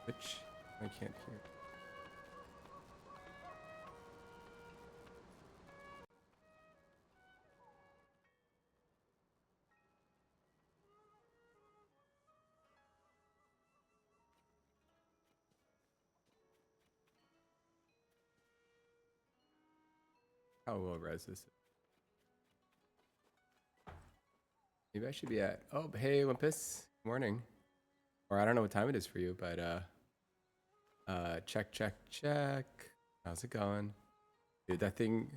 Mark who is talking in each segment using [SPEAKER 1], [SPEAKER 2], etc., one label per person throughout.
[SPEAKER 1] Which I can't hear. How well res this? Maybe I should be at. Oh, hey Olympus. Morning. Or I don't know what time it is for you, but check, check, check. How's it going, dude? That thing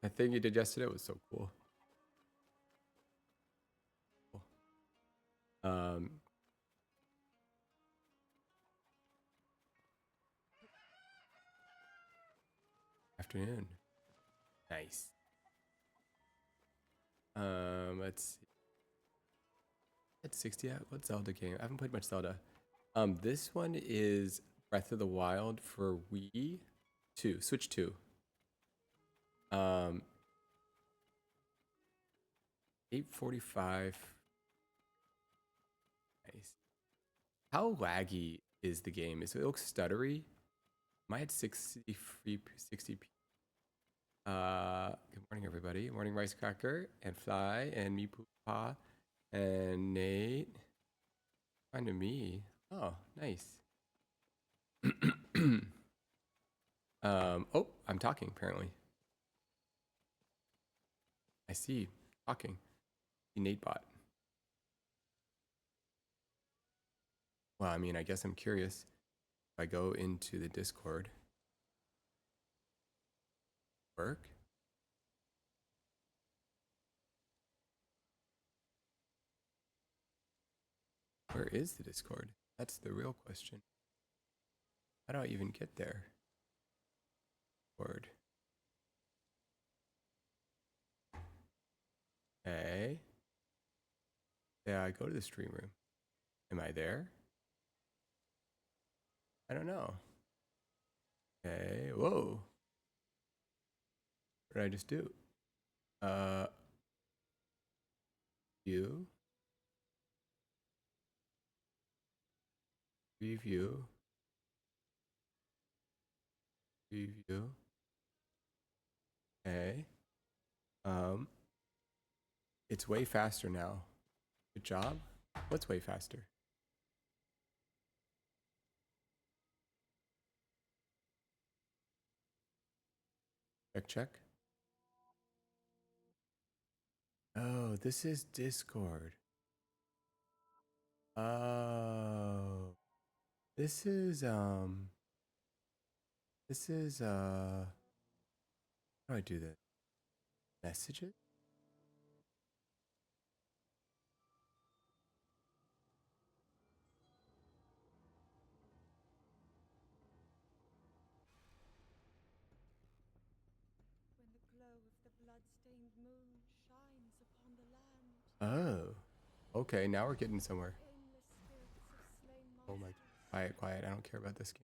[SPEAKER 1] you did yesterday was so cool. Um, Afternoon. Nice. Let's see. At 60 out. What Zelda game? I haven't played much Zelda. This one is Breath of the Wild for Wii 2, Switch 2. 8:45. Nice. How laggy is the game? Is it look stuttery? Am I at 60p? Good morning, everybody. Good morning, Rice Cracker and Fly and Me Poopa and Nate. Find me. Oh, nice. Oh, I'm talking apparently. I see talking. Nate bot. Well, I mean, I guess I'm curious. If I go into the Discord, work. Where is the Discord? That's the real question. How do I even get there? Word. Okay. Yeah, I go to the stream room. Am I there? I don't know. Okay. Whoa. What did I just do? View. Review. Review. Okay. It's way faster now. Good job. What's way faster? Check, check. Oh, this is Discord. Oh. This is how do I do this? Messages?
[SPEAKER 2] When the glow of the blood-stained moon shines upon the land.
[SPEAKER 1] Oh. Okay, now we're getting somewhere.
[SPEAKER 2] Aimless spirits of slain
[SPEAKER 1] Oh my,
[SPEAKER 2] monsters.
[SPEAKER 1] quiet, quiet. I don't care about this game.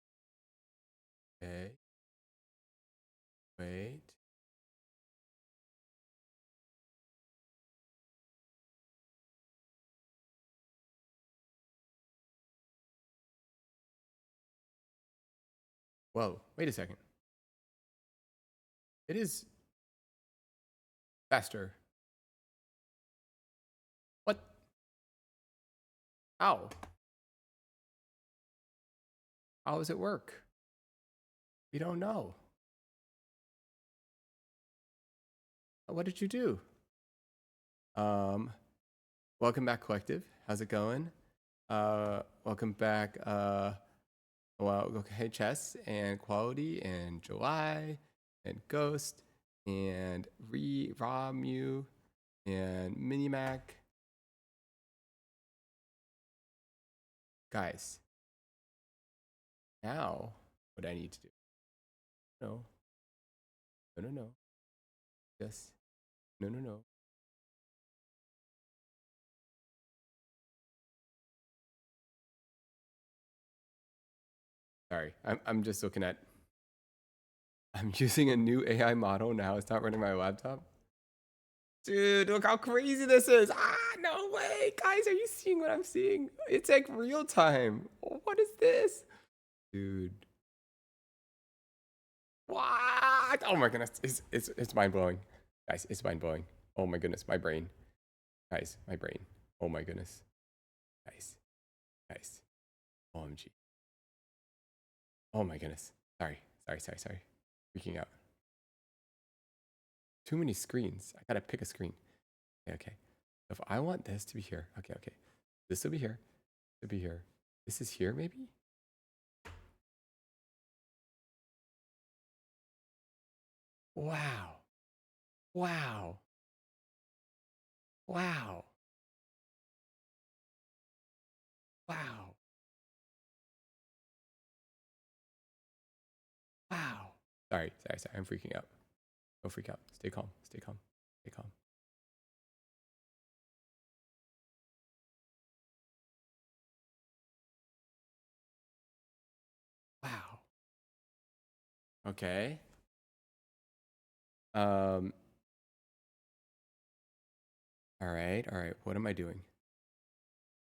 [SPEAKER 1] Okay. Wait. Whoa, wait a second. It is faster. What? How? How does it work? We don't know. What did you do? Welcome back, Collective. How's it going? Welcome back. Well, okay, Chess and Quality and July and Ghost and Ramu and Minimac. Guys, now what I need to do? No, no, no, no. Yes, no, no, no. Sorry, I'm just looking at. I'm using a new AI model now. It's not running my laptop. Dude, look how crazy this is. Ah, no way. Guys, are you seeing what I'm seeing? It's like real time. What is this? Dude. What? Oh my goodness. It's mind blowing. Guys, it's mind blowing. Oh my goodness, my brain. Guys, my brain. Oh my goodness. Guys. Guys. OMG. Oh my goodness. Sorry. Freaking out. Too many screens. I gotta pick a screen. Okay. If I want this to be here. Okay. This will be here. This will be here. This is here, maybe? Wow. Wow. Wow. Wow. Wow. Sorry. I'm freaking out. Don't freak out. Stay calm. Stay calm. Stay calm. Wow. Okay. Um. All right. What am I doing?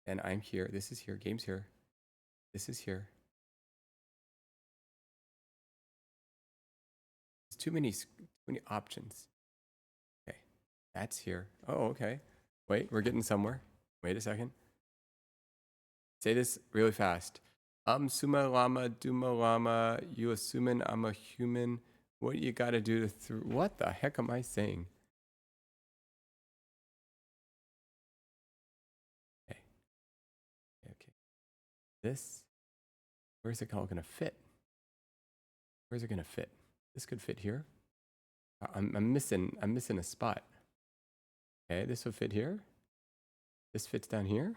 [SPEAKER 1] And I'm here. This is here. Game's here. This is here. There's too many options. Okay. That's here. Oh, okay. Wait, we're getting somewhere. Wait a second. Say this really fast. Suma Lama, Duma Lama, you assuming I'm a human. What you gotta do to what the heck am I saying? Okay. This, where's it all gonna fit? Where's it gonna fit? This could fit here. I'm missing a spot. Okay, this will fit here. This fits down here.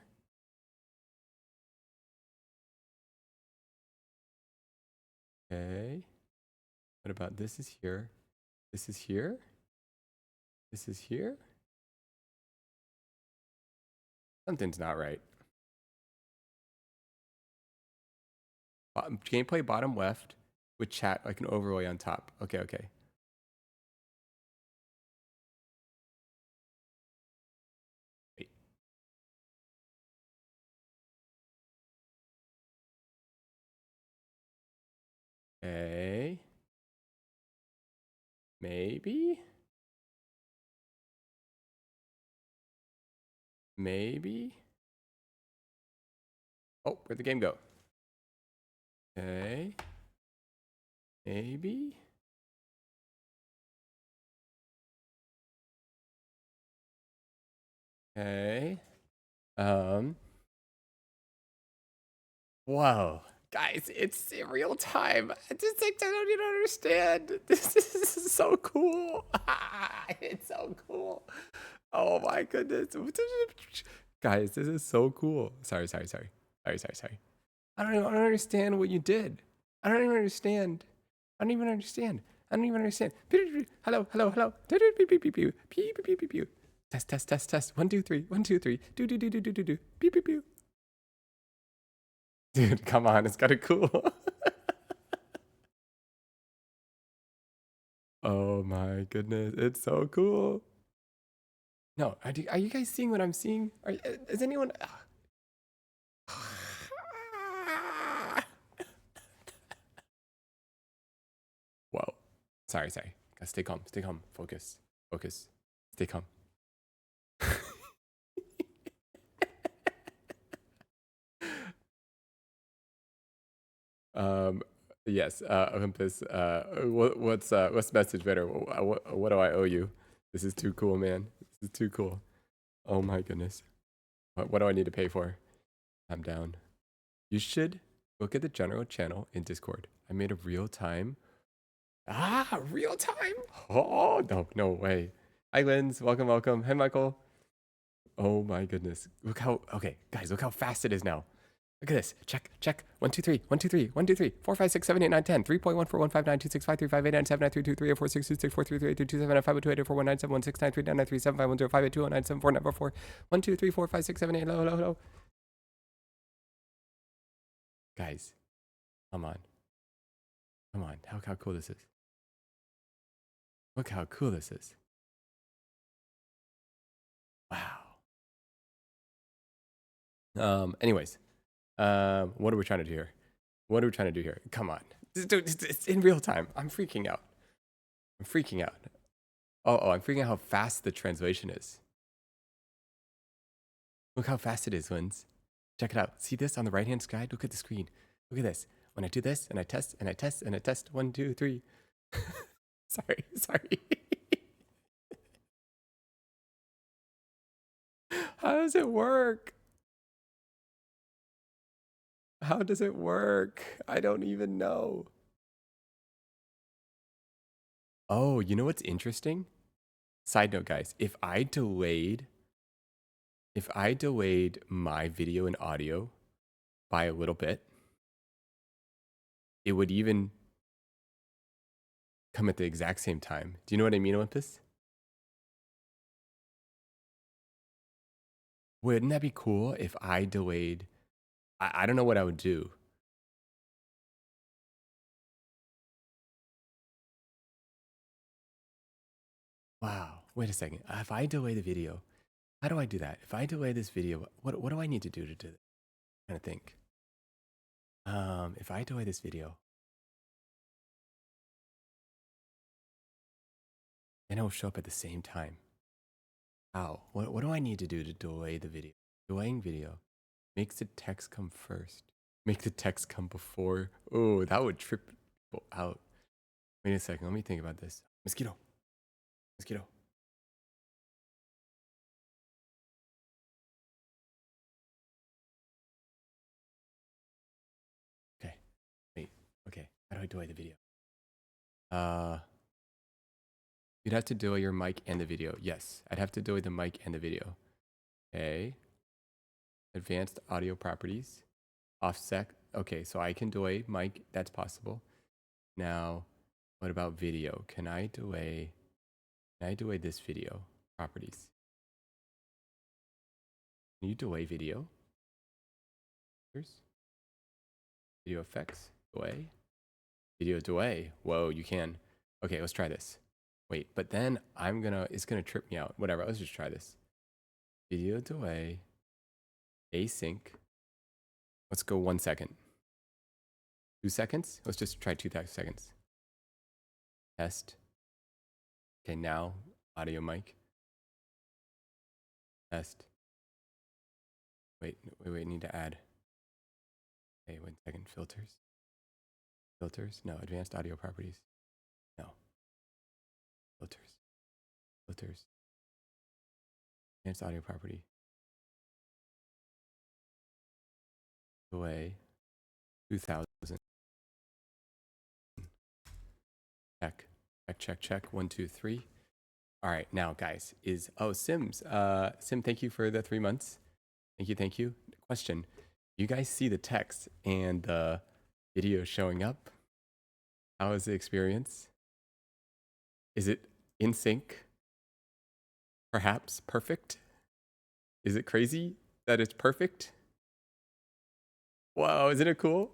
[SPEAKER 1] Okay. What about this is here? This is here. This is here. Something's not right. Gameplay bottom left with chat like an overlay on top. Okay. Wait. Okay. Maybe. Oh, where'd the game go? Okay. Maybe. Okay. Whoa. Guys, it's in real time. I don't even understand. This is so cool. It's so cool. Oh my goodness. Guys, this is so cool. Sorry. I don't even understand what you did. I don't even understand. Hello. Pew. Test. 1, 2, 3. 1, 2, 3. Do. Pew. Dude, come on. It's kind of cool. Oh my goodness. It's so cool. No, are you guys seeing what I'm seeing? Is anyone... Whoa. Sorry. Gotta stay calm. Focus. Stay calm. Yes, Olympus, what's message better? What do I owe you? This is too cool, man. This is too cool. Oh my goodness. What do I need to pay for? I'm down. You should look at the general channel in Discord. I made a real time. Real time? Oh, no way. Hi, Lens. Welcome. Hey, Michael. Oh my goodness. Okay, guys, look how fast it is now. Look at this. Check. 1, 2, 3. 4, 5, 6, 7, 8, 9, 10. 3.14159265358979323 4, 6, 2, 6, 4, 3, 3, 8, 2, 2, 7, 5, 2, 8, 4, 1, 9, 7, 1, 6, 9, 3, 9, 9, 3, 7, 5, 1, 0, 5, 8, 2, 1, 9, 7, 4, 9, 4, 1, 2, 3, 4, 5, 6, 7, 8. Hello. Guys, come on. Look how cool this is. Look how cool this is. Wow. Anyways, what are we trying to do here? What are we trying to do here? Come on. Dude, it's in real time. I'm freaking out. I'm freaking out. Oh, I'm freaking out how fast the translation is. Look how fast it is, Wins. Check it out. See this on the right-hand side? Look at the screen. Look at this. When I do this, and I test, and I test, and I test, 1, 2, 3. Sorry. How does it work? How does it work? I don't even know. Oh, you know what's interesting? Side note, guys, if I delayed my video and audio by a little bit, it would even come at the exact same time. Do you know what I mean, Olympus? Wouldn't that be cool if I delayed? I don't know what I would do. Wow. Wait a second. If I delay the video, how do I do that? If I delay this video, what do I need to do to do it? I'm trying to think. If I delay this video, then it will show up at the same time. How? What do I need to do to delay the video? Delaying video makes the text come first. Make the text come before. Oh, that would trip people out. Wait a second. Let me think about this. Mosquito. Mosquito. Okay. Wait. Okay. How do I delay the video? You'd have to delay your mic and the video. Yes, I'd have to delay the mic and the video. Okay. Advanced audio properties. Offset. Okay, so I can delay mic. That's possible. Now, what about video? Can I delay this video properties? Can you delay video? Video effects. Delay. Video delay. Whoa, you can. Okay, let's try this. Wait, but then it's gonna trip me out. Whatever, let's just try this. Video delay. Async. Let's go 1 second. 2 seconds? Let's just try 2 seconds. Test. Okay, now audio mic. Test. Wait, need to add. Okay, 1 second. Filters. Filters? No, advanced audio properties. No. Filters. Filters. Advanced audio property. Delay. 2000. Check. 1, 2, 3. All right, now guys, Sims. Sim, thank you for the 3 months. Thank you. Question. You guys see the text and the video showing up? How is the experience? Is it in sync? Perhaps perfect? Is it crazy that it's perfect? Whoa, isn't it cool?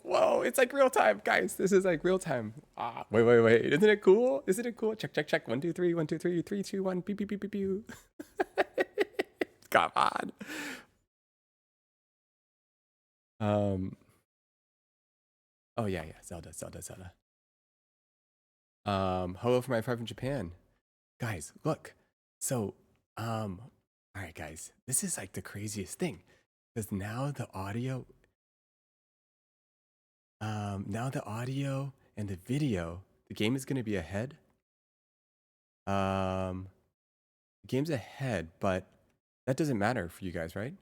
[SPEAKER 1] Whoa, it's like real time, guys. This is like real time. Wait. Isn't it cool? Check. 1, 2, 3, 1, 2, 3, 3, 2, 1, pew, pew, pew, pew, pew. Come on. Oh yeah, Zelda. Hello from my friend from Japan. Guys, look. So, all right, guys, this is like the craziest thing. Because now the audio and the video, the game is gonna be ahead. The game's ahead, but that doesn't matter for you guys, right?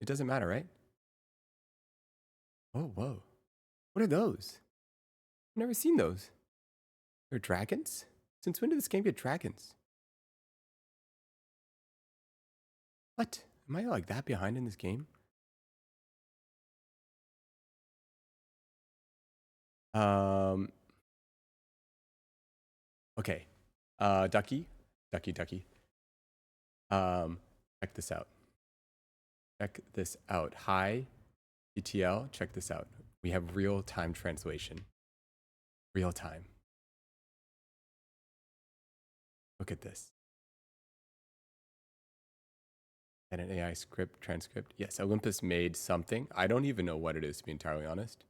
[SPEAKER 1] It doesn't matter, right? Oh, whoa. What are those? I've never seen those. They're dragons? Since when did this game get dragons? What? Am I like that behind in this game? Okay. Ducky. Check this out. Hi, ETL. Check this out. We have real-time translation. Real time. Look at this. And an AI script transcript. Yes, Olympus made something. I don't even know what it is, to be entirely honest.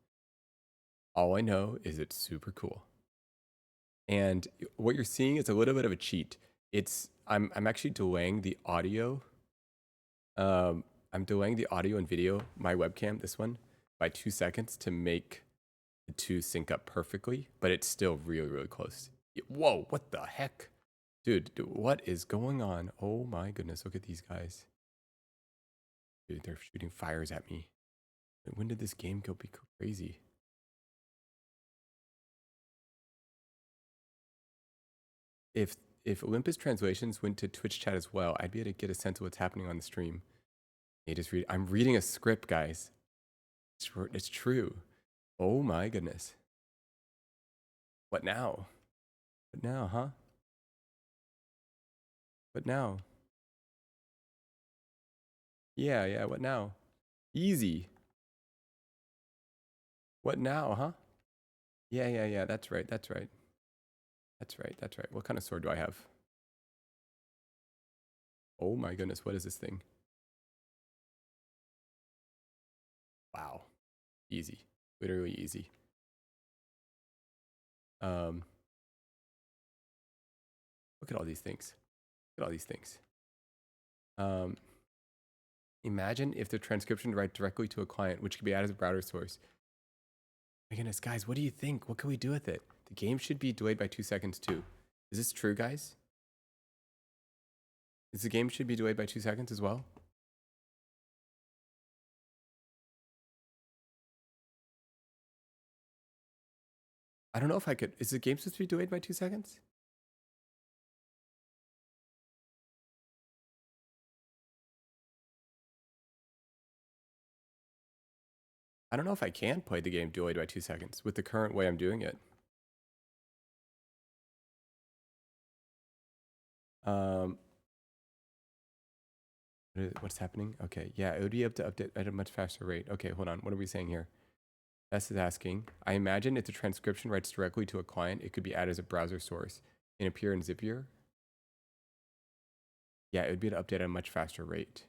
[SPEAKER 1] All I know is it's super cool. And what you're seeing is a little bit of a cheat. I'm actually delaying the audio. I'm delaying the audio and video, my webcam, this one, by 2 seconds to make the two sync up perfectly, but it's still really, really close. Whoa, what the heck? Dude, what is going on? Oh my goodness, look at these guys. Dude, they're shooting fires at me. When did this game go be crazy? If Olympus Translations went to Twitch chat as well, I'd be able to get a sense of what's happening on the stream. I'm reading a script, guys. It's true. Oh my goodness. What now? What now, huh? What now? Yeah, what now? Easy. What now, huh? Yeah, that's right. That's right. What kind of sword do I have? Oh my goodness, what is this thing? Wow. Easy. Literally easy. Look at all these things. Look at all these things. Imagine if the transcription write directly to a client, which could be added as a browser source. My goodness, guys, what do you think? What can we do with it? The game should be delayed by 2 seconds too. Is this true, guys? Is the game should be delayed by 2 seconds as well? I don't know if I could. Is the game supposed to be delayed by 2 seconds? I don't know if I can play the game delayed by 2 seconds with the current way I'm doing it. What's happening? Okay, yeah, it would be able to update at a much faster rate. Okay, hold on. What are we saying here? S is asking, I imagine if the transcription writes directly to a client, it could be added as a browser source and appear in Zapier. Yeah, it would be able to update at a much faster rate.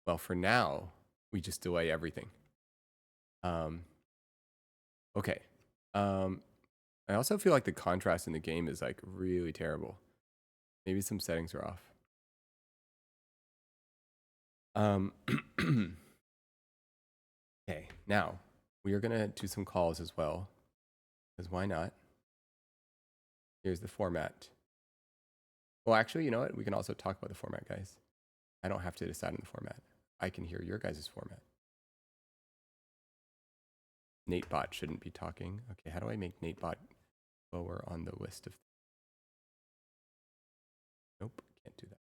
[SPEAKER 1] Well, for now, we just delay everything. Okay. I also feel like the contrast in the game is like really terrible. Maybe some settings are off. Okay, now we are gonna do some calls as well, because why not? Here's the format. Well, actually, you know what? We can also talk about the format, guys. I don't have to decide on the format. I can hear your guys' format. NateBot shouldn't be talking. Okay, how do I make NateBot lower on the list of... Nope, can't do that.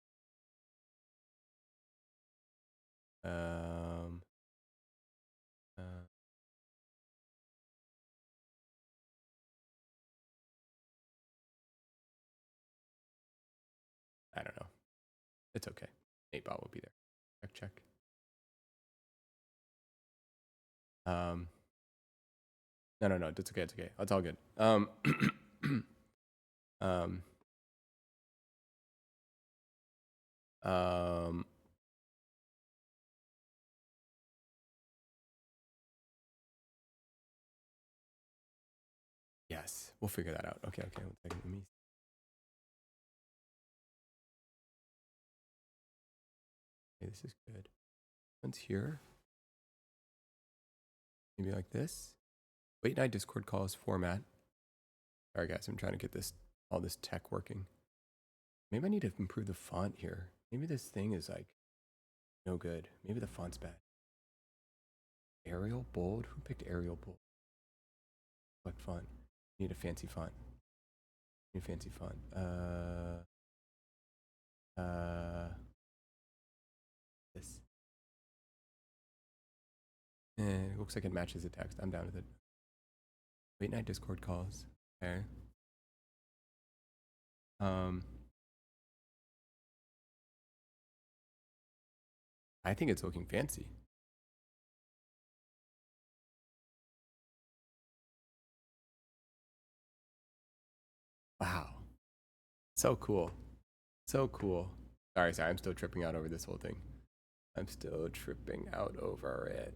[SPEAKER 1] I don't know. It's okay. NateBot will be there. Check. No. It's okay. It's okay. It's all good. Yes, we'll figure that out. Okay. 1 second. Let me... Okay, this is good. One's here. Maybe like this. Late night Discord calls format. Sorry guys, I'm trying to get all this tech working. Maybe I need to improve the font here. Maybe this thing is like no good. Maybe the font's bad. Arial bold? Who picked Arial bold? What font? Need a fancy font. Need a fancy font. This. It looks like it matches the text. I'm down with it. Late night Discord calls. Okay. I think it's looking fancy. Wow. So cool. So cool. Sorry, sorry. I'm still tripping out over this whole thing. I'm still tripping out over it.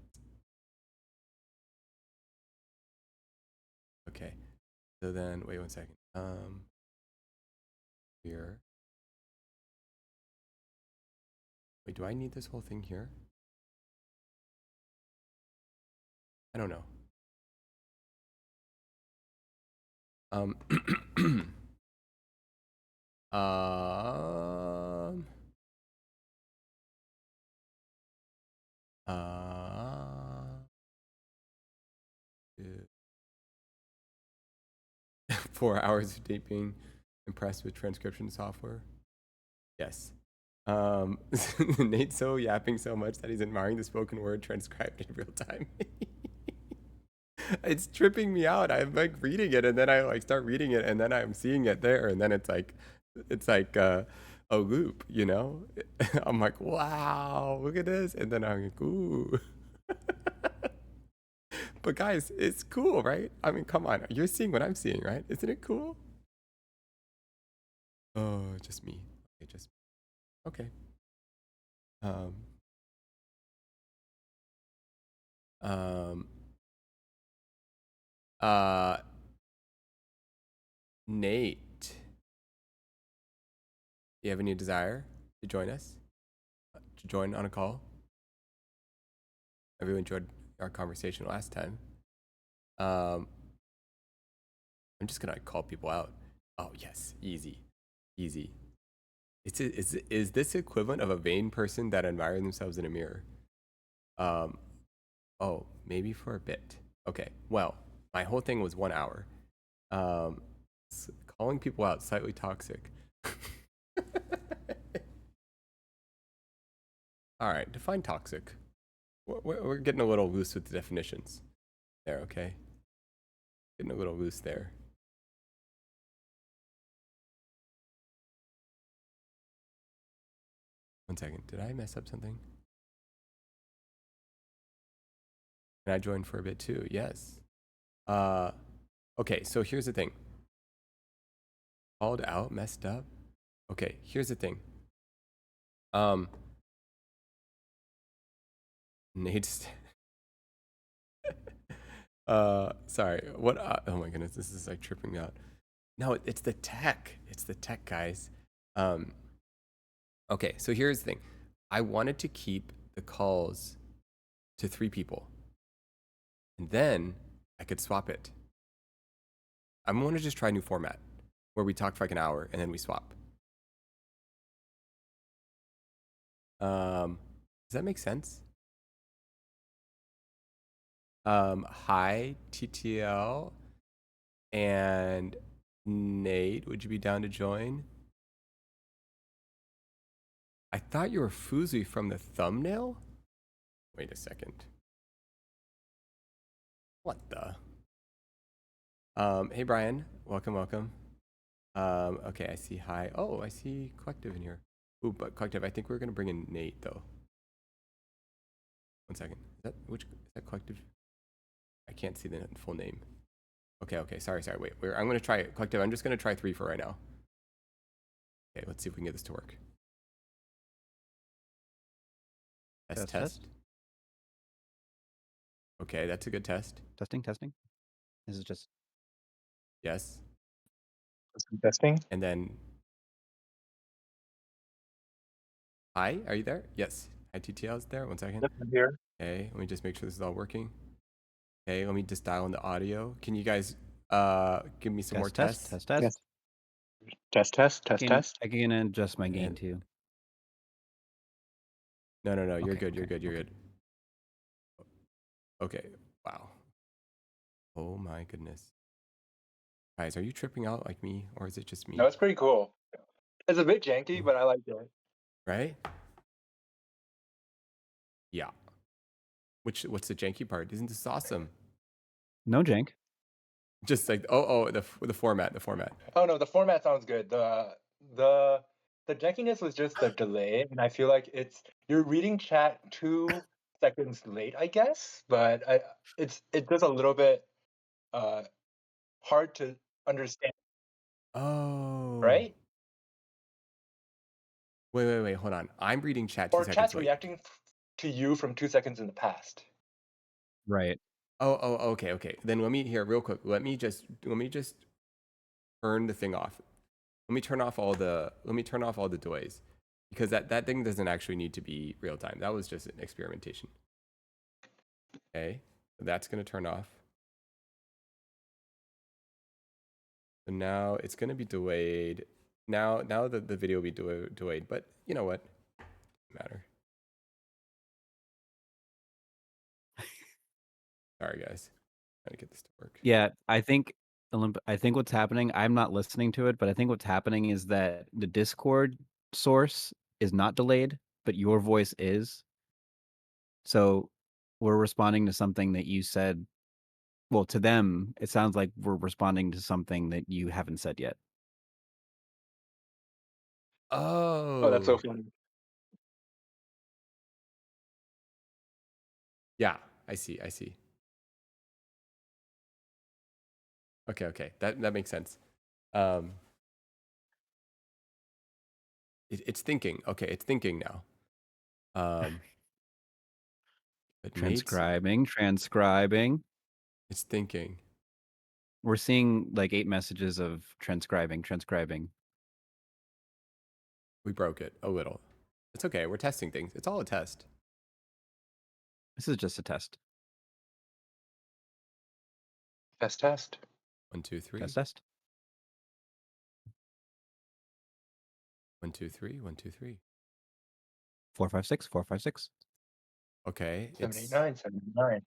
[SPEAKER 1] Okay. So then, wait 1 second. Here. Wait, do I need this whole thing here? I don't know. Um, um, uh, 4 hours of deep being impressed with transcription software. Yes. Nate's so yapping so much that he's admiring the spoken word transcribed in real time. It's tripping me out. I'm like reading it and then I like start reading it and then I'm seeing it there and then it's like a loop, you know? I'm like, wow, look at this. And then I'm like, ooh. But guys, it's cool, right? I mean, come on. You're seeing what I'm seeing, right? Isn't it cool? Oh, just me. Okay, just okay. Um um uh Nate, do you have any desire to join us? To join on a call? I really enjoyed our conversation last time. I'm just gonna call people out. Oh yes, easy, easy. Is this equivalent of a vain person that admire themselves in a mirror? Um, oh, maybe for a bit. Okay, well, my whole thing was 1 hour. Um, calling people out, slightly toxic. All right, define toxic. We're getting a little loose with the definitions there, okay? Getting a little loose there. One second, did I mess up something? Can I join for a bit too? Yes. Okay, so here's the thing. Called out, messed up. Okay, here's the thing. Nate's sorry. What oh my goodness, this is like tripping me out. No, it's the tech. It's the tech, guys. Um okay, so here's the thing. I wanted to keep the calls to 3 people. And then I could swap it. I'm going to just try a new format where we talk for like an hour and then we swap. Does that make sense? Hi, TTL and Nate. Would you be down to join? I thought you were Fuslie from the thumbnail? Wait a second. What the? Hey Brian, welcome, welcome. Okay, I see hi. Oh, I see Collective in here. Ooh, but Collective, I think we're gonna bring in Nate though. 1 second. Is that Collective? I can't see the full name. Okay, okay. Sorry, sorry. Wait, I'm gonna try it. Collective, I'm just gonna try 3 for right now. Okay, let's see if we can get this to work. Test, test. Okay, that's a good test.
[SPEAKER 3] Testing, testing. This is just
[SPEAKER 1] Yes.
[SPEAKER 4] Testing.
[SPEAKER 1] And then, hi, are you there? Yes. Hi, TTL is there. 1 second.
[SPEAKER 4] Yep, I'm here.
[SPEAKER 1] Okay, let me just make sure this is all working. Okay, let me just dial in the audio. Can you guys give me some more tests?
[SPEAKER 3] test, test.
[SPEAKER 4] Yes. Test, test, test, test.
[SPEAKER 3] I can adjust my gain
[SPEAKER 1] And-
[SPEAKER 3] too.
[SPEAKER 1] No, no, no. You're
[SPEAKER 3] Okay,
[SPEAKER 1] good. You're
[SPEAKER 3] okay,
[SPEAKER 1] good. You're
[SPEAKER 3] okay.
[SPEAKER 1] good. Okay. Wow. Oh my goodness. Guys, are you tripping out like me, or is it just me?
[SPEAKER 4] No, it's pretty cool. It's a bit janky, but I like it.
[SPEAKER 1] Right? Yeah. What's the janky part? Isn't this awesome?
[SPEAKER 3] No jank.
[SPEAKER 1] Just like the format.
[SPEAKER 4] Oh no, the format sounds good. The jankiness was just the delay, and I feel like you're reading chat 2 seconds late, I guess. But it's just a little bit hard to understand,
[SPEAKER 1] Oh.
[SPEAKER 4] right?
[SPEAKER 1] Wait, hold on. I'm reading chat 2
[SPEAKER 4] Or
[SPEAKER 1] seconds
[SPEAKER 4] chat's
[SPEAKER 1] late.
[SPEAKER 4] reacting to you from 2 seconds in the past.
[SPEAKER 3] Right.
[SPEAKER 1] Oh, okay. Then let me here real quick. Let me just turn the thing off. Let me turn off all the delays because that thing doesn't actually need to be real time. That was just an experimentation. Okay, so that's gonna turn off. So now it's gonna be delayed. Now the video will be delayed, but you know what? Doesn't matter. Sorry guys, trying to get this to work.
[SPEAKER 3] Yeah, I think what's happening, I'm not listening to it, but I think what's happening is that the Discord source is not delayed, but your voice is. So we're responding to something that you said. Well, to them, it sounds like we're responding to something that you haven't said yet.
[SPEAKER 4] Oh, that's so
[SPEAKER 1] Oh,
[SPEAKER 4] funny.
[SPEAKER 1] yeah, I see. Okay, that makes sense. It's thinking. Okay, it's thinking now. But Nate's
[SPEAKER 3] Transcribing.
[SPEAKER 1] it's thinking.
[SPEAKER 3] We're seeing like 8 messages of transcribing.
[SPEAKER 1] We broke it a little. It's okay. We're testing things. It's all a test.
[SPEAKER 3] This is just a test.
[SPEAKER 4] Test.
[SPEAKER 1] 1, 2, 3.
[SPEAKER 3] Test.
[SPEAKER 1] 1, 2, 3. 1, 2, 3.
[SPEAKER 3] 4, 5, 6. 4, 5, 6.
[SPEAKER 1] Okay,
[SPEAKER 4] 789, 789.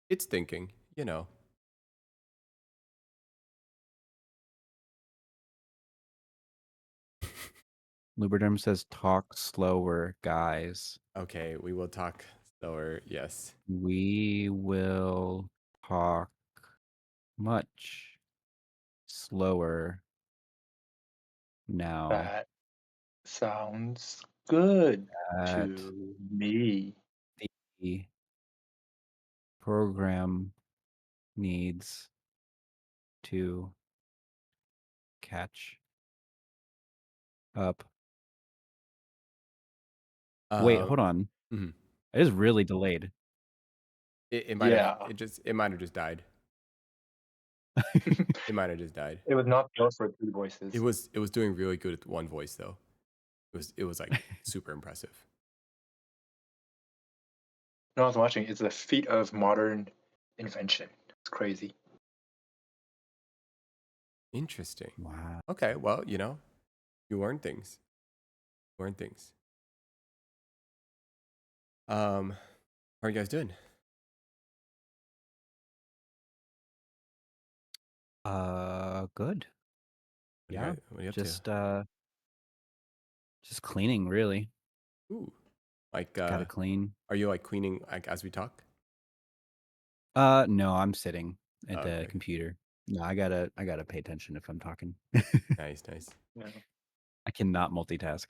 [SPEAKER 1] it's thinking. You know.
[SPEAKER 3] Luberderm says talk slower, guys.
[SPEAKER 1] Okay, we will talk slower. Yes.
[SPEAKER 3] We will talk much slower now.
[SPEAKER 4] That sounds good
[SPEAKER 3] That
[SPEAKER 4] to me.
[SPEAKER 3] the program needs to catch up. Wait, hold on.
[SPEAKER 1] Mhm.
[SPEAKER 3] It is really delayed.
[SPEAKER 1] It might have.
[SPEAKER 4] Yeah.
[SPEAKER 1] It might have just died. It might have just died.
[SPEAKER 4] It was not built for 3 voices.
[SPEAKER 1] It was doing really good with one voice though. It was like super impressive.
[SPEAKER 4] No, I was watching. It's a feat of modern invention. It's crazy.
[SPEAKER 1] Interesting.
[SPEAKER 3] Wow.
[SPEAKER 1] Okay, well, you know, you learn things. How are you guys doing?
[SPEAKER 3] Good. Yeah.
[SPEAKER 1] What are you up to?
[SPEAKER 3] Just cleaning, really.
[SPEAKER 1] Ooh, like
[SPEAKER 3] Gotta clean.
[SPEAKER 1] are you like cleaning like as we talk?
[SPEAKER 3] No, I'm sitting at the
[SPEAKER 1] Okay.
[SPEAKER 3] computer. No, I gotta pay attention if I'm talking.
[SPEAKER 1] Nice.
[SPEAKER 4] Yeah.
[SPEAKER 3] I cannot multitask.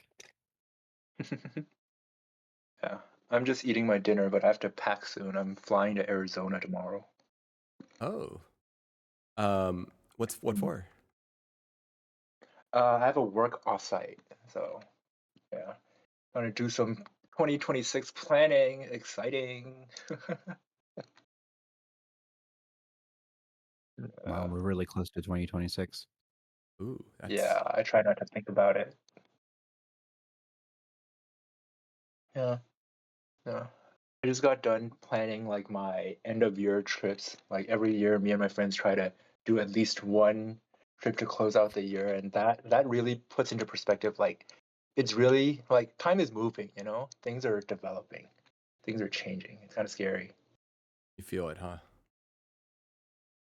[SPEAKER 4] Yeah. I'm just eating my dinner, but I have to pack soon. I'm flying to Arizona tomorrow.
[SPEAKER 1] Oh. What for?
[SPEAKER 4] I have a work offsite, so yeah. I'm gonna do some 2026 planning. Exciting.
[SPEAKER 3] Wow, we're really close to 2026.
[SPEAKER 1] Ooh, that's
[SPEAKER 4] Yeah, I try not to think about it. Yeah, yeah. I just got done planning like my end of year trips. Like every year, me and my friends try to do at least one trip to close out the year, and that really puts into perspective like it's really like time is moving, you know? Things are developing. Things are changing. It's kind of scary,
[SPEAKER 1] you feel it, huh?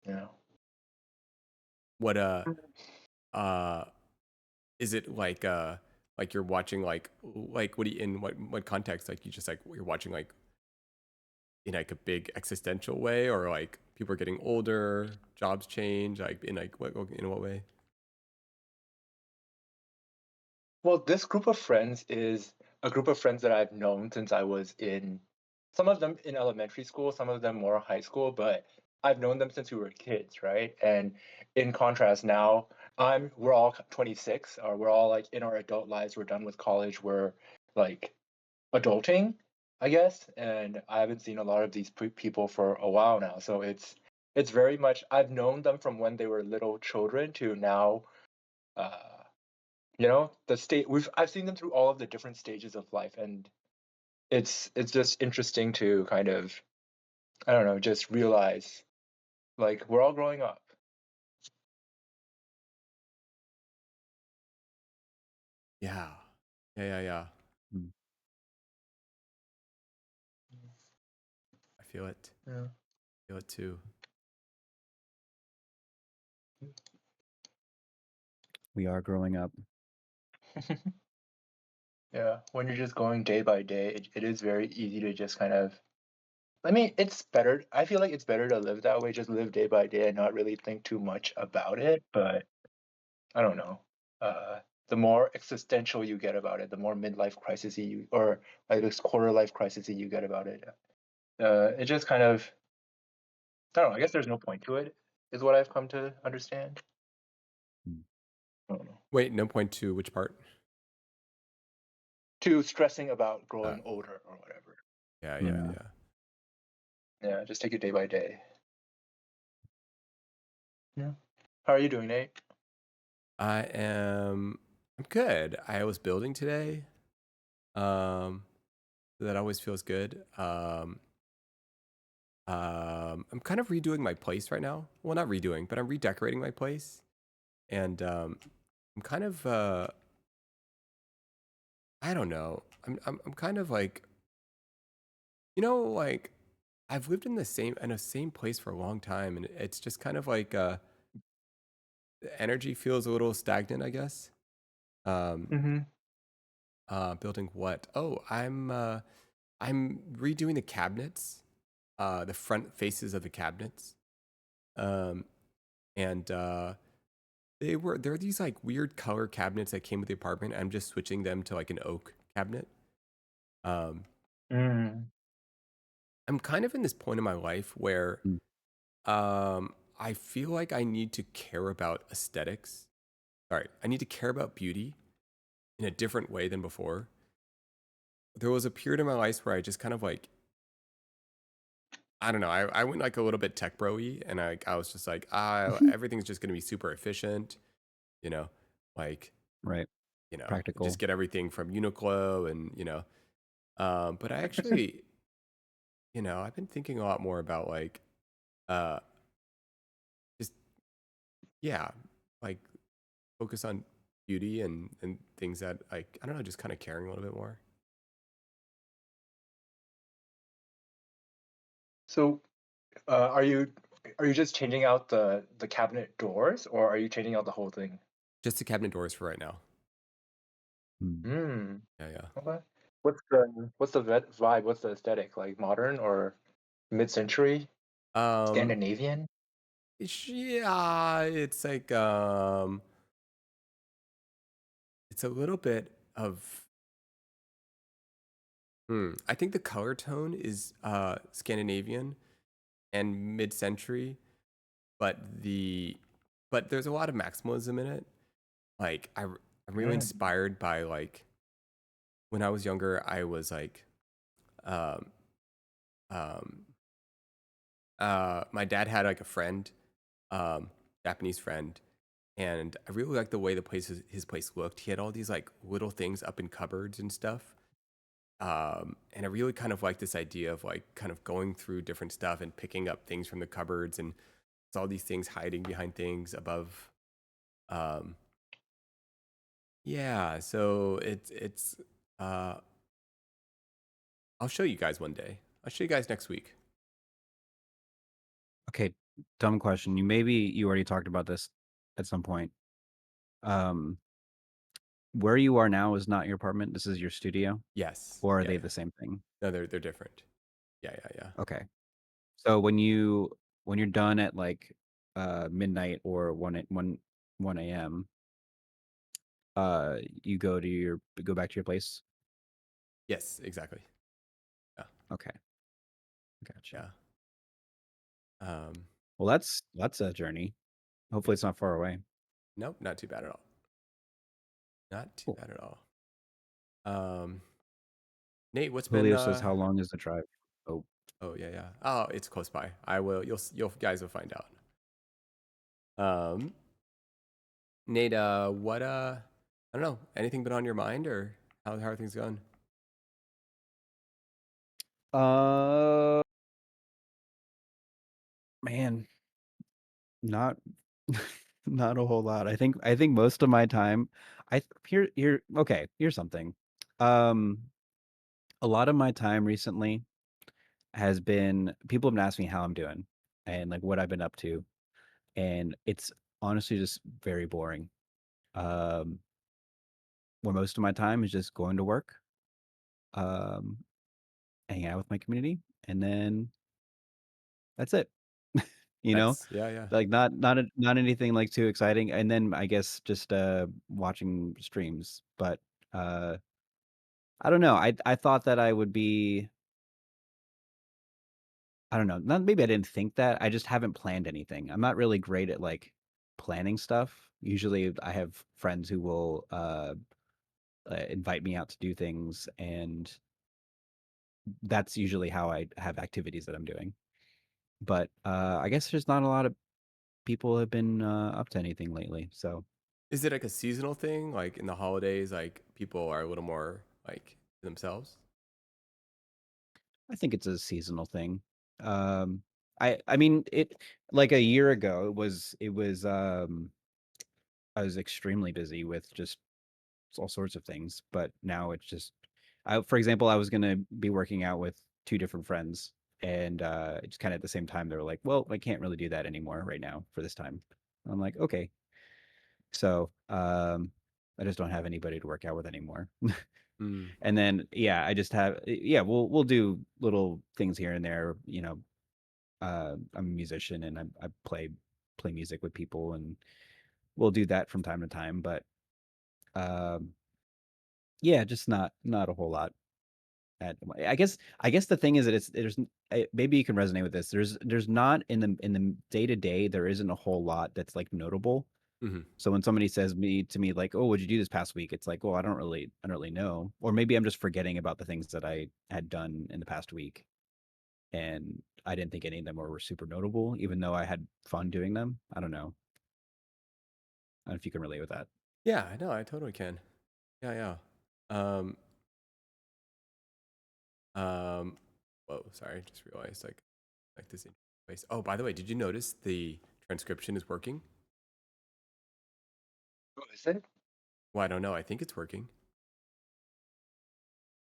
[SPEAKER 4] you know.
[SPEAKER 1] What uh is it like you're watching like what do you in what context, like you just like you're watching like in like a big existential way, or like people are getting older, jobs change, like in like what in what way?
[SPEAKER 4] Well, this group of friends is a group of friends that I've known since I was in some of them in elementary school, some of them more high school, but I've known them since we were kids, right? And in contrast, now we're all 26, or we're all like in our adult lives. We're done with college. We're like adulting, I guess. And I haven't seen a lot of these people for a while now. So it's very much I've known them from when they were little children to now. Uh, the state I've seen them through all of the different stages of life, and it's just interesting to kind of, I don't know, just realize like we're all growing up.
[SPEAKER 1] Yeah. Yeah.
[SPEAKER 3] Mm.
[SPEAKER 1] I feel it.
[SPEAKER 4] Yeah.
[SPEAKER 1] I feel it too.
[SPEAKER 3] We are growing up.
[SPEAKER 4] Yeah, when you're just going day by day, it is very easy to just kind of. I mean, it's better. I feel like it's better to live that way, just live day by day and not really think too much about it. But I don't know. Uh, the more existential you get about it, the more midlife crisis you, or like this quarter life crisis you get about it. It just kind of, I don't know. I guess there's no point to it, is what I've come to understand.
[SPEAKER 3] Mm.
[SPEAKER 4] I don't know.
[SPEAKER 1] Wait, no point to which part?
[SPEAKER 4] To stressing about
[SPEAKER 1] Uh,
[SPEAKER 4] growing older or whatever.
[SPEAKER 1] yeah.
[SPEAKER 3] Mm.
[SPEAKER 4] Yeah, just take it day by day. Yeah. How are you doing, Nate?
[SPEAKER 1] I'm good. I was building today. So that always feels good. I'm kind of redoing my place right now. Well, not redoing, but I'm redecorating my place. And I'm kind of I don't know. I'm kind of like, like I've lived in the same place for a long time, and it's just kind of like the energy feels a little stagnant, I guess. Um
[SPEAKER 4] Mm-hmm.
[SPEAKER 1] Building what? Oh, I'm redoing the cabinets, the front faces of the cabinets. Um and they're these like weird color cabinets that came with the apartment. I'm just switching them to like an oak cabinet. Um
[SPEAKER 4] Mm.
[SPEAKER 1] I'm kind of in this point in my life where
[SPEAKER 3] Mm.
[SPEAKER 1] I feel like I need to care about aesthetics. Sorry, I need to care about beauty in a different way than before. There was a period in my life where I just kind of like, I don't know, I went like a little bit tech bro-y, and I was just like, everything's just gonna be super efficient, you know, like,
[SPEAKER 3] Right.
[SPEAKER 1] just
[SPEAKER 3] Practical.
[SPEAKER 1] get everything from Uniqlo, and but I actually, I've been thinking a lot more about like, uh, just yeah, like focus on beauty and things that like, I don't know, just kind of caring a little bit more.
[SPEAKER 4] So, are you just changing out the cabinet doors, or are you changing out the whole thing?
[SPEAKER 1] Just the cabinet doors for right now.
[SPEAKER 3] Mm.
[SPEAKER 4] Hmm.
[SPEAKER 1] Yeah.
[SPEAKER 4] Okay. What's the vibe? What's the aesthetic? Like modern or mid-century?
[SPEAKER 1] Um,
[SPEAKER 4] Scandinavian?
[SPEAKER 1] yeah, it's like it's a little bit of I think the color tone is Scandinavian and mid-century, but there's a lot of maximalism in it. Like I'm really
[SPEAKER 4] Mm.
[SPEAKER 1] inspired by like when I was younger, I was like um um my dad had like a friend, um Japanese friend, and I really liked the way his place looked. He had all these like little things up in cupboards and stuff. And I really kind of like this idea of like kind of going through different stuff and picking up things from the cupboards, and it's all these things hiding behind things above. Um, yeah, so it's uh, I'll show you guys one day. I'll show you guys next week.
[SPEAKER 3] Okay, dumb question. You already talked about this at some point. Um, where you are now is not your apartment. This is your studio,
[SPEAKER 1] Yes,
[SPEAKER 3] or are
[SPEAKER 1] yeah,
[SPEAKER 3] they
[SPEAKER 1] yeah.
[SPEAKER 3] the same thing?
[SPEAKER 1] No, they're different. Yeah.
[SPEAKER 3] Okay. So when you're done at like midnight or 1 a.m., you go back to your place.
[SPEAKER 1] Yes, exactly. Yeah,
[SPEAKER 3] Okay, gotcha.
[SPEAKER 1] yeah. Um,
[SPEAKER 3] Well, that's a journey. Hopefully, it's not far away.
[SPEAKER 1] Nope, not too bad at all. Not too
[SPEAKER 3] Cool.
[SPEAKER 1] bad at all. Nate, what's been?
[SPEAKER 3] Julio says, "How long is the drive?" Oh,
[SPEAKER 1] Oh yeah, yeah. Oh, it's close by. I will. You'll guys will find out. Nate, what I don't know. Anything been on your mind, or how are things going?
[SPEAKER 3] man, not not a whole lot. I think most of my time, here. Okay, here's something. Um, a lot of my time recently has been people have been asking me how I'm doing and like what I've been up to, and it's honestly just very boring. Um, where most of my time is just going to work, um, hanging out with my community, and then that's it. You know,
[SPEAKER 1] That's yeah.
[SPEAKER 3] like not anything like too exciting. And then I guess just watching streams. But uh I don't know. I thought that I would be I don't know. Not maybe I didn't think that. I just haven't planned anything. I'm not really great at like planning stuff. Usually I have friends who will invite me out to do things, and that's usually how I have activities that I'm doing. But I guess there's not a lot of people have been up to anything lately. So
[SPEAKER 1] Is it like a seasonal thing? Like in the holidays, like people are a little more like themselves.
[SPEAKER 3] I think it's a seasonal thing. Um, I mean it like a year ago it was I was extremely busy with just all sorts of things, but now it's just for example, I was gonna be working out with two different friends, and just kind of at the same time they were like, "Well, I can't really do that anymore right now for this time." I'm like, "Okay." So, I just don't have anybody to work out with anymore.
[SPEAKER 1] Mm.
[SPEAKER 3] And then yeah, I just have yeah, we'll do little things here and there, I'm a musician and I play music with people, and we'll do that from time to time. But um, yeah, just not a whole lot. I guess the thing is that maybe you can resonate with this. There's not in the day to day there isn't a whole lot that's like notable.
[SPEAKER 1] Hmm.
[SPEAKER 3] So when somebody says to me like, "Oh, what'd you do this past week?" It's like, "Well, I don't really know," or maybe I'm just forgetting about the things that I had done in the past week, and I didn't think any of them were super notable, even though I had fun doing them. I don't know. I don't know if you can relate with that.
[SPEAKER 1] Yeah, no, I totally can. Yeah, yeah. Um, whoa, sorry, just realized like this place. Oh, by the way, did you notice the transcription is working?
[SPEAKER 4] Oh, is it?
[SPEAKER 1] Well, I don't know. I think it's working.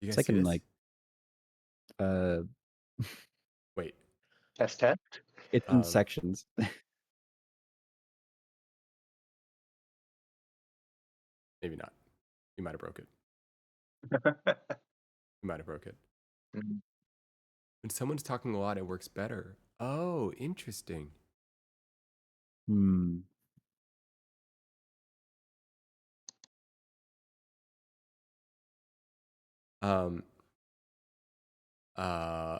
[SPEAKER 1] You
[SPEAKER 3] It's
[SPEAKER 1] guys
[SPEAKER 3] like
[SPEAKER 1] see
[SPEAKER 3] in
[SPEAKER 1] this?
[SPEAKER 3] like uh,
[SPEAKER 1] Wait,
[SPEAKER 4] Test test.
[SPEAKER 3] it's in
[SPEAKER 1] um,
[SPEAKER 3] sections.
[SPEAKER 1] maybe not. You might have broke it. You might have broke it.
[SPEAKER 4] Mm.
[SPEAKER 1] When someone's talking a lot, it works better. Oh, interesting.
[SPEAKER 3] Hmm.
[SPEAKER 1] Um, uh,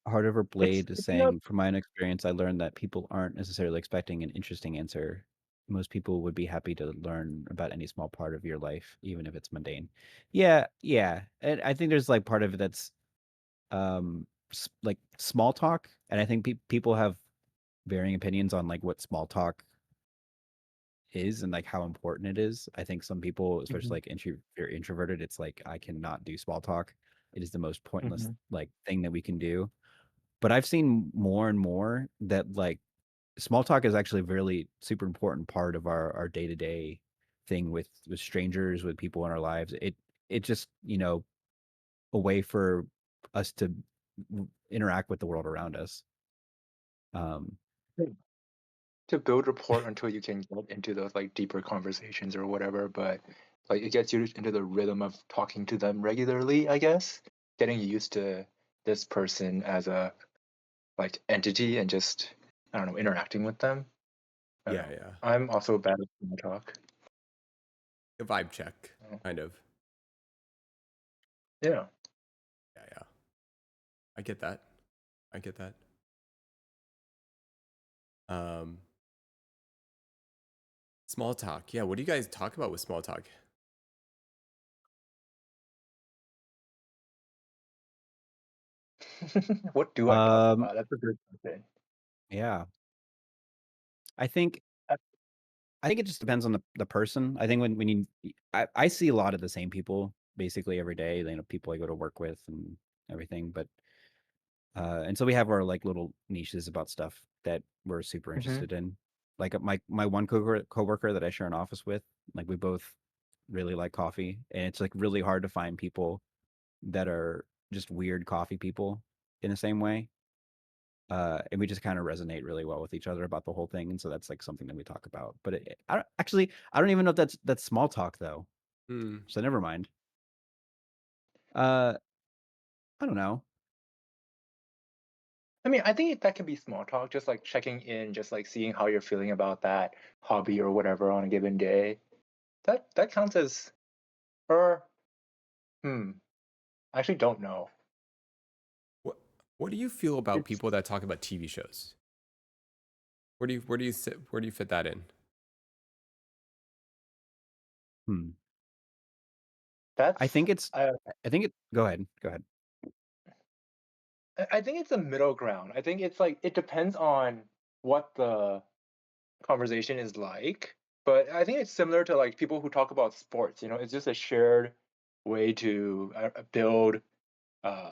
[SPEAKER 3] Heart over Blade is
[SPEAKER 4] It's not.
[SPEAKER 3] saying, from my own experience, I learned that people aren't necessarily expecting an interesting answer. Most people would be happy to learn about any small part of your life, even if it's mundane. Yeah, yeah. And I think there's like part of it that's like small talk, and I think people have varying opinions on like what small talk is and like how important it is. I think some people, especially
[SPEAKER 4] Mhm,
[SPEAKER 3] like very introverted, it's like I cannot do small talk. It is the most pointless
[SPEAKER 4] mhm.
[SPEAKER 3] like thing that we can do. But I've seen more and more that like small talk is actually a really super important part of our day-to-day thing with strangers, with people in our lives. It just, a way for us to interact with the world around us. Um,
[SPEAKER 4] To build rapport until you can get into those like deeper conversations or whatever, but like it gets you into the rhythm of talking to them regularly, I guess. Getting used to this person as a like entity and just I don't know, interacting with them. I don't
[SPEAKER 1] yeah,
[SPEAKER 4] know.
[SPEAKER 1] yeah.
[SPEAKER 4] I'm also bad at small talk.
[SPEAKER 1] A vibe check,
[SPEAKER 4] So,
[SPEAKER 1] kind of.
[SPEAKER 4] yeah.
[SPEAKER 1] Yeah, yeah. I get that. I get that. Um, Small talk. Yeah, what do you guys talk about with small talk?
[SPEAKER 4] What do I talk
[SPEAKER 3] Um,
[SPEAKER 4] about? That's a good question.
[SPEAKER 3] yeah. I think
[SPEAKER 4] Uh,
[SPEAKER 3] I think it just depends on the person. I think when you I see a lot of the same people basically every day, you know, people I go to work with and everything, but and so we have our like little niches about stuff that we're super
[SPEAKER 4] mhm.
[SPEAKER 3] interested in. Like my one coworker that I share an office with, like we both really like coffee, and it's like really hard to find people that are just weird coffee people in the same way. And we just kind of resonate really well with each other about the whole thing, and so that's like something that we talk about. But I don't even know if that's small talk though.
[SPEAKER 1] Hmm.
[SPEAKER 3] So never mind. Uh, I don't know.
[SPEAKER 4] I mean, I think that can be small talk, just like checking in, just like seeing how you're feeling about that hobby or whatever on a given day. That counts as, or hmm, I actually don't know.
[SPEAKER 1] What What do you feel about
[SPEAKER 4] It's
[SPEAKER 1] people that talk about TV shows? Where do you fit that in?
[SPEAKER 3] Hmm. I
[SPEAKER 4] that's
[SPEAKER 3] think it's.
[SPEAKER 4] uh,
[SPEAKER 3] I think it. Go ahead. Go ahead.
[SPEAKER 4] I think it's a middle ground. I think it's like it depends on what the conversation is like, but I think it's similar to like people who talk about sports. You know, it's just a shared way to build uh,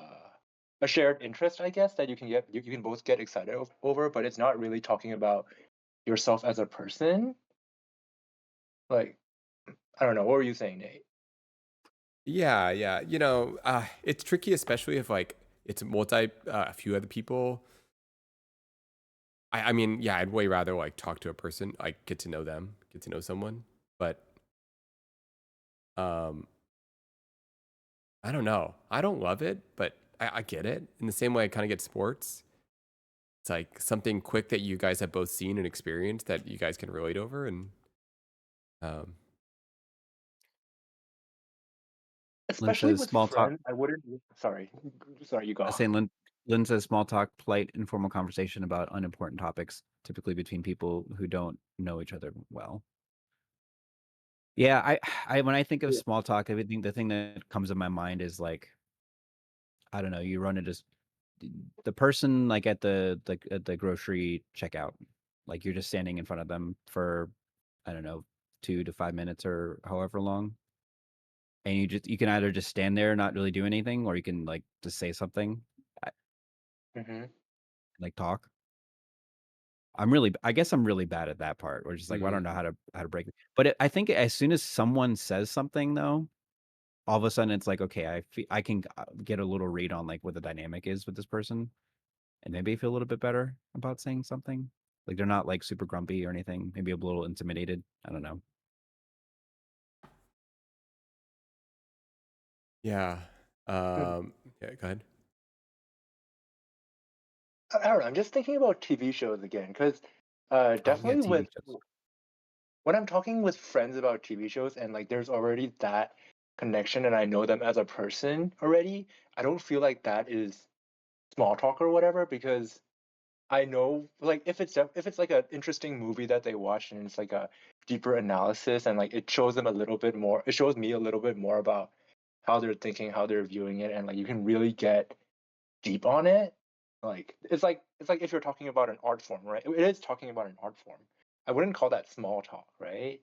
[SPEAKER 4] a shared interest, I guess, that you can both get excited over, but it's not really talking about yourself as a person. Like, I don't know. What were you saying, Nate?
[SPEAKER 1] Yeah, yeah. It's tricky, especially if like it's a few other people. I mean, yeah, I'd way rather like talk to a person, like get to know them, get to know someone. But um, I don't know. I don't love it, but I get it. In the same way, I kind of get sports. It's like something quick that you guys have both seen and experienced that you guys can relate over, and um,
[SPEAKER 3] Lynn
[SPEAKER 4] Especially
[SPEAKER 3] says
[SPEAKER 4] with
[SPEAKER 3] small talk.
[SPEAKER 4] friends, I wouldn't. Sorry, sorry, you
[SPEAKER 3] I
[SPEAKER 4] go.
[SPEAKER 3] say Lynn says small talk, polite, informal conversation about unimportant topics, typically between people who don't know each other well. Yeah, I when I think of
[SPEAKER 4] Yeah.
[SPEAKER 3] small talk, I think the thing that comes to my mind is like, I don't know, you run into the person like at the grocery checkout. Like you're just standing in front of them for, I don't know, 2 to 5 minutes or however long. And you can either just stand there not really do anything, or you can like just say something, uh,
[SPEAKER 4] Hmm.
[SPEAKER 3] like talk. I guess I'm really bad at that part, or just like, well, I don't
[SPEAKER 1] mm,
[SPEAKER 3] know how to break it. But I think as soon as someone says something though, all of a sudden it's like, okay, I can get a little read on like what the dynamic is with this person, and maybe feel a little bit better about saying something. Like they're not like super grumpy or anything. Maybe a little intimidated. I don't know.
[SPEAKER 1] yeah, yeah. Go ahead.
[SPEAKER 4] I don't know. I'm just thinking about TV shows again, because
[SPEAKER 3] Oh yeah,
[SPEAKER 4] definitely with
[SPEAKER 3] TV shows.
[SPEAKER 4] when I'm talking with friends about TV shows and like there's already that connection and I know them as a person already, I don't feel like that is small talk or whatever because I know like if it's like an interesting movie that they watched and it's like a deeper analysis and like it shows them a little bit more, it shows me a little bit more about how they're thinking, how they're viewing it, and like you can really get deep on it. Like it's like if you're talking about an art form, right? It is talking about an art form. I wouldn't call that small talk, right?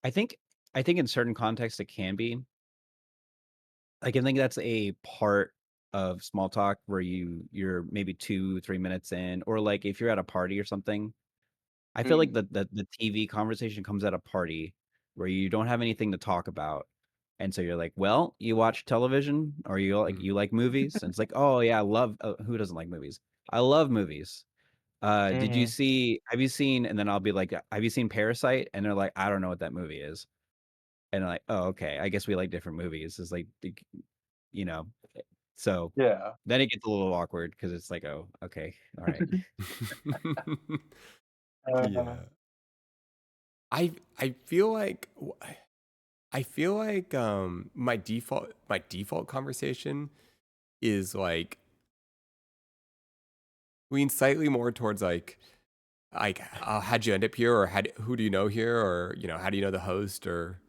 [SPEAKER 3] I I think in certain contexts it can be. I can think that's a part of small talk where you're maybe 2 3 minutes in, or like if you're at a party or something. I feel like
[SPEAKER 4] Mm.
[SPEAKER 3] the TV conversation comes at a party where you don't have anything to talk about. And so you're like, well, you watch television, or
[SPEAKER 1] Mm.
[SPEAKER 3] you like movies? And it's like, oh yeah, I love who doesn't like movies? I love movies.
[SPEAKER 4] Hmm.
[SPEAKER 3] Have you seen, and then I'll be like, have you seen Parasite? And they're like, I don't know what that movie is. And I'm like, oh, okay. I guess we like different movies. It's like, you know, so
[SPEAKER 4] Yeah.
[SPEAKER 3] then it gets a little awkward because it's like, oh, okay, all right.
[SPEAKER 4] Uh,
[SPEAKER 1] Yeah, I feel like my default conversation is like lean slightly more towards like like, how'd you end up here, or who do you know here, or how do you know the host, or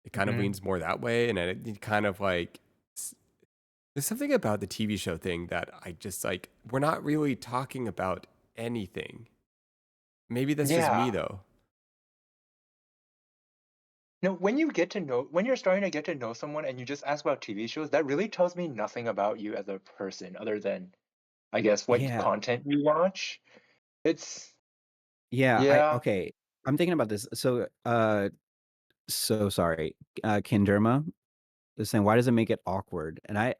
[SPEAKER 1] it kind of
[SPEAKER 4] Mhm.
[SPEAKER 1] leans more that way, and then it kind of like there's something about the TV show thing that I just like. We're not really talking about anything. Maybe that's just me
[SPEAKER 4] Yeah.
[SPEAKER 1] though.
[SPEAKER 4] No, when you're starting to get to know someone and you just ask about TV shows, that really tells me nothing about you as a person other than, I guess, what
[SPEAKER 3] Yeah.
[SPEAKER 4] content you watch. It's
[SPEAKER 3] Yeah,
[SPEAKER 4] yeah.
[SPEAKER 3] okay. I'm thinking about this. So sorry. Kinderma is saying, why does it make it awkward? And that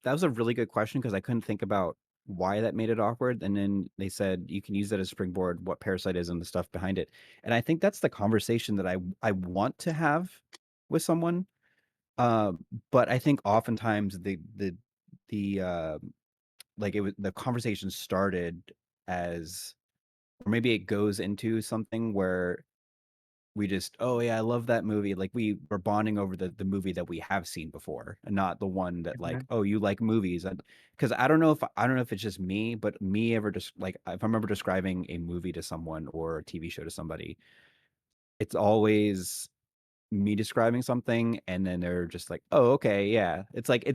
[SPEAKER 3] was a really good question because I couldn't think about why that made it awkward. And then they said you can use that as springboard, what Parasite is and the stuff behind it. And I think that's the conversation that I want to have with someone. Uh, but I think oftentimes the like it was the conversation started as, or maybe it goes into something where we just, oh yeah, I love that movie. Like we were bonding over the movie that we have seen before, and not the one that like,
[SPEAKER 4] Mhm.
[SPEAKER 3] oh, you like movies. Because I don't know if it's just me, but me ever just like if I'm ever describing a movie to someone or a TV show to somebody, it's always me describing something and then they're just like, oh, okay, yeah. It's like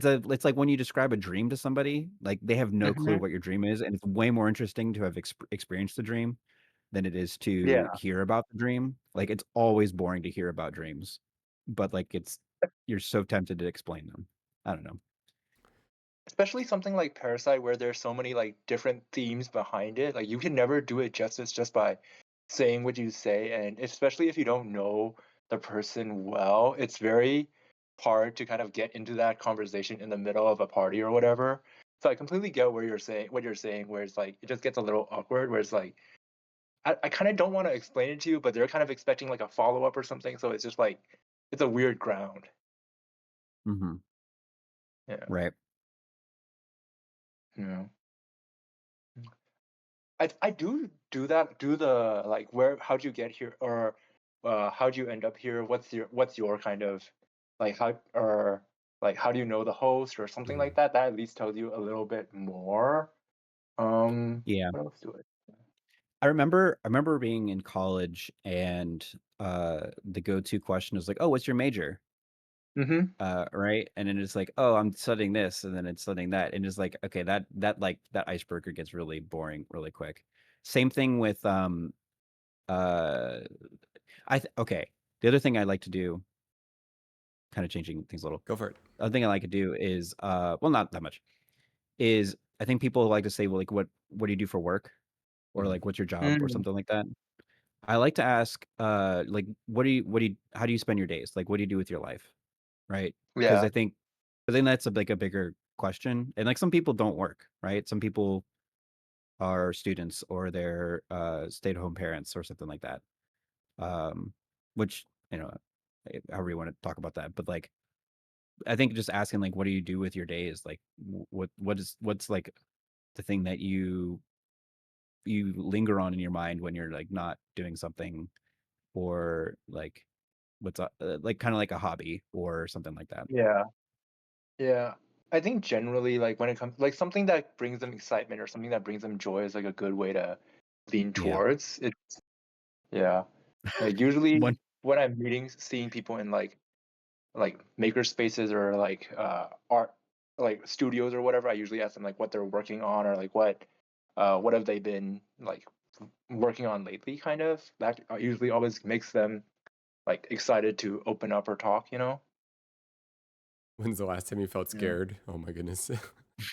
[SPEAKER 3] when you describe a dream to somebody, like they have no clue
[SPEAKER 4] Mhm.
[SPEAKER 3] what your dream is, and it's way more interesting to have experienced the dream than it is to
[SPEAKER 4] Yeah.
[SPEAKER 3] hear about the dream. Like it's always boring to hear about dreams, but like you're so tempted to explain them. I don't know.
[SPEAKER 4] Especially something like Parasite where there's so many like different themes behind it. Like you can never do it justice just by saying what you say, and especially if you don't know the person well, it's very hard to kind of get into that conversation in the middle of a party or whatever. So I completely get where you're saying what you're saying, where it's like it just gets a little awkward, where it's like I kind of don't want to explain it to you, but they're kind of expecting like a follow-up or something. So it's just like it's a weird ground.
[SPEAKER 3] Hmm.
[SPEAKER 4] Yeah.
[SPEAKER 3] Right.
[SPEAKER 4] Yeah. I do that do the like where how'd you get here or how'd you end up here? What's your kind of like how or like how do you know the host or something
[SPEAKER 1] Mm.
[SPEAKER 4] like that? That at least tells you a little bit more.
[SPEAKER 3] Yeah.
[SPEAKER 4] What else do it?
[SPEAKER 3] I remember being in college and the go-to question is like, "Oh, what's your major?"
[SPEAKER 4] Mm-hmm.
[SPEAKER 3] Right? And then it's like, "Oh, I'm studying this," and then it's studying that, and it's like, okay, that icebreaker gets really boring really quick. Same thing with uh okay. The other thing I like to do, kind of changing things a little.
[SPEAKER 1] Go for it.
[SPEAKER 3] The other thing I like to do is well, not that much. Is I think people like to say, well, like what do you do for work? Or
[SPEAKER 1] Mm.
[SPEAKER 3] like what's your job or
[SPEAKER 4] Mm,
[SPEAKER 3] something like that. I like to ask like what do you how do you spend your days? Like what do you do with your life? Right? Because
[SPEAKER 4] yeah.
[SPEAKER 3] I think that's like a bigger question. And like some people don't work, right? Some people are students or they're stay-at-home parents or something like that. Um which, you know, however you want to talk about that. But like I think just asking like what do you do with your days? Like what's like the thing that you linger on in your mind when you're like not doing something, or like what's like kind of like a hobby or something like that.
[SPEAKER 4] Yeah. Yeah. I think generally like when it comes like something that brings them excitement or something that brings them joy is like a good way to lean
[SPEAKER 3] Yeah.
[SPEAKER 4] towards it. Yeah. Like usually
[SPEAKER 3] One.
[SPEAKER 4] when I'm seeing people in like maker spaces or like art like studios or whatever, I usually ask them like what they're working on or like what have they been like working on lately kind of. That usually always makes them like excited to open up or talk, you know?
[SPEAKER 1] When's the last time you felt
[SPEAKER 4] Yeah.
[SPEAKER 1] scared? Oh my goodness.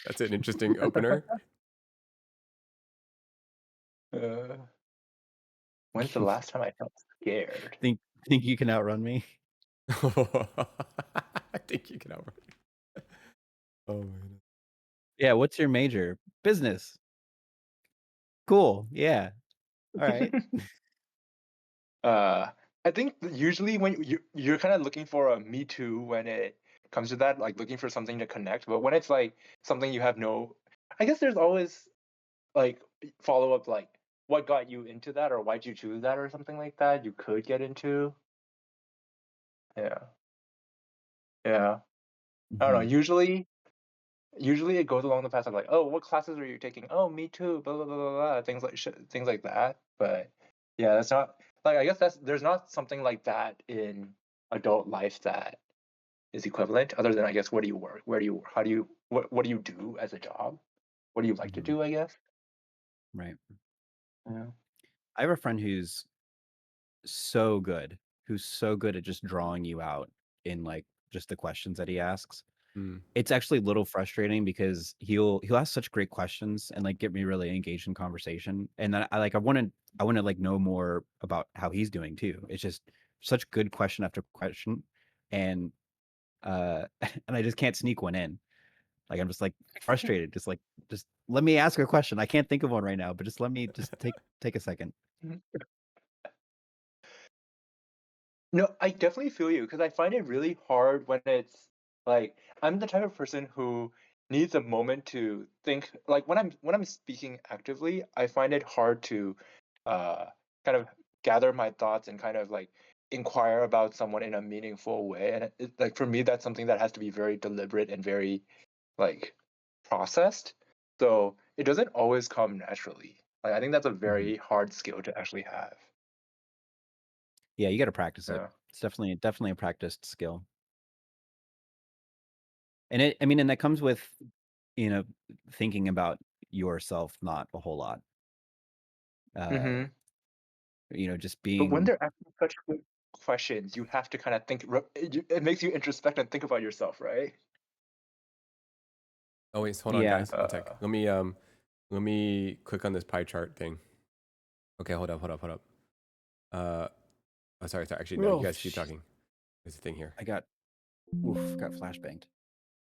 [SPEAKER 1] That's an interesting opener.
[SPEAKER 4] Uh, when's the last time I felt scared?
[SPEAKER 3] think think you can outrun me?
[SPEAKER 1] I think you can outrun. Oh my goodness.
[SPEAKER 3] Yeah, what's your major? Business. Cool. Yeah. All right.
[SPEAKER 4] Uh, I think usually when you're kind of looking for a me too when it comes to that, like looking for something to connect. But when it's like something you have no, I guess there's always like follow up, like what got you into that or why'd you choose that or something like that. You could get into. Yeah, yeah. I don't know.
[SPEAKER 3] Hmm.
[SPEAKER 4] usually it goes along the path of like, "Oh, what classes are you taking?" "Oh, me too." Blah blah blah blah blah. Things like that. But yeah, that's not like I guess that's there's not something like that in adult life that is equivalent. Other than I guess, what do you work? Where do you? How do you? What do you do as a job? What do you like to
[SPEAKER 3] Mhm.
[SPEAKER 4] do? I guess.
[SPEAKER 3] Right.
[SPEAKER 4] Yeah.
[SPEAKER 3] I have a friend so good, who's so good at just drawing you out in like just the questions that he asks.
[SPEAKER 1] Mm.
[SPEAKER 3] It's actually a little frustrating because he'll ask such great questions and like get me really engaged in conversation. And then I want to like know more about how he's doing too. It's just such good question after question. And and I just can't sneak one in. Like I'm just like frustrated. Just let me ask a question. I can't think of one right now, but just let me just take a second.
[SPEAKER 4] No, I definitely feel you because I find it really hard when it's like I'm the type of person who needs a moment to think. Like when I'm speaking actively, I find it hard to uh kind of gather my thoughts and kind of like inquire about someone in a meaningful way. And like for me, that's something that has to be very deliberate and very like processed. So it doesn't always come naturally. Like I think that's a
[SPEAKER 3] Mhm.
[SPEAKER 4] very hard skill to actually have.
[SPEAKER 3] Yeah, you got to practice it.
[SPEAKER 4] Yeah.
[SPEAKER 3] It's definitely a practiced skill. And I mean, and that comes with, you know, thinking about yourself not a whole lot. Uh,
[SPEAKER 4] Hmm.
[SPEAKER 3] just
[SPEAKER 4] But when
[SPEAKER 3] being,
[SPEAKER 4] they're asking such good questions, you have to kind of think. It makes you introspect and think about yourself, right?
[SPEAKER 1] Oh wait, hold on,
[SPEAKER 3] yeah.
[SPEAKER 1] guys. One sec. Let me click on this pie chart thing. Okay, hold up. Oh, sorry. Actually, no. You
[SPEAKER 3] Oh,
[SPEAKER 1] guys keep talking. There's a thing here.
[SPEAKER 3] I got flashbanged.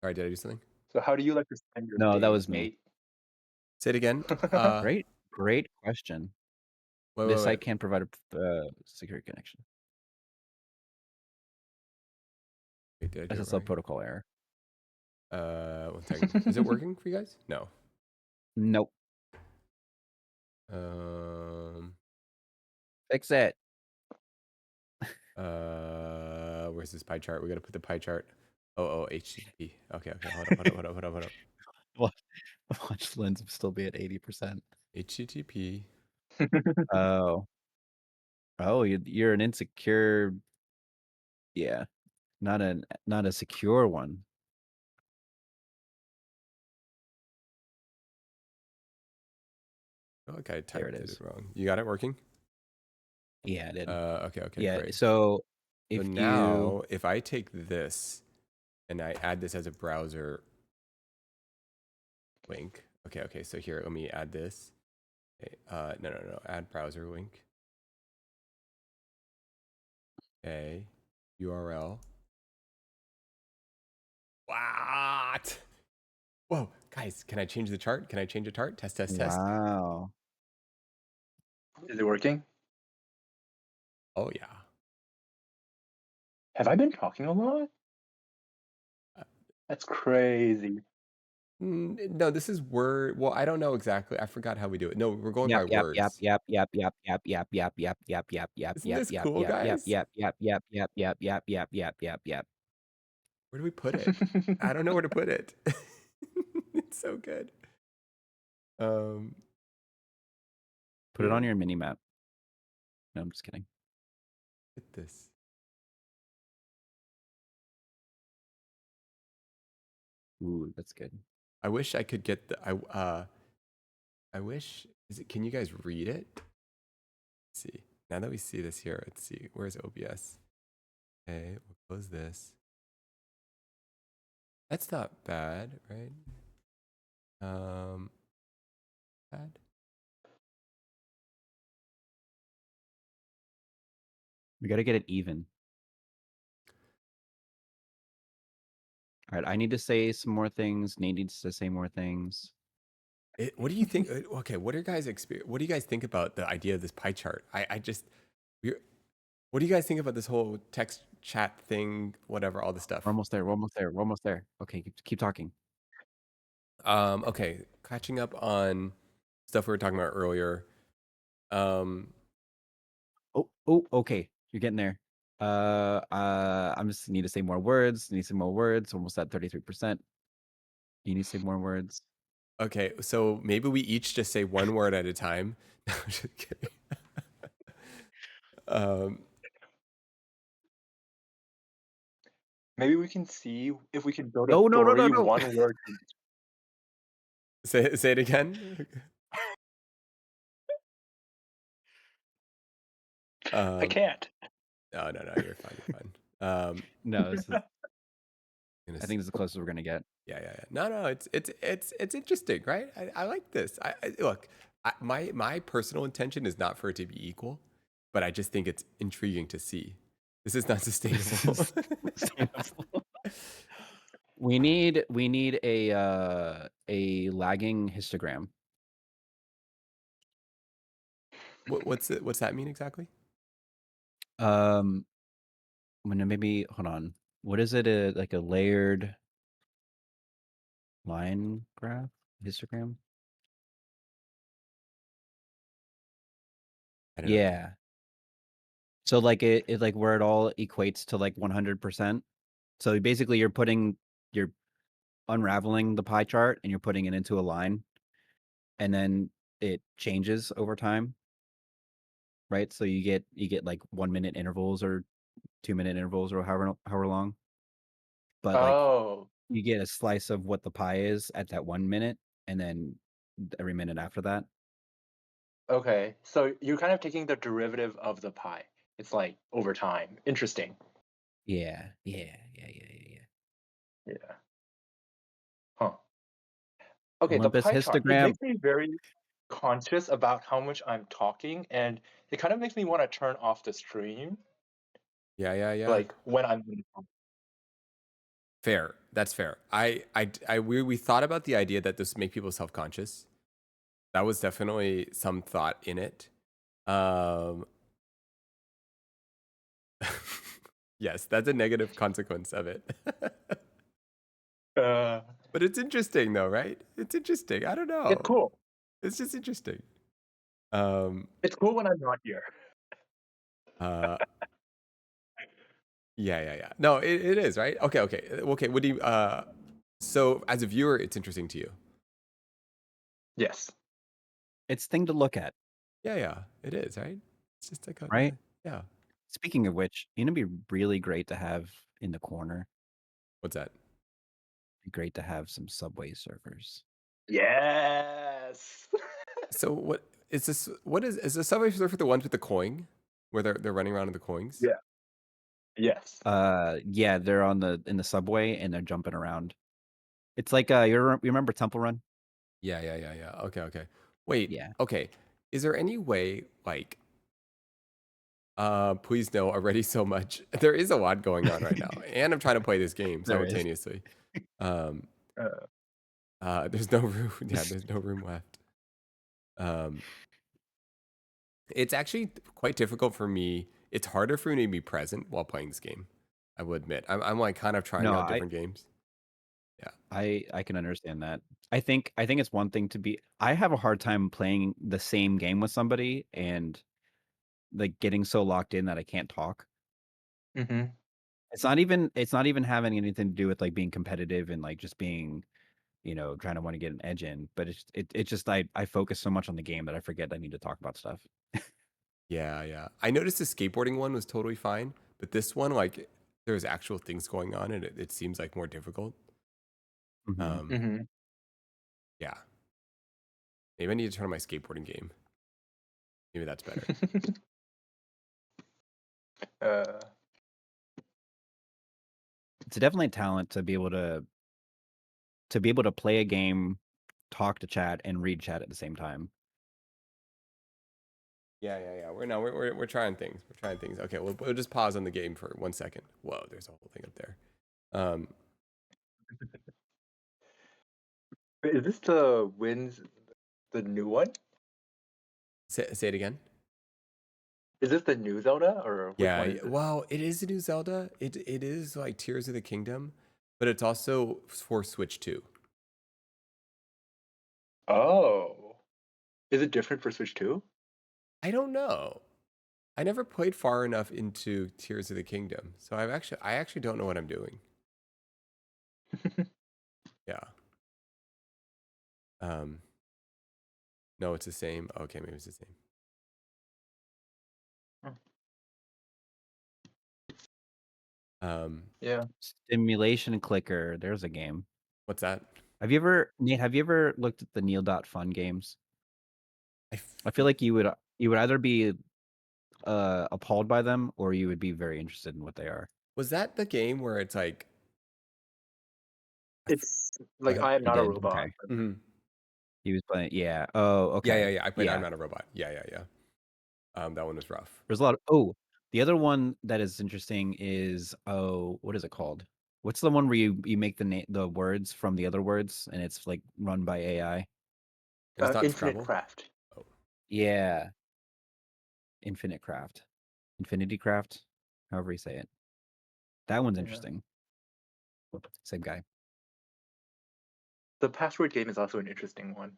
[SPEAKER 1] Sorry, did I do something?
[SPEAKER 4] So how do you like to spend your
[SPEAKER 3] No, that
[SPEAKER 4] days,
[SPEAKER 3] was me.
[SPEAKER 4] Nate?
[SPEAKER 1] Say it again.
[SPEAKER 3] Great question. This
[SPEAKER 1] Wait.
[SPEAKER 3] site can't provide a secure connection.
[SPEAKER 1] Wait, did I do it
[SPEAKER 3] SSL
[SPEAKER 1] right?
[SPEAKER 3] protocol error.
[SPEAKER 1] 1 second. Is it working for you guys? No.
[SPEAKER 3] Nope.
[SPEAKER 1] Um.
[SPEAKER 3] Fix it.
[SPEAKER 1] Where's this pie chart? We gotta put the pie chart. Oh, HTTP. Okay. Hold up.
[SPEAKER 3] Watch Lens still be at 80%.
[SPEAKER 1] HTTP.
[SPEAKER 3] Oh. Oh, you're an insecure. Yeah, not a secure one.
[SPEAKER 1] Oh, okay, I
[SPEAKER 3] There it
[SPEAKER 1] typed it
[SPEAKER 3] is.
[SPEAKER 1] wrong. You got it working?
[SPEAKER 3] Yeah, I did.
[SPEAKER 1] Okay,
[SPEAKER 3] Yeah.
[SPEAKER 1] great.
[SPEAKER 3] So
[SPEAKER 1] So
[SPEAKER 3] if you
[SPEAKER 1] now, if I take this and I add this as a browser link. Okay. So here, let me add this. Okay, no. Add browser link. Okay. URL. What? Whoa, guys, can I change the chart? Can I change a chart? Test.
[SPEAKER 3] wow.
[SPEAKER 4] Is it working?
[SPEAKER 1] Oh yeah.
[SPEAKER 4] Have I been talking a lot?
[SPEAKER 1] Uh,
[SPEAKER 4] That's crazy.
[SPEAKER 1] No, this is word. Well, I don't know exactly. I forgot how we do it. No, we're going by
[SPEAKER 3] Yep, yep, yep,
[SPEAKER 1] words.
[SPEAKER 3] yep, yep, yep, yep, yep, yep, yep, yep, yep, yep,
[SPEAKER 1] Isn't
[SPEAKER 3] yep,
[SPEAKER 1] this
[SPEAKER 3] yep,
[SPEAKER 1] cool,
[SPEAKER 3] yep, yep,
[SPEAKER 1] guys?
[SPEAKER 3] yep, yep, yep, yep, yep, yep, yep, yep, yep, yep.
[SPEAKER 1] Where do we put it? I don't know where to put it. It's so good. Um,
[SPEAKER 3] Put it on
[SPEAKER 1] Here.
[SPEAKER 3] your mini map. No, I'm just kidding.
[SPEAKER 1] Hit this.
[SPEAKER 3] Ooh, that's good.
[SPEAKER 1] I wish I could get the. I wish. Is it? Can you guys read it? Let's see. Now that we see this here, let's see. Where's OBS? Okay, we'll close this. That's not bad, right? Bad.
[SPEAKER 3] We got to get it even. All right, I need to say some more things. Nate needs to say more things.
[SPEAKER 1] What do you think? Okay, what are your guys What do you guys think about the idea of this pie chart? I just. What do you guys think about this whole text chat thing? Whatever, all this
[SPEAKER 3] We're
[SPEAKER 1] stuff.
[SPEAKER 3] almost there. We're almost there. We're almost there. Okay, keep talking.
[SPEAKER 1] Okay, catching up on stuff we were talking about earlier. Um,
[SPEAKER 3] Oh, okay. You're getting there. I'm just need to say more words. Need some more words. Almost at 33%. You need to say more words.
[SPEAKER 1] Okay, so maybe we each just say one word at a time. No, I'm just kidding. um,
[SPEAKER 4] Maybe we can see if we can build a
[SPEAKER 3] No, no, no, no,
[SPEAKER 4] story
[SPEAKER 3] no.
[SPEAKER 4] one word.
[SPEAKER 1] say it again.
[SPEAKER 4] I
[SPEAKER 1] Um,
[SPEAKER 4] can't.
[SPEAKER 1] no, you're fine. You're fine.
[SPEAKER 3] No, this is.
[SPEAKER 1] Gonna
[SPEAKER 3] I think this is the closest we're gonna get.
[SPEAKER 1] yeah. No, it's interesting, right? I like this. Look, my personal intention is not for it to be equal, but I just think it's intriguing to see. This is not sustainable.
[SPEAKER 3] We need a lagging histogram.
[SPEAKER 1] What's that mean exactly?
[SPEAKER 3] When maybe hold on. What is it? Like a layered line graph histogram?
[SPEAKER 1] I don't know.
[SPEAKER 3] Yeah. So like it like where it all equates to like 100%. So basically you're unraveling the pie chart and you're putting it into a line and then it changes over time, right? So you get like 1 minute intervals or 2 minute intervals or however long. But like
[SPEAKER 4] Oh,
[SPEAKER 3] you get a slice of what the pie is at that 1 minute and then every minute after that.
[SPEAKER 4] okay. So you're kind of taking the derivative of the pie. It's like over time. Interesting.
[SPEAKER 3] Yeah.
[SPEAKER 4] Yeah. Huh. Okay, the
[SPEAKER 3] Olympus
[SPEAKER 4] pie chart. It
[SPEAKER 3] histogram.
[SPEAKER 4] makes me very conscious about how much I'm talking, and it kind of makes me want to turn off the stream,
[SPEAKER 1] Yeah.
[SPEAKER 4] like when I'm.
[SPEAKER 1] Fair. That's fair. We thought about the idea that this would make people self conscious. That was definitely some thought in it. Yes, that's a negative consequence of it.
[SPEAKER 4] Uh,
[SPEAKER 1] But it's interesting though, right? It's interesting. I don't
[SPEAKER 4] it's
[SPEAKER 1] know.
[SPEAKER 4] cool.
[SPEAKER 1] It's just interesting. Um
[SPEAKER 4] It's cool when I'm not here.
[SPEAKER 1] uh yeah. No, it is, right? Okay. What do you so as a viewer it's interesting to you.
[SPEAKER 4] Yes.
[SPEAKER 3] It's thing to look at,
[SPEAKER 1] Yeah. It is, right? It's just like
[SPEAKER 3] right?
[SPEAKER 1] yeah.
[SPEAKER 3] Speaking of which, you know, it'd be really great to have in the corner.
[SPEAKER 1] What's that?
[SPEAKER 3] Be great to have some Subway servers.
[SPEAKER 4] Yes.
[SPEAKER 1] So what is this? What is the Subway Surfer the ones with the coin, where they're running around in the coins?
[SPEAKER 4] Yeah. Yes.
[SPEAKER 3] Yeah, they're in the subway and they're jumping around. It's like you remember Temple Run?
[SPEAKER 1] Yeah. Okay. Wait.
[SPEAKER 3] Yeah.
[SPEAKER 1] Okay. Is there any way like please no already so much. There is a lot going on right now, and I'm trying to play this game
[SPEAKER 3] There is.
[SPEAKER 1] simultaneously. Um,
[SPEAKER 4] Uh,
[SPEAKER 1] there's no room. Yeah, there's no room left. Um, it's actually quite difficult for me. It's harder for me to be present while playing this game. I will admit. I'm like kind of trying
[SPEAKER 3] No,
[SPEAKER 1] out different games. Yeah.
[SPEAKER 3] I can understand that. I think it's one thing to be I have a hard time playing the same game with somebody and like getting so locked in that I can't talk.
[SPEAKER 4] mm-hmm.
[SPEAKER 3] It's not even having anything to do with like being competitive and like just being, trying to want to get an edge in, but it's just I focus so much on the game that I forget I need to talk about stuff.
[SPEAKER 1] Yeah. I noticed the skateboarding one was totally fine, but this one, like, there's actual things going on, and it seems like more difficult.
[SPEAKER 3] Mhm.
[SPEAKER 1] Um,
[SPEAKER 4] Mm-hmm.
[SPEAKER 1] yeah. Maybe I need to turn on my skateboarding game. Maybe that's better.
[SPEAKER 4] uh,
[SPEAKER 3] It's definitely a talent to be able to play a game, talk to chat, and read chat at the same time.
[SPEAKER 1] Yeah. We're trying things. We're trying things. Okay, we'll just pause on the game for 1 second. Whoa, there's a whole thing up there. Um,
[SPEAKER 4] wait, is this the new one?
[SPEAKER 1] say it again.
[SPEAKER 4] Is this the new Zelda, or which
[SPEAKER 1] Yeah.
[SPEAKER 4] one is this?
[SPEAKER 1] Well, it is a new Zelda. It is like Tears of the Kingdom, but it's also for Switch 2.
[SPEAKER 4] Oh, is it different for Switch 2?
[SPEAKER 1] I don't know. I never played far enough into Tears of the Kingdom, so I actually don't know what I'm doing. Yeah. No, it's the same. Okay, maybe it's the same.
[SPEAKER 4] Yeah.
[SPEAKER 3] Stimulation clicker. There's a game.
[SPEAKER 1] What's that?
[SPEAKER 3] Have you ever, Nate? Have you ever looked at the Neil.fun games? I feel like you would either be appalled by them or you would be very interested in what they are.
[SPEAKER 1] Was that the game where it's like?
[SPEAKER 4] It's
[SPEAKER 1] Go
[SPEAKER 4] like
[SPEAKER 1] ahead.
[SPEAKER 4] I am
[SPEAKER 3] You
[SPEAKER 4] not a
[SPEAKER 3] did?
[SPEAKER 4] robot.
[SPEAKER 3] Okay.
[SPEAKER 1] Mm-hmm.
[SPEAKER 3] He was playing. Yeah. Oh, okay.
[SPEAKER 1] Yeah. I played
[SPEAKER 3] Yeah.
[SPEAKER 1] I'm Not a Robot. Yeah. That one was rough.
[SPEAKER 3] There's a lot of. Oh, the other one that is interesting is what is it called? What's the one where you make the words from the other words and it's like run by AI?
[SPEAKER 1] And it's not
[SPEAKER 4] Infinite
[SPEAKER 1] Scrabble.
[SPEAKER 4] Craft.
[SPEAKER 1] Oh.
[SPEAKER 3] Yeah. Infinity Craft, however you say it. That one's
[SPEAKER 4] Yeah.
[SPEAKER 3] interesting. Same guy.
[SPEAKER 4] The password game is also an interesting one.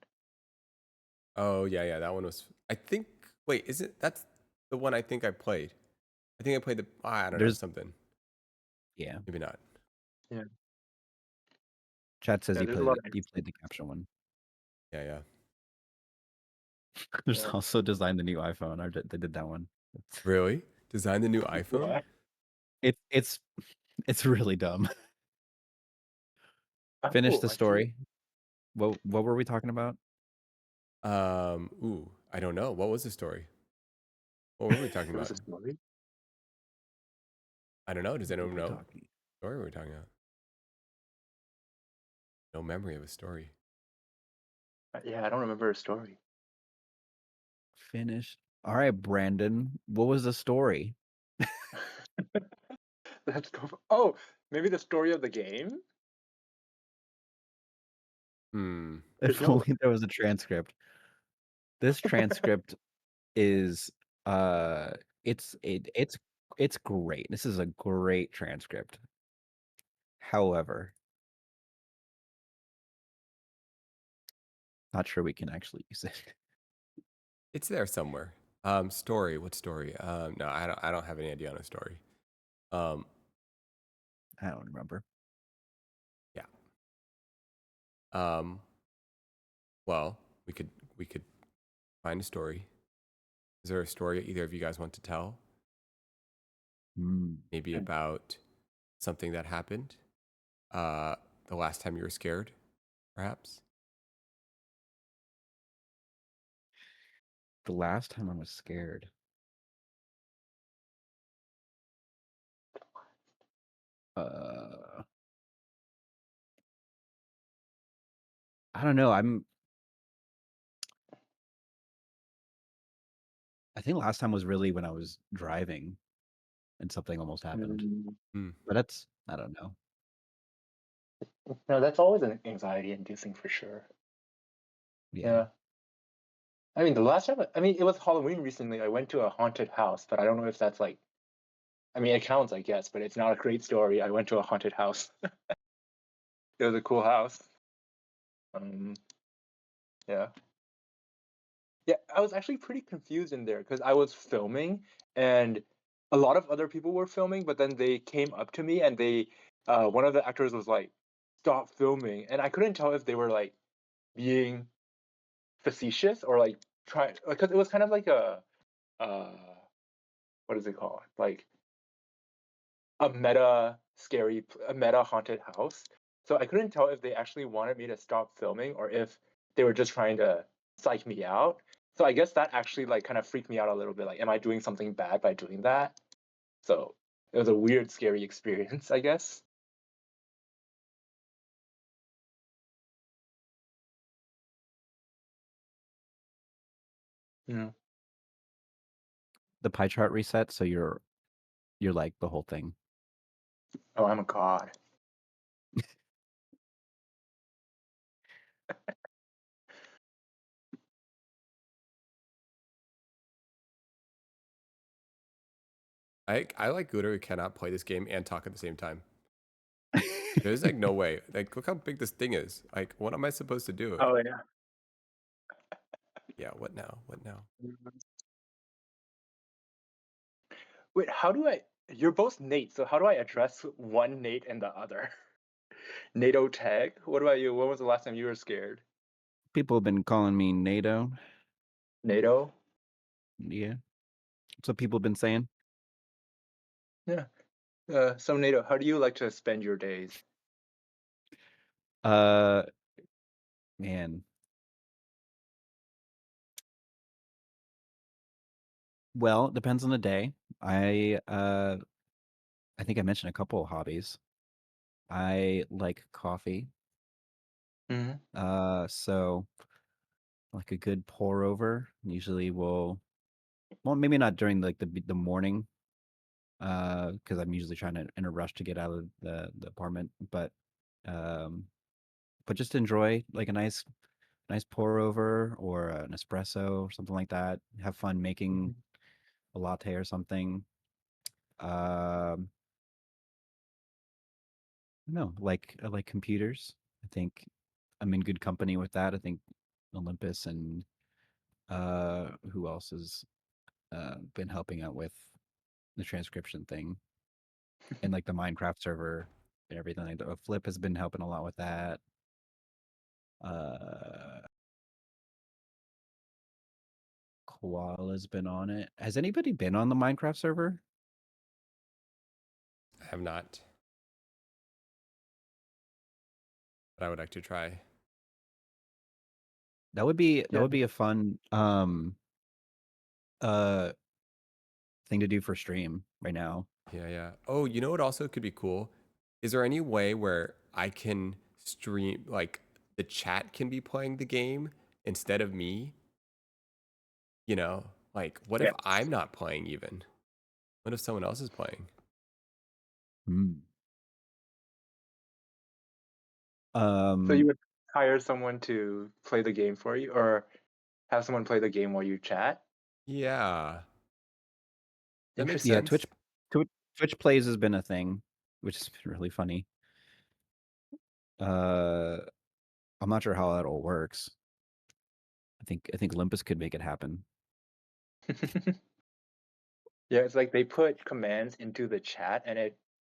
[SPEAKER 1] Oh yeah. That one was. I think. Wait, is it? That's the one I think I played. I think I played the. I don't know
[SPEAKER 3] There's
[SPEAKER 1] something.
[SPEAKER 3] yeah.
[SPEAKER 1] Maybe not.
[SPEAKER 4] Yeah.
[SPEAKER 3] Chat says
[SPEAKER 4] Yeah,
[SPEAKER 3] you
[SPEAKER 4] there's a lot
[SPEAKER 3] played
[SPEAKER 4] of
[SPEAKER 3] the capture one.
[SPEAKER 1] Yeah.
[SPEAKER 3] There's
[SPEAKER 4] Yeah.
[SPEAKER 3] also designed the new iPhone. They did that one.
[SPEAKER 1] Really? Design the new iPhone?
[SPEAKER 4] Yeah.
[SPEAKER 3] It's really dumb. Finish the
[SPEAKER 4] I see.
[SPEAKER 3] story. What were we talking about?
[SPEAKER 1] I don't know. What was the story? What were we talking
[SPEAKER 4] There was
[SPEAKER 1] about?
[SPEAKER 4] a story.
[SPEAKER 1] I don't know. Does
[SPEAKER 3] What were
[SPEAKER 1] anyone
[SPEAKER 3] we
[SPEAKER 1] know?
[SPEAKER 3] talking?
[SPEAKER 1] What story were we talking about? No memory of a story.
[SPEAKER 4] Yeah, I don't remember a story.
[SPEAKER 3] Finish. All right, Brandon. What was the story?
[SPEAKER 4] Let's go. Oh, maybe the story of the game. There's
[SPEAKER 3] If
[SPEAKER 4] no.
[SPEAKER 3] only there was a transcript. This transcript is it's great. This is a great transcript. However, not sure we can actually use it.
[SPEAKER 1] It's there somewhere. Story. What story? No, I don't have any idea on a story. Um,
[SPEAKER 3] I don't remember.
[SPEAKER 1] yeah. Well, we could find a story. Is there a story either of you guys want to tell? Maybe about something that happened the last time you were scared, perhaps?
[SPEAKER 3] The last time I was scared. I don't know. I think last time was really when I was driving and something almost happened. But that's I don't know.
[SPEAKER 4] No, that's always an anxiety-inducing for sure. Yeah. I mean, the last time, it was Halloween recently. I went to a haunted house, but I don't know if that's like, it counts, I guess, but it's not a great story. I went to a haunted house. It was a cool house. Yeah. Yeah, I was actually pretty confused in there because I was filming and a lot of other people were filming, but then they came up to me and one of the actors was like, "Stop filming," and I couldn't tell if they were like being facetious or like trying, because it was kind of like uh, what is it called? Like a meta haunted house. So I couldn't tell if they actually wanted me to stop filming or if they were just trying to psych me out. So I guess that actually like kind of freaked me out a little bit. Like, am I doing something bad by doing that? So it was a weird, scary experience, I guess. Yeah.
[SPEAKER 3] The pie chart reset, so you're like the whole thing.
[SPEAKER 4] Oh, I'm a god.
[SPEAKER 1] I like Gooder who cannot play this game and talk at the same time. There's like no way. Like, look how big this thing is. Like, what am I supposed to do?
[SPEAKER 4] Oh yeah.
[SPEAKER 1] Yeah, what now? What now?
[SPEAKER 4] Wait, how do I? You're both Nate, so how do I address one Nate and the other? NATO tag. What about you? When was the last time you were scared?
[SPEAKER 3] People have been calling me NATO.
[SPEAKER 4] NATO.
[SPEAKER 3] Yeah, that's what people have been saying.
[SPEAKER 4] Yeah. So NATO, how do you like to spend your days?
[SPEAKER 3] Uh, man. Well, it depends on the day. I think I mentioned a couple of hobbies. I like coffee.
[SPEAKER 4] Mhm.
[SPEAKER 3] So like a good pour over. Usually will well maybe not during like the morning, because I'm usually trying to in a rush to get out of the apartment, um but just enjoy like a nice pour over or an espresso or something like that. Have fun making
[SPEAKER 4] Mhm.
[SPEAKER 3] a latte or something. Um no, like I like computers. I think I'm in good company with that. I think Olympus and who else has been helping out with the transcription thing and like the Minecraft server and everything like that. Flip has been helping a lot with that. Uh Koala's been on it. Has anybody been on the Minecraft server?
[SPEAKER 1] I have not, but I would like to try.
[SPEAKER 3] That
[SPEAKER 4] Yeah.
[SPEAKER 3] would be a fun uh thing to do for stream right now.
[SPEAKER 1] Yeah, yeah. Oh, you know what also could be cool? Is there any way where I can stream, like the chat can be playing the game instead of me? You know, like what if
[SPEAKER 4] Yes.
[SPEAKER 1] I'm not playing even? What if someone else is playing?
[SPEAKER 3] Hmm.
[SPEAKER 4] So you
[SPEAKER 3] Um
[SPEAKER 4] would hire someone to play the game for you, or have someone play the game while you chat?
[SPEAKER 1] Yeah. That makes
[SPEAKER 3] yeah,
[SPEAKER 4] Interesting.
[SPEAKER 1] sense.
[SPEAKER 3] Twitch plays has been a thing, which has been really funny. Uh I'm not sure how that all works. I think Olympus could make it happen.
[SPEAKER 4] Yeah, it's like they put commands into the chat and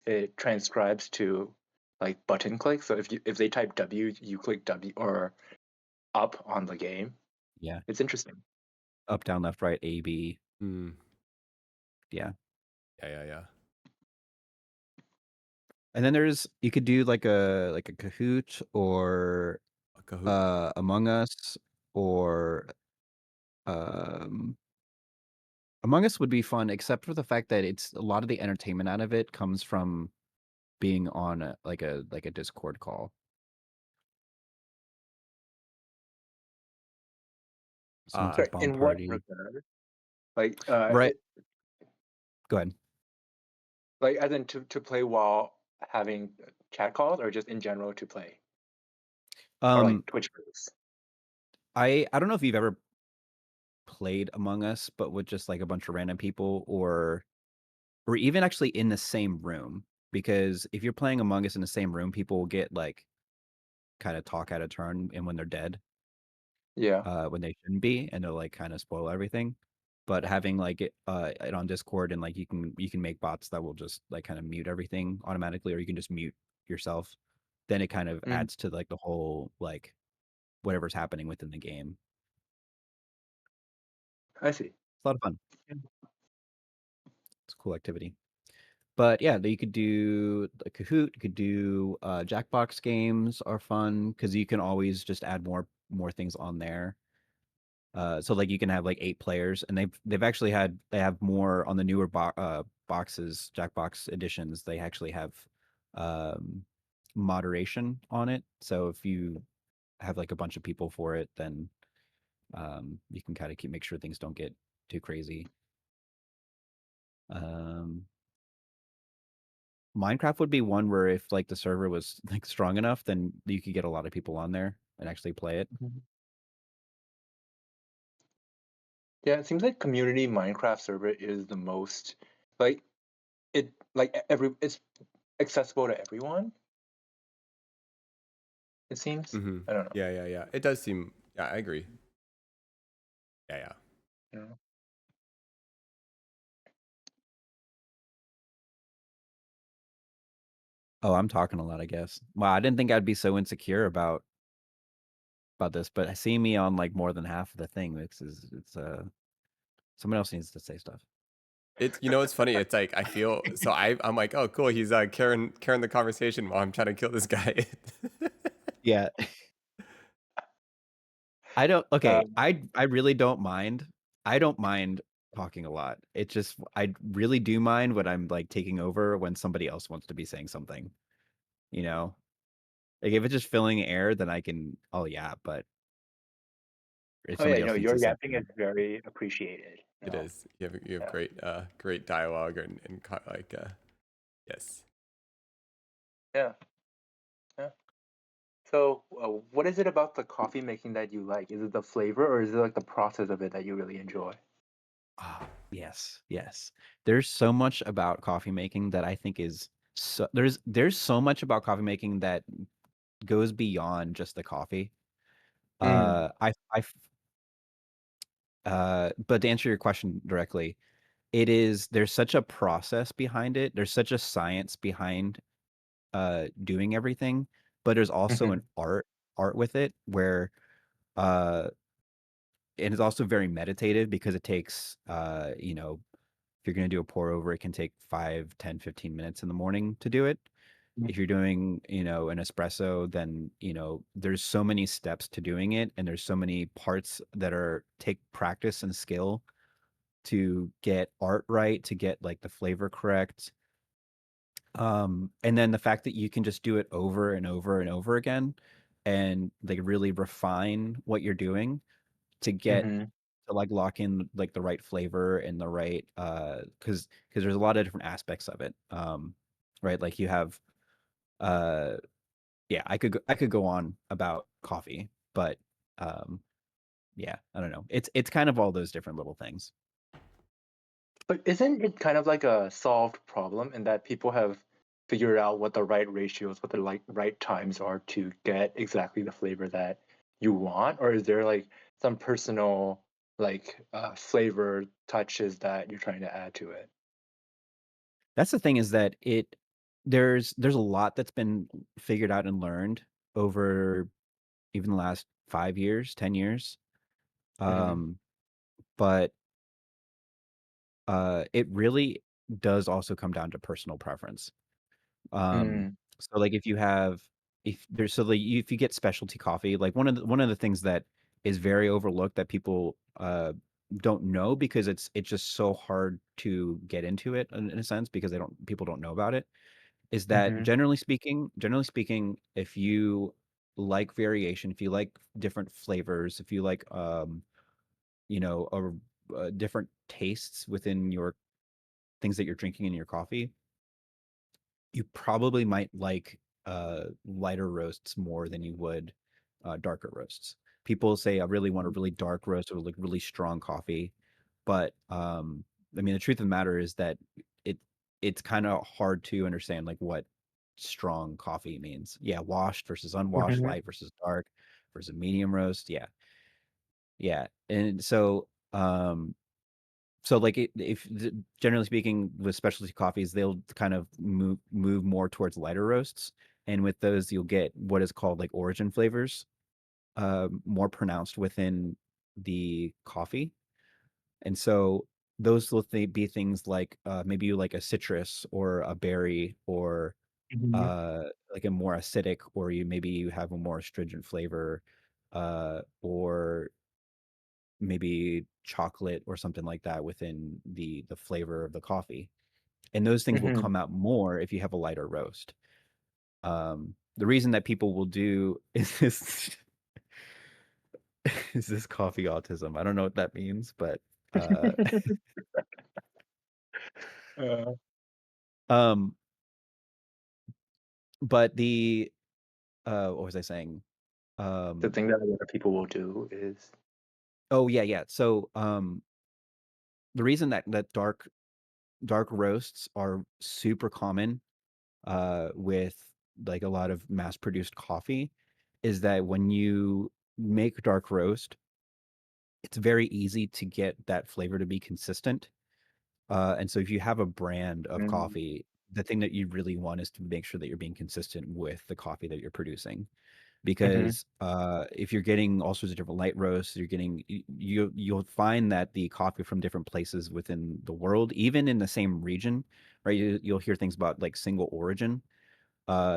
[SPEAKER 4] it transcribes to like button click. So if they type W, you click W or up on the game.
[SPEAKER 3] Yeah.
[SPEAKER 4] It's interesting.
[SPEAKER 3] Up, down, left, right, A, B.
[SPEAKER 1] Hmm.
[SPEAKER 3] Yeah.
[SPEAKER 1] Yeah, yeah, yeah.
[SPEAKER 3] And then you could do like a Kahoot or
[SPEAKER 1] A Kahoot.
[SPEAKER 3] Among Us or um Among Us would be fun, except for the fact that it's a lot of the entertainment out of it comes from being on like a Discord call. Someone
[SPEAKER 1] Ah,
[SPEAKER 3] said
[SPEAKER 4] Sorry,
[SPEAKER 3] bomb
[SPEAKER 4] in what
[SPEAKER 3] party.
[SPEAKER 4] regard? Like
[SPEAKER 3] Right. Go ahead.
[SPEAKER 4] like as in to play while having chat calls, or just in general to play, or like
[SPEAKER 3] Um
[SPEAKER 4] Twitch plays.
[SPEAKER 3] I don't know if you've ever played Among Us, but with just like a bunch of random people or even actually in the same room. Because if you're playing Among Us in the same room, people will get like kind of talk out of turn and when they're dead,
[SPEAKER 4] Yeah.
[SPEAKER 3] when they shouldn't be, and they'll like kind of spoil everything. But having like it on Discord and like you can make bots that will just like kind of mute everything automatically, or you can just mute yourself. Then it kind of
[SPEAKER 4] Mm,
[SPEAKER 3] adds to like the whole like whatever's happening within the game.
[SPEAKER 4] I see.
[SPEAKER 3] It's a lot of fun. It's a cool activity. But yeah, you could do a Kahoot. You could do Jackbox games are fun because you can always just add more things on there. So like you can have like 8 players, and they've actually they have more on the newer boxes, Jackbox editions. They actually have um, moderation on it. So if you have like a bunch of people for it, then you can kind of make sure things don't get too crazy. Um, Minecraft would be one where if like the server was like strong enough, then you could get a lot of people on there and actually play it.
[SPEAKER 4] Mhm. Yeah, it seems like community Minecraft server is the most like it's accessible to everyone. It seems.
[SPEAKER 1] Mm-hmm.
[SPEAKER 4] I don't know.
[SPEAKER 1] Yeah, yeah, yeah. It does seem. Yeah, I agree. Yeah, yeah.
[SPEAKER 4] You know?
[SPEAKER 3] Oh, I'm talking a lot, I guess. Wow, I didn't think I'd be so insecure about about this, but seeing me on like more than half of the thing, it's someone else needs to say stuff.
[SPEAKER 1] It's it's funny. It's like I feel so I'm like, oh cool, he's carrying the conversation while I'm trying to kill this guy.
[SPEAKER 3] Yeah. I don't okay,
[SPEAKER 4] Um,
[SPEAKER 3] I really don't mind. I don't mind talking a lot. It just I really do mind when I'm like taking over when somebody else wants to be saying something, you know? Like if it's just filling air, then oh yeah, but if
[SPEAKER 4] oh yeah,
[SPEAKER 3] somebody
[SPEAKER 4] no,
[SPEAKER 3] else needs
[SPEAKER 4] your
[SPEAKER 3] to say
[SPEAKER 4] yapping is very appreciated.
[SPEAKER 1] It is. You have
[SPEAKER 4] Yeah,
[SPEAKER 1] great dialogue and like yes.
[SPEAKER 4] yeah, yeah. So, what is it about the coffee making that you like? Is it the flavor, or is it like the process of it that you really enjoy?
[SPEAKER 3] Ah, yes, yes. There's so much about coffee making that I think is there's so much about coffee making that goes beyond just the coffee.
[SPEAKER 4] Mm,
[SPEAKER 3] But to answer your question directly, there's such a process behind it. There's such a science behind doing everything, but there's also an
[SPEAKER 4] mhm,
[SPEAKER 3] art with it where uh and it's also very meditative because it takes if you're going to do a pour over, it can take 5, 10, 15 minutes in the morning to do it.
[SPEAKER 4] mhm,
[SPEAKER 3] If you're doing, an espresso, then, there's so many steps to doing it and there's so many parts that take practice and skill to get art right, to get like the flavor correct. And then the fact that you can just do it over and over and over again and like really refine what you're doing to get
[SPEAKER 4] mhm,
[SPEAKER 3] to like lock in like the right flavor and the right because there's a lot of different aspects of it. Right, like you have uh yeah, I could go on about coffee, but um yeah, I don't know. It's kind of all those different little things.
[SPEAKER 4] But isn't it kind of like a solved problem in that people have figured out what the right ratios, what the like right times are to get exactly the flavor that you want? Or is there like some personal like flavor touches that you're trying to add to it?
[SPEAKER 3] That's the thing is that there's a lot that's been figured out and learned over even the last 5 years, 10 years.
[SPEAKER 4] Hmm.
[SPEAKER 3] Um, but it really does also come down to personal preference. Um,
[SPEAKER 4] Mm,
[SPEAKER 3] so like if you get specialty coffee, like one of the things that is very overlooked that people don't know because it's just so hard to get into it in a sense because people don't know about it is that
[SPEAKER 4] hmm,
[SPEAKER 3] generally speaking, if you like variation, if you like different flavors, if you like different tastes within your things that you're drinking in your coffee, you probably might like lighter roasts more than you would darker roasts. People say I really want a really dark roast or like really strong coffee, but I mean the truth of the matter is that it it's kind of hard to understand like what strong coffee means. Yeah, washed versus unwashed,
[SPEAKER 4] hmm,
[SPEAKER 3] light versus dark versus medium roast. Yeah, yeah, and so like generally speaking with specialty coffees they'll kind of move more towards lighter roasts, and with those you'll get what is called like origin flavors more pronounced within the coffee. And so those will be things like maybe you like a citrus or a berry or
[SPEAKER 4] hmm,
[SPEAKER 3] uh like a more acidic, or you have a more astringent flavor or maybe chocolate or something like that within the flavor of the coffee. And those things will
[SPEAKER 4] hmm.
[SPEAKER 3] come out more if you have a lighter roast. The reason that people will do is this is this coffee autism. I don't know what that means, but uh
[SPEAKER 4] uh,
[SPEAKER 3] um but what was I saying?
[SPEAKER 4] the
[SPEAKER 3] Um
[SPEAKER 4] thing that a lot of people will do is.
[SPEAKER 3] oh yeah, yeah. So the reason that dark roasts are super common with like a lot of mass produced coffee is that when you make dark roast, it's very easy to get that flavor to be consistent. And so if you have a brand of
[SPEAKER 4] Mm,
[SPEAKER 3] coffee, the thing that you really want is to make sure that you're being consistent with the coffee that you're producing. because if you're getting all sorts of different light roasts, you'll find that the coffee from different places within the world, even in the same region, right? You'll hear things about like single origin.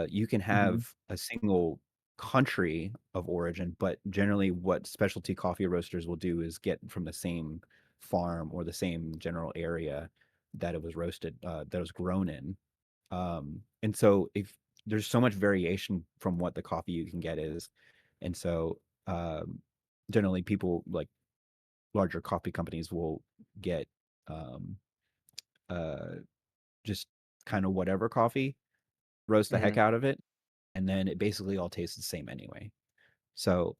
[SPEAKER 3] You can have a single country of origin, but generally, what specialty coffee roasters will do is get from the same farm or the same general area that it was roasted, that it was grown in. And so, if there's so much variation from what the coffee you can get is, and so um, generally, people like larger coffee companies will get um, uh, just kind of whatever coffee, roast the heck out of it, and then it basically all tastes the same anyway. So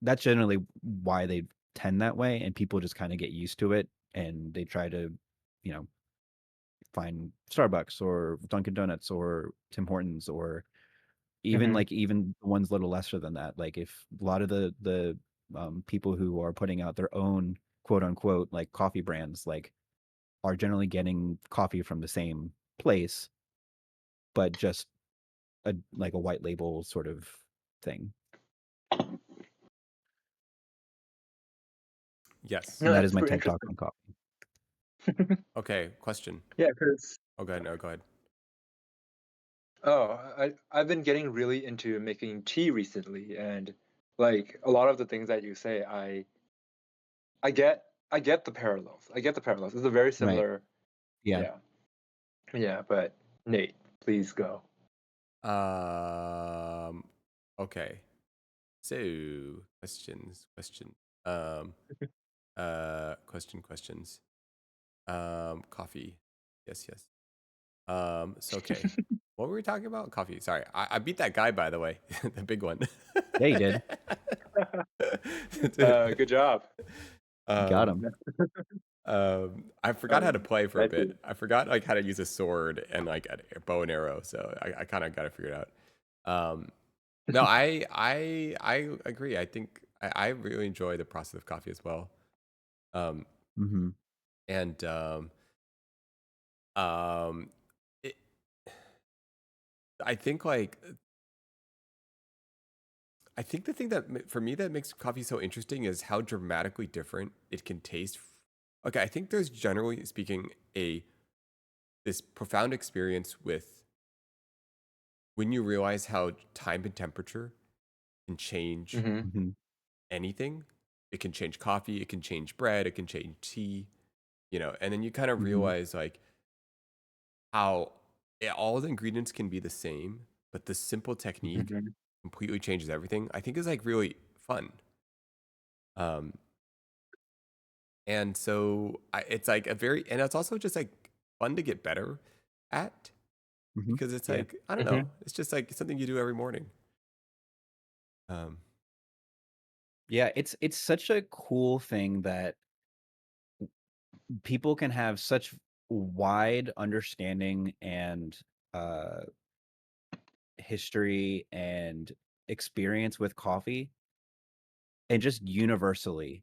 [SPEAKER 3] that's generally why they tend that way, and people just kind of get used to it, and they try to, you know, find Starbucks or Dunkin' Donuts or Tim Hortons or even ones a little lesser than that. Like if a lot of the people who are putting out their own quote unquote like coffee brands like are generally getting coffee from the same place, but just like a white label sort of thing.
[SPEAKER 1] Yes.
[SPEAKER 4] No,
[SPEAKER 3] And that is
[SPEAKER 4] that's
[SPEAKER 3] my
[SPEAKER 4] super
[SPEAKER 3] TED talk
[SPEAKER 4] interesting.
[SPEAKER 3] on coffee.
[SPEAKER 1] Okay. Question.
[SPEAKER 4] Yeah, because
[SPEAKER 1] Oh, go ahead. No, go ahead.
[SPEAKER 4] I've been getting really into making tea recently, and like a lot of the things that you say, I get I get the parallels. I get the parallels. It's a very
[SPEAKER 3] Right.
[SPEAKER 4] similar,
[SPEAKER 3] Yeah.
[SPEAKER 4] yeah, yeah. But Nate, please go.
[SPEAKER 1] Um. Okay. So questions. Um. Questions. Coffee. Yes. So okay. What were we talking about? Coffee. Sorry. I beat that guy, by the way. The big one.
[SPEAKER 3] Yeah, you did.
[SPEAKER 4] Good job.
[SPEAKER 3] You got
[SPEAKER 1] um,
[SPEAKER 3] him.
[SPEAKER 1] I forgot how to
[SPEAKER 4] Um,
[SPEAKER 1] play for a
[SPEAKER 4] I see.
[SPEAKER 1] bit. I forgot like how to use a sword and like a bow and arrow. So I kind of got to figure it out. No, I agree. I think I really enjoy the process of coffee as well. Um,
[SPEAKER 3] Mm-hmm.
[SPEAKER 1] and um, it, I think like I think the thing that for me that makes coffee so interesting is how dramatically different it can taste. Okay, I think there's generally speaking a this profound experience with when you realize how time and temperature can change
[SPEAKER 4] Mm-hmm.
[SPEAKER 3] Mm-hmm.
[SPEAKER 1] anything. It can change coffee, it can change bread, it can change tea, and then you kind of
[SPEAKER 3] Mm-hmm.
[SPEAKER 1] realize like how all the ingredients can be the same, but the simple technique
[SPEAKER 4] Mm-hmm.
[SPEAKER 1] completely changes everything. I think is like really fun. Um, and so it's like and it's also just like fun to get better at
[SPEAKER 3] Mm-hmm.
[SPEAKER 1] because it's
[SPEAKER 3] Yeah.
[SPEAKER 1] like, I don't know,
[SPEAKER 4] Mm-hmm.
[SPEAKER 1] it's just like something you do every morning. Um,
[SPEAKER 3] Yeah, it's such a cool thing that people can have such wide understanding and uh history and experience with coffee, and just universally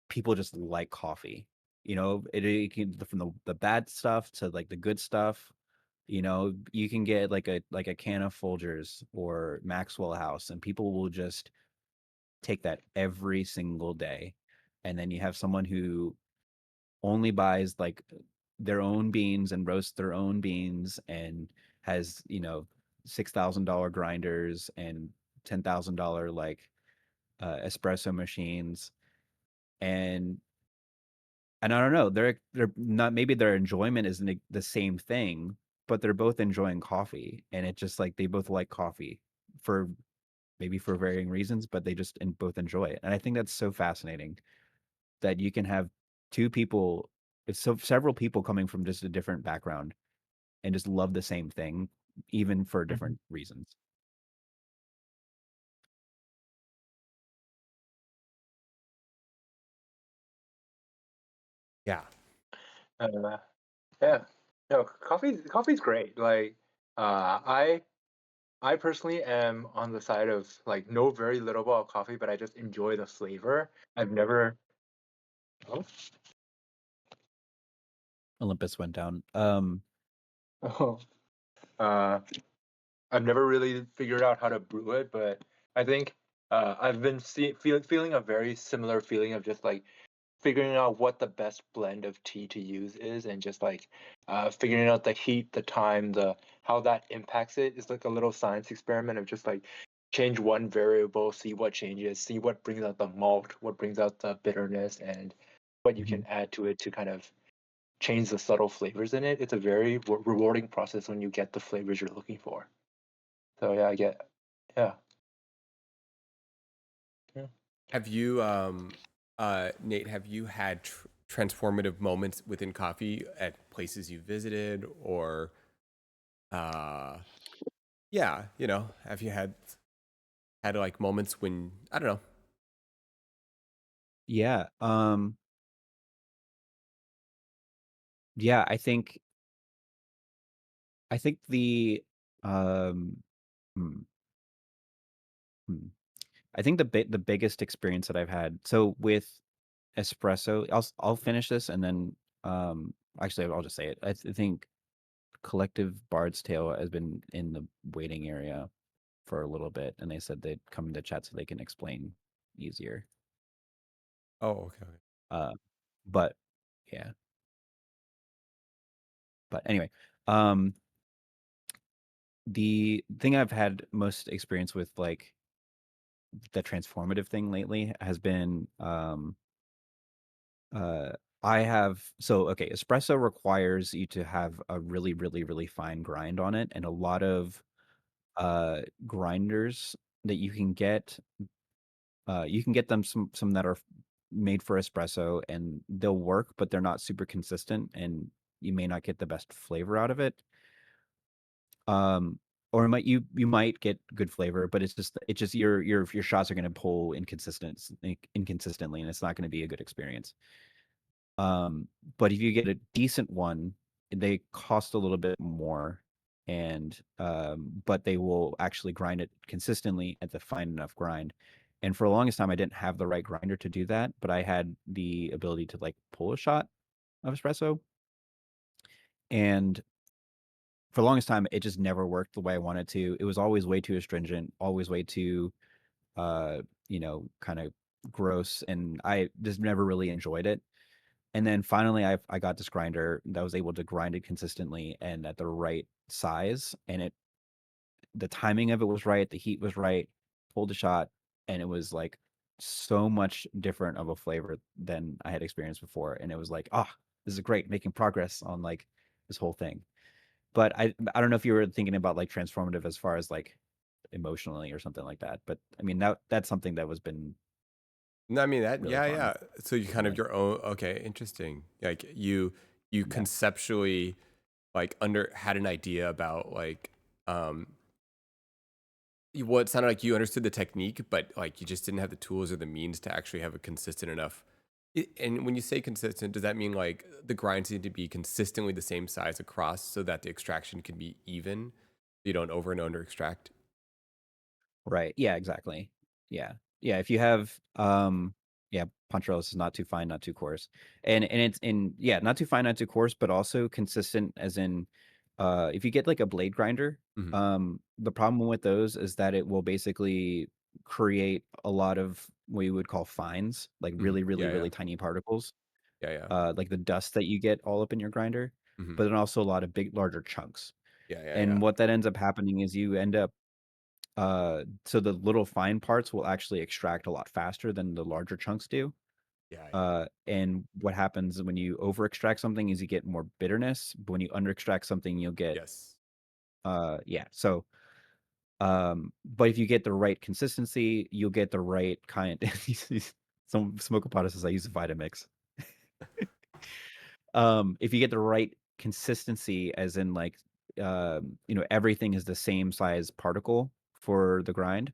[SPEAKER 3] people just like coffee. It can from the bad stuff to like the good stuff. You can get like a can of Folgers or Maxwell House, and people will just take that every single day. And then you have someone who only buys like their own beans and roasts their own beans and has, $6,000 grinders and $10,000 like espresso machines. And and I don't know, they're not, maybe their enjoyment isn't the same thing, but they're both enjoying coffee, and it just like they both like coffee for maybe for varying reasons, but they just both enjoy it. And I think that's so fascinating that you can have two people, it's so several people coming from just a different background and just love the same thing, even for
[SPEAKER 4] Mm-hmm.
[SPEAKER 3] different reasons.
[SPEAKER 1] yeah.
[SPEAKER 4] Uh, yeah. No, coffee's great. Like, I personally am on the side of like know very little about coffee, but I just enjoy the flavor. I've never. Oh,
[SPEAKER 3] Olympus went down.
[SPEAKER 4] oh. Uh, I've never really figured out how to brew it, but I think I've been feeling a very similar feeling of just like figuring out what the best blend of tea to use is, and just like figuring out the heat, the time, the how that impacts it is like a little science experiment of just like change one variable, see what changes, see what brings out the malt, what brings out the bitterness, and what you can add to it to kind of change the subtle flavors in it. It's a very rewarding process when you get the flavors you're looking for. So yeah, I get, yeah. Yeah.
[SPEAKER 1] Have you, Nate? Have you had transformative moments within coffee at places you visited, or, uh, yeah, you know, have you had like moments when I don't know?
[SPEAKER 3] Yeah. Yeah, I think the um hmm, hmm. I think the biggest experience that I've had, so with espresso, I'll finish this and then actually I'll just say it. I think Collective Bard's Tale has been in the waiting area for a little bit, and they said they'd come into chat so they can explain easier.
[SPEAKER 1] Oh, okay.
[SPEAKER 3] Uh, but yeah, but anyway, um, the thing I've had most experience with, like the transformative thing lately, has been uh, I have so okay, espresso requires you to have a really, really, really fine grind on it, and a lot of grinders that you can get them some that are made for espresso and they'll work, but they're not super consistent and you may not get the best flavor out of it. Um, or you might get good flavor, but it's just your shots are going to pull inconsistently, and it's not going to be a good experience. Um, but if you get a decent one, they cost a little bit more, and but they will actually grind it consistently at the fine enough grind. And for the longest time, I didn't have the right grinder to do that, but I had the ability to like pull a shot of espresso. And for the longest time, it just never worked the way I wanted to. It was always way too astringent, always way too, uh, kind of gross, and I just never really enjoyed it. And then finally, I got this grinder that was able to grind it consistently and at the right size, and the timing of it was right, the heat was right, pulled a shot, and it was like so much different of a flavor than I had experienced before. And it was like, ah, this is great, making progress on like this whole thing. But I don't know if you were thinking about like transformative as far as like emotionally or something like that. But I mean that's something that was been
[SPEAKER 1] No, I mean that,
[SPEAKER 3] really
[SPEAKER 1] yeah,
[SPEAKER 3] fun
[SPEAKER 1] yeah. So you kind of
[SPEAKER 3] recently.
[SPEAKER 1] your own. Okay, interesting. Like you
[SPEAKER 3] Yeah.
[SPEAKER 1] conceptually like under had an idea about like um what sounded like you understood the technique, but like you just didn't have the tools or the means to actually have a consistent enough. And when you say consistent, does that mean like the grinds need to be consistently the same size across so that the extraction can be even? So you don't over and under extract.
[SPEAKER 3] Right. Yeah, exactly. Yeah. Yeah, if you have yeah, Poncharos is not too fine, not too coarse. And it's in yeah, not too fine, not too coarse, but also consistent as in if you get like a blade grinder,
[SPEAKER 1] Hmm.
[SPEAKER 3] the problem with those is that it will basically create a lot of what you would call fines, like
[SPEAKER 1] Hmm.
[SPEAKER 3] really, really,
[SPEAKER 1] Yeah, yeah,
[SPEAKER 3] really tiny particles,
[SPEAKER 1] yeah, yeah.
[SPEAKER 3] like the dust that you get all up in your grinder,
[SPEAKER 1] Hmm.
[SPEAKER 3] but then also a lot of big larger chunks.
[SPEAKER 1] Yeah, yeah, yeah,
[SPEAKER 3] And what that ends up happening is you end up so the little fine parts will actually extract a lot faster than the larger chunks do.
[SPEAKER 1] yeah, yeah.
[SPEAKER 3] And what happens when you over extract something is you get more bitterness, but when you under extract something, you'll get
[SPEAKER 1] Yes.
[SPEAKER 3] yeah. So but if you get the right consistency, you'll get the right kind. Some Smokeapada says I use a Vitamix. If you get the right consistency, as in like everything is the same size particle for the grind,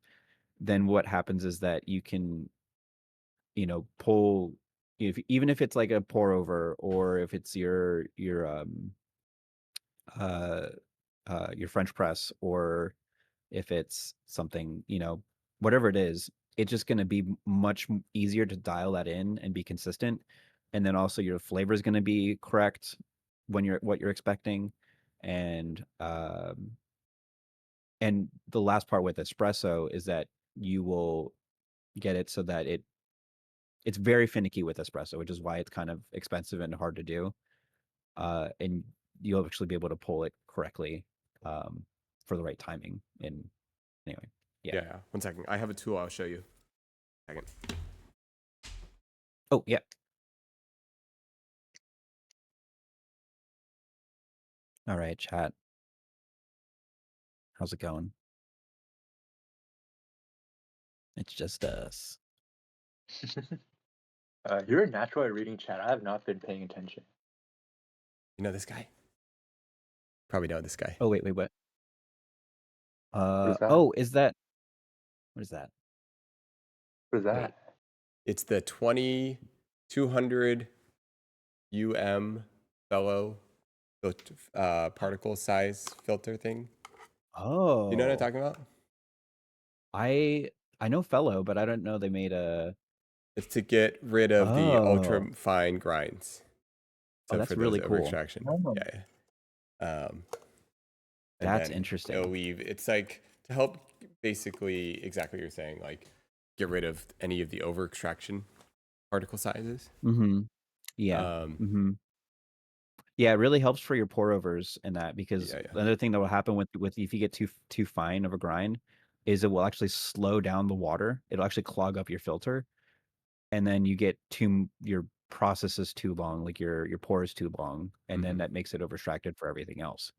[SPEAKER 3] then what happens is that you can, pull even if it's like a pour over or if it's uh your French press or if it's something, whatever it is, it's just going to be much easier to dial that in and be consistent. And then also your flavor is going to be correct when you're what you're expecting. And And the last part with espresso is that you will get it so that it's very finicky with espresso, which is why it's kind of expensive and hard to do. And you'll actually be able to pull it correctly for the right timing. And anyway, yeah.
[SPEAKER 1] Yeah. 1 second. I have a tool. I'll show you. Second.
[SPEAKER 3] Oh, yeah. All right, chat. How's it going? It's just us.
[SPEAKER 4] You're a natural at reading chat. I have not been paying attention.
[SPEAKER 1] You know this guy? Probably know this guy.
[SPEAKER 3] Oh, wait, what?
[SPEAKER 4] What is that?
[SPEAKER 3] Oh, is that what is that?
[SPEAKER 4] What is that?
[SPEAKER 1] Wait. It's the 2200 fellow particle size filter thing.
[SPEAKER 3] Oh,
[SPEAKER 1] You know what I'm talking about?
[SPEAKER 3] I know fellow, but I don't know they made a.
[SPEAKER 1] It's to get rid of the ultra fine grinds. So
[SPEAKER 3] that's
[SPEAKER 1] for those
[SPEAKER 3] really
[SPEAKER 1] over
[SPEAKER 3] cool.
[SPEAKER 1] extraction.
[SPEAKER 4] Oh.
[SPEAKER 1] Yeah. And
[SPEAKER 3] That's
[SPEAKER 1] then
[SPEAKER 3] interesting.
[SPEAKER 1] It'll leave. It's like to help basically exactly what you're saying, like get rid of any of the over extraction particle sizes.
[SPEAKER 3] Mm-hmm. Yeah.
[SPEAKER 1] Um,
[SPEAKER 3] Yeah, it really helps for your pour overs and that, because
[SPEAKER 1] Yeah.
[SPEAKER 3] another thing that will happen with if you get too fine of a grind is it will actually slow down the water. It'll actually clog up your filter, and then you get your process is too long, like your pour is too long, and then
[SPEAKER 1] Mhm.
[SPEAKER 3] that makes it over extracted for everything else.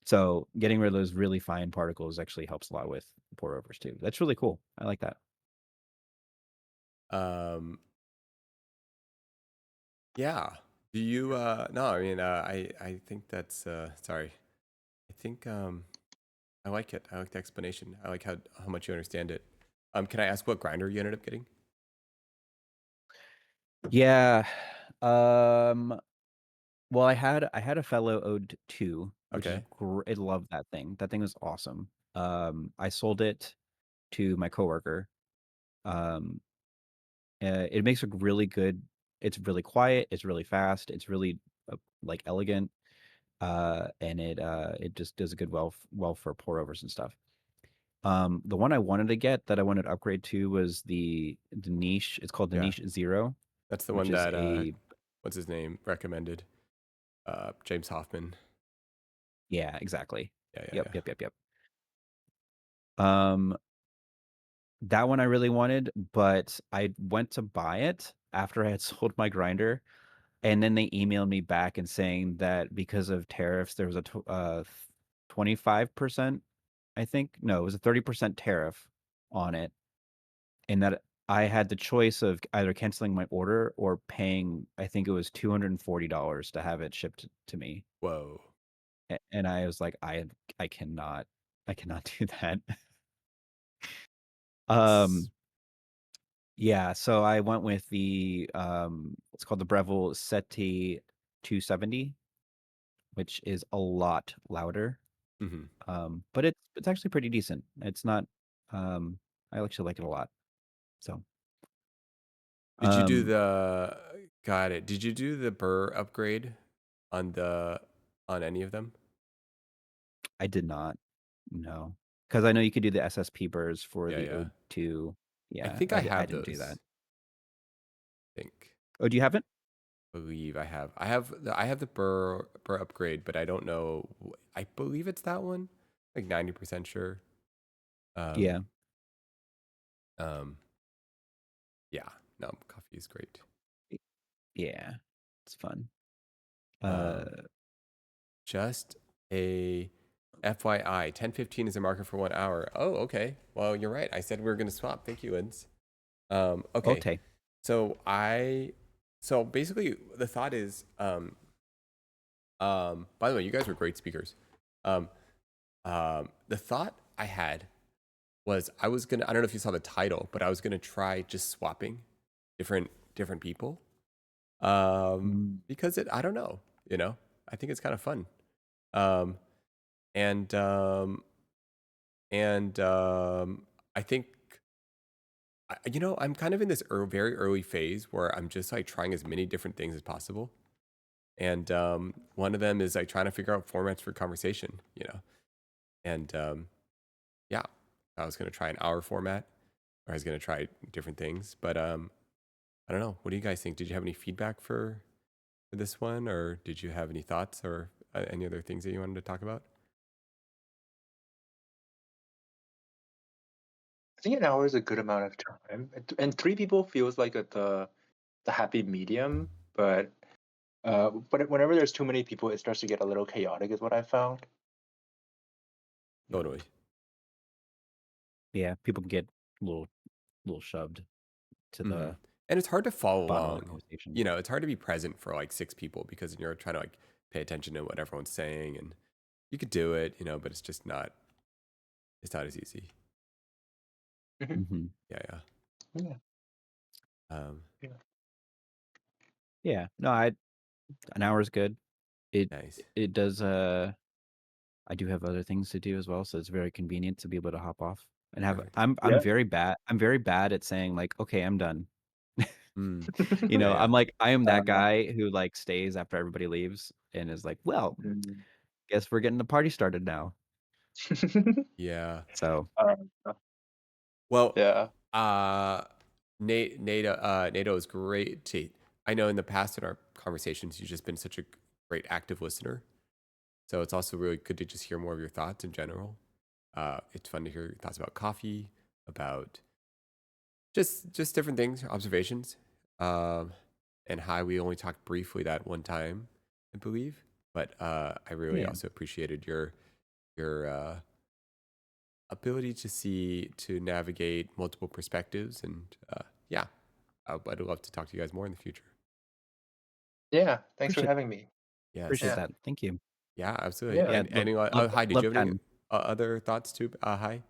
[SPEAKER 3] So getting rid of those really fine particles actually helps a lot with pour overs too. That's really cool. I like that.
[SPEAKER 1] Yeah. Do you no, I mean I think that's sorry. I think I like it. I like the explanation. I like how much you understand it. Can I ask what grinder you ended up getting?
[SPEAKER 3] Yeah. Well, I had a fellow Ode 2, which is
[SPEAKER 1] Okay.
[SPEAKER 3] great. I love that thing. That thing was awesome. I sold it to my coworker. Um, it makes a really good. It's really quiet. It's really fast. It's really like elegant. And it just does a good well for pour overs and stuff. The one I wanted to get that I wanted to upgrade to was the niche. It's called the
[SPEAKER 1] Yeah.
[SPEAKER 3] niche Zero,
[SPEAKER 1] That's the
[SPEAKER 3] which
[SPEAKER 1] one
[SPEAKER 3] is
[SPEAKER 1] that
[SPEAKER 3] a
[SPEAKER 1] what's his name recommended? James Hoffman.
[SPEAKER 3] yeah, exactly.
[SPEAKER 1] Yeah.
[SPEAKER 3] Yep. Um, that one I really wanted, but I went to buy it after I had sold my grinder, and then they emailed me back and saying that because of tariffs, there was a 25%, I think. No, it was a 30% tariff on it, and that I had the choice of either canceling my order or paying, I think it was $240 to have it shipped to me.
[SPEAKER 1] Whoa.
[SPEAKER 3] And I was like, I cannot do that.
[SPEAKER 1] It's-
[SPEAKER 3] Yeah, so I went with the it's called the Breville SETI 270, which is a lot louder.
[SPEAKER 1] mhm.
[SPEAKER 3] But it's actually pretty decent. It's not I actually like it a lot. So
[SPEAKER 1] Did you do
[SPEAKER 3] um
[SPEAKER 1] the got it. Did you do the burr upgrade on any of them?
[SPEAKER 3] I did not, no. Because I know you could do the SSP burrs for the
[SPEAKER 1] Yeah.
[SPEAKER 3] O2.
[SPEAKER 1] I
[SPEAKER 3] Yeah,
[SPEAKER 1] think I
[SPEAKER 3] I
[SPEAKER 1] have
[SPEAKER 3] didn't do that.
[SPEAKER 1] those. I think.
[SPEAKER 3] Oh, do you have it?
[SPEAKER 1] Believe I have. I have the burr upgrade, but I don't know. I believe it's that one. Like 90% sure.
[SPEAKER 3] Yeah.
[SPEAKER 1] Um um yeah. No, coffee is great.
[SPEAKER 3] Yeah. It's fun.
[SPEAKER 1] Um just a FYI, 10:15 is a marker for 1 hour. Oh, okay. Well, you're right. I said we were going to swap. Thank you, Lens. Okay.
[SPEAKER 3] Okay.
[SPEAKER 1] So basically the thought is by the way, you guys were great speakers. The thought I had was I don't know if you saw the title, but I was gonna try just swapping different people.
[SPEAKER 3] Mm.
[SPEAKER 1] Because I don't know, I think it's kind of fun. Um, and I think I'm kind of in this very early phase where I'm just like trying as many different things as possible. And one of them is like trying to figure out formats for conversation, And yeah, I was gonna try an hour format, or I was gonna try different things. But I don't know. What do you guys think? Did you have any feedback for this one, or did you have any thoughts or any other things that you wanted to talk about?
[SPEAKER 4] I think an hour is a good amount of time, and 3 people feels like the happy medium. But whenever there's too many people, it starts to get a little chaotic, is what I found.
[SPEAKER 1] Totally.
[SPEAKER 3] Yeah, people can get a little shoved to
[SPEAKER 1] Mhm.
[SPEAKER 3] the
[SPEAKER 1] And it's hard to follow
[SPEAKER 3] bottom of the
[SPEAKER 1] along.
[SPEAKER 3] conversation.
[SPEAKER 1] You know, it's hard to be present for like 6 people because you're trying to like pay attention to what everyone's saying, and you could do it, you know, but it's just not. It's not as easy.
[SPEAKER 3] Mm-hmm.
[SPEAKER 1] Yeah, yeah.
[SPEAKER 4] Yeah.
[SPEAKER 1] Um,
[SPEAKER 3] Yeah, no, an hour is good.
[SPEAKER 1] nice.
[SPEAKER 3] It does. I do have other things to do as well, so it's very convenient to be able to hop off and have.
[SPEAKER 1] Perfect.
[SPEAKER 3] I'm
[SPEAKER 4] Yeah.
[SPEAKER 3] very bad. I'm very bad at saying like, okay, I'm done.
[SPEAKER 1] Mm,
[SPEAKER 3] You know,
[SPEAKER 1] yeah, yeah.
[SPEAKER 3] I am that
[SPEAKER 4] Uh,
[SPEAKER 3] guy who like stays after everybody leaves and is like, well,
[SPEAKER 4] mm.
[SPEAKER 3] guess we're getting the party started now.
[SPEAKER 1] Yeah.
[SPEAKER 3] So
[SPEAKER 1] Well,
[SPEAKER 4] Yeah.
[SPEAKER 1] NATO is great. I know in the past in our conversations, you've just been such a great active listener. So it's also really good to just hear more of your thoughts in general. It's fun to hear your thoughts about coffee, about just different things, observations, and how we only talked briefly that one time, I believe. But I really
[SPEAKER 3] yeah,
[SPEAKER 1] also appreciated your ability to navigate multiple perspectives, and yeah, I'd love to talk to you guys more in the future.
[SPEAKER 4] Yeah. Thanks for
[SPEAKER 3] appreciate
[SPEAKER 4] having me.
[SPEAKER 3] appreciate
[SPEAKER 1] Yes,
[SPEAKER 4] Yeah.
[SPEAKER 3] that. Thank you.
[SPEAKER 1] yeah, absolutely.
[SPEAKER 4] Yeah.
[SPEAKER 3] Yeah,
[SPEAKER 1] And any hi, did
[SPEAKER 3] love
[SPEAKER 1] you have any
[SPEAKER 3] chatting.
[SPEAKER 1] other thoughts too? Hi.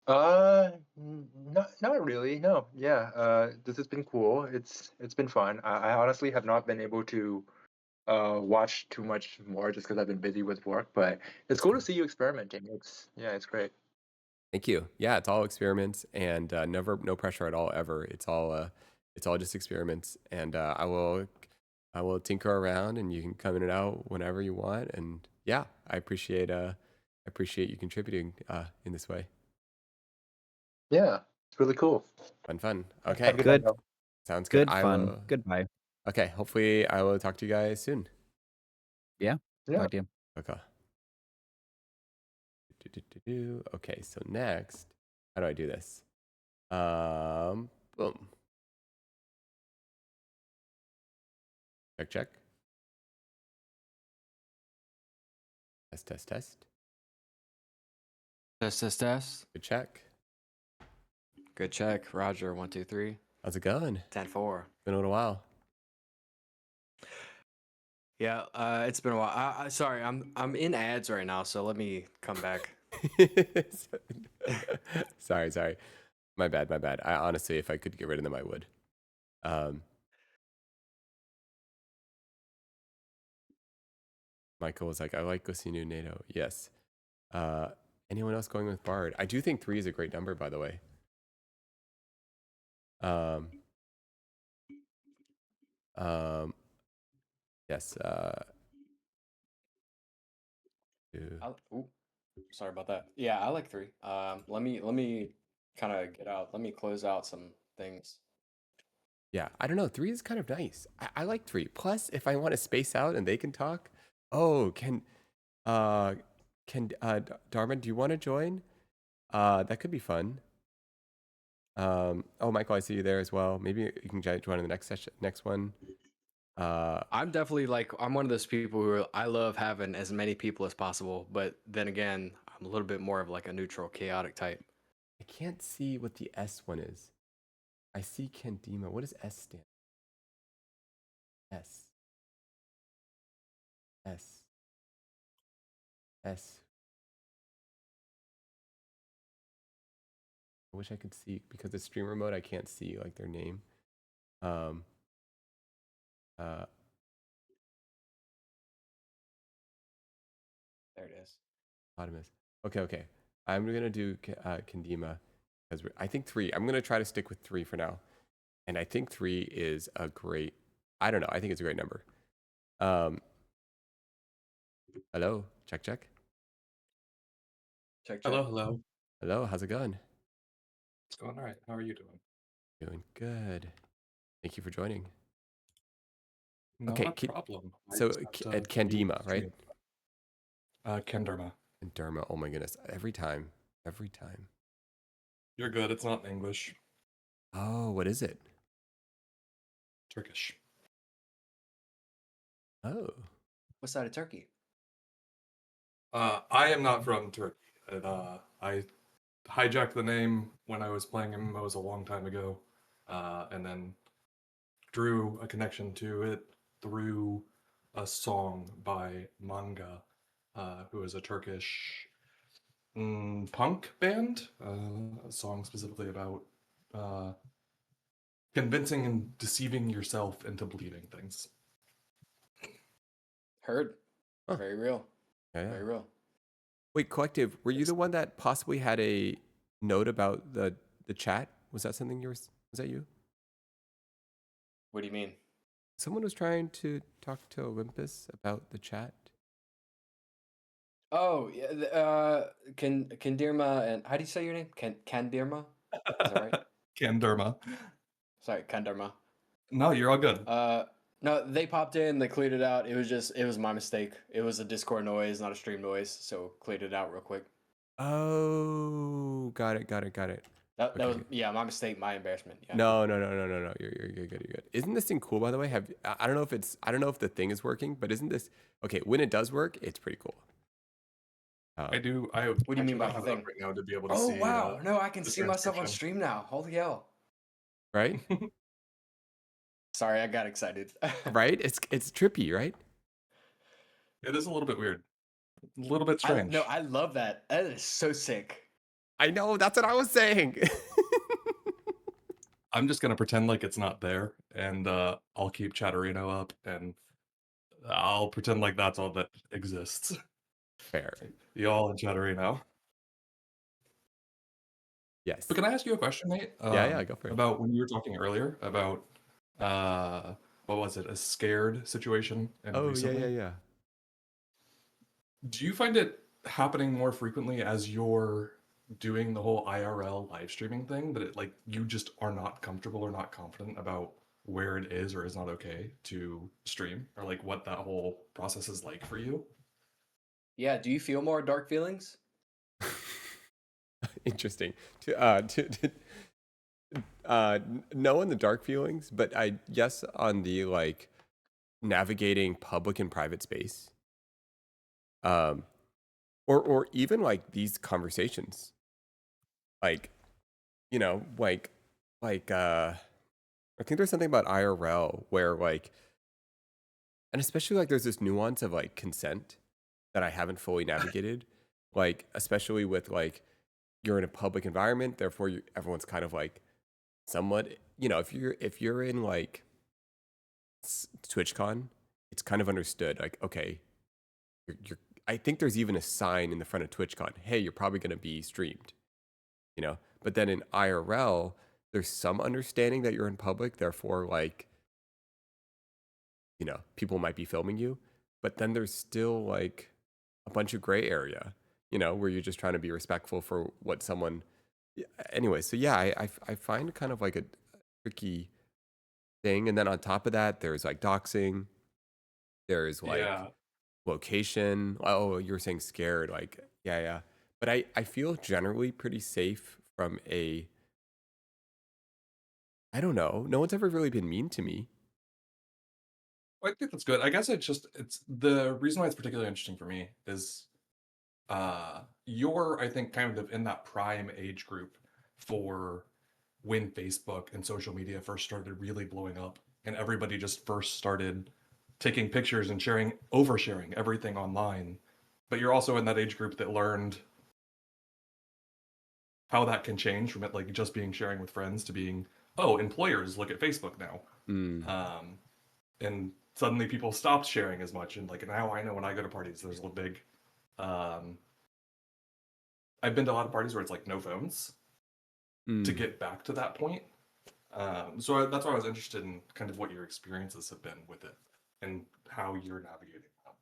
[SPEAKER 4] Not really. No. Yeah. This has been cool. It's been fun. I honestly have not been able to watch too much more just because I've been busy with work. But it's
[SPEAKER 1] That's
[SPEAKER 4] cool to
[SPEAKER 1] cool.
[SPEAKER 4] see you experimenting. It's great.
[SPEAKER 1] Thank you. Yeah, it's all experiments, and no pressure at all ever. It's all just experiments, and I will tinker around, and you can come in and out whenever you want. And yeah, I appreciate you contributing in this way.
[SPEAKER 4] Yeah. It's really cool.
[SPEAKER 1] Fun.
[SPEAKER 4] Have
[SPEAKER 1] Okay,
[SPEAKER 4] a good night,
[SPEAKER 3] Good,
[SPEAKER 4] though.
[SPEAKER 1] sounds good.
[SPEAKER 3] good
[SPEAKER 1] I
[SPEAKER 3] fun.
[SPEAKER 1] will.
[SPEAKER 3] Goodbye.
[SPEAKER 1] Okay, hopefully I will talk to you guys soon.
[SPEAKER 3] Yeah,
[SPEAKER 4] Yeah.
[SPEAKER 3] talk to you.
[SPEAKER 1] Okay. Okay, so next, how do I do this? Boom. Check, check. Test, test, test.
[SPEAKER 5] Test, test, test.
[SPEAKER 1] Good check.
[SPEAKER 5] Good check. Roger. 1, 2, 3.
[SPEAKER 1] How's it going?
[SPEAKER 5] 10-4.
[SPEAKER 1] Been a little while.
[SPEAKER 5] Yeah, it's been a while. Sorry, I'm in ads right now, so let me come back.
[SPEAKER 1] Sorry. My bad. I honestly, if I could get rid of them, I would. Michael was like, I like listening to NATO. Yes. Anyone else going with Bard? I do think 3 is a great number, by the way. Yes.
[SPEAKER 5] Ooh, sorry about that. Yeah, I like 3. Let me kind of get out. Let me close out some things.
[SPEAKER 1] Yeah, I don't know. 3 is kind of nice. I like 3. Plus, if I want to space out and they can talk, oh, Darman, do you want to join? That could be fun. Oh, Michael, I see you there as well. Maybe you can join in the next session, next one.
[SPEAKER 5] I'm definitely I'm one of those people who I love having as many people as possible, but then again, I'm a little bit more of like a neutral, chaotic type.
[SPEAKER 1] I can't see what the S one is. I see Candima. What does S stand? S. S. S. I wish I could see because the streamer mode I can't see like their name. Uh,
[SPEAKER 5] There it is.
[SPEAKER 1] Optimus. Okay. I'm gonna do Candima because I think 3. I'm gonna try to stick with 3 for now, and I think 3 is a great. I don't know. I think it's a great number. Hello. Check, check.
[SPEAKER 5] Check.
[SPEAKER 6] Hello, hello.
[SPEAKER 1] Hello, how's it going?
[SPEAKER 6] It's going all right. How are you doing?
[SPEAKER 1] Doing good. Thank you for joining.
[SPEAKER 6] Not
[SPEAKER 1] Okay,
[SPEAKER 6] a problem. I
[SPEAKER 1] so
[SPEAKER 6] just have to
[SPEAKER 1] at
[SPEAKER 6] give you
[SPEAKER 1] Candema, right?
[SPEAKER 6] Kenderma.
[SPEAKER 1] And Derma. Oh my goodness, every time.
[SPEAKER 6] You're good. It's not in English.
[SPEAKER 1] Oh, what is it?
[SPEAKER 6] Turkish.
[SPEAKER 1] Oh,
[SPEAKER 5] What side of Turkey?
[SPEAKER 6] I am not from Turkey. I hijacked the name when I was playing MMOs a long time ago, and then drew a connection to it through a song by Manga, who is a Turkish punk band. A song specifically about convincing and deceiving yourself into believing things.
[SPEAKER 5] Heard.
[SPEAKER 1] Huh.
[SPEAKER 5] Very real.
[SPEAKER 1] yeah.
[SPEAKER 5] Very real.
[SPEAKER 1] Wait, Collective, were you the one that possibly had a note about the chat? Was that something yours? Was that you?
[SPEAKER 5] What do you mean?
[SPEAKER 1] Someone was trying to talk to Olympus about the chat.
[SPEAKER 5] Oh, yeah. Kandirma and how do you say your name? Kandirma? Is that right?
[SPEAKER 6] Kenderma.
[SPEAKER 5] Sorry, Kandirma.
[SPEAKER 6] No, you're all good.
[SPEAKER 5] No, they popped in, they cleared it out. It was my mistake. It was a Discord noise, not a stream noise, so cleared it out real quick.
[SPEAKER 1] Oh, got it.
[SPEAKER 5] That
[SPEAKER 1] Okay,
[SPEAKER 5] was
[SPEAKER 1] good.
[SPEAKER 5] my mistake, my embarrassment. Yeah.
[SPEAKER 1] No. You're good. Isn't this thing cool, by the way? I don't know if the thing is working, but isn't this okay? When it does work, it's pretty cool.
[SPEAKER 6] I do. I
[SPEAKER 5] What do you mean by
[SPEAKER 6] actually
[SPEAKER 5] the
[SPEAKER 6] have it
[SPEAKER 5] thing?
[SPEAKER 6] up right now to be able to
[SPEAKER 5] Oh
[SPEAKER 6] see.
[SPEAKER 5] wow! No, I can
[SPEAKER 6] the
[SPEAKER 5] see myself on
[SPEAKER 6] transcription.
[SPEAKER 5] stream now. Holy hell!
[SPEAKER 1] Right?
[SPEAKER 5] Sorry, I got excited.
[SPEAKER 1] Right? It's trippy, right?
[SPEAKER 6] It is a little bit weird. A little bit strange.
[SPEAKER 5] I love that. That is so sick.
[SPEAKER 1] I know. That's what I was saying.
[SPEAKER 6] I'm just gonna pretend like it's not there, and I'll keep Chatterino up, and I'll pretend like that's all that exists.
[SPEAKER 1] Fair.
[SPEAKER 6] Y'all in Chatterino.
[SPEAKER 1] Yes.
[SPEAKER 6] But can I ask you a question, Nate?
[SPEAKER 1] Yeah, go for it.
[SPEAKER 6] About when you were talking earlier about what was it? A scared situation and
[SPEAKER 1] Oh,
[SPEAKER 6] recently.
[SPEAKER 1] yeah.
[SPEAKER 6] Do you find it happening more frequently as you're doing the whole IRL live streaming thing that it like you just are not comfortable or not confident about where it is or is not okay to stream, or like what that whole process is like for you?
[SPEAKER 5] Yeah. Do you feel more dark feelings?
[SPEAKER 1] Interesting. No on the dark feelings, but yes on the like navigating public and private space. Or even like these conversations. Like, you know, I think there's something about IRL where like, and especially like there's this nuance of like consent that I haven't fully navigated. Like, especially with like, you're in a public environment, therefore everyone's kind of like somewhat, if you're in like TwitchCon, it's kind of understood. Like, okay, you're I think there's even a sign in the front of TwitchCon, hey, you're probably going to be streamed, But then in IRL, there's some understanding that you're in public, therefore, like, people might be filming you. But then there's still like a bunch of gray area, where you're just trying to be respectful for what someone. Anyway, so yeah, I find kind of like a tricky thing. And then on top of that, there's like doxing. There's like
[SPEAKER 6] Yeah.
[SPEAKER 1] location. Oh, you were saying scared. Like, yeah. But I feel generally pretty safe from I don't know. No one's ever really been mean to me.
[SPEAKER 6] I think that's good. I guess it's the reason why it's particularly interesting for me is you're, I think, kind of in that prime age group for when Facebook and social media first started really blowing up and everybody just first started taking pictures and oversharing everything online. But you're also in that age group that learned how that can change from it like just being sharing with friends to being, oh, employers look at Facebook now. And suddenly people stopped sharing as much, and like now I know when I go to parties there's a big I've been to a lot of parties where it's like no phones to get back to that point. So that's why I was interested in kind of what your experiences have been with it and how you're navigating that.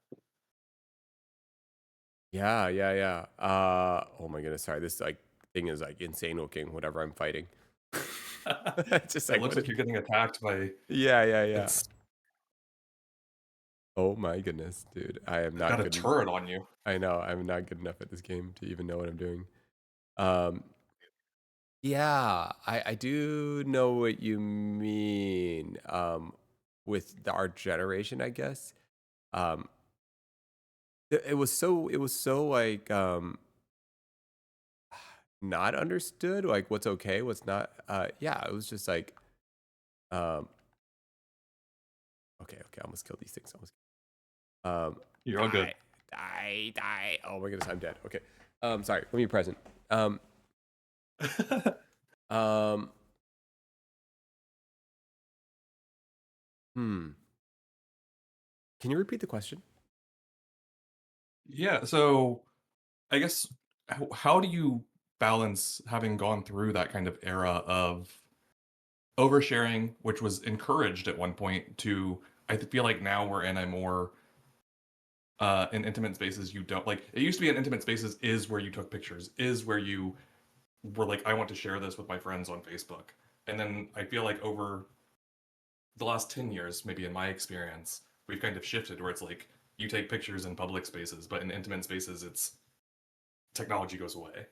[SPEAKER 1] Yeah, yeah, yeah. Oh my goodness, sorry. This like thing is like insane looking. Whatever I'm fighting, it's just
[SPEAKER 6] It
[SPEAKER 1] like
[SPEAKER 6] looks
[SPEAKER 1] what
[SPEAKER 6] like
[SPEAKER 1] is.
[SPEAKER 6] you're getting attacked by
[SPEAKER 1] Yeah, yeah, yeah.
[SPEAKER 6] it's
[SPEAKER 1] Oh my goodness, dude. I am
[SPEAKER 6] got
[SPEAKER 1] not
[SPEAKER 6] a
[SPEAKER 1] good.
[SPEAKER 6] turret on you.
[SPEAKER 1] I know I'm not good enough at this game to even know what I'm doing. Um, yeah, I do know what you mean. With our generation, I guess. Um, it was so like not understood, like what's okay, what's not. Yeah, it was just like um. Okay, okay, I almost killed these things. Almost.
[SPEAKER 6] You're all good.
[SPEAKER 1] Die. Oh my goodness, I'm dead. Okay. Sorry. Let me be present. Um. Hmm. Can you repeat the question?
[SPEAKER 6] Yeah, so I guess how do you balance having gone through that kind of era of oversharing, which was encouraged at one point, to I feel like now we're in a more in intimate spaces you don't like it used to be in intimate spaces is where you took pictures, is where you were like, I want to share this with my friends on Facebook. And then I feel like over the last 10 years, maybe in my experience, we've kind of shifted where it's like you take pictures in public spaces, but in intimate spaces, it's technology goes away.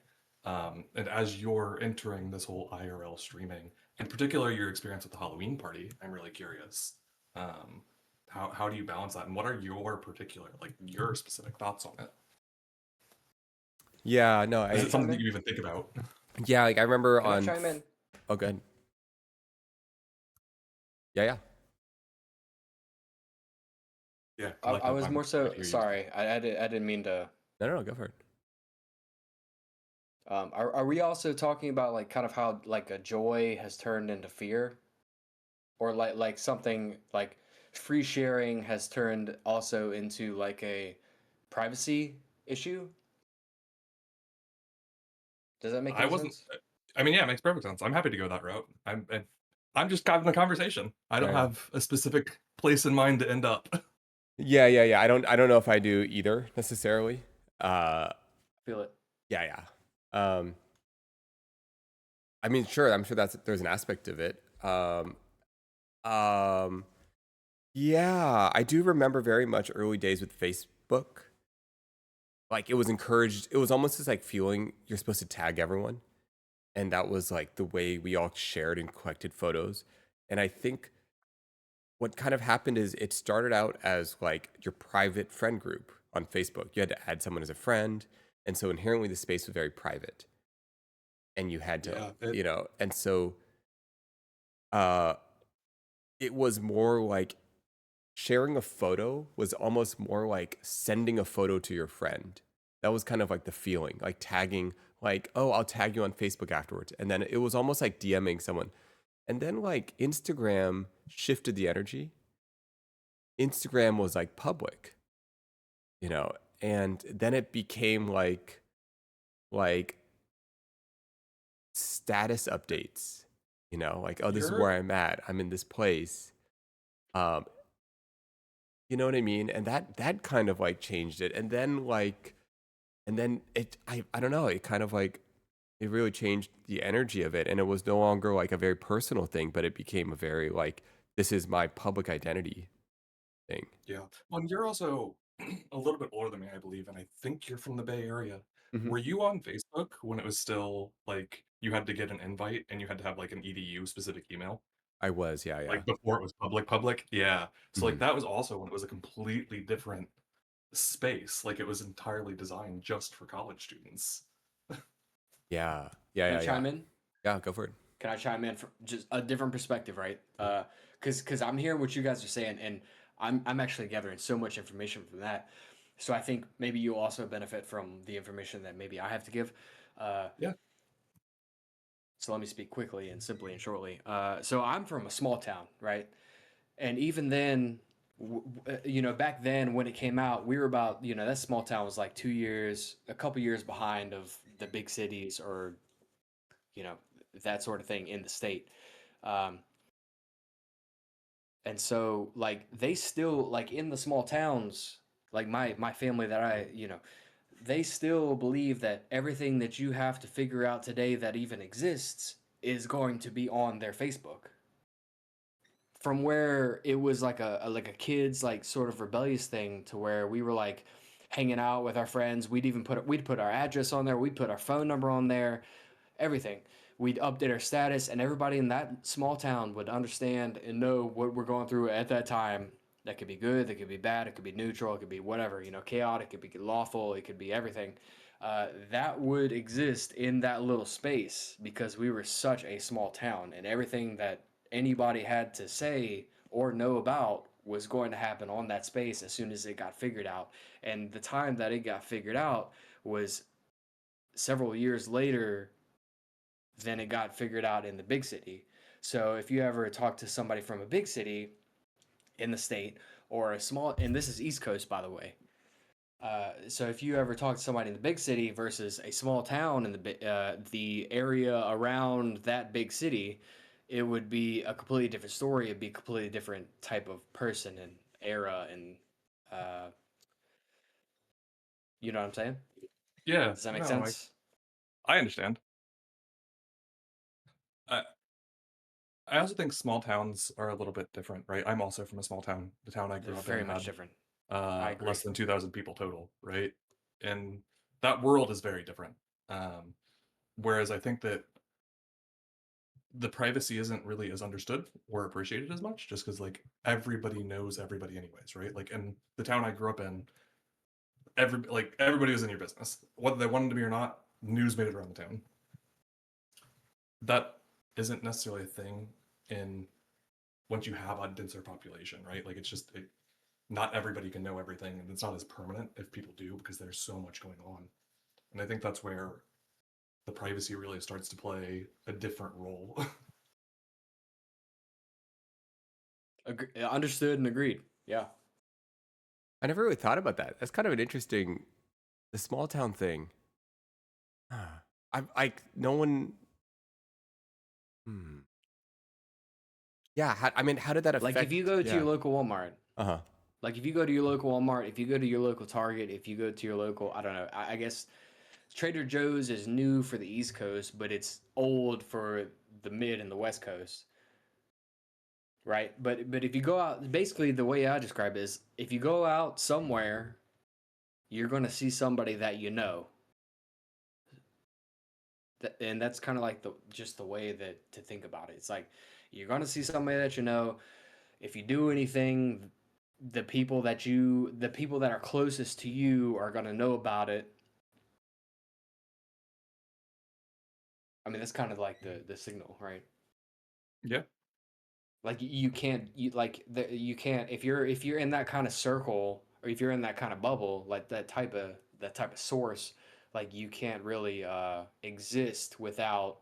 [SPEAKER 6] And as you're entering this whole IRL streaming, in particular, your experience with the Halloween party, I'm really curious. Um, how do you balance that, and what are your particular, like your specific thoughts on it?
[SPEAKER 1] Yeah. No.
[SPEAKER 5] Can
[SPEAKER 6] Is
[SPEAKER 5] I
[SPEAKER 6] it
[SPEAKER 1] I.
[SPEAKER 6] something
[SPEAKER 5] chime
[SPEAKER 6] that
[SPEAKER 5] in?
[SPEAKER 6] you even think about?
[SPEAKER 1] Yeah. Like I remember
[SPEAKER 5] Can I
[SPEAKER 1] on.
[SPEAKER 5] chime in?
[SPEAKER 1] Oh, good. Yeah. Yeah.
[SPEAKER 6] Yeah,
[SPEAKER 5] I was
[SPEAKER 6] I'm
[SPEAKER 5] more
[SPEAKER 6] happy
[SPEAKER 5] so
[SPEAKER 6] to hear you.
[SPEAKER 5] sorry. I didn't mean to.
[SPEAKER 1] No. No. No. Go for it.
[SPEAKER 5] Are we also talking about like kind of how like a joy has turned into fear, or like something like free sharing has turned also into like a privacy issue? Does that make
[SPEAKER 6] I
[SPEAKER 5] any
[SPEAKER 6] wasn't.
[SPEAKER 5] sense?
[SPEAKER 6] I mean, yeah, it makes perfect sense. I'm happy to go that route. I'm just having a conversation. I don't
[SPEAKER 1] Yeah. Yeah.
[SPEAKER 6] have a specific place in mind to end up.
[SPEAKER 1] Yeah. Yeah. Yeah. I don't know if I do either necessarily. Uh.
[SPEAKER 5] Feel it.
[SPEAKER 1] Yeah. Yeah. I mean, sure. I'm sure there's an aspect of it. Um. Yeah. I do remember very much early days with Facebook. Like it was encouraged. It was almost just like feeling you're supposed to tag everyone, and that was like the way we all shared and collected photos. And I think what kind of happened is it started out as like your private friend group on Facebook. You had to add someone as a friend, and so inherently the space was very private, and you had to,
[SPEAKER 6] Yeah, it,
[SPEAKER 1] and so uh, it was more like sharing a photo was almost more like sending a photo to your friend. That was kind of like the feeling, like tagging, like, oh, I'll tag you on Facebook afterwards. And then it was almost like DMing someone. And then like Instagram shifted the energy. Instagram was like public, you know, and then it became like status updates, like, oh, this is where
[SPEAKER 6] you're
[SPEAKER 1] I'm at. I'm in this place. Um, you know what I mean? And that kind of like changed it. And then I don't know, it kind of like it really changed the energy of it. And it was no longer like a very personal thing, but it became a very like, this is my public identity thing.
[SPEAKER 6] yeah. Well, and you're also a little bit older than me, I believe, and I think you're from the Bay Area.
[SPEAKER 1] Hmm.
[SPEAKER 6] Were you on Facebook when it was still like you had to get an invite and you had to have like an EDU specific email?
[SPEAKER 1] I was, yeah, yeah.
[SPEAKER 6] Like before it was public? Yeah. So like
[SPEAKER 1] Hmm.
[SPEAKER 6] that was also when it was a completely different space. Like it was entirely designed just for college students.
[SPEAKER 1] Yeah, yeah,
[SPEAKER 5] Can I
[SPEAKER 1] yeah, yeah.
[SPEAKER 5] chime in?
[SPEAKER 1] Yeah, go for it.
[SPEAKER 5] Can I chime in from just a different perspective, right? Because I'm hearing what you guys are saying, and I'm actually gathering so much information from that. So I think maybe you'll also benefit from the information that maybe I have to give. Uh,
[SPEAKER 6] Yeah.
[SPEAKER 5] so let me speak quickly and simply and shortly. So I'm from a small town, right? And even then, back then when it came out, we were about, that small town was like 2 years, a couple years behind of the big cities or, you know, that sort of thing in the state. Um, and so like they still like in the small towns, like my family that I, they still believe that everything that you have to figure out today that even exists is going to be on their Facebook. From where it was like a kids like sort of rebellious thing to where we were like hanging out with our friends, we'd put our address on there, we'd put our phone number on there, everything. We'd update our status, and everybody in that small town would understand and know what we're going through at that time. That could be good, that could be bad, it could be neutral, it could be whatever, chaotic, it could be lawful, it could be everything. That would exist in that little space because we were such a small town, and everything that anybody had to say or know about was going to happen on that space as soon as it got figured out. And the time that it got figured out was several years later than it got figured out in the big city. So if you ever talk to somebody from a big city in the state or a small, and this is East Coast, by the way. So if you ever talk to somebody in the big city versus a small town in the area around that big city, it would be a completely different story. It'd be a completely different type of person and era, and uh, you know what I'm saying?
[SPEAKER 6] Yeah,
[SPEAKER 5] Does that make
[SPEAKER 6] no,
[SPEAKER 5] sense?
[SPEAKER 6] I understand. I I also think small towns are a little bit different, right? I'm also from a small town. The town I
[SPEAKER 5] They're
[SPEAKER 6] grew up in
[SPEAKER 5] very much
[SPEAKER 6] had
[SPEAKER 5] different. I agree.
[SPEAKER 6] less than 2,000 people total, right? And that world is very different. Um, Whereas I think that the privacy isn't really as understood or appreciated as much, just because like everybody knows everybody anyways, right? Like in the town I grew up in, everybody was in your business, whether they wanted to be or not. News made it around the town. That isn't necessarily a thing in once you have a denser population, right? Like not everybody can know everything, and it's not as permanent if people do because there's so much going on. And I think that's where the privacy really starts to play a different role.
[SPEAKER 5] Understood and agreed. Yeah.
[SPEAKER 1] I never really thought about that. That's kind of an interesting, the small town thing. No one. Hmm. Yeah, I mean, how did that
[SPEAKER 5] Like if
[SPEAKER 1] affect?
[SPEAKER 5] you go to your
[SPEAKER 1] Yeah.
[SPEAKER 5] local Walmart,
[SPEAKER 1] Uh-huh.
[SPEAKER 5] like if you go to your local Walmart, if you go to your local Target, if you go to your local, I don't know, I guess Trader Joe's is new for the East Coast, but it's old for the Mid and the West Coast, right? But if you go out, basically the way I describe it is if you go out somewhere, you're going to see somebody that you know. And that's kind of like just the way that to think about it. It's like you're going to see somebody that you know. If you do anything, the people that are closest to you are going to know about it. I mean, that's kind of like the signal, right?
[SPEAKER 6] Yeah.
[SPEAKER 5] Like you can't if you're in that kind of circle or if you're in that kind of bubble, like that type of source, like you can't really exist without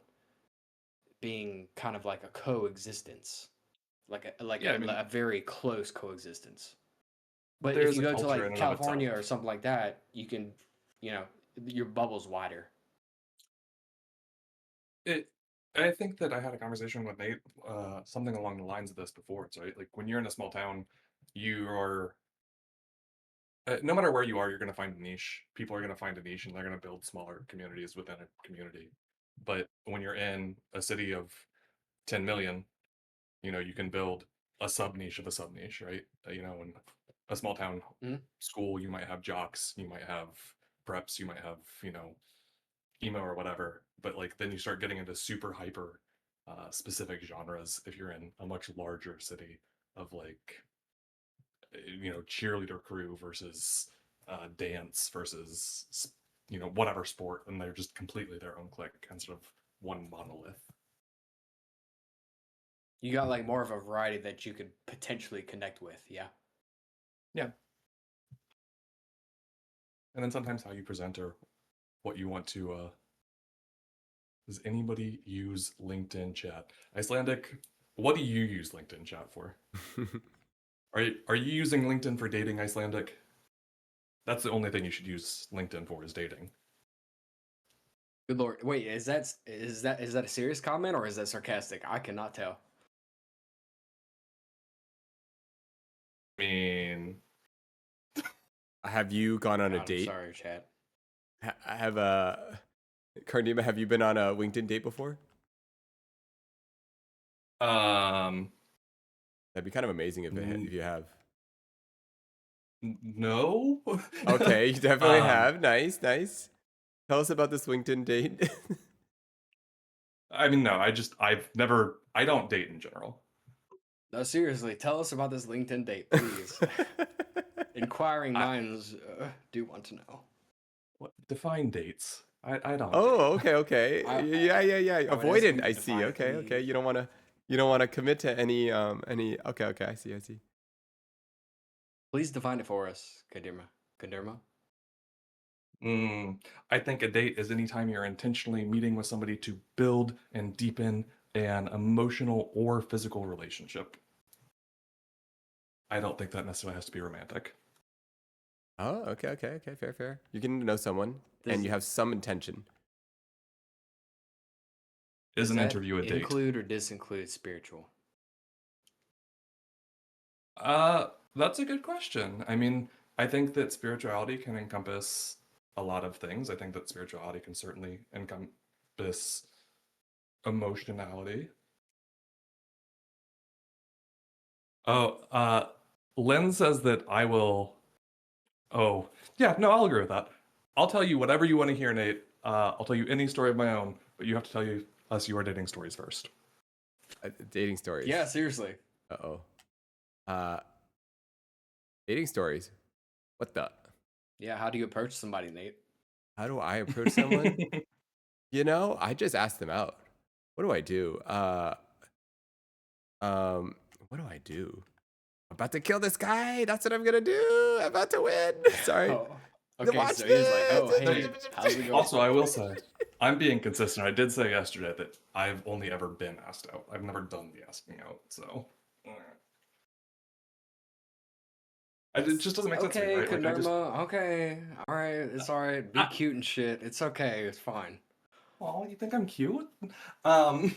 [SPEAKER 5] being kind of like a coexistence,
[SPEAKER 6] Yeah, I mean,
[SPEAKER 5] a very close coexistence. But if
[SPEAKER 6] there's
[SPEAKER 5] you
[SPEAKER 6] a
[SPEAKER 5] go to
[SPEAKER 6] culture in
[SPEAKER 5] like
[SPEAKER 6] and of itself.
[SPEAKER 5] California or something like that, you can, you know, your bubble's wider.
[SPEAKER 6] It I think that I had a conversation with Nate, something along the lines of this before. It's right, like when you're in a small town, you are no matter where you are, you're going to find a niche. People are going to find a niche, and they're going to build smaller communities within a community. But when you're in a city of 10 million, you can build a sub niche of a sub niche, right? In a small town
[SPEAKER 5] Mhm.
[SPEAKER 6] school, you might have jocks, you might have preps, you might have, emo or whatever. But like then you start getting into super hyper specific genres if you're in a much larger city of like, cheerleader crew versus dance versus, whatever sport, and they're just completely their own clique instead of one monolith.
[SPEAKER 5] You got like more of a variety that you could potentially connect with. Yeah.
[SPEAKER 6] Yeah. And then sometimes how you present or what you want to does anybody use LinkedIn chat? Icelandic, what do you use LinkedIn chat for? Are you using LinkedIn for dating, Icelandic? That's the only thing you should use LinkedIn for is dating.
[SPEAKER 5] Good lord. Wait, is that a serious comment or is that sarcastic? I cannot tell.
[SPEAKER 6] I mean,
[SPEAKER 1] Have you gone on a
[SPEAKER 5] I'm
[SPEAKER 1] date?
[SPEAKER 5] sorry, chat.
[SPEAKER 1] I have a Carnima. Have you been on a LinkedIn date before?
[SPEAKER 6] Um,
[SPEAKER 1] That'd be kind of amazing if if you have.
[SPEAKER 6] no.
[SPEAKER 1] Okay, you definitely
[SPEAKER 6] Um,
[SPEAKER 1] have. Nice, nice. Tell us about this LinkedIn date.
[SPEAKER 6] I mean, no. I don't date in general.
[SPEAKER 5] No, seriously, tell us about this LinkedIn date, please. Inquiring
[SPEAKER 6] I-
[SPEAKER 5] minds do want to know.
[SPEAKER 6] What define dates? I don't.
[SPEAKER 1] Oh,
[SPEAKER 6] date.
[SPEAKER 1] okay.
[SPEAKER 5] I-
[SPEAKER 1] Yeah.
[SPEAKER 5] I would ask you
[SPEAKER 1] Avoidant.
[SPEAKER 5] to
[SPEAKER 1] I see.
[SPEAKER 5] define it,
[SPEAKER 1] Okay.
[SPEAKER 5] please.
[SPEAKER 1] You don't want to commit to any. Okay. I see.
[SPEAKER 5] Please define it for us, Kadirma. Kadirma?
[SPEAKER 6] I think a date is anytime you're intentionally meeting with somebody to build and deepen an emotional or physical relationship. I don't think that necessarily has to be romantic.
[SPEAKER 1] Oh, okay. Fair. You can know someone, and
[SPEAKER 5] Does-
[SPEAKER 1] you have some intention.
[SPEAKER 6] Is
[SPEAKER 5] Does
[SPEAKER 6] an
[SPEAKER 5] that
[SPEAKER 6] interview a date?
[SPEAKER 5] include or disinclude spiritual?
[SPEAKER 6] That's a good question. I mean, I think that spirituality can encompass a lot of things. I think that spirituality can certainly encompass emotionality. Oh, Lynn says that I will. Oh, yeah, no, I'll agree with that. I'll tell you whatever you want to hear, Nate. I'll tell you any story of my own, but you have to tell us your dating stories first.
[SPEAKER 1] Dating stories.
[SPEAKER 5] Yeah, seriously.
[SPEAKER 1] Uh-oh. Dating stories. What the?
[SPEAKER 5] Yeah, how do you approach somebody, Nate?
[SPEAKER 1] How do I approach someone? I just ask them out. What do I do? What do I do? I'm about to kill this guy. That's what I'm gonna do. I'm about to win. Sorry.
[SPEAKER 5] Oh, okay,
[SPEAKER 1] Watch
[SPEAKER 5] so he's like,
[SPEAKER 1] this.
[SPEAKER 5] oh, hey, how's it going?
[SPEAKER 6] Also, I will say, I'm being consistent. I did say yesterday that I've only ever been asked out. I've never done the asking out, so it just doesn't make sense to me,
[SPEAKER 5] Okay,
[SPEAKER 6] right? Like,
[SPEAKER 5] Kadirma, okay, all right, it's all right. Be
[SPEAKER 6] I-
[SPEAKER 5] cute and shit. It's okay, it's fine.
[SPEAKER 6] oh, you think I'm cute?
[SPEAKER 5] Well,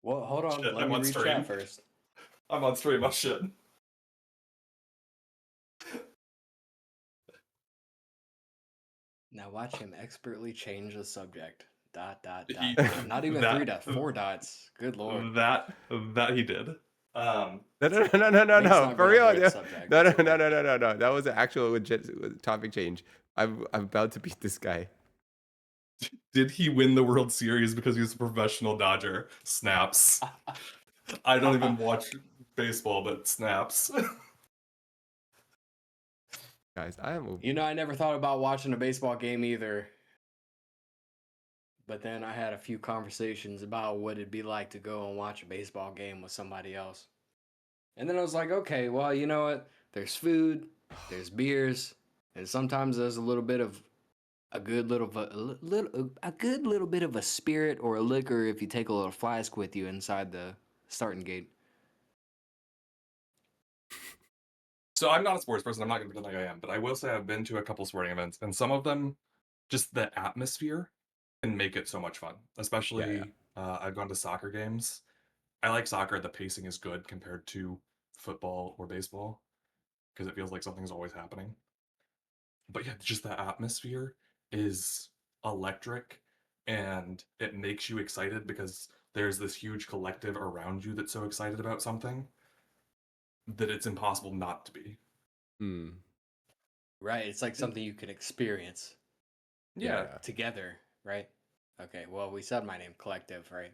[SPEAKER 5] hold on,
[SPEAKER 6] Shit,
[SPEAKER 5] let
[SPEAKER 6] I'm
[SPEAKER 5] me
[SPEAKER 6] on
[SPEAKER 5] read
[SPEAKER 6] stream.
[SPEAKER 5] chat first.
[SPEAKER 6] I'm on stream. Oh shit.
[SPEAKER 5] Now watch him expertly change the subject. Dot.
[SPEAKER 6] He-
[SPEAKER 5] Not even
[SPEAKER 6] that-
[SPEAKER 5] 3 dots, 4 dots. Good lord.
[SPEAKER 6] That he did.
[SPEAKER 1] No.
[SPEAKER 5] Nate's
[SPEAKER 1] For
[SPEAKER 5] not gonna
[SPEAKER 1] real.
[SPEAKER 5] avoid
[SPEAKER 1] Yeah.
[SPEAKER 5] subject,
[SPEAKER 1] No.
[SPEAKER 5] it's okay.
[SPEAKER 1] That was an actual legit topic change. I'm about to beat this guy.
[SPEAKER 6] Did he win the World Series because he was a professional Dodger? Snaps. I don't even watch baseball, but snaps.
[SPEAKER 1] Guys, I am.
[SPEAKER 5] You know, I never thought about watching a baseball game either. But then I had a few conversations about what it'd be like to go and watch a baseball game with somebody else. And then I was like, okay, well, you know what? There's food, there's beers, and sometimes there's a little bit of a good little bit of a spirit or a liquor if you take a little flask with you inside the starting gate.
[SPEAKER 6] So I'm not a sports person. I'm not going to pretend like I am, but I will say I've been to a couple sporting events, and some of them, just the atmosphere can make it so much fun. Especially, I've gone to soccer games. I like soccer. The pacing is good compared to football or baseball because it feels like something's always happening. But yeah, just the atmosphere is electric, and it makes you excited because there's this huge collective around you that's so excited about something that it's impossible not to be.
[SPEAKER 1] Hmm.
[SPEAKER 5] Right? It's like something you can experience
[SPEAKER 6] Yeah.
[SPEAKER 5] together, right? Okay, well, we said my name, Collective, right?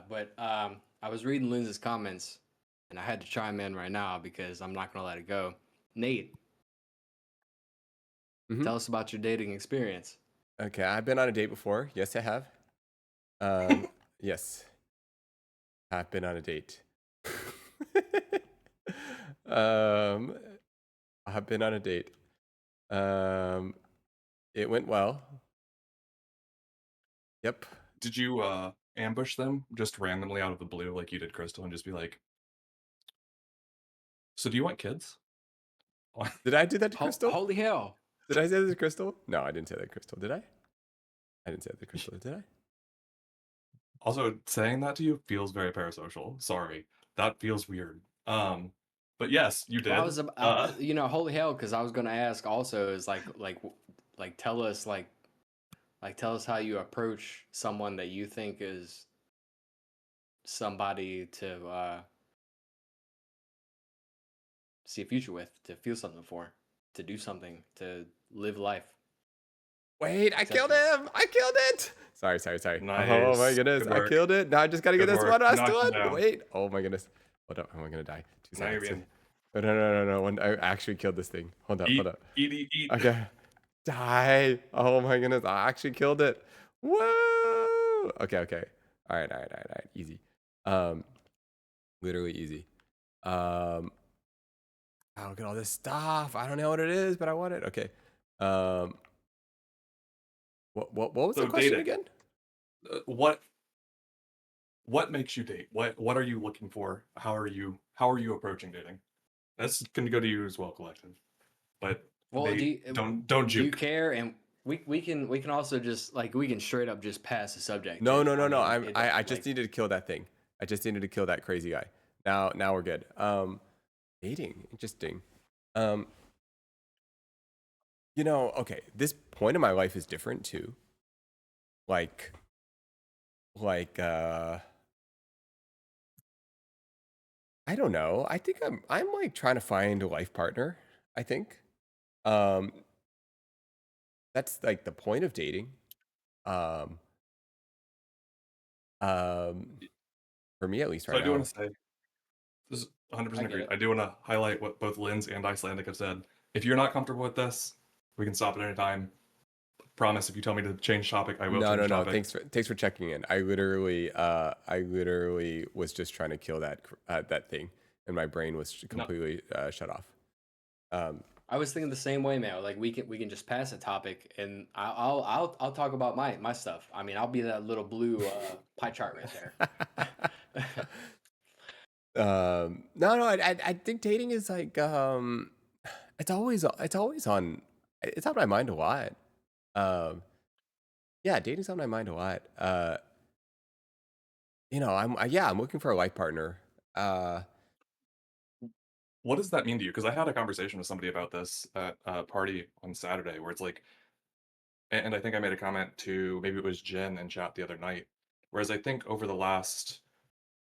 [SPEAKER 5] But I was reading Lindsay's comments, and I had to chime in right now because I'm not going to let it go. Nate,
[SPEAKER 1] Mhm.
[SPEAKER 5] tell us about your dating experience.
[SPEAKER 1] Okay, I've been on a date before. Yes, I have. Yes, I've been on a date. I've been on a date. It went well. Yep.
[SPEAKER 6] Did you ambush them just randomly out of the blue like you did Crystal and just be like, so do you want kids?
[SPEAKER 1] Did I do that to Crystal?
[SPEAKER 5] Holy hell.
[SPEAKER 1] Did I say that to Crystal? No, I didn't say that to Crystal. Did I? I didn't say that to Crystal. Did I?
[SPEAKER 6] Also, saying that to you feels very parasocial. Sorry. That feels weird. But yes, you did.
[SPEAKER 5] Well, holy hell, because I was going to ask also is like Like tell us tell us how you approach someone that you think is somebody to see a future with, to feel something for, to do something, to live life.
[SPEAKER 1] Wait, I killed
[SPEAKER 5] etc.
[SPEAKER 1] him! I killed it! Sorry. Oh my
[SPEAKER 6] Nice.
[SPEAKER 1] goodness,
[SPEAKER 6] Good
[SPEAKER 1] I
[SPEAKER 6] work.
[SPEAKER 1] killed it. Now I just gotta get
[SPEAKER 6] Good
[SPEAKER 1] this
[SPEAKER 6] work.
[SPEAKER 1] one last
[SPEAKER 6] Knocked him
[SPEAKER 1] one.
[SPEAKER 6] down.
[SPEAKER 1] Wait, oh my goodness. Hold up, am I gonna die? 2
[SPEAKER 6] Now you're
[SPEAKER 1] seconds.
[SPEAKER 6] being
[SPEAKER 1] No. I actually killed this thing. Hold up.
[SPEAKER 6] eat.
[SPEAKER 1] Okay. Die. Oh my goodness, I actually killed it. Whoa! Okay. All right. Easy. Literally easy. I don't get all this stuff. I don't know what it is, but I want it. Okay. What was the
[SPEAKER 6] So
[SPEAKER 1] question
[SPEAKER 6] dating.
[SPEAKER 1] again?
[SPEAKER 6] What makes you date? What are you looking for? How are you approaching dating? That's going to go to you as well, collective. But
[SPEAKER 5] Well,
[SPEAKER 6] don't
[SPEAKER 5] do you
[SPEAKER 6] juke.
[SPEAKER 5] care? And we can also just like we can straight up just pass the subject.
[SPEAKER 1] No.
[SPEAKER 5] too. I mean,
[SPEAKER 1] I just needed to kill that thing. I just needed to kill that crazy guy. Now we're good. Dating, interesting. Okay, this point in my life is different too. Like I don't know. I think I'm like trying to find a life partner, I think. Um that's like the point of dating. Um for me at least
[SPEAKER 6] So
[SPEAKER 1] right
[SPEAKER 6] I do
[SPEAKER 1] now.
[SPEAKER 6] want to say, this is 100%
[SPEAKER 5] I get
[SPEAKER 6] agreed.
[SPEAKER 5] it.
[SPEAKER 6] I do want to highlight what both Linz and Icelandic have said. If you're not comfortable with this, we can stop at any time. Promise, if you tell me to change topic, I will change
[SPEAKER 1] No.
[SPEAKER 6] topic.
[SPEAKER 1] Thanks for checking in. I literally was just trying to kill that thing, and my brain was
[SPEAKER 6] No.
[SPEAKER 1] completely shut off.
[SPEAKER 5] I was thinking the same way, man. Like we can just pass a topic, and I'll talk about my stuff. I mean, I'll be that little blue pie chart right there.
[SPEAKER 1] No. I think dating is like it's always on. It's on my mind a lot. Yeah, dating's on my mind a lot. I'm looking for a life partner.
[SPEAKER 6] What does that mean to you? Because I had a conversation with somebody about this at a party on Saturday where it's like, and I think I made a comment to maybe it was Jen in chat the other night. Whereas I think over the last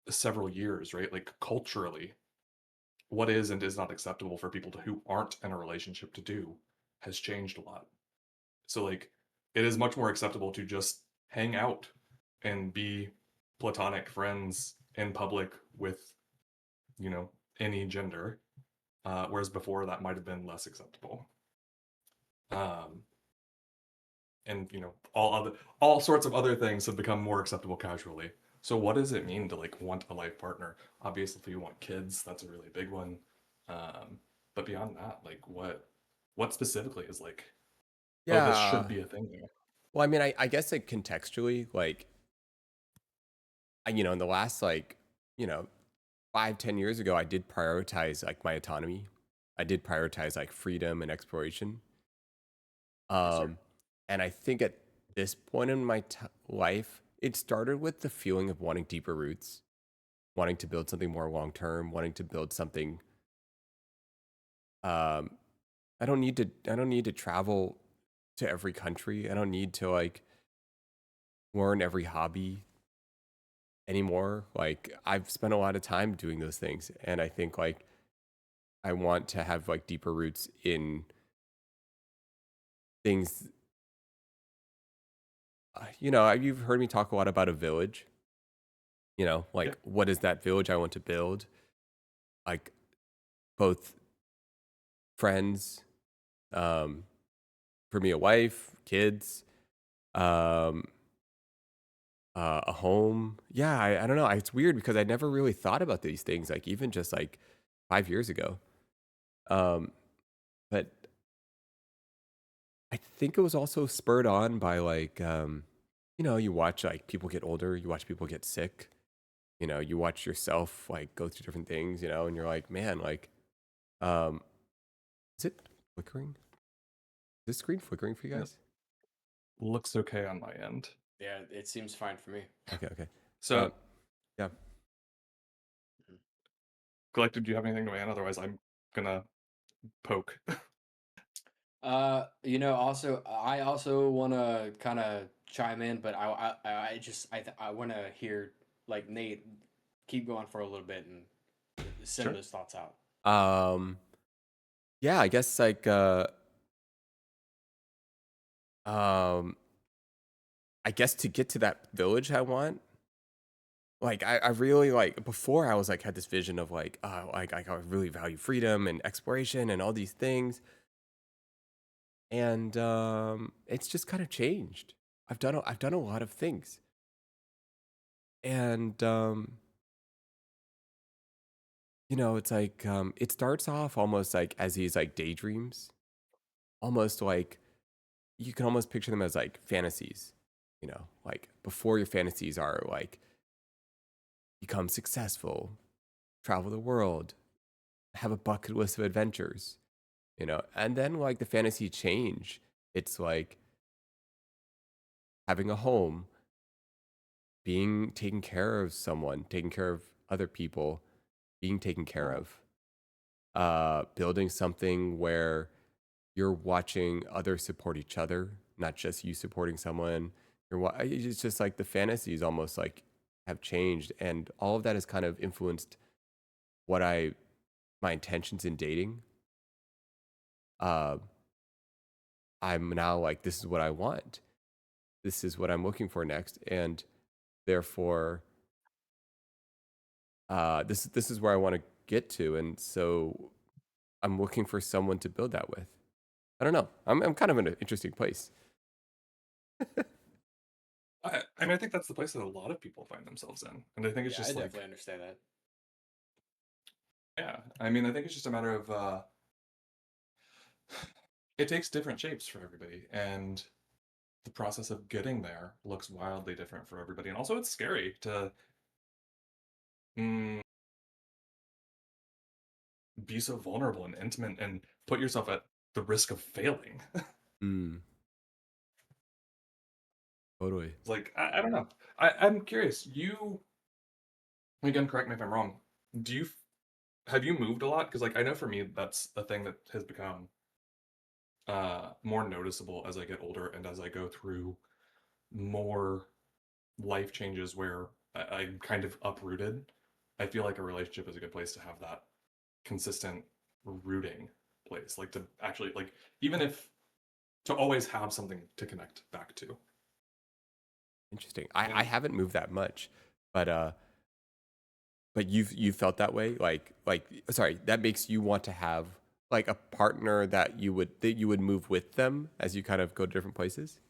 [SPEAKER 6] several years, right, like culturally, what is and is not acceptable for people who aren't in a relationship to do has changed a lot. So like it is much more acceptable to just hang out and be platonic friends in public with, any gender. Whereas before that might have been less acceptable. And all sorts of other things have become more acceptable casually. So what does it mean to like want a life partner? Obviously, if you want kids, that's a really big one. But beyond that, like what specifically is like, oh, this
[SPEAKER 1] Yeah.
[SPEAKER 6] should be a thing now.
[SPEAKER 1] Well, I mean, I guess like contextually, like, in the last 5-10 years ago, I did prioritize like my autonomy. I did prioritize like freedom and exploration.
[SPEAKER 5] Yes, sir.
[SPEAKER 1] And I think at this point in my life, it started with the feeling of wanting deeper roots, wanting to build something more long term, wanting to build something. I don't need to travel to every country. I don't need to like learn every hobby anymore. Like I've spent a lot of time doing those things, and I think like I want to have like deeper roots in things. You've heard me talk a lot about a village. Like
[SPEAKER 6] Yeah.
[SPEAKER 1] what is that village I want to build? Like both friends, for me a wife, kids, um, a home. Yeah, I don't know. It's weird because I never really thought about these things, like even just like 5 years ago. But I think it was also spurred on by like, you watch like people get older, you watch people get sick, you watch yourself like go through different things, and you're like, man, like, um, is it flickering? Is this screen flickering for you
[SPEAKER 6] Yeah.
[SPEAKER 1] guys?
[SPEAKER 6] Looks okay on my end.
[SPEAKER 5] Yeah, it seems fine for me.
[SPEAKER 1] Okay.
[SPEAKER 6] So,
[SPEAKER 1] Yeah.
[SPEAKER 6] Collective, do you have anything to add? Otherwise, I'm gonna poke.
[SPEAKER 5] Also, I also want to kind of chime in, but I want to hear like Nate keep going for a little bit and send
[SPEAKER 6] Sure.
[SPEAKER 5] those thoughts out.
[SPEAKER 1] Yeah, I guess like um I guess to get to that village I want, like I really like before I was like had this vision of like I really value freedom and exploration and all these things. And it's just kind of changed. I've done a lot of things. And it's like it starts off almost like as these like daydreams, almost like you can almost picture them as like fantasies, like before your fantasies are like become successful, travel the world, have a bucket list of adventures, and then like the fantasy change. It's like having a home, being taken care of someone, taking care of other people, being taken care of, building something where you're watching others support each other, not just you supporting someone. It's just like the fantasies almost like have changed, and all of that has kind of influenced what my intentions in dating. Uh, I'm now like, this is what I want. This is what I'm looking for next, and therefore, this is where I want to get to, and so I'm looking for someone to build that with. I don't know. I'm kind of in an interesting place.
[SPEAKER 6] And I think that's the place that a lot of people find themselves in. And I think it's
[SPEAKER 5] Yeah, I
[SPEAKER 6] just like,
[SPEAKER 5] definitely understand that.
[SPEAKER 6] yeah, I mean, I think it's just a matter of it takes different shapes for everybody, and the process of getting there looks wildly different for everybody. And also, it's scary to mm, be so vulnerable and intimate and put yourself at the risk of failing.
[SPEAKER 1] Mm, totally.
[SPEAKER 6] It's like, I don't know. I'm curious. Again, correct me if I'm wrong. Do you have you moved a lot? Because like I know for me, that's a thing that has become more noticeable as I get older and as I go through more life changes where I'm kind of uprooted. I feel like a relationship is a good place to have that consistent rooting place, like to actually like even if to always have something to connect back to.
[SPEAKER 1] Interesting. I
[SPEAKER 6] And
[SPEAKER 1] haven't moved that much, but you've felt that way, like sorry, that makes you want to have like a partner that you would move with them as you kind of go to different places,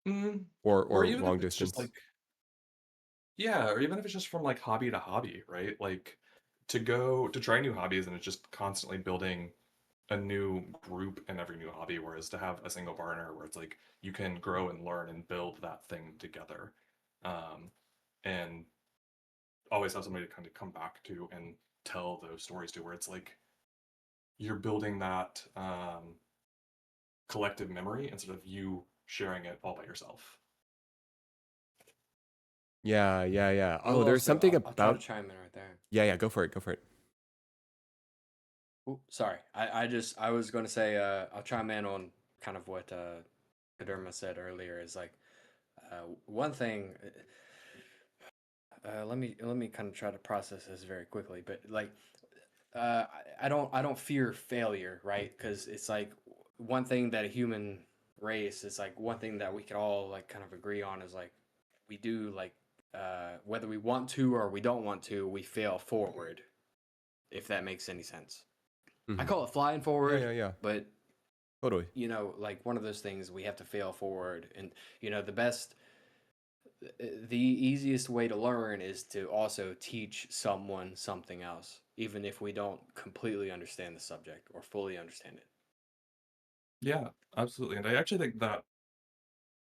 [SPEAKER 6] mm, or
[SPEAKER 1] or
[SPEAKER 6] even if
[SPEAKER 1] long
[SPEAKER 6] it's just
[SPEAKER 1] distance.
[SPEAKER 6] like yeah, or even if it's just from like hobby to hobby, right? Like to go to try new hobbies and it's just constantly building a new group in every new hobby, whereas to have a single partner where it's like you can grow and learn and build that thing together. Um, and always have somebody to kind of come back to and tell those stories to, where it's like you're building that collective memory instead of you sharing it all by yourself.
[SPEAKER 1] Yeah, yeah, yeah.
[SPEAKER 5] I will
[SPEAKER 1] Oh, there's
[SPEAKER 5] also,
[SPEAKER 1] something
[SPEAKER 5] I'll try to
[SPEAKER 1] about.
[SPEAKER 5] chime in right there.
[SPEAKER 1] Yeah, yeah, go for it, go for it.
[SPEAKER 5] Ooh, sorry, I was going to say, I'll chime in on kind of what Kaderma said earlier. Is like one thing. Let me kind of try to process this very quickly, but like I don't fear failure, right? Because it's like one thing that a human race is like one thing that we could all like kind of agree on is like we do like whether we want to or we don't want to, we fail forward. If that makes any sense, I
[SPEAKER 1] Hmm.
[SPEAKER 5] call it flying
[SPEAKER 1] Yeah,
[SPEAKER 5] forward,
[SPEAKER 1] yeah, yeah,
[SPEAKER 5] but
[SPEAKER 1] totally.
[SPEAKER 5] like one of those things we have to fail forward, and the easiest way to learn is to also teach someone something else, even if we don't completely understand the subject or fully understand it.
[SPEAKER 6] Yeah, absolutely. And I actually think that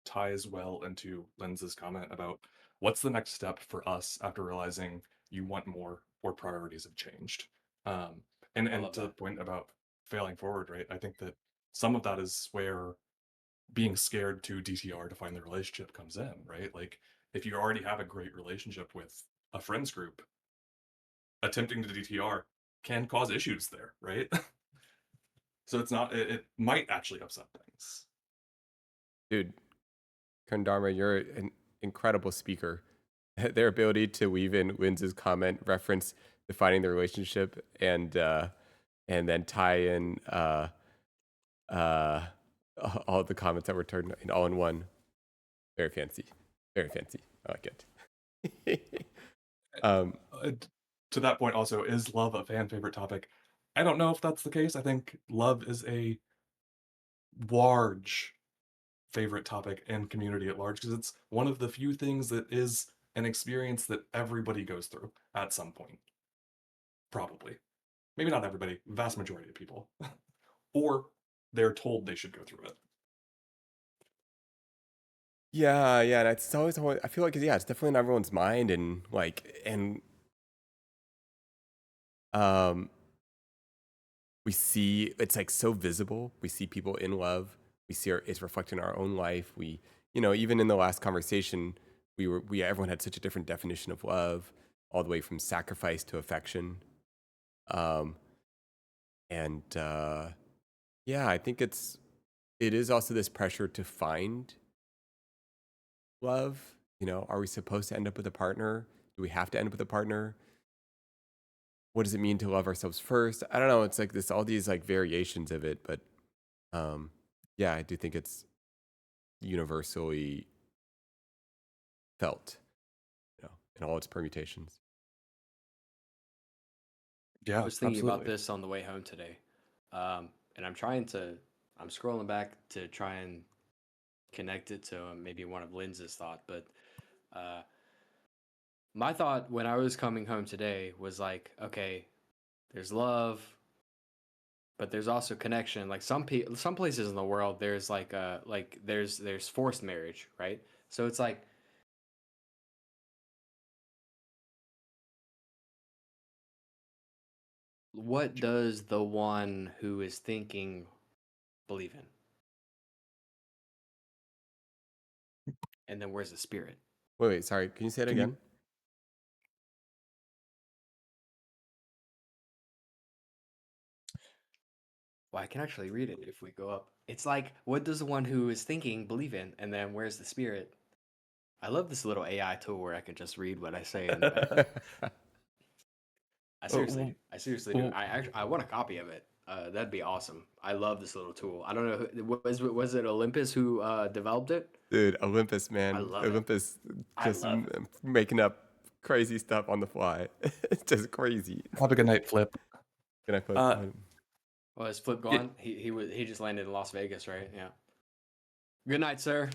[SPEAKER 6] ties well into Lenz's comment about what's the next step for us after realizing you want more or priorities have changed. Um, and
[SPEAKER 5] I
[SPEAKER 6] and
[SPEAKER 5] love
[SPEAKER 6] to the
[SPEAKER 5] that.
[SPEAKER 6] point about failing forward, right? I think that some of that is where being scared to DTR to find the relationship comes in, right? Like if you already have a great relationship with a friends group, attempting to DTR can cause issues there, right? So it's not. It might actually upset things.
[SPEAKER 1] Dude, Kandharma, you're an incredible speaker. Their ability to weave in Linz's comment, reference defining the relationship, and then tie in uh, all the comments that were turned in all in one. Very fancy. Very fancy. I like it.
[SPEAKER 6] To that point, also, is love a fan favorite topic? I don't know if that's the case. I think love is a large favorite topic and community at large because it's one of the few things that is an experience that everybody goes through at some point. Probably. Maybe not everybody, vast majority of people. Or they're told they should go through it.
[SPEAKER 1] Yeah, and it's always I feel like it's definitely in everyone's mind and we see it's like so visible. We see people in love. We see it's reflected in our own life. We, even in the last conversation, everyone had such a different definition of love, all the way from sacrifice to affection. Yeah, I think it is also this pressure to find love. Are we supposed to end up with a partner? Do we have to end up with a partner? What does it mean to love ourselves first? I don't know. It's like all these like variations of it, but yeah, I do think it's universally felt, in all its permutations.
[SPEAKER 6] Yeah,
[SPEAKER 5] I was thinking
[SPEAKER 6] absolutely.
[SPEAKER 5] about this on the way home today, and I'm scrolling back to try and connect it to maybe one of Linz's thought, but my thought when I was coming home today was like, okay, there's love, but there's also connection. Like some places in the world, there's there's forced marriage, right? So it's like, what does the one who is thinking believe in? And then where's the spirit?
[SPEAKER 1] Wait, sorry. Can you say it again?
[SPEAKER 5] Well, I can actually read it if we go up. It's like, what does the one who is thinking believe in? And then where's the spirit? I love this little AI tool where I can just read what I say in the back. I seriously do. I want a copy of it. That'd be awesome. I love this little tool. I don't know was it Olympus who developed it?
[SPEAKER 1] Dude, Olympus, man.
[SPEAKER 5] I love
[SPEAKER 1] Olympus
[SPEAKER 5] I
[SPEAKER 1] just
[SPEAKER 5] love it.
[SPEAKER 1] making up crazy stuff on the fly. It's just crazy.
[SPEAKER 6] Have a good night, Flip.
[SPEAKER 1] Can I put?
[SPEAKER 5] Well, is Flip gone? He just landed in Las Vegas, right? Yeah. Good night, sir.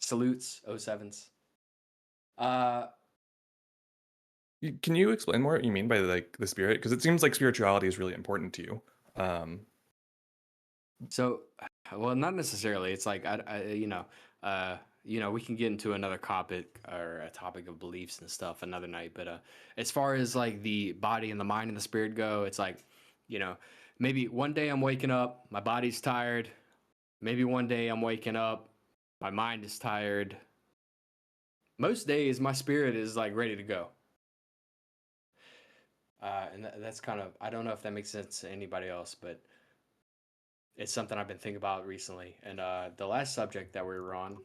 [SPEAKER 5] Salutes, 07s.
[SPEAKER 6] Can you explain more what you mean by like the spirit? Because it seems like spirituality is really important to you.
[SPEAKER 5] So, well, not necessarily. It's like we can get into another topic or a topic of beliefs and stuff another night. But as far as like the body and the mind and the spirit go, it's like, maybe one day I'm waking up, my body's tired. Maybe one day I'm waking up, my mind is tired. Most days my spirit is like ready to go. And that's kind of, I don't know if that makes sense to anybody else, but it's something I've been thinking about recently. And the last subject that we were on,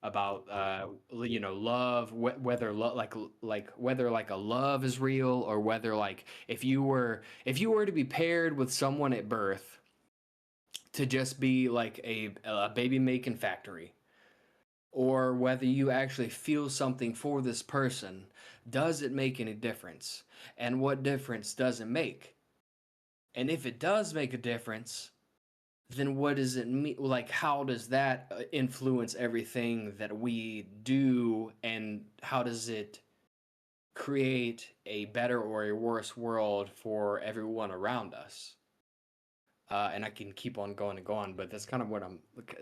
[SPEAKER 5] about love, whether whether like a love is real, or whether like if you were to be paired with someone at birth to just be like a baby making factory, or whether you actually feel something for this person, does it make any difference? And what difference does it make? And if it does make a difference, then what does it mean? Like, how does that influence everything that we do? And how does it create a better or a worse world for everyone around us? And I can keep on going and going, but that's kind of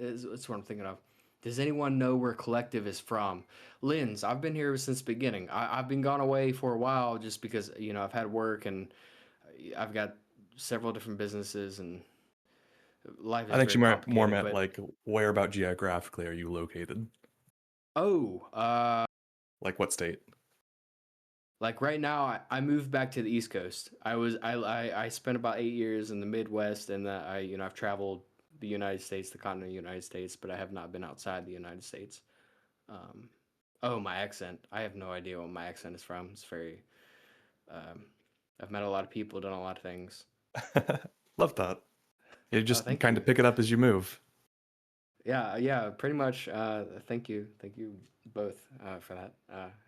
[SPEAKER 5] that's what I'm thinking of. Does anyone know where collective is from? Linz, I've been here since the beginning. I've been gone away for a while just because, I've had work and I've got several different businesses and life is
[SPEAKER 6] I think she
[SPEAKER 5] very
[SPEAKER 6] more
[SPEAKER 5] complicated.
[SPEAKER 6] meant
[SPEAKER 5] But,
[SPEAKER 6] like where about geographically are you located?
[SPEAKER 5] like
[SPEAKER 6] Like what state?
[SPEAKER 5] Like right now, I moved back to the East Coast. I spent about 8 years in the Midwest, and that I've traveled the United States, the continental United States, but I have not been outside the United States. Um, oh, my accent! I have no idea what my accent is from. It's very. Um, I've met a lot of people, done a lot of things.
[SPEAKER 6] Love that. You
[SPEAKER 5] Oh,
[SPEAKER 6] just
[SPEAKER 5] thank
[SPEAKER 6] kind
[SPEAKER 5] you.
[SPEAKER 6] of pick it up as you move.
[SPEAKER 5] Yeah, pretty much. Thank you both for that.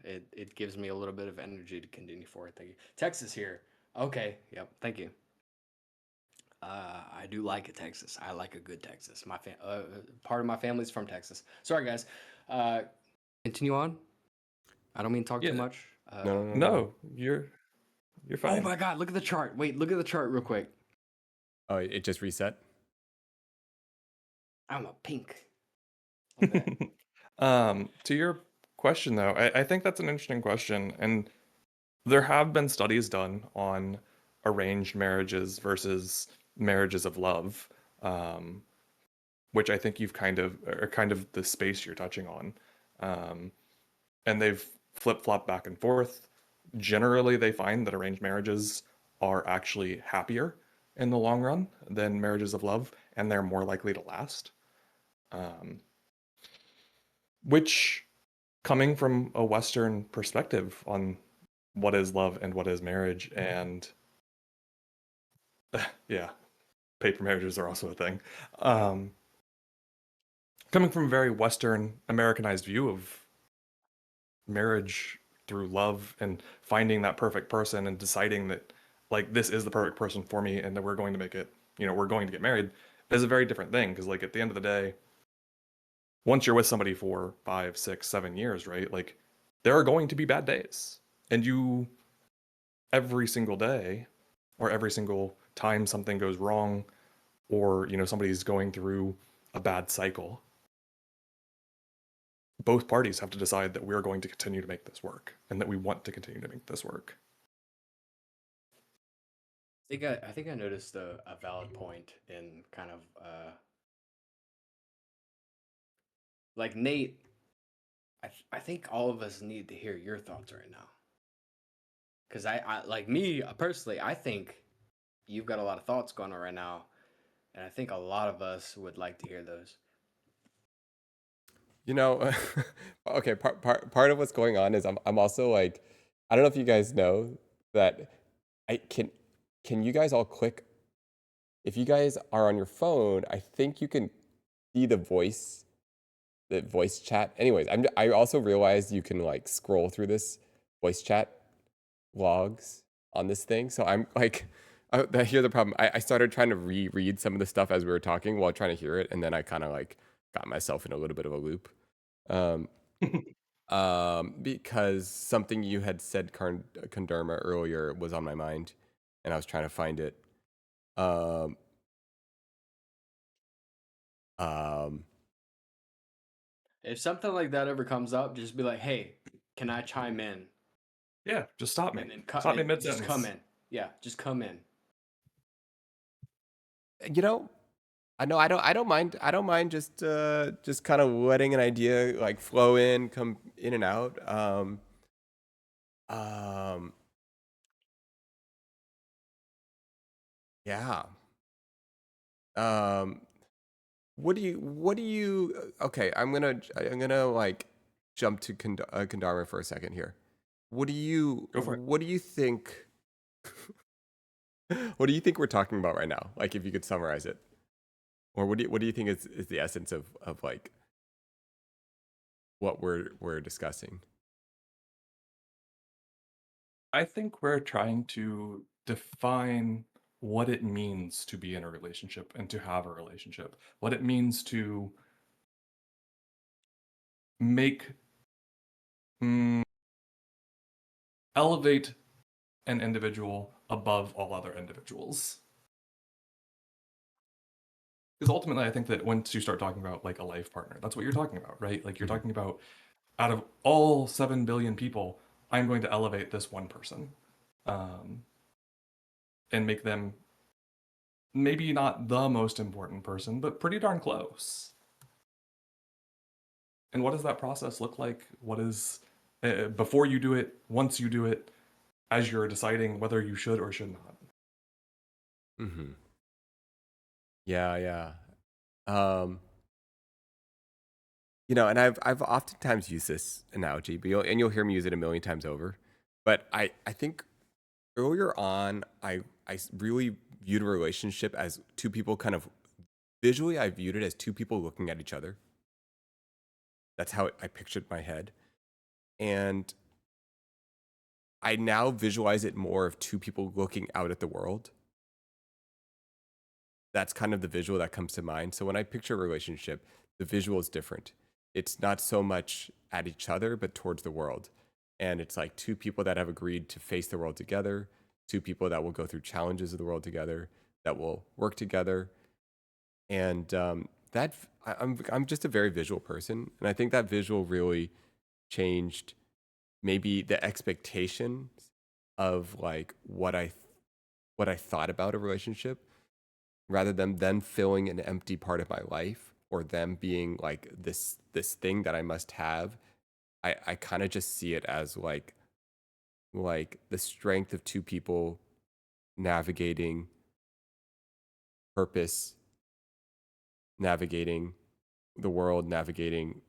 [SPEAKER 5] It gives me a little bit of energy to continue forward. Thank you. Texas here. Okay. Yep. Thank you. I do like a Texas. I like a good Texas. Part of my family's from Texas. Sorry, guys. Uh, continue on. I don't mean to talk too
[SPEAKER 6] Yeah.
[SPEAKER 5] much.
[SPEAKER 1] No.
[SPEAKER 6] No, you're
[SPEAKER 5] Oh
[SPEAKER 6] fine.
[SPEAKER 5] my God! Look at the chart. Wait, look at the chart real quick.
[SPEAKER 1] Oh, it just reset.
[SPEAKER 5] I'm a pink. Love that.
[SPEAKER 6] To your question though, I think that's an interesting question, and there have been studies done on arranged marriages versus marriages of love, which I think you've kind of are kind of the space you're touching on, and they've flip-flopped back and forth. Generally, they find that arranged marriages are actually happier in the long run than marriages of love, and they're more likely to last. Um, which, coming from a Western perspective on what is love and what is marriage, and yeah, paper marriages are also a thing. Coming from a very Western Americanized view of marriage through love and finding that perfect person and deciding that like this is the perfect person for me and that we're going to make it, we're going to get married is a very different thing because like at the end of the day, once you're with somebody for 5, 6, 7 years, right? Like there are going to be bad days. And you every single day or every single time something goes wrong or somebody's going through a bad cycle, both parties have to decide that we're going to continue to make this work and that we want to continue to make this work.
[SPEAKER 5] I think I noticed a valid point in kind of like Nate. I think all of us need to hear your thoughts right now. Because I like me personally, I think you've got a lot of thoughts going on right now, and I think a lot of us would like to hear those.
[SPEAKER 1] You know, okay. Part of what's going on is I'm also like, I don't know if you guys know that I can you guys all click if you guys are on your phone, I think you can see the voice chat. Anyways, I also realized you can like scroll through this voice chat logs on this thing. So I'm like, here's the problem. I started trying to reread some of the stuff as we were talking while trying to hear it, and then I kind of like got myself in a little bit of a loop. Um, because something you had said, Kandurma, earlier was on my mind, and I was trying to find it. Um, um,
[SPEAKER 5] If something like that ever comes up, just be like, "Hey, can I chime in?"
[SPEAKER 6] Yeah, just stop me.
[SPEAKER 5] And then
[SPEAKER 6] Stop me
[SPEAKER 5] and
[SPEAKER 6] mid
[SPEAKER 5] just
[SPEAKER 6] sentence.
[SPEAKER 5] come in. Yeah, just come in.
[SPEAKER 1] you know, I know I don't mind just kind of letting an idea like flow in, come in and out. Um, yeah. Um, what do you okay, I'm gonna like jump to Kandara for a second here.
[SPEAKER 6] Go for it.
[SPEAKER 1] What do you think what do you think we're talking about right now? Like if you could summarize it. Or what do you think is the essence of like what we're discussing?
[SPEAKER 6] I think we're trying to define what it means to be in a relationship and to have a relationship. What it means to make mm, elevate an individual above all other individuals. Because ultimately, I think that once you start talking about like a life partner, that's what you're talking about, right? Like you're talking about out of all 7 billion people, I'm going to elevate this one person um, and make them maybe not the most important person, but pretty darn close. And what does that process look like? What is before you do it, once you do it, as you're deciding whether you should or should not.
[SPEAKER 1] Mm-hmm. Yeah, yeah. You know, and I've oftentimes used this analogy, but you'll hear me use it a million times over. But I think earlier on, I really viewed a relationship as two people kind of visually. I viewed it as two people looking at each other. That's how I pictured my head, and I now visualize it more of two people looking out at the world. That's kind of the visual that comes to mind. So when I picture a relationship, the visual is different. It's not so much at each other, but towards the world. And it's like two people that have agreed to face the world together, two people that will go through challenges of the world together, that will work together. And I'm just a very visual person, and I think that visual really changed maybe the expectations of like what I thought about a relationship, rather than them filling an empty part of my life or them being like this thing that I must have. I kind of just see it as like the strength of two people navigating purpose, navigating the world, navigating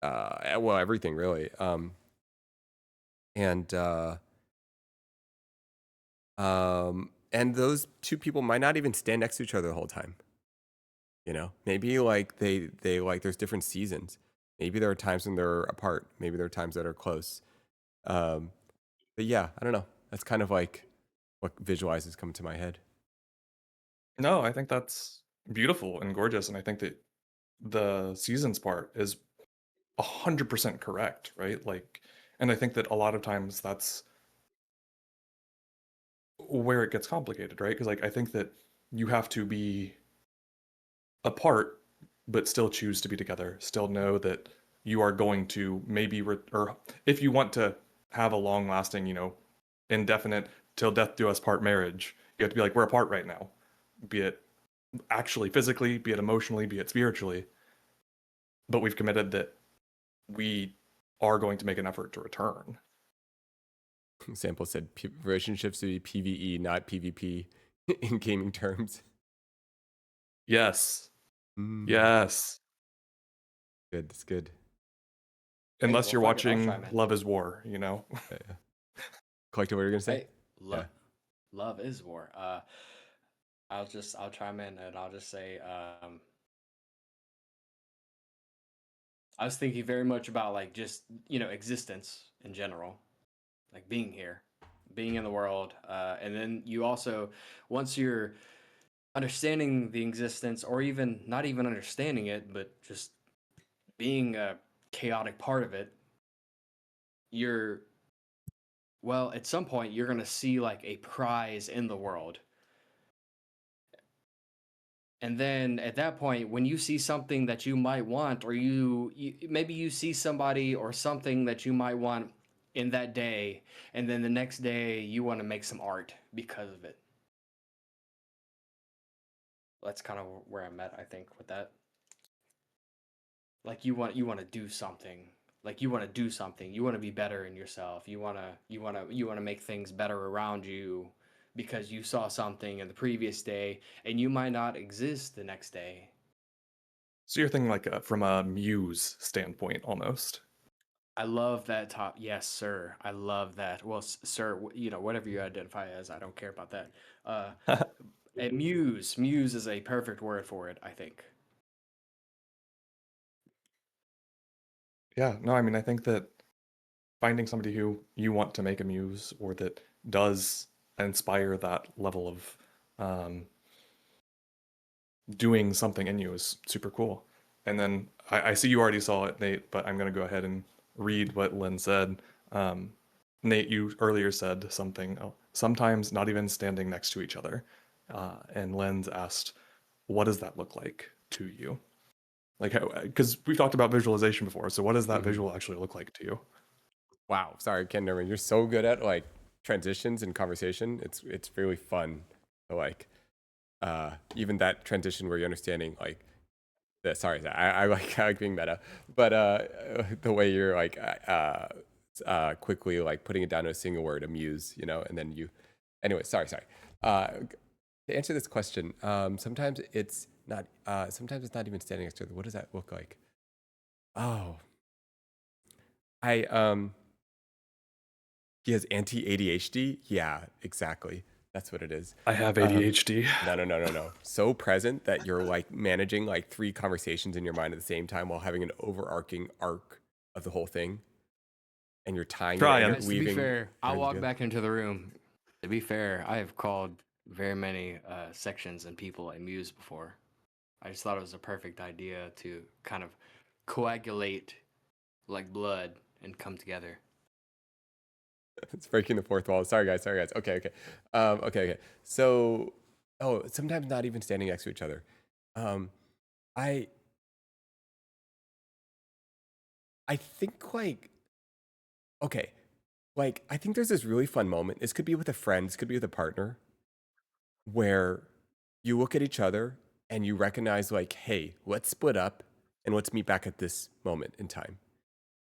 [SPEAKER 1] well, everything really. And and those two people might not even stand next to each other the whole time. You know, maybe like they like there's different seasons. Maybe there are times when they're apart. Maybe there are times that are close. Um, but yeah, I don't know. That's kind of like what visualizes come to my head.
[SPEAKER 6] No, I think that's beautiful and gorgeous, and I think that the seasons part is 100% correct, right? Like, and I think that a lot of times that's where it gets complicated, right? Because like I think that you have to be apart but still choose to be together, still know that you are going to maybe or if you want to have a long lasting, indefinite till death do us part marriage, you have to be like, we're apart right now, be it actually physically, be it emotionally, be it spiritually, but we've committed that we are going to make an effort to return.
[SPEAKER 1] Sample said relationships to be PVE, not PvP in gaming terms.
[SPEAKER 6] Yes.
[SPEAKER 1] Mm,
[SPEAKER 6] Yes.
[SPEAKER 1] good. That's good.
[SPEAKER 6] Unless
[SPEAKER 5] well,
[SPEAKER 6] you're
[SPEAKER 5] fuck it, I'll
[SPEAKER 6] watching
[SPEAKER 5] try, man.
[SPEAKER 6] Love is War,
[SPEAKER 1] Yeah. Collective, what are you gonna say?
[SPEAKER 5] Hey, love is war. I'll chime in and I'll just say, I was thinking very much about like just existence in general, like being here, being in the world, and then you also, once you're understanding the existence, or even not even understanding it, but just being a chaotic part of it, you're well, at some point you're gonna see like a prize in the world. And then at that point, when you see something that you might want, or you maybe you see somebody or something that you might want in that day, and then the next day you want to make some art because of it. That's kind of where I'm at, I think, with that. Like you want to do something. Like you want to do something. You want to be better in yourself. You want to make things better around you because you saw something in the previous day and you might not exist the next day.
[SPEAKER 6] So you're thinking like from a muse standpoint almost.
[SPEAKER 5] I love that top. Yes, sir. I love that. Well, sir, whatever you identify as, I don't care about that. Uh, and muse is a perfect word for it, I think.
[SPEAKER 6] Yeah, no, I mean, I think that finding somebody who you want to make a muse or that does inspire that level of doing something in you is super cool. And then I see you already saw it, Nate, but I'm going to go ahead and read what Lynn said. Nate, you earlier said something, sometimes not even standing next to each other. And Lynn's asked, what does that look like to you? Like, because we've talked about visualization before. So what does that visual actually look like to you?
[SPEAKER 1] Wow. Sorry, Ken Norman. You're so good at like transitions and conversation. It's really fun to like even that transition where you're understanding like sorry, I like being meta, but the way you're like quickly like putting it down to a single word, amuse, you know, and then you. Anyway, sorry. To answer this question, sometimes it's not. Sometimes it's not even standing next to other. What does that look like? Oh, I. He has anti-ADHD. Yeah, exactly. That's what it is.
[SPEAKER 6] I have
[SPEAKER 1] Um,
[SPEAKER 6] ADHD.
[SPEAKER 1] No. So present that you're like managing like 3 conversations in your mind at the same time while having an overarching arc of the whole thing, and you're tying it
[SPEAKER 6] Trying.
[SPEAKER 1] and
[SPEAKER 5] Guys, to be
[SPEAKER 1] weaving.
[SPEAKER 5] fair, I'll
[SPEAKER 1] words
[SPEAKER 5] walk
[SPEAKER 1] together.
[SPEAKER 5] back into the room. To be fair, I have called very many sections and people a muse before. I just thought it was a perfect idea to kind of coagulate like blood and come together.
[SPEAKER 1] It's breaking the fourth wall. Sorry guys. Okay. Okay. So, sometimes not even standing next to each other. I I think like okay, like I think there's this really fun moment. This could be with a friend. This could be with a partner, where you look at each other and you recognize like, hey, let's split up and let's meet back at this moment in time.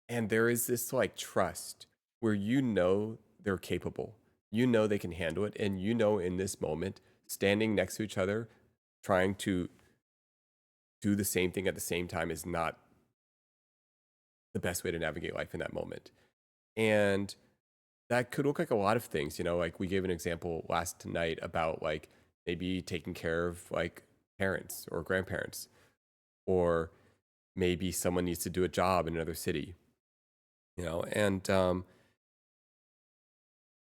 [SPEAKER 1] And there is this like trust where you know they're capable, you know they can handle it, and you know in this moment, standing next to each other, trying to do the same thing at the same time is not the best way to navigate life in that moment. And that could look like a lot of things, you know, like we gave an example last night about like maybe taking care of like parents or grandparents, or maybe someone needs to do a job in another city, you know, and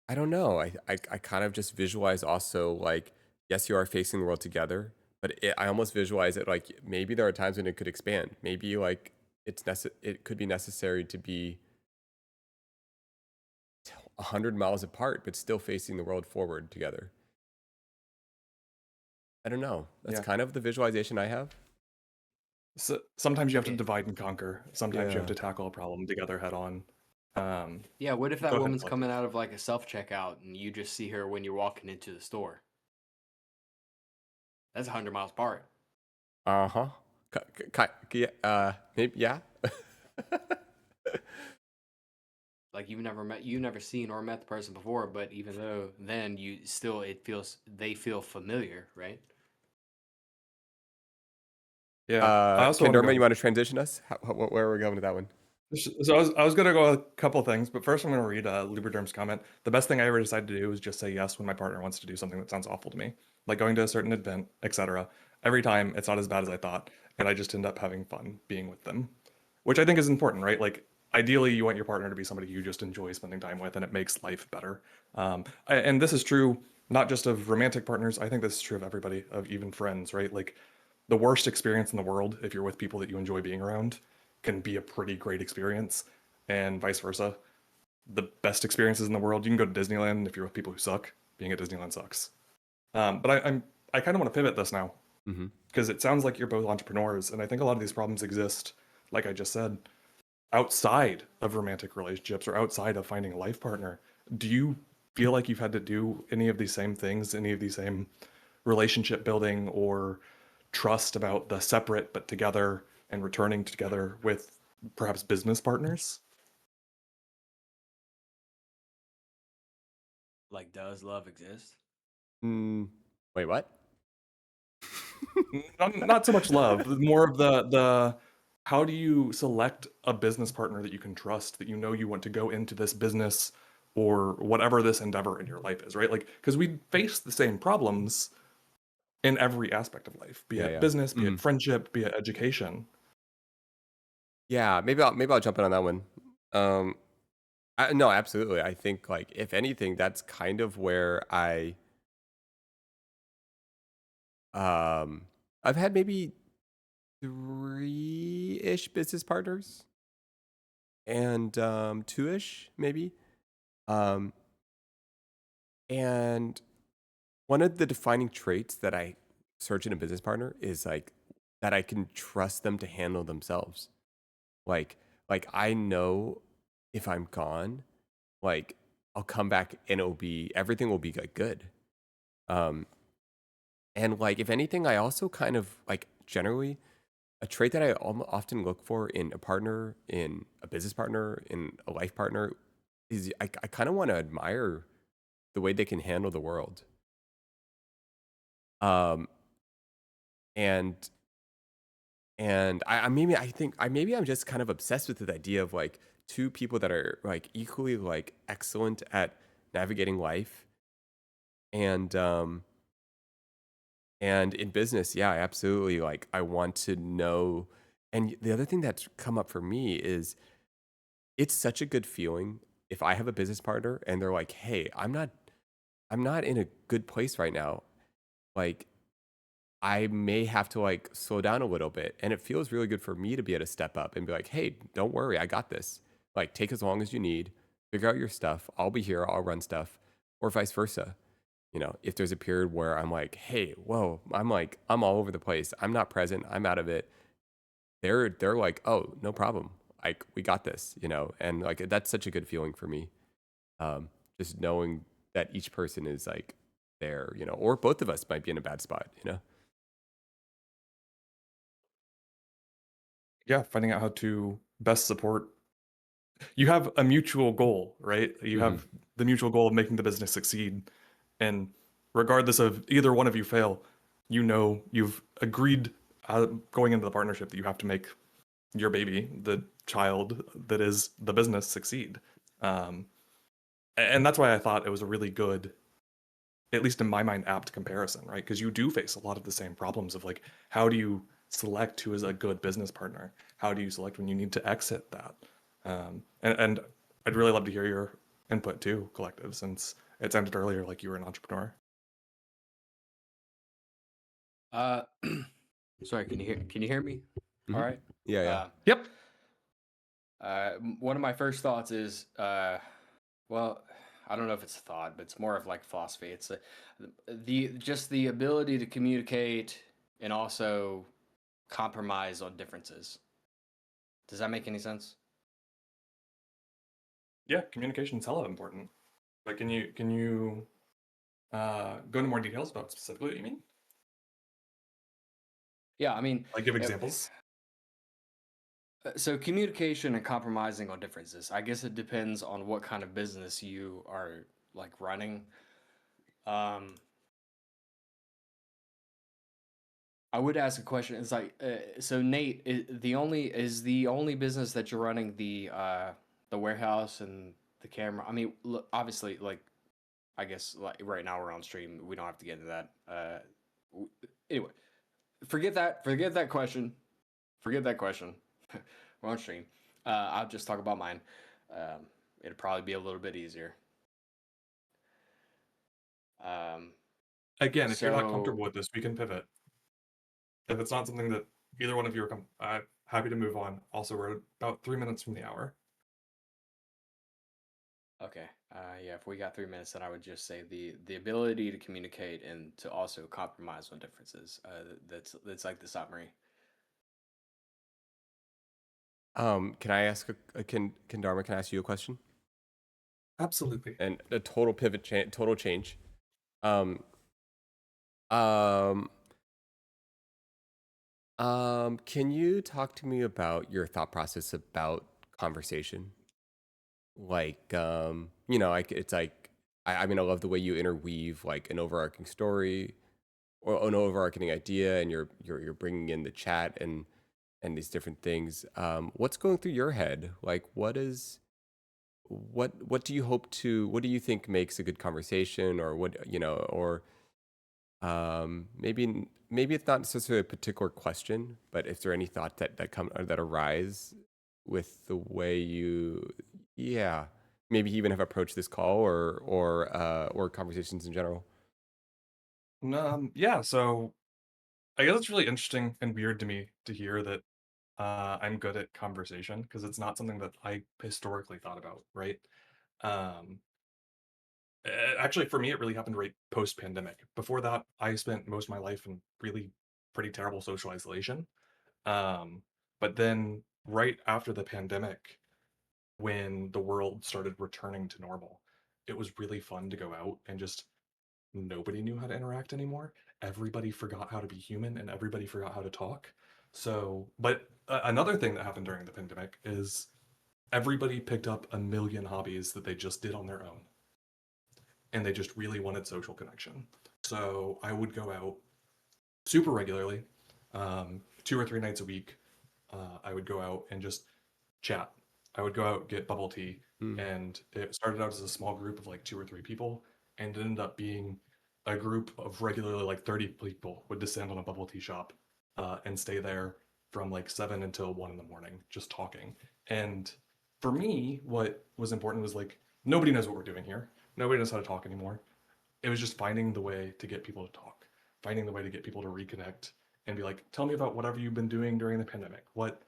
[SPEAKER 1] I don't know. I kind of just visualize also like, yes, you are facing the world together, but I almost visualize it like maybe there are times when it could expand. Maybe like it could be necessary to be 100 miles apart, but still facing the world forward together. I don't know. That's
[SPEAKER 6] Yeah.
[SPEAKER 1] kind of the visualization I have.
[SPEAKER 6] So sometimes you have to
[SPEAKER 5] Okay.
[SPEAKER 6] divide and conquer. Sometimes you have
[SPEAKER 1] Yeah.
[SPEAKER 6] to tackle a problem together head on.
[SPEAKER 5] Yeah, what if that
[SPEAKER 6] Go ahead,
[SPEAKER 5] woman's
[SPEAKER 6] Fletcher.
[SPEAKER 5] coming out of like a self checkout and you just see her when you're walking into the store? That's 100 miles apart.
[SPEAKER 1] Uh-huh. Maybe, yeah.
[SPEAKER 5] Like you've never seen or met the person before, but even though then they feel familiar, right?
[SPEAKER 6] Yeah. I also want to
[SPEAKER 1] Kendorma, you
[SPEAKER 6] go.
[SPEAKER 1] want to transition us? Where are we going with that one?
[SPEAKER 6] So I was gonna go a couple things, but first I'm gonna read Luberderm's comment. The best thing I ever decided to do is just say yes when my partner wants to do something that sounds awful to me, like going to a certain event, etc. Every time it's not as bad as I thought, and I just end up having fun being with them, which I think is important, right? Like ideally, you want your partner to be somebody you just enjoy spending time with, and it makes life better. And this is true not just of romantic partners. I think this is true of everybody, of even friends, right? Like the worst experience in the world, if you're with people that you enjoy being around, can be a pretty great experience, and vice versa. The best experiences in the world, you can go to Disneyland. If you're with people who suck, being at Disneyland sucks. But I kind of want to pivot this now
[SPEAKER 1] Mm-hmm.
[SPEAKER 6] because it sounds like you're both entrepreneurs, and I think a lot of these problems exist, like I just said, outside of romantic relationships or outside of finding a life partner. Do you feel like you've had to do any of these same things, any of these same relationship building or trust about the separate but together and returning together with perhaps business partners?
[SPEAKER 5] Like, does love exist?
[SPEAKER 1] Wait, what?
[SPEAKER 6] Not so much love, but more of the how do you select a business partner that you can trust, that you know you want to go into this business or whatever this endeavor in your life is, right? Like, because we face the same problems in every aspect of life, be it
[SPEAKER 1] Yeah.
[SPEAKER 6] business, be
[SPEAKER 1] Mhm.
[SPEAKER 6] it friendship, be it education.
[SPEAKER 1] Yeah, maybe I'll jump in on that one. No, absolutely. I think like if anything, that's kind of where I've had maybe 3-ish business partners and 2-ish maybe. Um and one of the defining traits that I search in a business partner is like that I can trust them to handle themselves. Like like I know if I'm gone, like I'll come back and everything will be like good. Um and like if anything, I also kind of like generally a trait that I often look for in a partner, in a business partner, in a life partner is I kind of want to admire the way they can handle the world. Um, and maybe I'm just kind of obsessed with the idea of like two people that are like equally like excellent at navigating life and in business, yeah, absolutely. Like I want to know. And the other thing that's come up for me is it's such a good feeling if I have a business partner and they're like, "Hey, I'm not in a good place right now. Like I may have to like slow down a little bit." And it feels really good for me to be able to step up and be like, "Hey, don't worry, I got this. Like take as long as you need. Figure out your stuff. I'll be here. I'll run stuff." Or vice versa. You know, if there's a period where I'm like, "Hey, whoa, I'm all over the place. I'm not present. I'm out of it." They're like, "Oh, no problem. Like we got this," you know. And like that's such a good feeling for me. Um just knowing that each person is like there, you know, or both of us might be in a bad spot, you know.
[SPEAKER 6] Yeah, finding out how to best support. You have a mutual goal, right? You
[SPEAKER 1] Mm-hmm.
[SPEAKER 6] have the mutual goal of making the business succeed. And regardless of either one of you fail, you know you've agreed going into the partnership that you have to make your baby, the child that is the business, succeed. Um, and that's why I thought it was a really good, at least in my mind, apt comparison, right? Because you do face a lot of the same problems of like, how do you select who is a good business partner? How do you select when you need to exit that? And I'd really love to hear your input too, Collective, since it sounded earlier like you were an entrepreneur.
[SPEAKER 5] Uh, sorry, can you hear me? All
[SPEAKER 1] Mm-hmm.
[SPEAKER 5] right.
[SPEAKER 1] Yeah, yeah.
[SPEAKER 5] Uh,
[SPEAKER 6] Yep.
[SPEAKER 5] one of my first thoughts is, well, I don't know if it's a thought, but it's more of like philosophy. It's the just the ability to communicate and also compromise on differences. Does that make any sense?
[SPEAKER 6] Yeah, communication is hella important. But can you go into more details about specifically what you mean?
[SPEAKER 5] Yeah, I mean,
[SPEAKER 6] Like give
[SPEAKER 5] uh,
[SPEAKER 6] examples.
[SPEAKER 5] so communication and compromising on differences. I guess it depends on what kind of business you are like running. Um, I would ask a question. It's like, so Nate, is the only business that you're running the warehouse and the camera? I mean, look, obviously, like, I guess like right now we're on stream. We don't have to get into that. Anyway, Forget that question. Forget that question. We're on stream. I'll just talk about mine. Um, it'll probably be a little bit easier. Um,
[SPEAKER 6] Again, if you're not
[SPEAKER 5] so
[SPEAKER 6] comfortable with this, we can pivot. If it's not something that either one of you are happy to move on. Also, we're about 3 minutes from the hour.
[SPEAKER 5] okay, yeah. If we got 3 minutes, then I would just say the ability to communicate and to also compromise on differences. That's like the summary.
[SPEAKER 1] Can I ask can Dharma, can I ask you a question?
[SPEAKER 6] Absolutely.
[SPEAKER 1] And a total pivot total change. Um um can you talk to me about your thought process about conversation? Like you know, like it's like I mean I love the way you interweave like an overarching story or an overarching idea and you're bringing in the chat and these different things. What's going through your head? Like what do you hope to what do you think makes a good conversation or what you know or maybe it's not necessarily a particular question, but is there any thought that come or that arise with the way you yeah maybe even have approached this call or conversations in general?
[SPEAKER 6] Yeah, so I guess it's really interesting and weird to me to hear that I'm good at conversation because it's not something that I historically thought about, right? Um, Actually, for me, it really happened right post-pandemic. Before that, I spent most of my life in really pretty terrible social isolation. Um, but then right after the pandemic, when the world started returning to normal, it was really fun to go out and just nobody knew how to interact anymore. Everybody forgot how to be human and everybody forgot how to talk. So, but another thing that happened during the pandemic is everybody picked up a million hobbies that they just did on their own, and they just really wanted social connection. So I would go out super regularly, 2 or 3 nights a week. I would go out and just chat. I would go out, get bubble tea,
[SPEAKER 1] Mm.
[SPEAKER 6] and it started out as a small group of like 2 or 3 people, and it ended up being a group of regularly like 30 people would descend on a bubble tea shop and stay there from like 7 until 1 in the morning, just talking. And for me, what was important was like, nobody knows what we're doing here. Nobody knows how to talk anymore. It was just finding the way to get people to talk, finding the way to get people to reconnect and be like, tell me about whatever you've been doing during the pandemic. What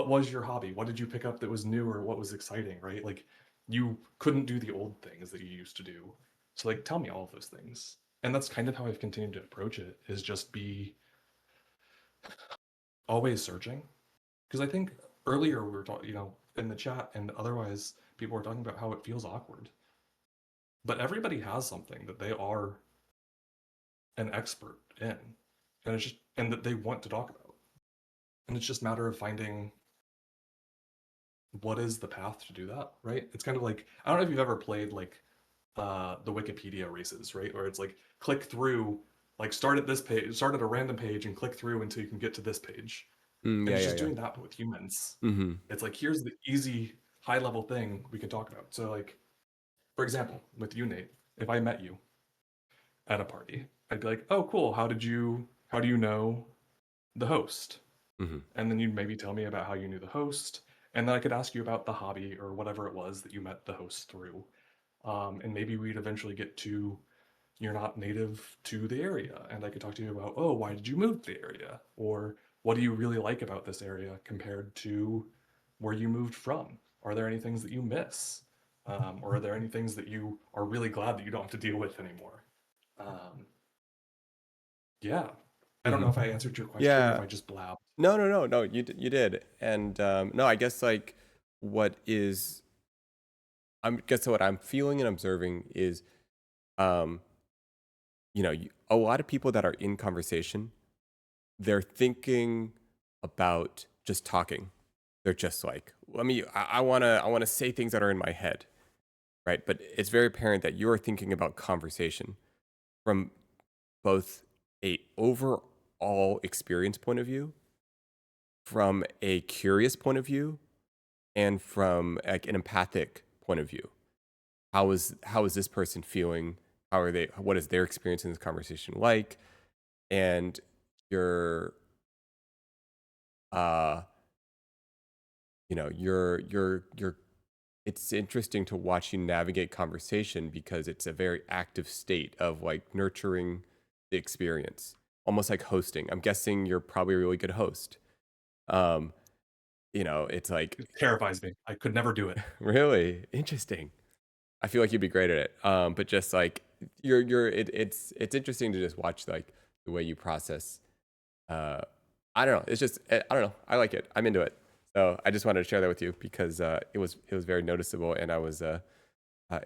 [SPEAKER 6] was your hobby? What did you pick up that was new or what was exciting, right? Like you couldn't do the old things that you used to do. So like tell me all of those things. And that's kind of how I've continued to approach it, is just be always searching. Because I think earlier we were talking, in the chat and otherwise people were talking about how it feels awkward. But everybody has something that they are an expert in. And it's just and that they want to talk about. And it's just a matter of finding what is the path to do that, right? It's kind of like, I don't know if you've ever played like the Wikipedia races, right? Where it's like click through, like start at this page, start at a random page and click through until you can get to this page. And
[SPEAKER 1] Yeah,
[SPEAKER 6] it's
[SPEAKER 1] yeah,
[SPEAKER 6] just
[SPEAKER 1] yeah.
[SPEAKER 6] doing that but with humans.
[SPEAKER 1] Mm-hmm.
[SPEAKER 6] It's like here's the easy high level thing we can talk about. So like, for example, with you, Nate, if I met you at a party, I'd be like, oh cool, how do you know the host?
[SPEAKER 1] Mm-hmm.
[SPEAKER 6] And then you'd maybe tell me about how you knew the host, and then I could ask you about the hobby or whatever it was that you met the host through. And maybe we'd eventually get to you're not native to the area, and I could talk to you about, oh, why did you move to the area, or what do you really like about this area compared to where you moved from? Are there any things that you miss, or are there any things that you are really glad that you don't have to deal with anymore? Um, yeah, I don't know
[SPEAKER 1] Mm-hmm.
[SPEAKER 6] if I answered your question or if
[SPEAKER 1] Yeah.
[SPEAKER 6] I just blabbed.
[SPEAKER 1] No. You did. And no, I guess like what is I'm guess what I'm feeling and observing is, um, a lot of people that are in conversation, they're thinking about just talking. They're just like, I wanna say things that are in my head, right? But it's very apparent that you're thinking about conversation from both a overall experience point of view, from a curious point of view, and from like an empathic point of view. How is this person feeling? What is their experience in this conversation like? And you're uh you're it's interesting to watch you navigate conversation because it's a very active state of like nurturing the experience, almost like hosting. I'm guessing you're probably a really good host. um it's like
[SPEAKER 6] It terrifies me. I could never do it.
[SPEAKER 1] really interesting. I feel like you'd be great at it. But just like it's interesting to just watch like the way you process. Uh, I don't know. It's just I don't know. I like it. I'm into it. So I just wanted to share that with you because it was very noticeable, and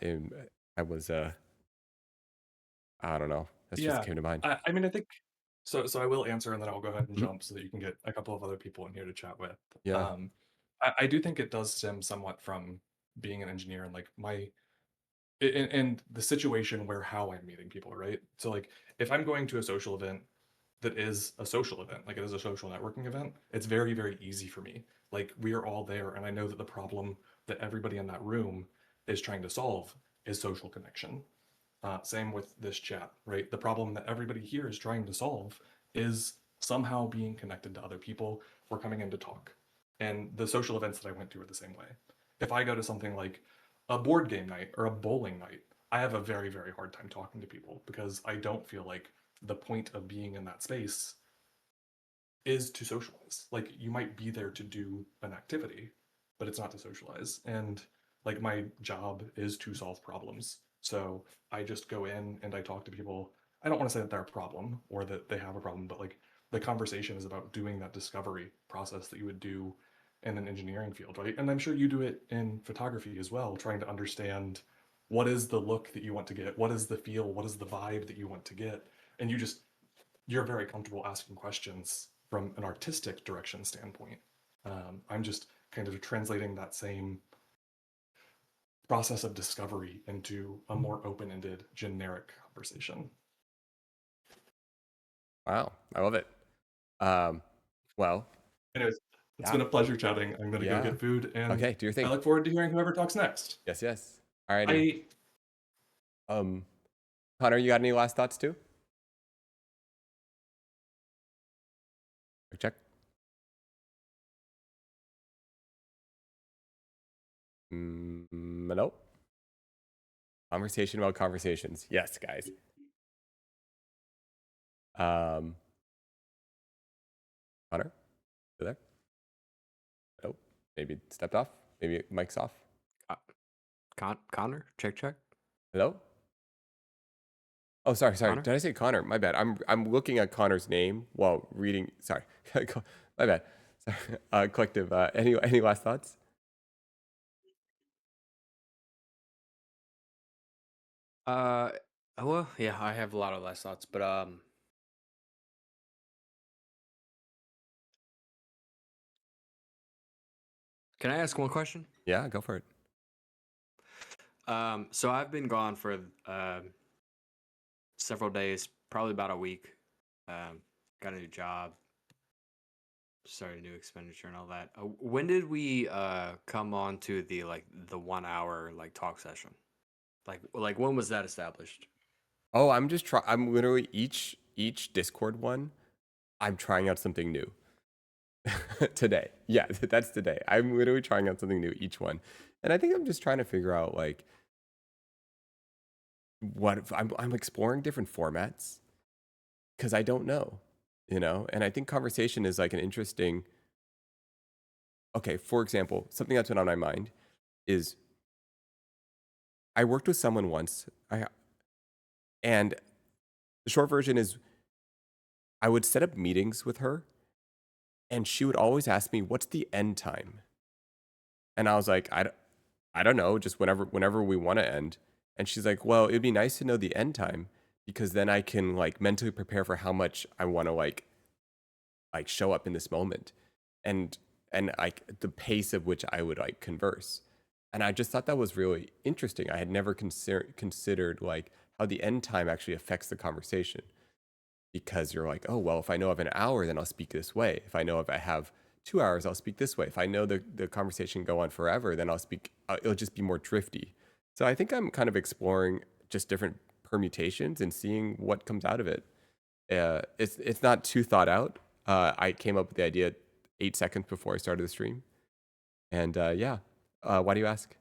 [SPEAKER 1] in, I was I don't know. That's just
[SPEAKER 6] Yeah,
[SPEAKER 1] came to mind.
[SPEAKER 6] I mean, I think so. So I will answer, and then I'll go ahead and
[SPEAKER 1] Mhm.
[SPEAKER 6] jump so that you can get a couple of other people in here to chat with.
[SPEAKER 1] Yeah.
[SPEAKER 6] I do think it does stem somewhat from being an engineer and like and the situation where how I'm meeting people, right? So like if I'm going to a social event that is a social event, like it is a social networking event, it's very, very easy for me. Like we are all there, and I know that the problem that everybody in that room is trying to solve is social connection. Same with this chat, right? The problem that everybody here is trying to solve is somehow being connected to other people. We're coming in to talk. And the social events that I went to are the same way. If I go to something like a board game night or a bowling night, I have a very, very hard time talking to people because I don't feel like the point of being in that space is to socialize. Like you might be there to do an activity, but it's not to socialize. And like my job is to solve problems. So I just go in and I talk to people. I don't want to say that they're a problem or that they have a problem, but like the conversation is about doing that discovery process that you would do in an engineering field, right? And I'm sure you do it in photography as well, trying to understand what is the look that you want to get, what is the feel, what is the vibe that you want to get. And you're very comfortable asking questions from an artistic direction standpoint. I'm just kind of translating that same process of discovery into a more open-ended, generic conversation.
[SPEAKER 1] Wow, I love it. Well,
[SPEAKER 6] Anyways, it's
[SPEAKER 1] yeah.
[SPEAKER 6] been a pleasure chatting. I'm gonna go
[SPEAKER 1] Yeah.
[SPEAKER 6] get food, and
[SPEAKER 1] Okay, do your
[SPEAKER 6] I
[SPEAKER 1] thing.
[SPEAKER 6] look forward to hearing whoever talks next.
[SPEAKER 1] Yes, yes. Alrighty. Connor, you got any last thoughts too? Check. Nope. Conversation about conversations. Yes, guys. Connor, you there? Nope. Maybe it stepped off. Maybe mic's off.
[SPEAKER 5] Connor, check.
[SPEAKER 1] Hello? Oh, sorry.
[SPEAKER 5] Connor?
[SPEAKER 1] Did I say Connor? My bad. I'm looking at Connor's name while reading. Sorry, my bad. Sorry. Collective. Any last thoughts?
[SPEAKER 5] Well, yeah, I have a lot of last thoughts, but can I ask one question?
[SPEAKER 1] Yeah, go for it.
[SPEAKER 5] So I've been gone for several days, probably about a week. Got a new job, started a new expenditure and all that. When did we come on to the 1 hour talk session? Like when was that established?
[SPEAKER 1] Oh, I'm literally each Discord one. I'm trying out something new today. Yeah, that's today. I'm literally trying out something new each one, and I think I'm just trying to figure out like what I'm exploring different formats because I don't know, and I think conversation is like an interesting. Okay, for example, something that's been on my mind is I worked with someone once. And the short version is I would set up meetings with her and she would always ask me, what's the end time? And I was like, I don't know, just whenever we want to end. And she's like, well, it'd be nice to know the end time because then I can like mentally prepare for how much I want to like show up in this moment and like the pace of which I would like converse. And I just thought that was really interesting. I had never considered like how the end time actually affects the conversation. Because you're like, oh, well, if I know I have an hour, then I'll speak this way. If I know if I have 2 hours, I'll speak this way. If I know the conversation go on forever, then it'll just be more drifty. So I think I'm kind of exploring just different permutations and seeing what comes out of it. It's not too thought out. I came up with the idea 8 seconds before I started the stream. And yeah, why do you ask?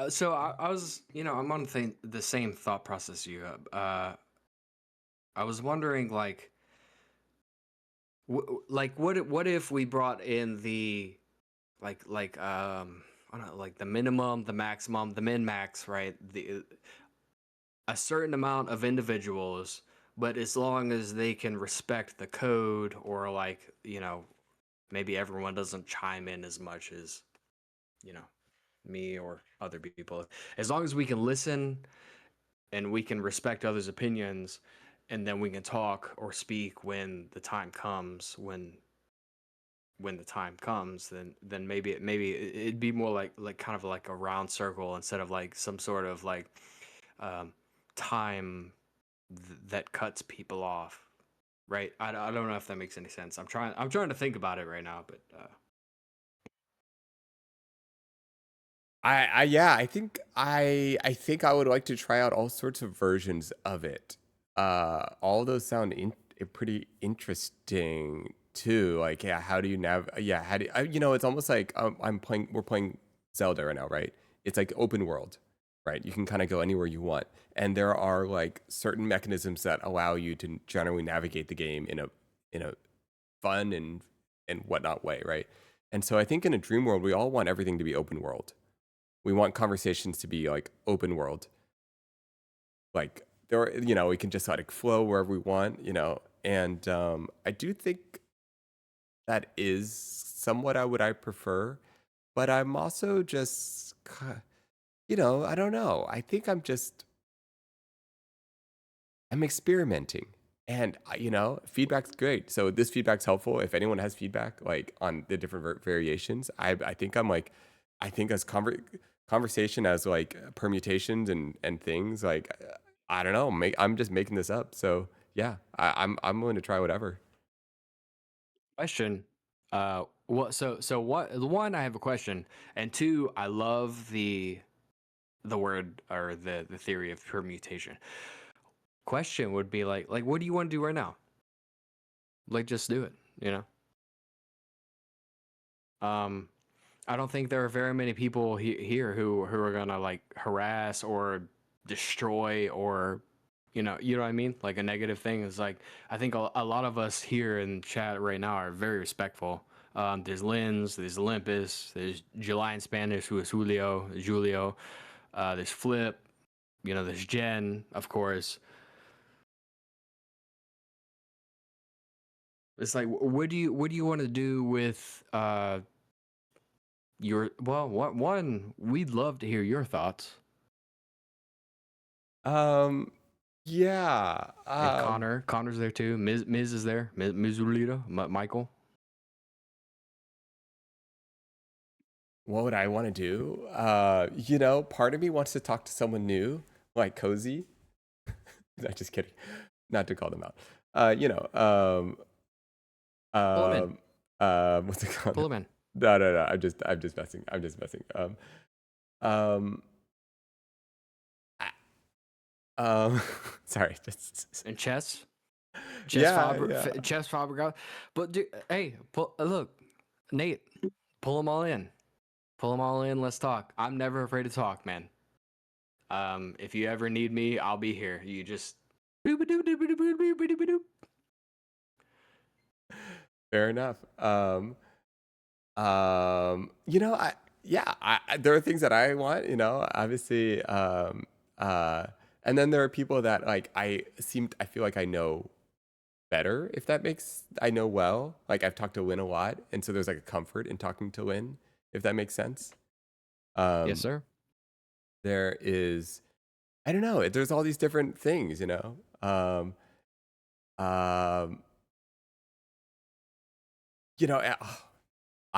[SPEAKER 5] So I was, I'm on the same thought process you have. I was wondering, what if we brought in the, I don't know, like the minimum, the maximum, the min max, right? A certain amount of individuals, but as long as they can respect the code, or maybe everyone doesn't chime in as much as, me or other people. As long as we can listen and we can respect others' opinions, and then we can talk or speak when the time comes. When the time comes, then maybe it'd be more like kind of like a round circle instead of like some sort of time that cuts people off, right? I don't know if that makes any sense. I'm trying to think about it right now, but
[SPEAKER 1] I think I would like to try out all sorts of versions of it. All those sound pretty interesting too. Like, yeah, how do you yeah, how do it's almost like we're playing Zelda right now, right? It's like open world, right? You can kind of go anywhere you want, and there are like certain mechanisms that allow you to generally navigate the game in a fun and whatnot way, right? And so I think in a dream world, we all want everything to be open world. We want conversations to be like open world. Like there, we can just like flow wherever we want, And I do think that is somewhat I prefer, but I'm also just, I don't know. I think I'm experimenting. And feedback's great. So this feedback's helpful. If anyone has feedback like on the different variations, I think I think as conversation as like permutations and things like I don't know. I'm just making this up. So yeah, I'm willing to try whatever.
[SPEAKER 5] Question. What? So what? One, I have a question, and two, I love the word or the theory of permutation. Question would be like, what do you want to do right now? Like, just do it. I don't think there are very many people here who are gonna like harass or destroy or you know what I mean, like a negative thing. Is like, I think a lot of us here in chat right now are very respectful. There's Linz, there's Olympus, there's July in Spanish, who is Julio. There's Flip, there's Jen, of course. It's like, what do you want to do with one, we'd love to hear your thoughts.
[SPEAKER 1] Yeah.
[SPEAKER 5] And Connor's there too. Miz is there. Mizulito, Michael.
[SPEAKER 1] What would I want to do? Part of me wants to talk to someone new, like Cozy. No, just kidding. Not to call them out.
[SPEAKER 5] Pull him in.
[SPEAKER 1] What's it called?
[SPEAKER 5] Pull him in.
[SPEAKER 1] No. I'm just messing. I'm just messing. Sorry. Just
[SPEAKER 5] And Chess.
[SPEAKER 1] yeah.
[SPEAKER 5] Chess Fabregas. But hey, look, Nate, pull them all in. Pull them all in. Let's talk. I'm never afraid to talk, man. If you ever need me, I'll be here. You just.
[SPEAKER 1] Fair enough. There are things that I want, obviously, and then there are people that like I feel like I know better, if that makes I know well. Like I've talked to Lynn a lot, and so there's like a comfort in talking to Lynn, if that makes sense.
[SPEAKER 5] Yes, sir.
[SPEAKER 1] There is, I don't know. There's all these different things, Um, I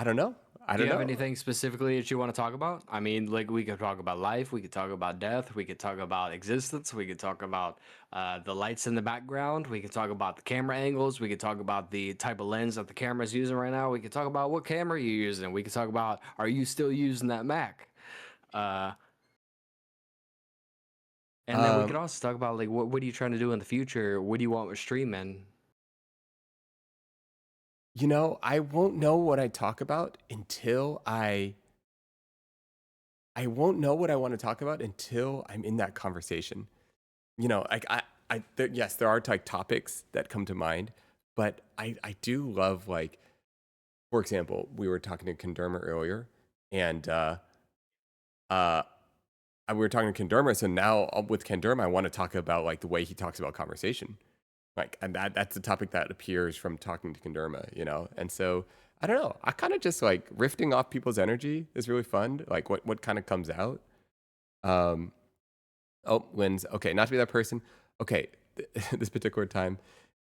[SPEAKER 1] don't know. I
[SPEAKER 5] Do
[SPEAKER 1] don't
[SPEAKER 5] you have
[SPEAKER 1] know.
[SPEAKER 5] anything specifically that you want to talk about? I mean, like, we could talk about life, we could talk about death, we could talk about existence, we could talk about the lights in the background, we could talk about the camera angles, we could talk about the type of lens that the camera is using right now, we could talk about what camera you're using, we could talk about, are you still using that Mac? And then we could also talk about, like, what are you trying to do in the future? What do you want with streaming?
[SPEAKER 1] I won't know what I talk about until I won't know what I want to talk about until I'm in that conversation. Like yes, there are like topics that come to mind, but I do love, like, for example, we were talking to Konderma earlier, and we were talking to Konderma, so now with Konderma, I want to talk about like the way he talks about conversation. Like, and that's a topic that appears from talking to Konderma, And so I don't know. I kind of just like riffing off people's energy is really fun. Like what kind of comes out. Lynn's okay. Not to be that person. Okay, this particular time,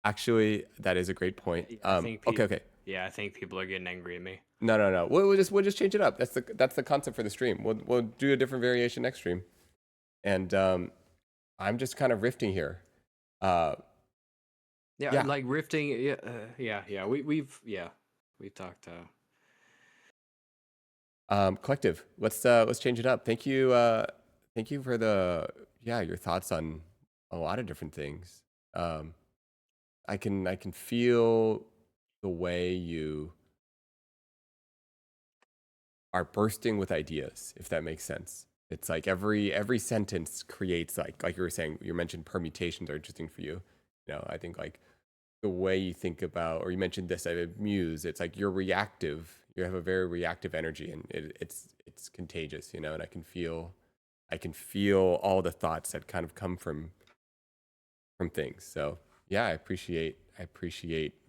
[SPEAKER 1] actually, that is a great point.
[SPEAKER 5] Yeah, I think
[SPEAKER 1] okay.
[SPEAKER 5] Yeah, I think people are getting angry at me.
[SPEAKER 1] No. We'll just change it up. That's the concept for the stream. We'll do a different variation next stream, and I'm just kind of rifting here.
[SPEAKER 5] Yeah, like rifting. Yeah. We've talked.
[SPEAKER 1] Collective. Let's change it up. Thank you for your thoughts on a lot of different things. I can feel the way you are bursting with ideas, if that makes sense. It's like every sentence creates like you were saying. You mentioned permutations are interesting for you. I think like the way you think about, or you mentioned this, I muse. It's like you're reactive. You have a very reactive energy, and it's contagious, and I can feel all the thoughts that kind of come from things. So yeah, I appreciate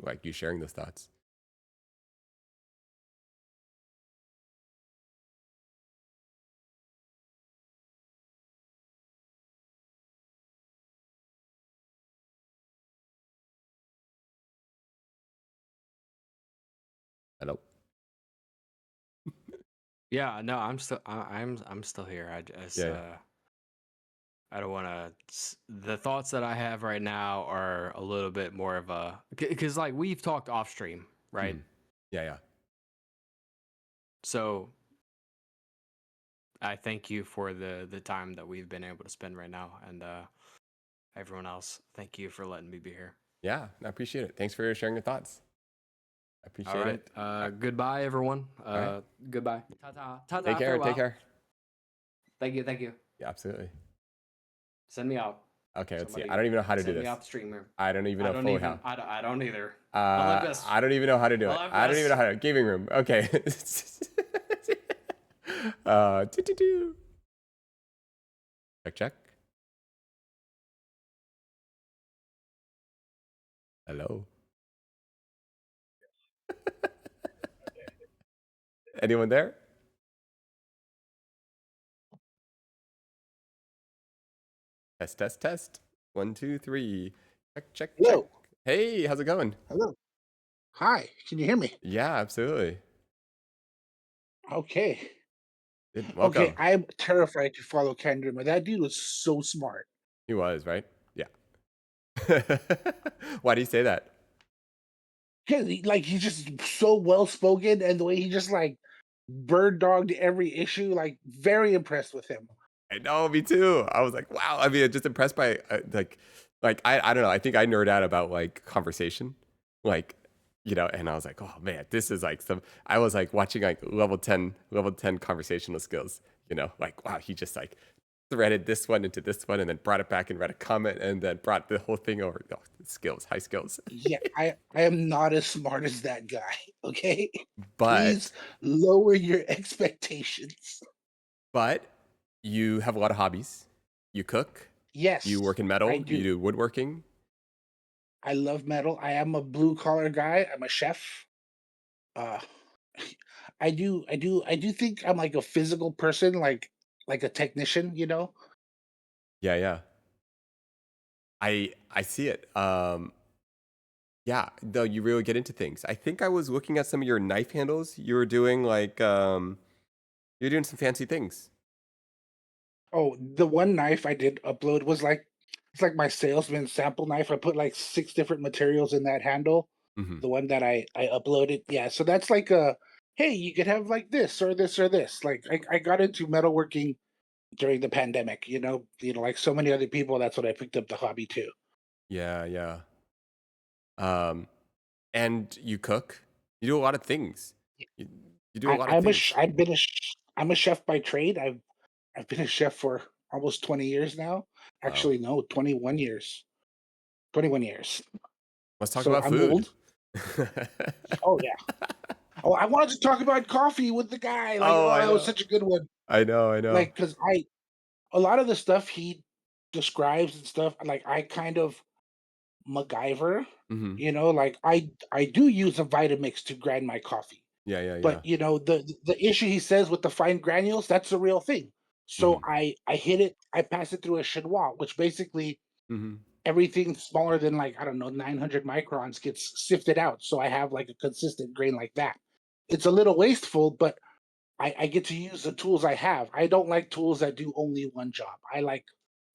[SPEAKER 1] like you sharing those thoughts. Hello.
[SPEAKER 5] Yeah, no, I'm still here. I just
[SPEAKER 1] Yeah, yeah.
[SPEAKER 5] I don't want to. The thoughts that I have right now are a little bit more of a because like we've talked off stream, right?
[SPEAKER 1] Mhm. Yeah, yeah.
[SPEAKER 5] So I thank you for the time that we've been able to spend right now, and everyone else, thank you for letting me be here.
[SPEAKER 1] Yeah, I appreciate it. Thanks for sharing your thoughts. I
[SPEAKER 5] All
[SPEAKER 1] appreciate
[SPEAKER 5] right.
[SPEAKER 1] it.
[SPEAKER 5] Goodbye, everyone.
[SPEAKER 1] right.
[SPEAKER 5] Goodbye. Ta ta. Ta ta.
[SPEAKER 1] Take care.
[SPEAKER 5] Farewell.
[SPEAKER 1] Take care.
[SPEAKER 5] Thank you. Thank you.
[SPEAKER 1] Yeah, absolutely.
[SPEAKER 5] Send me out.
[SPEAKER 1] Okay, let's see. I
[SPEAKER 5] Somebody
[SPEAKER 1] don't even know how to do
[SPEAKER 5] send me
[SPEAKER 1] this.
[SPEAKER 5] out the stream room.
[SPEAKER 1] I don't even know fully how.
[SPEAKER 5] I don't either. Olympus.
[SPEAKER 1] I don't even know how to do it. I don't even know how to. Gaming room. Okay. Doo-doo-doo. Check, check. Hello. Anyone there? Test, test, test. 1, 2, 3. Check, check, check.
[SPEAKER 7] Hello.
[SPEAKER 1] Hey, how's it going?
[SPEAKER 7] Hello. Hi. Can you hear me?
[SPEAKER 1] Yeah, absolutely.
[SPEAKER 7] Okay.
[SPEAKER 1] Good.
[SPEAKER 7] Okay.
[SPEAKER 1] Welcome.
[SPEAKER 7] I'm terrified to follow Kendrick, but that dude was so smart.
[SPEAKER 1] He was, right? Yeah. Why do you say that?
[SPEAKER 7] Because he's just so well spoken, and the way he just like bird dogged every issue, like very impressed with him.
[SPEAKER 1] I know, me too. I was like, wow. I mean, just impressed by I don't know. I think I nerd out about like conversation, like and I was like, oh man, this is like some. I was like watching like level 10 conversational skills. Like wow, he just like threaded this one into this one and then brought it back and read a comment and then brought the whole thing over. Oh, skills, high skills.
[SPEAKER 7] Yeah, I am not as smart as that guy. Okay,
[SPEAKER 1] But
[SPEAKER 7] please lower your expectations.
[SPEAKER 1] but you have a lot of hobbies. You cook.
[SPEAKER 7] Yes,
[SPEAKER 1] You work in
[SPEAKER 7] I
[SPEAKER 1] metal. You
[SPEAKER 7] do.
[SPEAKER 1] do woodworking.
[SPEAKER 7] I love metal. I am a blue collar guy. I'm a chef. Uh, I do think I'm like a physical person, like a technician, you know?
[SPEAKER 1] Yeah, yeah. I see it. Yeah, though you really get into things. I think I was looking at some of your knife handles. You were doing like you're doing some fancy things.
[SPEAKER 7] Oh, the one knife I did upload was like it's like my salesman sample knife. I put like 6 different materials in that handle.
[SPEAKER 1] Hmm.
[SPEAKER 7] The one that I uploaded. Yeah, so that's like a hey, you could have like this or this or this. Like I got into metalworking during the pandemic, like so many other people, that's what I picked up the hobby too.
[SPEAKER 1] Yeah, yeah. Um, and you cook. You do a lot of things. You, you do a lot of things.
[SPEAKER 7] I'm a chef by trade. I've been a chef for almost 20 years now.
[SPEAKER 1] Wow.
[SPEAKER 7] Actually, no, 21 years. 21 years.
[SPEAKER 1] Let's talk
[SPEAKER 7] So
[SPEAKER 1] about
[SPEAKER 7] I'm
[SPEAKER 1] food.
[SPEAKER 7] old. Oh yeah. Oh, I wanted to talk about coffee with the guy. Like,
[SPEAKER 1] Oh,
[SPEAKER 7] oh,
[SPEAKER 1] I
[SPEAKER 7] that was
[SPEAKER 1] know.
[SPEAKER 7] such a good one.
[SPEAKER 1] I know. I know.
[SPEAKER 7] Like, because a lot of the stuff he describes and stuff, like I kind of MacGyver,
[SPEAKER 1] Hmm.
[SPEAKER 7] like I do use a Vitamix to grind my coffee.
[SPEAKER 1] Yeah, yeah, yeah.
[SPEAKER 7] But the issue he says with the fine granules, that's the real thing. So
[SPEAKER 1] Hmm.
[SPEAKER 7] I hit it, I pass it through a chinois, which basically
[SPEAKER 1] Hmm.
[SPEAKER 7] everything smaller than like, I don't know, 900 microns gets sifted out. So I have like a consistent grain like that. It's a little wasteful, but I get to use the tools I have. I don't like tools that do only one job. I like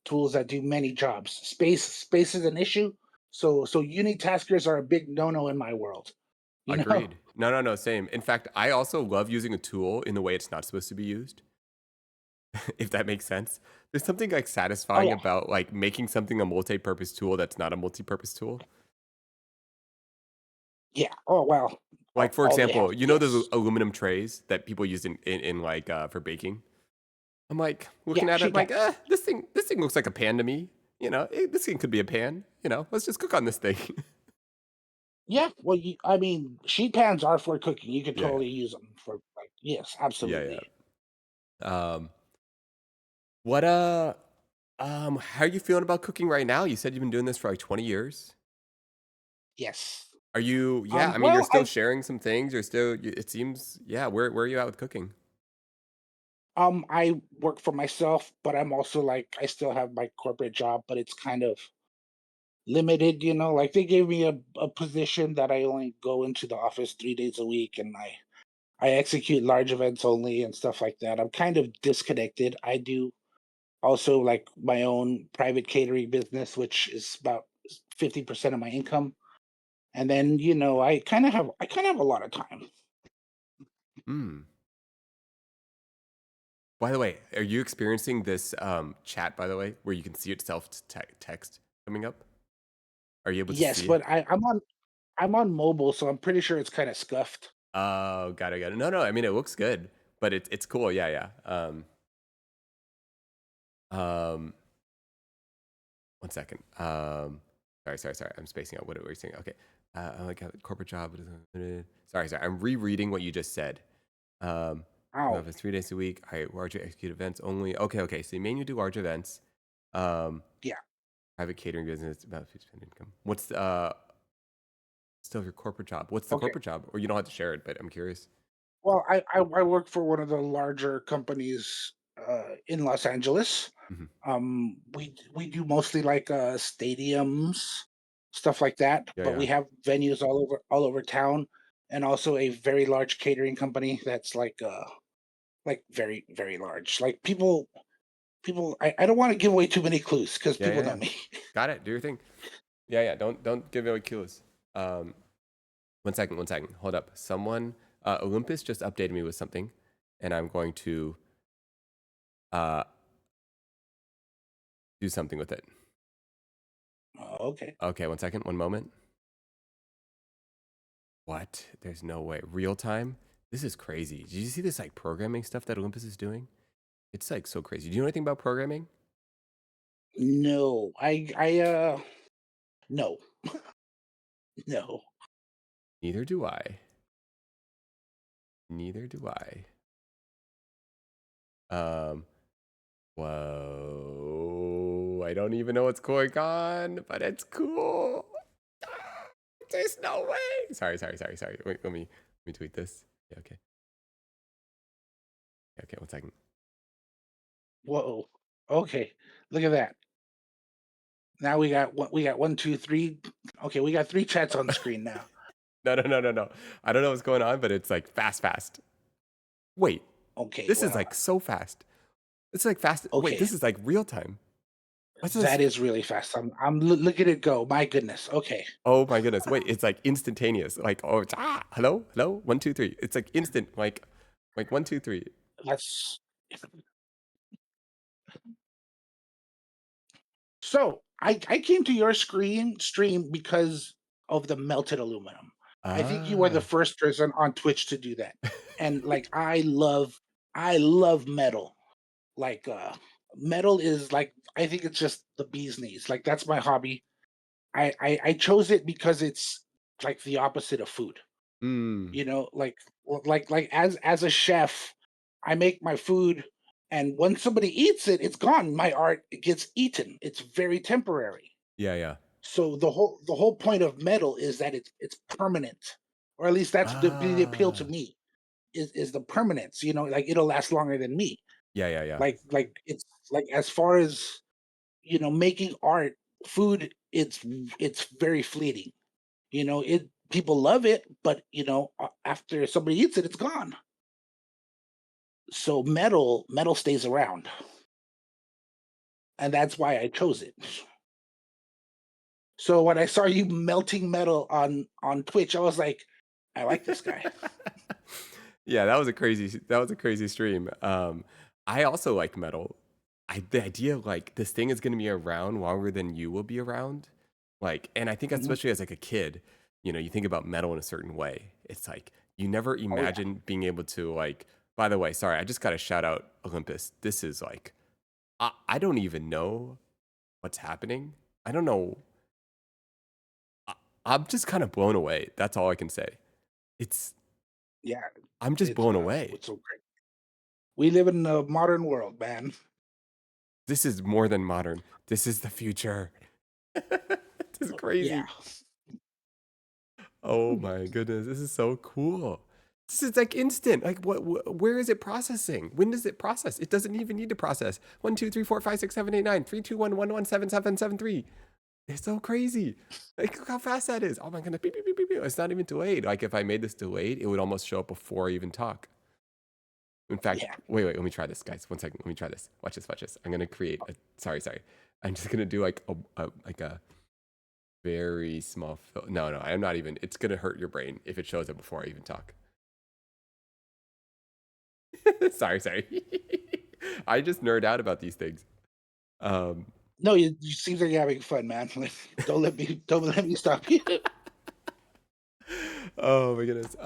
[SPEAKER 7] tools that do many jobs. Space is an issue. So unitaskers are a big no-no in my world. You know?
[SPEAKER 1] Agreed. No, no, no. Same. In fact, I also love using a tool in the way it's not supposed to be used. If that makes sense. There's something like
[SPEAKER 7] Oh
[SPEAKER 1] satisfying
[SPEAKER 7] yeah.
[SPEAKER 1] about like making something a multi-purpose tool that's not a multi-purpose tool.
[SPEAKER 7] Yeah. Oh well.
[SPEAKER 1] Like for
[SPEAKER 7] All they
[SPEAKER 1] example,
[SPEAKER 7] have.
[SPEAKER 1] those
[SPEAKER 7] Yes.
[SPEAKER 1] aluminum trays that people use in like for baking. I'm like
[SPEAKER 7] Yeah,
[SPEAKER 1] looking at it, I'm
[SPEAKER 7] sheet
[SPEAKER 1] like,
[SPEAKER 7] pans.
[SPEAKER 1] this thing looks like a pan to me. This thing could be a pan. Let's just cook on this thing.
[SPEAKER 7] Yeah. Well, I mean, sheet pans are for cooking. You could
[SPEAKER 1] Yeah,
[SPEAKER 7] totally use them for like. Yes,
[SPEAKER 1] yeah,
[SPEAKER 7] absolutely.
[SPEAKER 1] yeah. What how are you feeling about cooking right now? You said you've been doing this for like 20 years.
[SPEAKER 7] Yes.
[SPEAKER 1] Are you? Yeah, I mean, you're
[SPEAKER 7] Well,
[SPEAKER 1] still sharing some things. You're still. It seems. Yeah. Where are you at with cooking?
[SPEAKER 7] I work for myself, but I'm also like I still have my corporate job, but it's kind of limited, like they gave me a position that I only go into the office 3 days a week, and I execute large events only and stuff like that. I'm kind of disconnected. I do also like my own private catering business, which is about 50% of my income. And then, I kind of have a lot of time.
[SPEAKER 1] Hmm. By the way, are you experiencing this chat, by the way, where you can see itself text coming up? Are you able to
[SPEAKER 7] Yes,
[SPEAKER 1] see it?
[SPEAKER 7] but I'm on mobile, so I'm pretty sure it's kind of scuffed.
[SPEAKER 1] Oh, got it, got it. No, no, I mean, it looks good, but it's cool. Yeah, yeah. Um, one second. Sorry. I'm spacing out. What were you saying? Okay. I like how the corporate job. Sorry. I'm rereading what you just said.
[SPEAKER 7] Ow.
[SPEAKER 1] Office 3 days a week. I largely execute events only. Okay. So you mainly do large events.
[SPEAKER 7] Yeah.
[SPEAKER 1] Private catering business, about 50% income. What's still your corporate job? What's the
[SPEAKER 7] Okay.
[SPEAKER 1] corporate job? Or you don't have to share it, but I'm curious.
[SPEAKER 7] Well, I work for one of the larger companies in Los Angeles.
[SPEAKER 1] Hmm.
[SPEAKER 7] We do mostly like stadiums, stuff like that,
[SPEAKER 1] Yeah,
[SPEAKER 7] but
[SPEAKER 1] yeah.
[SPEAKER 7] we have venues all over town, and also a very large catering company that's like very very large. Like people. I don't want to give away too many clues because
[SPEAKER 1] Yeah,
[SPEAKER 7] people
[SPEAKER 1] yeah,
[SPEAKER 7] know
[SPEAKER 1] yeah.
[SPEAKER 7] me.
[SPEAKER 1] Got it. Do your thing. Yeah. Don't give away clues. One second. Hold up. Someone, Olympus just updated me with something, and I'm going to uh do something with it.
[SPEAKER 7] Okay.
[SPEAKER 1] Okay, one second. One moment. What? There's no way. Real time? This is crazy. Did you see this like programming stuff that Olympus is doing? It's like so crazy. Do you know anything about programming?
[SPEAKER 7] No, no, no.
[SPEAKER 1] Neither do I. Neither do I. Um, whoa. I don't even know what's going on, but it's cool. Ah, there's no way. Sorry. Wait, let me tweet this. Yeah, okay. Okay, one second.
[SPEAKER 7] Whoa. Okay. Look at that. Now we got one, two, three. Okay, we got three chats on screen now.
[SPEAKER 1] No. I don't know what's going on, but it's like fast. Wait,
[SPEAKER 7] Okay,
[SPEAKER 1] this is
[SPEAKER 7] well,
[SPEAKER 1] like so fast. It's like fast. Wait,
[SPEAKER 7] okay,
[SPEAKER 1] this is like real time. What's this?
[SPEAKER 7] that is really fast. Look at it go. My goodness. Okay,
[SPEAKER 1] Oh my goodness. Wait, it's like instantaneous. Like, oh, it's, hello? 1, 2, 3. It's like instant. Like 1, 2, 3.
[SPEAKER 7] let's. So I came to your stream because of the melted aluminum. I think you were the
[SPEAKER 1] Ah.
[SPEAKER 7] first person on Twitch to do that, and like I love metal. Like metal is like I think it's just the bee's knees. Like that's my hobby. I chose it because it's like the opposite of food.
[SPEAKER 1] Mm.
[SPEAKER 7] Like as a chef, I make my food, and when somebody eats it, it's gone. My art gets eaten. It's very temporary.
[SPEAKER 1] Yeah.
[SPEAKER 7] So the whole point of metal is that it's permanent, or at least that's the appeal to
[SPEAKER 1] Ah.
[SPEAKER 7] me is the permanence. Like it'll last longer than me.
[SPEAKER 1] Yeah.
[SPEAKER 7] Like it's like as far as making art, food, it's very fleeting. It people love it, but after somebody eats it, it's gone. So metal stays around, and that's why I chose it. So when I saw you melting metal on Twitch, I was like, I like this guy.
[SPEAKER 1] Yeah, that was a crazy stream. I also like metal. The idea of like this thing is gonna be around longer than you will be around. Like, and I think
[SPEAKER 7] Mhm.
[SPEAKER 1] especially as like a kid, you think about metal in a certain way. It's like you never
[SPEAKER 7] Oh yeah,
[SPEAKER 1] imagine being able to like, by the way, sorry, I just gotta shout out Olympus. This is like I don't even know what's happening. I don't know. I, I'm just kind of blown away. That's all I can say. It's
[SPEAKER 7] yeah.
[SPEAKER 1] I'm just
[SPEAKER 7] It's
[SPEAKER 1] blown away.
[SPEAKER 7] it's so great. We live in a modern world, man.
[SPEAKER 1] This is more than modern. This is the future. This is
[SPEAKER 7] Yeah.
[SPEAKER 1] crazy. Oh my goodness, this is so cool. This is like instant. Like where is it processing? When does it process? It doesn't even need to process. 1, 2, 3, 4, 5, 6, 7, 8, 9, 3, 2, 1, 1, 1, 7, 7, 7, 3. It's so crazy. Like, look how fast that is. Oh my goodness. Beep, beep, beep, beep, beep. It's not even delayed. Like, if I made this delayed, it would almost show up before I even talk. In fact,
[SPEAKER 7] Yeah.
[SPEAKER 1] wait, let me try this, guys. 1 second. Let me try this. Watch this, watch this. I'm gonna create a sorry. I'm just gonna do like a very small no, I'm not even. It's gonna hurt your brain if it shows up before I even talk. sorry. I just nerd out about these things.
[SPEAKER 7] No, you seem like you're having fun, man. Don't let me stop you.
[SPEAKER 1] Oh my goodness.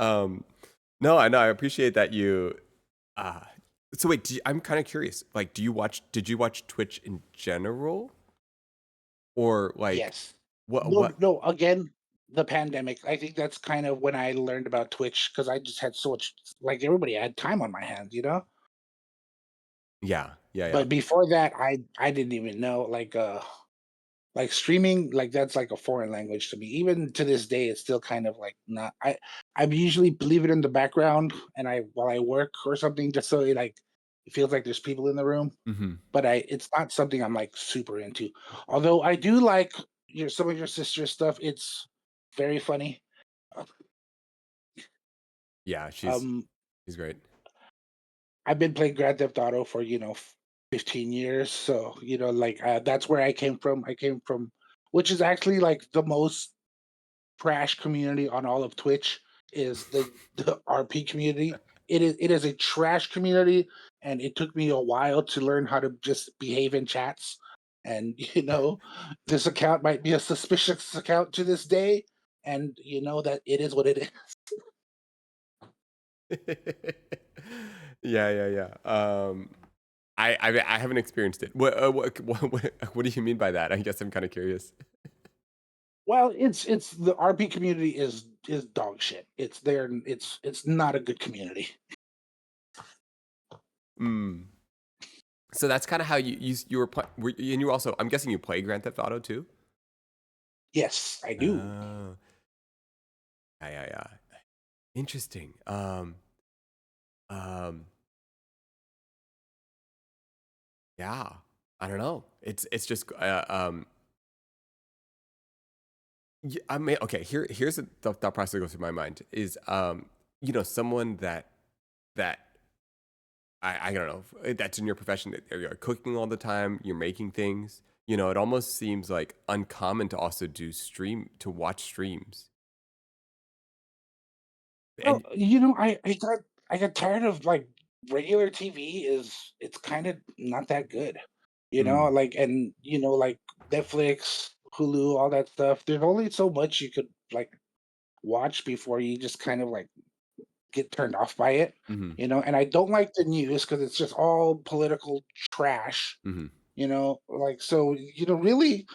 [SPEAKER 1] No, I know. I appreciate that you. Uh, so wait, I'm kind of curious. Like, did you watch Twitch in general, or like,
[SPEAKER 7] Yes.
[SPEAKER 1] what?
[SPEAKER 7] No,
[SPEAKER 1] What?
[SPEAKER 7] no. Again, the pandemic. I think that's kind of when I learned about Twitch because I just had so much. Like everybody had time on my hands, you know.
[SPEAKER 1] Yeah.
[SPEAKER 7] But before that, I didn't even know like streaming, like that's like a foreign language to me. Even to this day, it's still kind of like not. I usually leave it in the background and I while I work or something, just so it feels like there's people in the room.
[SPEAKER 1] Mm-hmm.
[SPEAKER 7] But it's not something I'm like super into. Although I do like some of your sister's stuff. It's very funny. Uh,
[SPEAKER 1] Yeah, she's
[SPEAKER 7] Um,
[SPEAKER 1] great.
[SPEAKER 7] I've been playing Grand Theft Auto for 15 years, so like that's where I came from. I came from, which is actually like the most trash community on all of Twitch is the RP community. It is a trash community, and it took me a while to learn how to just behave in chats. And this account might be a suspicious account to this day, and you know that it is what it is.
[SPEAKER 1] Yeah. I haven't experienced it. What do you mean by that? I guess I'm kind of curious.
[SPEAKER 7] Well, it's the RP community is dog shit. It's not a good community.
[SPEAKER 1] Mm. So that's kind of how you were, and you also. I'm guessing you play Grand Theft Auto too.
[SPEAKER 7] Yes, I do.
[SPEAKER 1] Oh, yeah. Interesting. Um, yeah. I don't know. It's just I mean, okay. Here's the thought process that goes through my mind is someone that I don't know that's in your profession that you're cooking all the time, you're making things. It almost seems like uncommon to also to watch streams.
[SPEAKER 7] Well,
[SPEAKER 1] And
[SPEAKER 7] I got tired of like regular TV it's kind of not that good.
[SPEAKER 1] mm,
[SPEAKER 7] Like and like Netflix, Hulu, all that stuff. There's only so much you could like watch before you just kind of like get turned off by it.
[SPEAKER 1] mm-hmm,
[SPEAKER 7] And I don't like the news because it's just all political trash.
[SPEAKER 1] mm-hmm,
[SPEAKER 7] Like so really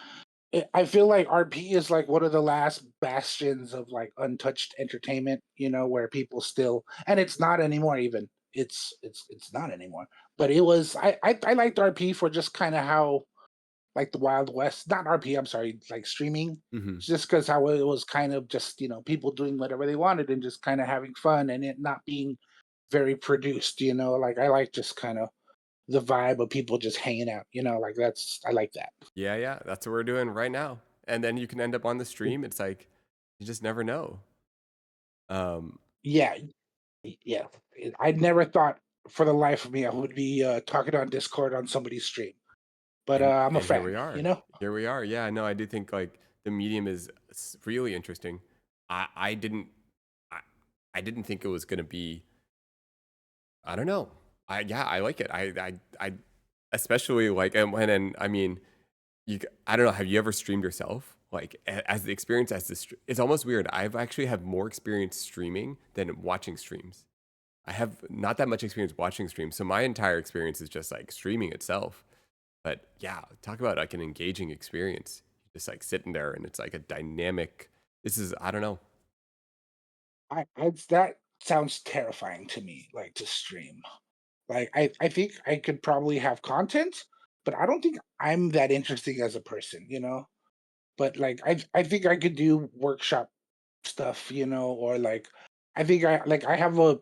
[SPEAKER 7] I feel like RP is like one of the last bastions of like untouched entertainment, where people still and it's not anymore even. It's not anymore. But it was I liked RP for just kind of how like the Wild West, not RP, I'm sorry, like streaming.
[SPEAKER 1] mm-hmm.
[SPEAKER 7] Just because how it was kind of just, people doing whatever they wanted and just kind of having fun and it not being very produced, like I like just kind of the vibe of people just hanging out, like I like that.
[SPEAKER 1] Yeah. That's what we're doing right now. And then you can end up on the stream. It's like you just never know. Um,
[SPEAKER 7] Yeah, yeah. I never thought for the life of me I would be talking on Discord on somebody's stream, but I'm a
[SPEAKER 1] and here
[SPEAKER 7] fan.
[SPEAKER 1] we are. Here we are. Yeah, no, I do think like the medium is really interesting. I didn't I, I didn't think it was gonna be. I don't know. I like it. I especially like and I mean I don't know. Have you ever streamed yourself? Like as the experience as this, it's almost weird. I've actually have more experience streaming than watching streams. I have not that much experience watching streams, so my entire experience is just like streaming itself. But yeah, talk about like an engaging experience. Just like sitting there and it's like a dynamic. This is I don't know.
[SPEAKER 7] That sounds terrifying to me, like to stream. Like I think I could probably have content, but I don't think I'm that interesting as a person. But like I think I could do workshop stuff, or like I think I have a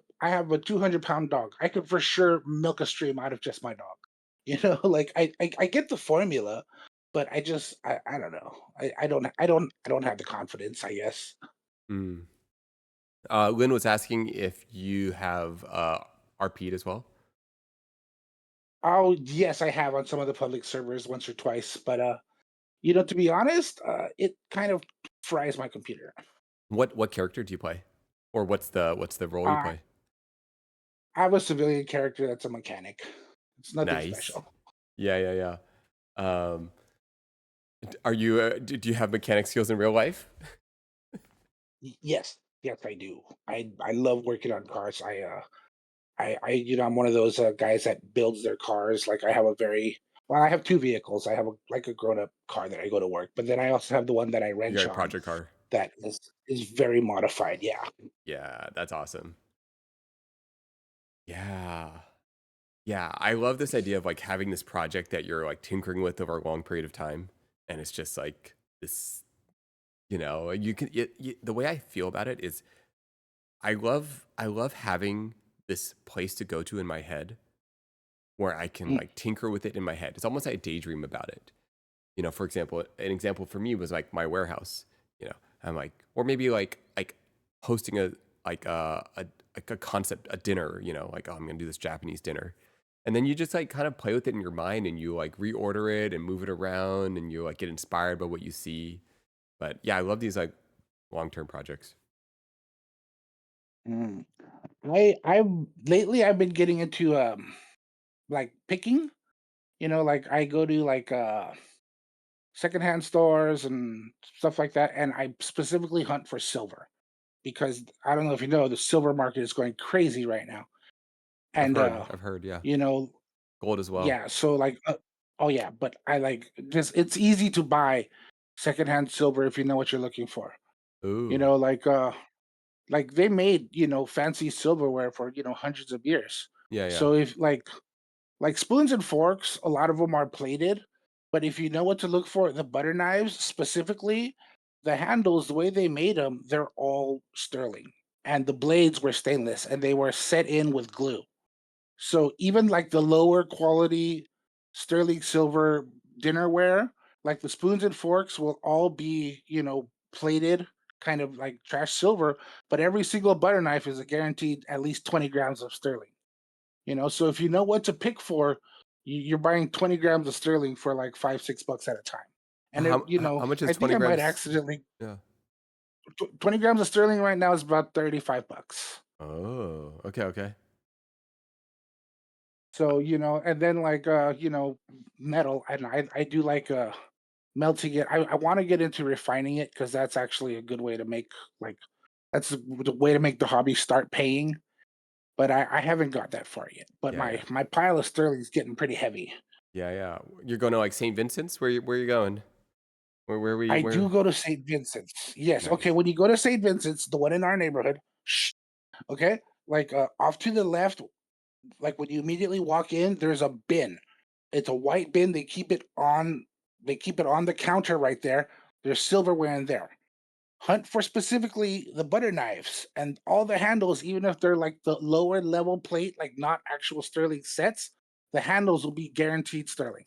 [SPEAKER 7] 200-pound dog. I could for sure milk a stream out of just my dog. Like I get the formula, but I don't know. I don't have the confidence, I guess.
[SPEAKER 1] Mm. Lynn was asking if you have RP'd as well.
[SPEAKER 7] Oh yes, I have on some of the public servers once or twice, but you know, to be honest, it kind of fries my computer.
[SPEAKER 1] What character do you play, or what's the role you
[SPEAKER 7] Uh,
[SPEAKER 1] play?
[SPEAKER 7] I have a civilian character that's a mechanic. It's nothing
[SPEAKER 1] Nice.
[SPEAKER 7] special.
[SPEAKER 1] Yeah. Are you do you have mechanic skills in real life?
[SPEAKER 7] Yes, yes, I do. I love working on cars. You know, I'm one of those guys that builds their cars. Like I have a very well, I have two vehicles. I have like a grown up car that I go to work, but then I also have the one that I
[SPEAKER 1] You got
[SPEAKER 7] wrench
[SPEAKER 1] a
[SPEAKER 7] on
[SPEAKER 1] project car.
[SPEAKER 7] that is very modified. Yeah.
[SPEAKER 1] Yeah, that's awesome. Yeah. Yeah, I love this idea of like having this project that you're like tinkering with over a long period of time, and it's just like this, you can the way I feel about it is I love having this place to go to in my head where I can
[SPEAKER 7] Mm,
[SPEAKER 1] like tinker with it in my head. It's almost like I daydream about it. For example, an example for me was like my warehouse. I'm like, or maybe like hosting a concept, a dinner. Like, oh, I'm gonna do this Japanese dinner, and then you just like kind of play with it in your mind, and you like reorder it and move it around, and you like get inspired by what you see. But yeah, I love these like long term projects.
[SPEAKER 7] mm. I lately I've been getting into like picking. You know, like I go to like secondhand stores and stuff like that, and I specifically hunt for silver because I don't know if you know the silver market is going crazy right now.
[SPEAKER 1] I've
[SPEAKER 7] And
[SPEAKER 1] heard, I've heard, yeah,
[SPEAKER 7] you know,
[SPEAKER 1] gold as well.
[SPEAKER 7] yeah, so like oh yeah, but I like just it's easy to buy secondhand silver if you know what you're looking for. You
[SPEAKER 1] Ooh,
[SPEAKER 7] know, like they made, you know, fancy silverware for, you know, hundreds of years.
[SPEAKER 1] yeah.
[SPEAKER 7] So if like spoons and forks, a lot of them are plated, but if you know what to look for, the butter knives specifically, the handles, the way they made them, they're all sterling, and the blades were stainless, and they were set in with glue. So even like the lower quality sterling silver dinnerware, like the spoons and forks will all be, you know, plated kind of like trash silver, but every single butter knife is a guaranteed at least 20 grams of sterling. You know, so if you know what to pick for, you're buying 20 grams of sterling for like 5, $6 at a time. And it,
[SPEAKER 1] How
[SPEAKER 7] you
[SPEAKER 1] how
[SPEAKER 7] know,
[SPEAKER 1] how much is
[SPEAKER 7] I think
[SPEAKER 1] 20
[SPEAKER 7] I might
[SPEAKER 1] grams?
[SPEAKER 7] accidentally
[SPEAKER 1] Yeah.
[SPEAKER 7] 20 grams of sterling right now is about $35.
[SPEAKER 1] Oh, okay.
[SPEAKER 7] So, you know, and then like you know, metal, and I do like melting it. I want to get into refining it because that's actually a good way to make like that's the way to make the hobby start paying. But I haven't got that far yet. But
[SPEAKER 1] Yeah.
[SPEAKER 7] my pile of sterling is getting pretty heavy.
[SPEAKER 1] Yeah. You're going to like St. Vincent's? Where you going? Where were you?
[SPEAKER 7] I do
[SPEAKER 1] Where?
[SPEAKER 7] go to St. Vincent's. Yes. Okay.
[SPEAKER 1] Nice.
[SPEAKER 7] When you go to St. Vincent's, the one in our neighborhood, shh, okay, like off to the left, like when you immediately walk in, there's a bin. It's a white bin. They keep it on. They keep it on the counter right there. There's silverware in there. Hunt for specifically the butter knives and all the handles, even if they're like the lower level plate, like not actual sterling sets. The handles will be guaranteed sterling.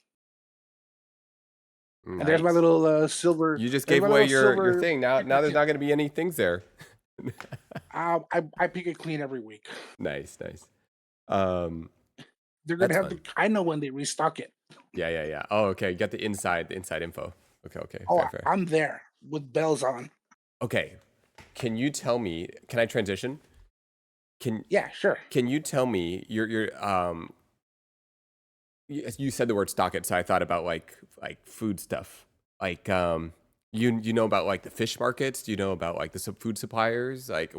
[SPEAKER 7] And there's my
[SPEAKER 1] Nice.
[SPEAKER 7] little silver.
[SPEAKER 1] You just
[SPEAKER 7] There's
[SPEAKER 1] gave
[SPEAKER 7] my
[SPEAKER 1] away
[SPEAKER 7] little
[SPEAKER 1] your
[SPEAKER 7] silver
[SPEAKER 1] thing. Now
[SPEAKER 7] secret
[SPEAKER 1] there's
[SPEAKER 7] tip.
[SPEAKER 1] not going to be any things there.
[SPEAKER 7] I pick it clean every week.
[SPEAKER 1] Nice. Um,
[SPEAKER 7] They're gonna
[SPEAKER 1] that's
[SPEAKER 7] have to.
[SPEAKER 1] fun.
[SPEAKER 7] I know when they restock it.
[SPEAKER 1] Yeah. Oh, okay. You got the inside info. Okay.
[SPEAKER 7] Oh,
[SPEAKER 1] Fair.
[SPEAKER 7] I'm there with bells on.
[SPEAKER 1] Okay. Can you tell me? Can I transition? Can
[SPEAKER 7] Yeah, sure.
[SPEAKER 1] Can you tell me you said the word stock it, so I thought about like food stuff. Like you know about like the fish markets? Do you know about like the food suppliers? Like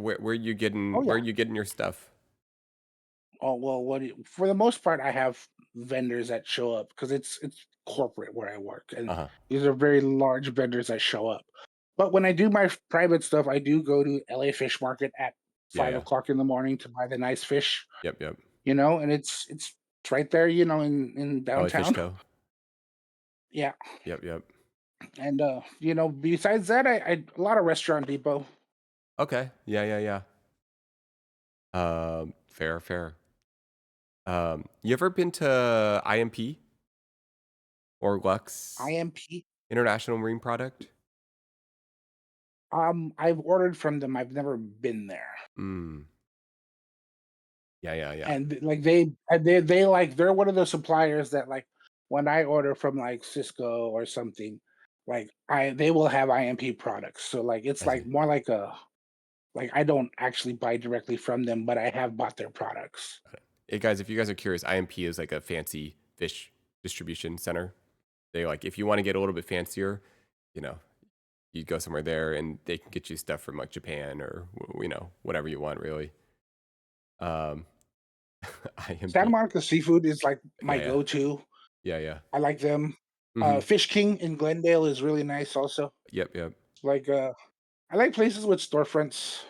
[SPEAKER 7] Oh
[SPEAKER 1] where
[SPEAKER 7] yeah.
[SPEAKER 1] you getting your stuff?
[SPEAKER 7] Oh well. For the most part, I have vendors that show up because it's corporate where I work, and
[SPEAKER 1] Uh-huh.
[SPEAKER 7] these are very large vendors that show up. But when I do my private stuff, I do go to LA Fish Market at five
[SPEAKER 1] Yeah.
[SPEAKER 7] o'clock in the morning to buy the nice fish.
[SPEAKER 1] Yep.
[SPEAKER 7] You know, and it's right there. You know, in
[SPEAKER 1] LA Fish
[SPEAKER 7] downtown.
[SPEAKER 1] Co.
[SPEAKER 7] Yeah,
[SPEAKER 1] Yep.
[SPEAKER 7] and you know, besides that, I a lot of Restaurant Depot.
[SPEAKER 1] Okay. Yeah. Fair. You ever been to IMP? or Lux
[SPEAKER 7] IMP.
[SPEAKER 1] International Marine Product?
[SPEAKER 7] I've ordered from them. I've never been there.
[SPEAKER 1] Mm. Yeah.
[SPEAKER 7] And like they like they're one of those suppliers that like when I order from like Cisco or something, like they will have IMP products. So like it's
[SPEAKER 1] I
[SPEAKER 7] like
[SPEAKER 1] see.
[SPEAKER 7] more like a like I don't actually buy directly from them, but I have bought their products.
[SPEAKER 1] Hey guys, if you guys are curious, IMP is like a fancy fish distribution center. They like if you want to get a little bit fancier, you know, you go somewhere there and they can get you stuff from like Japan or whatever you want really. Um,
[SPEAKER 7] Santa
[SPEAKER 1] IMP.
[SPEAKER 7] Monica Seafood is like my
[SPEAKER 1] Yeah.
[SPEAKER 7] go-to.
[SPEAKER 1] Yeah.
[SPEAKER 7] I like them.
[SPEAKER 1] Mm-hmm.
[SPEAKER 7] Fish King in Glendale is really nice also.
[SPEAKER 1] Yep.
[SPEAKER 7] Like I like places with storefronts,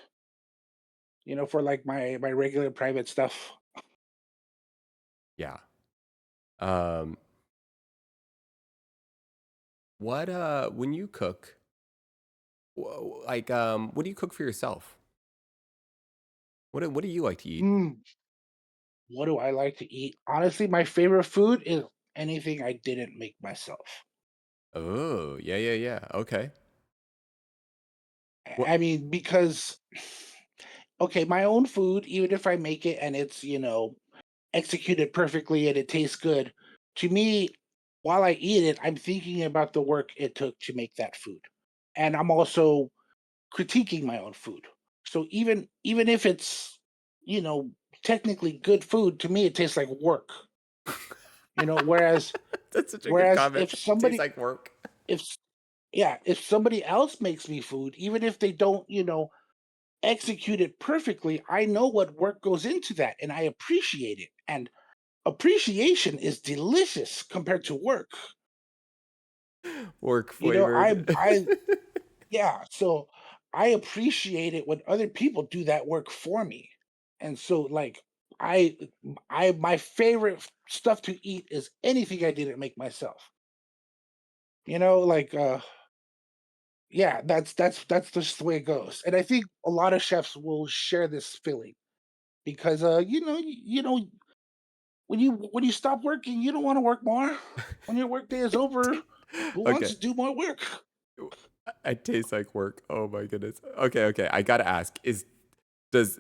[SPEAKER 7] for like my regular private stuff.
[SPEAKER 1] Yeah. Um, what when you cook, what do you cook for yourself? What do you like to eat?
[SPEAKER 7] Mm, what do I like to eat? Honestly, my favorite food is anything I didn't make myself.
[SPEAKER 1] Oh, yeah. Okay. What?
[SPEAKER 7] I mean, because okay, my own food, even if I make it and it's, executed perfectly and it tastes good, to me, while I eat it, I'm thinking about the work it took to make that food. And I'm also critiquing my own food. So even if it's, you know, technically good food, to me it tastes like work. Whereas
[SPEAKER 1] That's such a good
[SPEAKER 7] whereas
[SPEAKER 1] comment.
[SPEAKER 7] if
[SPEAKER 1] Tastes
[SPEAKER 7] somebody
[SPEAKER 1] like work.
[SPEAKER 7] if s- yeah, if somebody else makes me food, even if they don't, execute it perfectly, I know what work goes into that and I appreciate it. And appreciation is delicious compared to work.
[SPEAKER 1] Work
[SPEAKER 7] You know, I
[SPEAKER 1] flavored.
[SPEAKER 7] I yeah, so I appreciate it when other people do that work for me. And so like I my favorite stuff to eat is anything I didn't make myself. Like yeah, that's just the way it goes. And I think a lot of chefs will share this feeling because when you stop working, you don't want to work more. When your work day is over, who wants
[SPEAKER 1] Okay.
[SPEAKER 7] to do more work?
[SPEAKER 1] I taste like work. Oh my goodness. Okay. I gotta ask: does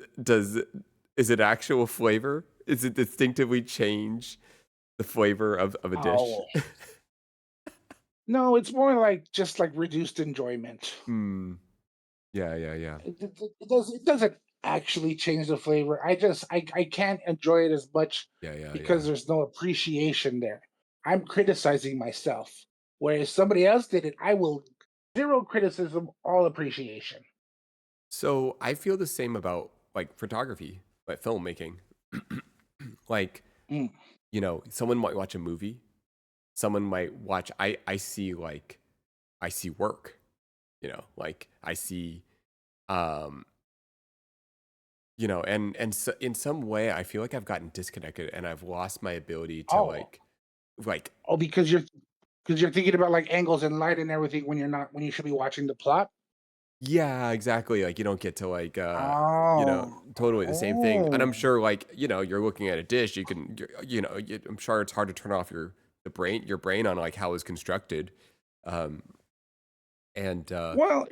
[SPEAKER 1] is it actual flavor? Is it distinctively change the flavor of a dish?
[SPEAKER 7] Oh no, it's more like just like reduced enjoyment.
[SPEAKER 1] Hmm. Yeah.
[SPEAKER 7] It doesn't actually change the flavor. I can't enjoy it as much
[SPEAKER 1] Yeah.
[SPEAKER 7] because there's no appreciation there. I'm criticizing myself. Whereas somebody else did it, I will zero criticism, all appreciation.
[SPEAKER 1] So I feel the same about like photography, like filmmaking. Like,
[SPEAKER 7] Mm.
[SPEAKER 1] someone might watch a movie. Someone might watch. I see work. Like I see, um, and so in some way, I feel like I've gotten disconnected and I've lost my ability to
[SPEAKER 7] Oh,
[SPEAKER 1] like
[SPEAKER 7] because you're thinking about like angles and light and everything when you should be watching the plot.
[SPEAKER 1] yeah, exactly. Like you don't get to
[SPEAKER 7] Oh,
[SPEAKER 1] totally the same thing. And I'm
[SPEAKER 7] oh.
[SPEAKER 1] sure like, you're looking at a dish, I'm sure it's hard to turn off your brain on like how it's constructed. Um, and
[SPEAKER 7] Well,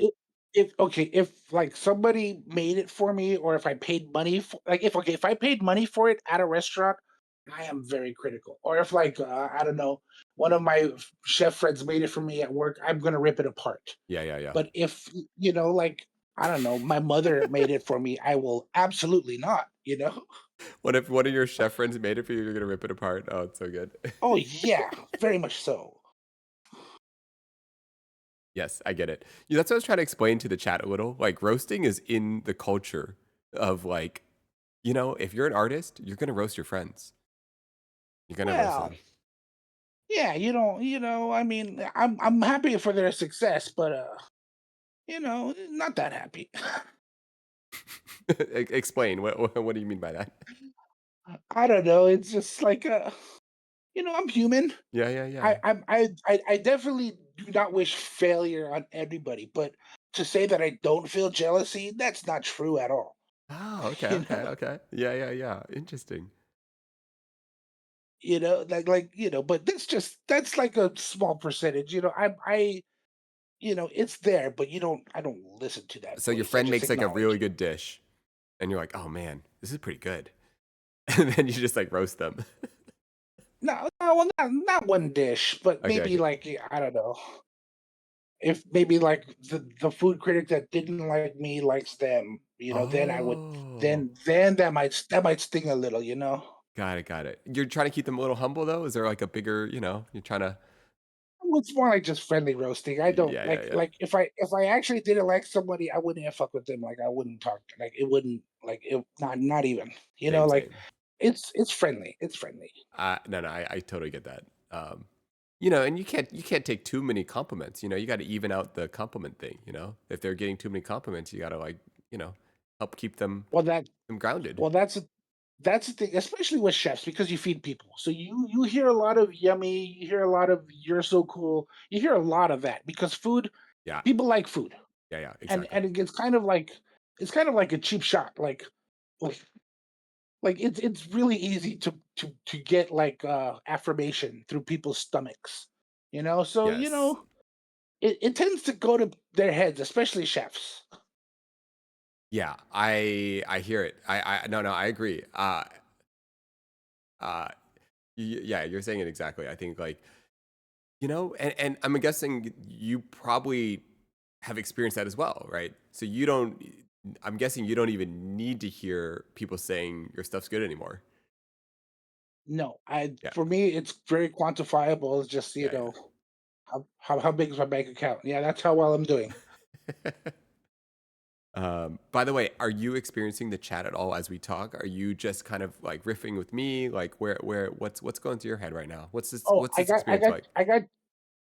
[SPEAKER 7] if like somebody made it for me, or if I paid money for, like, if I paid money for it at a restaurant, I am very critical. Or if like I don't know, one of my chef friends made it for me at work, I'm gonna rip it apart.
[SPEAKER 1] yeah.
[SPEAKER 7] But if like I don't know, my mother made it for me, I will absolutely not.
[SPEAKER 1] What if one of your chef friends made it for you? You're gonna rip it apart. Oh, it's so good.
[SPEAKER 7] Oh yeah, very much so.
[SPEAKER 1] Yes, I get it. That's what I was trying to explain to the chat a little. Like roasting is in the culture of like, if you're an artist, you're gonna roast your friends. You're gonna roast
[SPEAKER 7] Well,
[SPEAKER 1] them.
[SPEAKER 7] yeah, I mean, I'm happy for their success, but not that happy.
[SPEAKER 1] Explain. What do you mean by that?
[SPEAKER 7] I don't know. It's just like I'm human.
[SPEAKER 1] Yeah.
[SPEAKER 7] I definitely do not wish failure on anybody, but to say that I don't feel jealousy, that's not true at all.
[SPEAKER 1] Oh, okay,
[SPEAKER 7] You
[SPEAKER 1] okay,
[SPEAKER 7] know?
[SPEAKER 1] okay. Yeah. Interesting.
[SPEAKER 7] But that's like a small percentage. It's there, but I don't listen to that
[SPEAKER 1] So your
[SPEAKER 7] voice. I
[SPEAKER 1] friend
[SPEAKER 7] just
[SPEAKER 1] makes like a
[SPEAKER 7] acknowledge
[SPEAKER 1] really
[SPEAKER 7] it.
[SPEAKER 1] good dish, and you're like, "Oh man, this is pretty good," and then you just like roast them.
[SPEAKER 7] No, no, well, not one dish, but
[SPEAKER 1] Okay,
[SPEAKER 7] maybe
[SPEAKER 1] okay.
[SPEAKER 7] like I don't know. If maybe like the food critic that didn't like me likes them, then I would
[SPEAKER 1] Oh,
[SPEAKER 7] then that might sting a little.
[SPEAKER 1] got it, got it. You're trying to keep them a little humble though. Is there like a bigger, you're trying to?
[SPEAKER 7] Well, it's more like just friendly roasting. I don't
[SPEAKER 1] Yeah, yeah,
[SPEAKER 7] like
[SPEAKER 1] yeah.
[SPEAKER 7] like if I actually didn't like somebody, I wouldn't even fuck with them. Like I wouldn't talk. Like it wouldn't like it not even.
[SPEAKER 1] Same,
[SPEAKER 7] Like
[SPEAKER 1] same.
[SPEAKER 7] it's friendly. It's friendly.
[SPEAKER 1] No, no, I totally get that. And you can't take too many compliments. You got to even out the compliment thing. If they're getting too many compliments, you got to you know, help keep them
[SPEAKER 7] Well, that
[SPEAKER 1] them grounded.
[SPEAKER 7] well that's the thing, especially with chefs, because you feed people. So you hear a lot of yummy. You hear a lot of you're so cool. You hear a lot of that because food.
[SPEAKER 1] Yeah,
[SPEAKER 7] People like food,
[SPEAKER 1] yeah, yeah,
[SPEAKER 7] and
[SPEAKER 1] exactly.
[SPEAKER 7] and it's kind of like a cheap shot. Like it's really easy to get like affirmation through people's stomachs. So
[SPEAKER 1] Yes.
[SPEAKER 7] it tends to go to their heads, especially chefs.
[SPEAKER 1] Yeah, I hear it. No, no, I agree. Uh, yeah, you're saying it exactly. I think like and I'm guessing you probably have experienced that as well, right? So you don't. I'm guessing you don't even need to hear people saying your stuff's good anymore.
[SPEAKER 7] No, I
[SPEAKER 1] Yeah,
[SPEAKER 7] for me it's very quantifiable. It's just
[SPEAKER 1] yeah, yeah.
[SPEAKER 7] how big is my bank account? Yeah, that's how well I'm doing.
[SPEAKER 1] By the way, are you experiencing the chat at all as we talk? Are you just kind of like riffing with me? Like what's going through your head right now? What's this
[SPEAKER 7] Oh,
[SPEAKER 1] what's this experience like?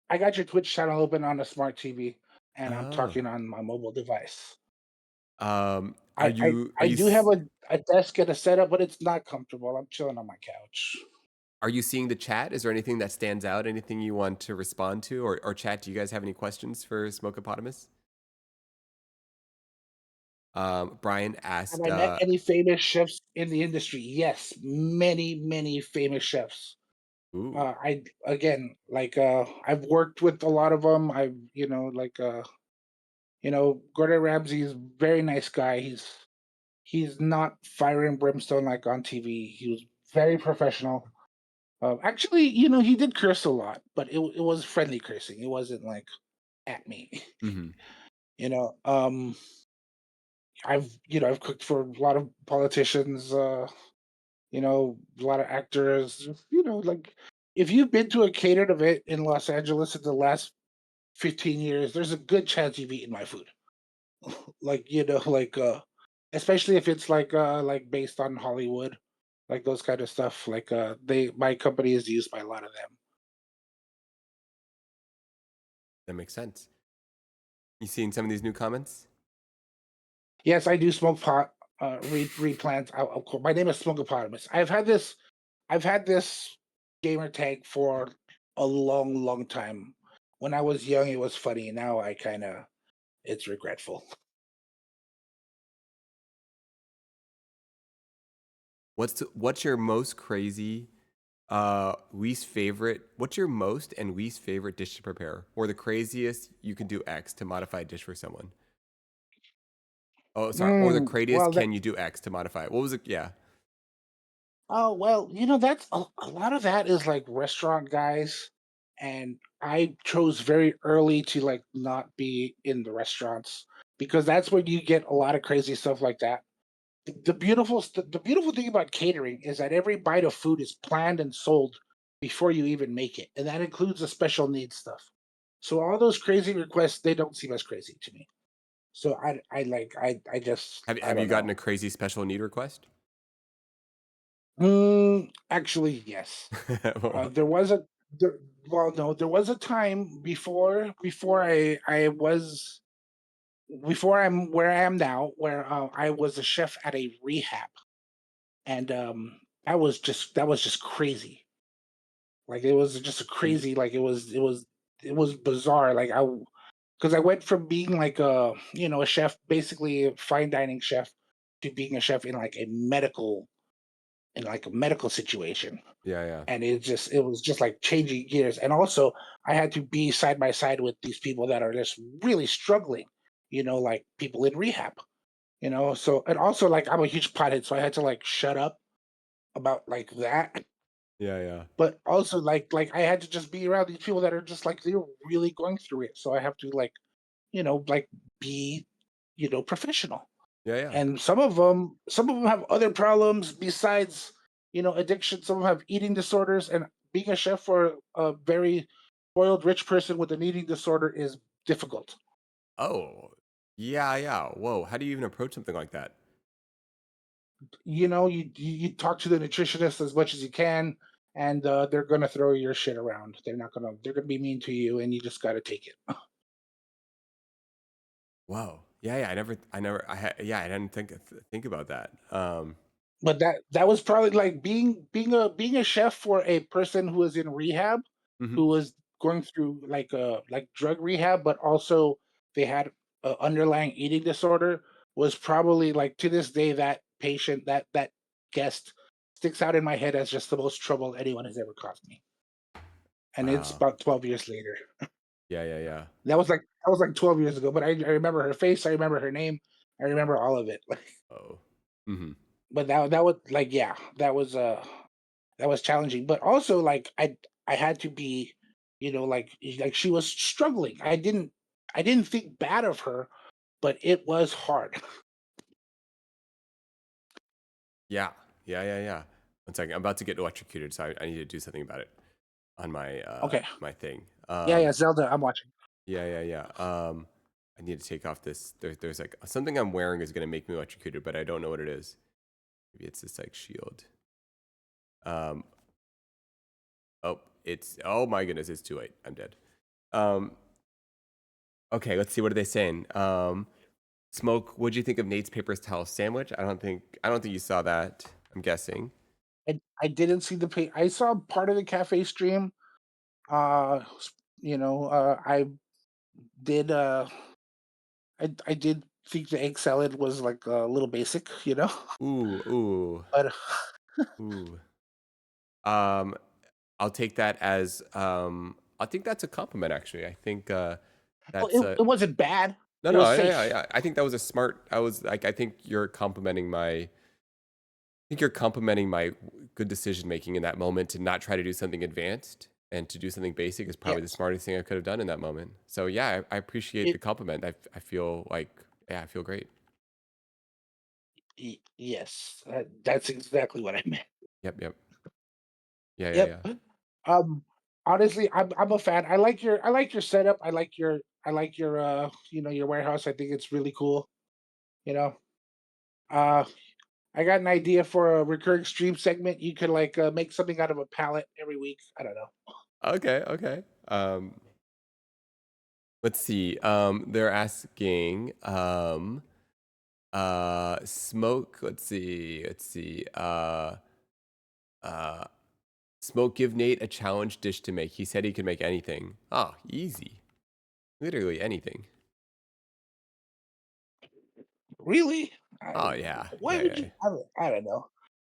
[SPEAKER 7] I got your Twitch channel open on a smart TV, and I'm
[SPEAKER 1] Oh,
[SPEAKER 7] talking on my mobile device.
[SPEAKER 1] are
[SPEAKER 7] I I
[SPEAKER 1] you are
[SPEAKER 7] I
[SPEAKER 1] you
[SPEAKER 7] do have
[SPEAKER 1] s-
[SPEAKER 7] a desk and a setup, but it's not comfortable. I'm chilling on my couch.
[SPEAKER 1] are you seeing the chat? Is there anything that stands out? Anything you want to respond to, or chat? Do you guys have any questions for Smokeopotamus? Brian
[SPEAKER 7] Have
[SPEAKER 1] asked,
[SPEAKER 7] I met any famous chefs in the industry? Yes, many, many famous chefs.
[SPEAKER 1] "Ooh,
[SPEAKER 7] I again, like I've worked with a lot of them. Gordon Ramsay's a very nice guy. He's not fire and brimstone like on TV. He was very professional. Actually, he did curse a lot, but it was friendly cursing. It wasn't like at me.
[SPEAKER 1] mm-hmm.
[SPEAKER 7] You know, um, I've cooked for a lot of politicians. A lot of actors. Like if you've been to a catered event in Los Angeles in the last 15 years, there's a good chance you've eaten my food. Especially if it's like based on Hollywood, like those kind of stuff. Like my company is used by a lot of them.
[SPEAKER 1] That makes sense." You seen some of these new comments?
[SPEAKER 7] Yes, I do smoke pot. Read plants. My name is Smokeopotamus. I've had this gamer tag for a long, long time. When I was young, it was funny. Now I kind of it's regretful.
[SPEAKER 1] What's your most crazy, least favorite? What's your most and least favorite dish to prepare, or the craziest you can do X to modify a dish for someone? Oh, sorry. Or the craziest
[SPEAKER 7] Well,
[SPEAKER 1] can you do X to modify it? What was it? Yeah.
[SPEAKER 7] well, that's a lot of that is like restaurant guys, and I chose very early to like not be in the restaurants because that's when you get a lot of crazy stuff like that. The beautiful thing about catering is that every bite of food is planned and sold before you even make it, and that includes the special needs stuff. So all those crazy requests, they don't seem as crazy to me. So I just I
[SPEAKER 1] Have you
[SPEAKER 7] don't
[SPEAKER 1] gotten
[SPEAKER 7] know.
[SPEAKER 1] a crazy special need request?
[SPEAKER 7] Actually, yes. There was a there, well, no, there was a time before I'm where I am now, where I was a chef at a rehab, and that was just crazy. Like it was just a
[SPEAKER 1] Y-
[SPEAKER 7] crazy, like it was bizarre. Like because I went from being like a chef, basically a fine dining chef, to being a chef in like a medical. in like a medical situation,
[SPEAKER 1] Yeah, yeah.
[SPEAKER 7] and it was just like changing gears. And also, I had to be side by side with these people that are just really struggling, like people in rehab. So and also like I'm a huge pothead, so I had to like shut up about like that.
[SPEAKER 1] Yeah, yeah.
[SPEAKER 7] But also like I had to just be around these people that are just like they're really going through it. So I have to like, like be, professional.
[SPEAKER 1] Yeah, yeah.
[SPEAKER 7] And some of them have other problems besides, addiction. Some of them have eating disorders, and being a chef for a very spoiled rich person with an eating disorder is difficult.
[SPEAKER 1] Oh. Yeah, yeah. Whoa. How do you even approach something like that?
[SPEAKER 7] You talk to the nutritionist as much as you can, and they're gonna throw your shit around. They're gonna be mean to you, and you just gotta take it.
[SPEAKER 1] Whoa. Yeah, yeah. I didn't think about that.
[SPEAKER 7] But that was probably like being a chef for a person who was in rehab,
[SPEAKER 1] Mhm.
[SPEAKER 7] who was going through like drug rehab, but also they had a underlying eating disorder, was probably like to this day that patient, that guest sticks out in my head as just the most trouble anyone has ever caused me. And it's
[SPEAKER 1] Wow.
[SPEAKER 7] about 12 years later.
[SPEAKER 1] Yeah, yeah, yeah.
[SPEAKER 7] That was like 12 years ago, but I remember her face, I remember her name, I remember all of it.
[SPEAKER 1] Oh. Mhm.
[SPEAKER 7] But that was like, yeah, that was challenging. But also like I had to be, like she was struggling. I didn't think bad of her, but it was hard.
[SPEAKER 1] Yeah. Yeah, yeah, yeah. One second. I'm about to get electrocuted, so I need to do something about it on my
[SPEAKER 7] Okay.
[SPEAKER 1] my thing.
[SPEAKER 7] Yeah, Zelda, I'm watching.
[SPEAKER 1] Yeah, yeah, yeah. I need to take off this. There's like something I'm wearing is gonna make me electrocuted, but I don't know what it is. Maybe it's this like shield. Um. Oh, oh my goodness, it's too late. I'm dead. Um. Okay, let's see. What are they saying? Smoke. What'd you think of Nate's paper towel sandwich? I don't think you saw that. I'm guessing.
[SPEAKER 7] I didn't see the pay. I saw part of the cafe stream. I did I did think the egg salad was like a little basic,
[SPEAKER 1] Ooh, ooh,
[SPEAKER 7] but
[SPEAKER 1] ooh. Um, I'll take that as I think that's a compliment actually. I think
[SPEAKER 7] well,
[SPEAKER 1] that's
[SPEAKER 7] it wasn't bad.
[SPEAKER 1] no,
[SPEAKER 7] It
[SPEAKER 1] no,
[SPEAKER 7] was
[SPEAKER 1] yeah, yeah,
[SPEAKER 7] safe.
[SPEAKER 1] yeah. I think that was a smart. I think you're complimenting my. I think you're complimenting my good decision making in that moment to not try to do something advanced and to do something basic is probably the
[SPEAKER 7] Yes.
[SPEAKER 1] smartest thing I could have done in that moment. So yeah, I appreciate
[SPEAKER 7] It
[SPEAKER 1] the compliment. I feel like I feel great.
[SPEAKER 7] yes. That's exactly what I meant.
[SPEAKER 1] Yep, yep. Yeah, yeah,
[SPEAKER 7] Yep.
[SPEAKER 1] yeah.
[SPEAKER 7] Um, honestly, I'm a fan. I like your setup. I like your your warehouse. I think it's really cool. You know. Uh I got an idea for a recurring stream segment. You could like make something out of a palette every week. I don't know.
[SPEAKER 1] Okay, okay. Let's see. They're asking, smoke. Let's see. Uh, smoke. Give Nate a challenge dish to make. He said he could make anything. Ah, easy. Literally anything.
[SPEAKER 7] Really?
[SPEAKER 1] Oh yeah,
[SPEAKER 7] Why
[SPEAKER 1] yeah,
[SPEAKER 7] would
[SPEAKER 1] yeah.
[SPEAKER 7] you? I don't know.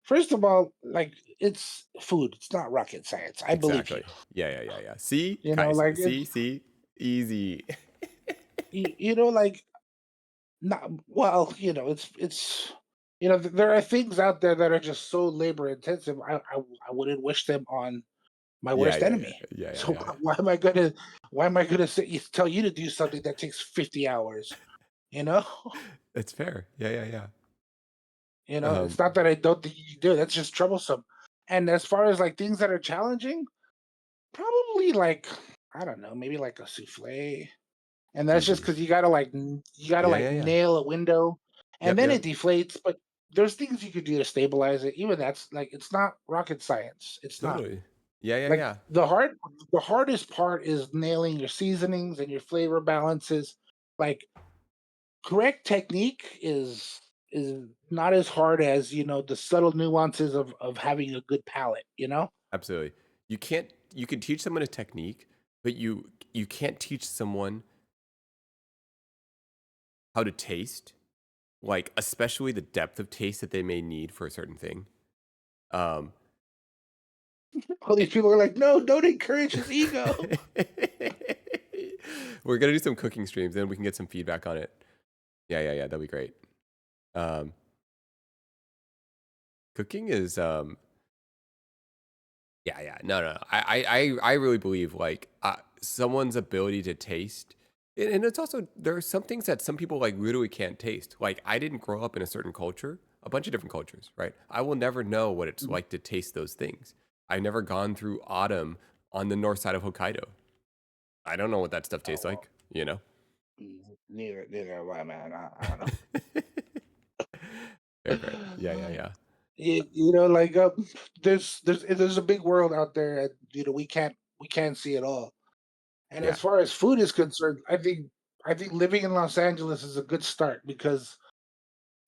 [SPEAKER 7] First of all, like it's food. It's not rocket science. I believe you.
[SPEAKER 1] Exactly. Yeah, yeah, yeah, yeah. See, guys.
[SPEAKER 7] Like
[SPEAKER 1] See, easy.
[SPEAKER 7] like not well. It's there are things out there that are just so labor intensive. I wouldn't wish them on my
[SPEAKER 1] Yeah,
[SPEAKER 7] worst
[SPEAKER 1] yeah, yeah,
[SPEAKER 7] enemy.
[SPEAKER 1] yeah, yeah,
[SPEAKER 7] So
[SPEAKER 1] yeah,
[SPEAKER 7] why am I gonna tell you to do something that takes 50 hours? You know,
[SPEAKER 1] It's fair. Yeah, yeah, yeah.
[SPEAKER 7] it's not that I don't think you can do it. That's just troublesome. And as far as like things that are challenging, probably like I don't know, maybe like a souffle. And that's just
[SPEAKER 1] Mhm.
[SPEAKER 7] because you gotta
[SPEAKER 1] Yeah,
[SPEAKER 7] like
[SPEAKER 1] yeah, yeah.
[SPEAKER 7] nail a window, and
[SPEAKER 1] Yep,
[SPEAKER 7] then it
[SPEAKER 1] yep.
[SPEAKER 7] deflates. But there's things you could do to stabilize it. Even that's like it's not rocket science. It's not.
[SPEAKER 1] Totally. Yeah, yeah,
[SPEAKER 7] Like
[SPEAKER 1] yeah.
[SPEAKER 7] the hardest part is nailing your seasonings and your flavor balances. Like correct technique is not as hard as the subtle nuances of having a good palate.
[SPEAKER 1] Absolutely. You can teach someone a technique, but you can't teach someone how to taste, like especially the depth of taste that they may need for a certain thing. Um,
[SPEAKER 7] All these people are like, no, don't encourage his ego.
[SPEAKER 1] we're gonna do some cooking streams, then we can get some feedback on it. Yeah, that'd be great. Um, cooking is yeah. No. I really believe like someone's ability to taste, and it's also there are some things that some people like literally can't taste. Like I didn't grow up in a certain culture, a bunch of different cultures, right? I will never know what it's like to taste those things. I've never gone through autumn on the north side of Hokkaido. I don't know what that stuff tastes
[SPEAKER 7] Oh,
[SPEAKER 1] like, you know?
[SPEAKER 7] neither have I, man. I don't know.
[SPEAKER 1] Fair. Yeah.
[SPEAKER 7] You know, like there's a big world out there, and you know we can't see it all. And
[SPEAKER 1] Yeah.
[SPEAKER 7] as far as food is concerned, I think living in Los Angeles is a good start because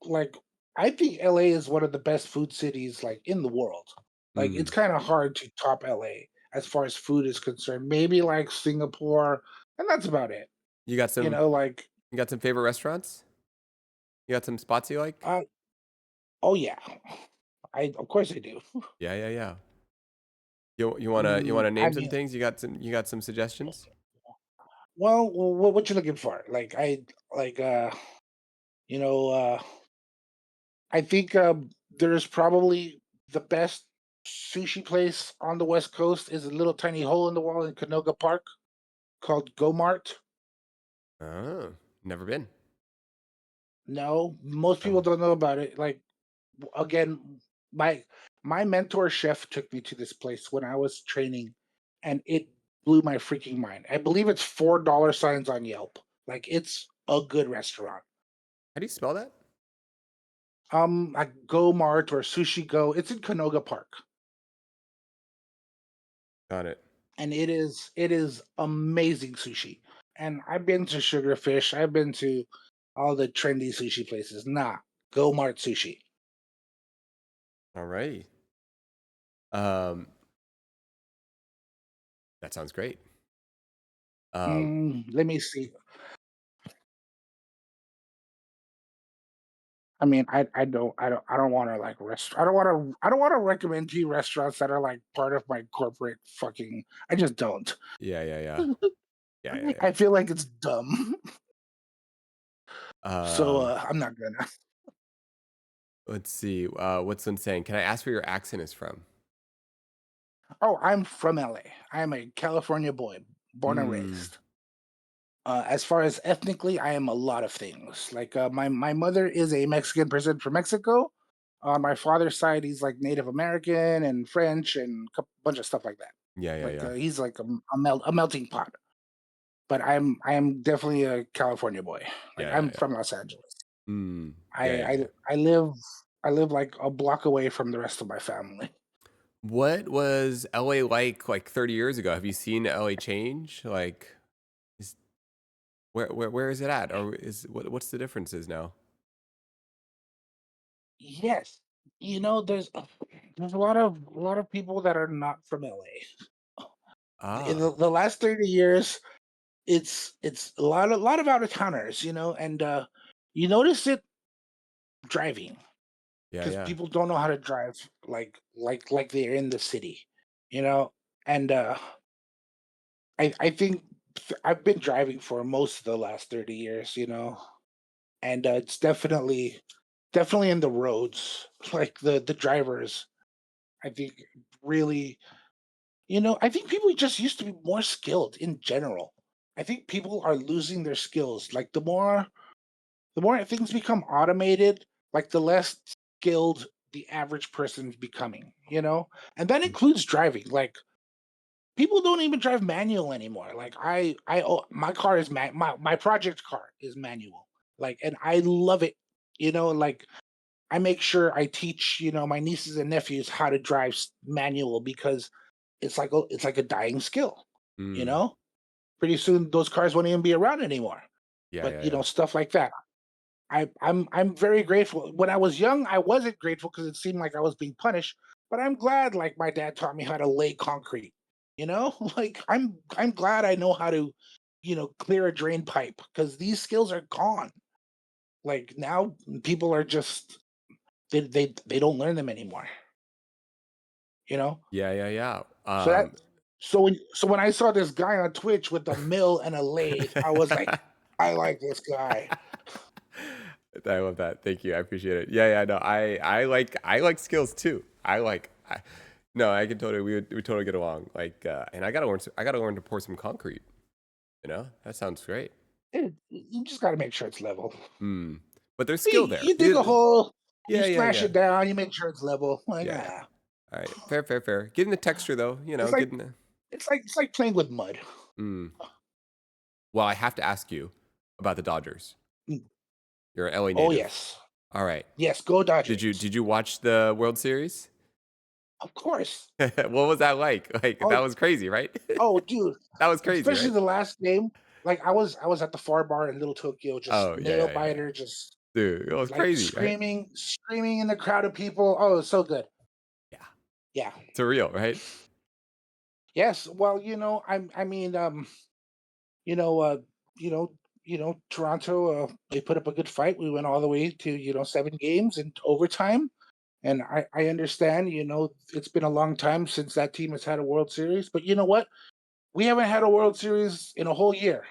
[SPEAKER 7] like I think LA is one of the best food cities like in the world. Like it's
[SPEAKER 1] Mm.
[SPEAKER 7] kind of hard to top LA as far as food is concerned. Maybe like Singapore, and that's about it.
[SPEAKER 1] You got
[SPEAKER 7] You
[SPEAKER 1] some
[SPEAKER 7] know, like
[SPEAKER 1] you got some favorite restaurants? You got some spots you like?
[SPEAKER 7] uh, oh yeah, I of course I do.
[SPEAKER 1] Yeah. You wanna
[SPEAKER 7] I
[SPEAKER 1] name some
[SPEAKER 7] mean,
[SPEAKER 1] things? You got some suggestions?
[SPEAKER 7] well, what you looking for? Like like you know I think there's probably the best sushi place on the West Coast is a little tiny hole in the wall in Canoga Park called Go Mart.
[SPEAKER 1] Oh, never been.
[SPEAKER 7] No, most people
[SPEAKER 1] Oh,
[SPEAKER 7] don't know about it. Like again, my my mentor chef took me to this place when I was training, and it blew my freaking mind. I believe it's $4 on Yelp. Like it's a good restaurant.
[SPEAKER 1] how do you spell that?
[SPEAKER 7] Like Go Mart or Sushi Go. It's in Canoga Park,
[SPEAKER 1] Got it.
[SPEAKER 7] and it is amazing sushi. And I've been to Sugarfish. I've been to all the trendy sushi places. Nah, Go Mart Sushi.
[SPEAKER 1] Alrighty. Um, that sounds great.
[SPEAKER 7] Let me see. I mean, I don't want to like I don't want to recommend to you restaurants that are like part of my corporate fucking. I just don't.
[SPEAKER 1] Yeah. Yeah.
[SPEAKER 7] I feel like it's dumb. So
[SPEAKER 1] Um,
[SPEAKER 7] I'm not gonna.
[SPEAKER 1] let's see. What's one saying? Can I ask where your accent is from?
[SPEAKER 7] Oh, I'm from LA. I'm a California boy, born and
[SPEAKER 1] Hmm.
[SPEAKER 7] raised. As far as ethnically, I am a lot of things. Like my mother is a Mexican person from Mexico. On my father's side, he's like Native American and French and a bunch of stuff like that. Like
[SPEAKER 1] Yeah.
[SPEAKER 7] he's like a melting pot. But I am definitely a California boy. Like I'm
[SPEAKER 1] Yeah.
[SPEAKER 7] from Los Angeles.
[SPEAKER 1] Hmm. Yeah,
[SPEAKER 7] I
[SPEAKER 1] yeah,
[SPEAKER 7] I
[SPEAKER 1] yeah.
[SPEAKER 7] I live I live like a block away from the rest of my family.
[SPEAKER 1] What was LA like 30 years ago? Have you seen LA change? Like, is, where is it at? Or what's the differences now?
[SPEAKER 7] Yes, you know, there's a lot of people that are not from LA. In
[SPEAKER 1] Ah,
[SPEAKER 7] the last 30 years, it's a lot of out of towners, you know, and you notice it driving because
[SPEAKER 1] yeah.
[SPEAKER 7] people don't know how to drive like they're in the city, you know, and I think I've been driving for most of the last 30 years, you know, and it's definitely in the roads, like the drivers. I think really, you know, I think people just used to be more skilled in general. I think people are losing their skills. Like the more things become automated, like the less skilled the average person is becoming, you know? And that includes driving. Like people don't even drive manual anymore. Like my car is my project car is manual. Like and I love it. You know, like I make sure I teach, you know, my nieces and nephews how to drive manual because it's like a dying skill, you
[SPEAKER 1] Mm,
[SPEAKER 7] know? Pretty soon those cars won't even be around anymore. But you
[SPEAKER 1] yeah.
[SPEAKER 7] know, stuff like that. I'm very grateful. When I was young, I wasn't grateful because it seemed like I was being punished. But I'm glad, like my dad taught me how to lay concrete. You know, like I'm glad I know how to, you know, clear a drain pipe because these skills are gone. Like now, people are just they don't learn them anymore. You know,
[SPEAKER 1] Yeah.
[SPEAKER 7] so that so when I saw this guy on Twitch with a mill and a lathe, I was like, I like this guy.
[SPEAKER 1] I love that. Thank you. I appreciate it. Yeah. No, I like skills too. No, I can totally we totally get along. Like, and I gotta learn to pour some concrete. You know, that sounds great.
[SPEAKER 7] You just got to make sure it's level.
[SPEAKER 1] But there's skill there.
[SPEAKER 7] You dig a hole, you
[SPEAKER 1] Yeah.
[SPEAKER 7] smash it down, you make sure it's level. Like,
[SPEAKER 1] Yeah. All right, fair. Getting the texture though, you know,
[SPEAKER 7] it's like
[SPEAKER 1] getting the.
[SPEAKER 7] it's like playing with mud.
[SPEAKER 1] Well, I have to ask you about the Dodgers.
[SPEAKER 7] Mm.
[SPEAKER 1] You're an LA
[SPEAKER 7] Oh
[SPEAKER 1] native.
[SPEAKER 7] yes,
[SPEAKER 1] All right.
[SPEAKER 7] yes, go Dodgers.
[SPEAKER 1] Did you watch the World Series?
[SPEAKER 7] Of course.
[SPEAKER 1] What was that like? Like
[SPEAKER 7] Oh,
[SPEAKER 1] that was crazy, right?
[SPEAKER 7] oh, dude,
[SPEAKER 1] That was crazy,
[SPEAKER 7] especially
[SPEAKER 1] right?
[SPEAKER 7] the last game. Like I was at the far bar in Little Tokyo, just
[SPEAKER 1] Oh
[SPEAKER 7] nail
[SPEAKER 1] yeah.
[SPEAKER 7] biter, just
[SPEAKER 1] Dude, it was
[SPEAKER 7] like
[SPEAKER 1] crazy, right?
[SPEAKER 7] screaming in the crowd of people. Oh, it's so good.
[SPEAKER 1] Yeah.
[SPEAKER 7] Yeah.
[SPEAKER 1] Surreal, right?
[SPEAKER 7] Yes. Well, I mean, you know, uh, you know, Toronto. They put up a good fight. We went all the way to 7 games in overtime, and I understand. It's been a long time since that team has had a World Series, but you know what? We haven't had a World Series in a whole year.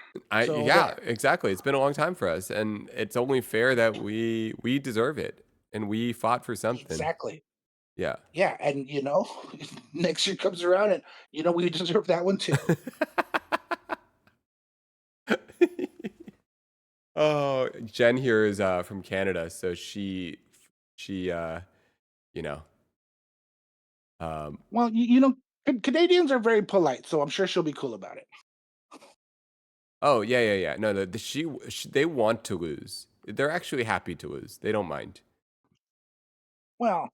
[SPEAKER 7] So
[SPEAKER 1] Yeah,
[SPEAKER 7] there.
[SPEAKER 1] exactly. It's been a long time for us, and it's only fair that we deserve it, and we fought for something.
[SPEAKER 7] Exactly.
[SPEAKER 1] Yeah.
[SPEAKER 7] Yeah, and next year comes around, and we deserve that one too.
[SPEAKER 1] Oh, Jen here is from Canada, so she you know um
[SPEAKER 7] Well, Canadians are very polite, so I'm sure she'll be cool about it.
[SPEAKER 1] oh yeah. No, she they want to lose. They're actually happy to lose. They don't mind.
[SPEAKER 7] Well,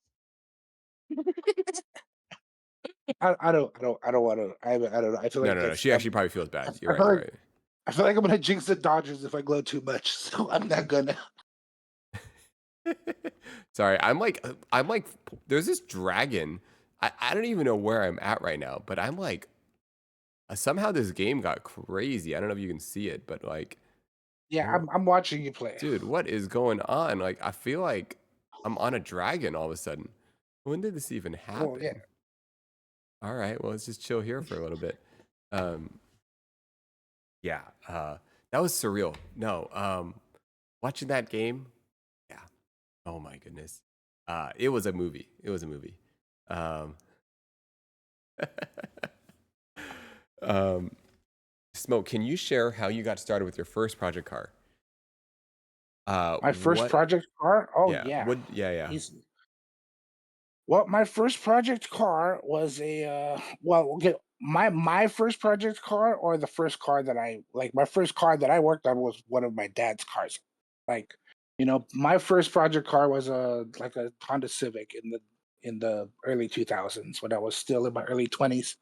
[SPEAKER 7] I don't want to. I don't know. I feel like
[SPEAKER 1] No.
[SPEAKER 7] that's.
[SPEAKER 1] She actually probably feels bad. You're
[SPEAKER 7] I
[SPEAKER 1] right.
[SPEAKER 7] feel
[SPEAKER 1] You're
[SPEAKER 7] like
[SPEAKER 1] right.
[SPEAKER 7] I feel like I'm gonna jinx the Dodgers if I glow too much, so I'm not gonna.
[SPEAKER 1] Sorry, I'm like there's this dragon. I don't even know where I'm at right now, but I'm like somehow this game got crazy. I don't know if you can see it, but like
[SPEAKER 7] Yeah, I'm watching you play.
[SPEAKER 1] dude, what is going on? Like I feel like I'm on a dragon all of a sudden. When did this even
[SPEAKER 7] Well, yeah.
[SPEAKER 1] happen? All right, well let's just chill here for a little bit. Um yeah, that was surreal. No, watching that game, yeah. Oh my goodness. It was a movie. It was a movie. Um, um, Smoke, can you share how you got started with your first project car?
[SPEAKER 7] My first
[SPEAKER 1] What?
[SPEAKER 7] project car. Oh
[SPEAKER 1] Yeah.
[SPEAKER 7] yeah.
[SPEAKER 1] What? Yeah.
[SPEAKER 7] Easy. Well, my first project car was okay. My first project car, or the first car that I like, my first car that I worked on was one of my dad's cars. Like, my first project car was a Honda Civic in the early 2000s, when I was still in my early 20s.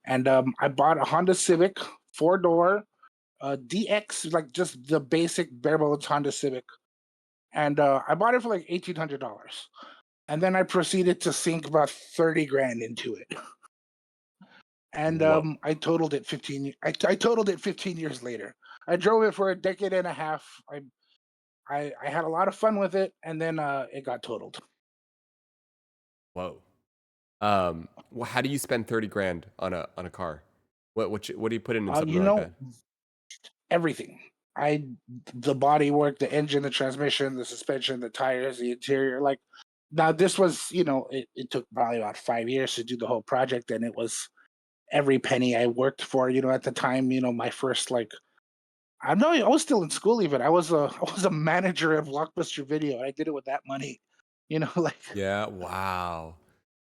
[SPEAKER 7] And I bought a Honda Civic 4-door DX, like just the basic bare bones Honda Civic. And I bought it for like $1,800. And then I proceeded to sink about 30 grand into it. And
[SPEAKER 1] Whoa.
[SPEAKER 7] I totaled it I totaled it 15 years later. I drove it for a decade and a half. I had a lot of fun with it, and then it got totaled.
[SPEAKER 1] Whoa. Well, how do you spend 30 grand on a car? What do you put in something
[SPEAKER 7] You
[SPEAKER 1] like
[SPEAKER 7] know,
[SPEAKER 1] that?
[SPEAKER 7] everything. The body work, the engine, the transmission, the suspension, the tires, the interior. Like, now this was, it took probably about 5 years to do the whole project, and it was every penny I worked for. At the time, my first, like, I know I was still in school even. I was a manager of Blockbuster Video. I did it with that money. Like,
[SPEAKER 1] Yeah. Wow.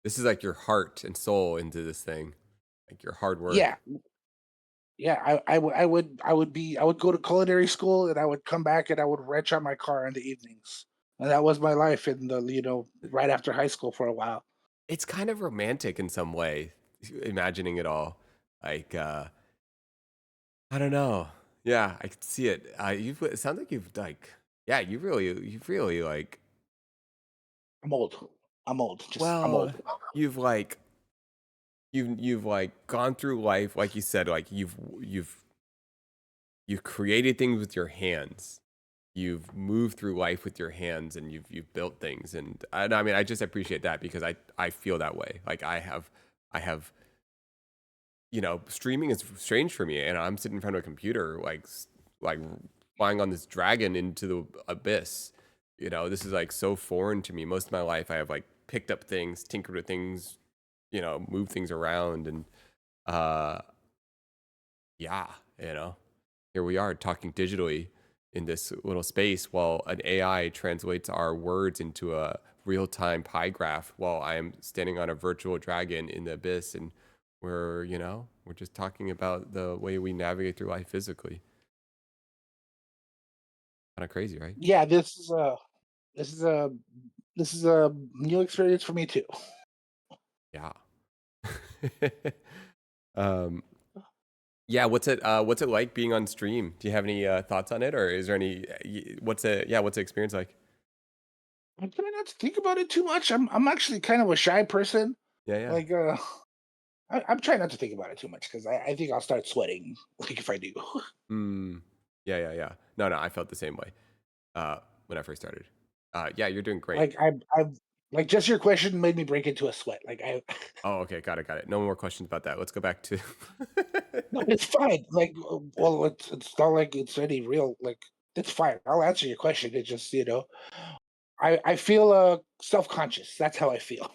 [SPEAKER 1] This is like your heart and soul into this thing, like your hard
[SPEAKER 7] yeah,
[SPEAKER 1] work.
[SPEAKER 7] yeah. I would go to culinary school, and I would come back and I would wrench on my car in the evenings. And that was my life in the right after high school for a while.
[SPEAKER 1] It's kind of romantic in some way, imagining it all. Like, I don't know. Yeah, I could see it. It sounds like you've like, yeah, you've really like,
[SPEAKER 7] I'm old. I'm old. I'm
[SPEAKER 1] well,
[SPEAKER 7] old.
[SPEAKER 1] you've like, you've like gone through life, like you said, like you've created things with your hands, you've moved through life with your hands and you've built things, and I mean I just appreciate that because I feel that way. Like I have streaming is strange for me, and I'm sitting in front of a computer like flying on this dragon into the abyss. This is like so foreign to me. Most of my life I have like picked up things, tinkered with things, moved things around, and uh yeah, here we are talking digitally in this little space while an AI translates our words into a real-time pie graph while I am standing on a virtual dragon in the abyss, and we're just talking about the way we navigate through life physically. Kind of crazy, right?
[SPEAKER 7] Yeah, this is a this is a new experience for me too.
[SPEAKER 1] Yeah. um yeah, what's it like being on stream? Do you have any thoughts on it, or is there any what's the experience like?
[SPEAKER 7] I try not to think about it too much. I'm actually kind of a shy person.
[SPEAKER 1] Yeah, yeah.
[SPEAKER 7] Like I'm trying not to think about it too much because I think I'll start sweating like if I do.
[SPEAKER 1] Mm. Yeah, yeah, yeah. No, no, I felt the same way when I first started. Yeah, you're doing great.
[SPEAKER 7] Like I've like just your question made me break into a sweat. Like I
[SPEAKER 1] Oh, okay, got it, got it. No more questions about that. Let's go back to.
[SPEAKER 7] no, it's fine. Like well, it's not like it's any real like it's fine. I'll answer your question. It just I feel self conscious. That's how I feel.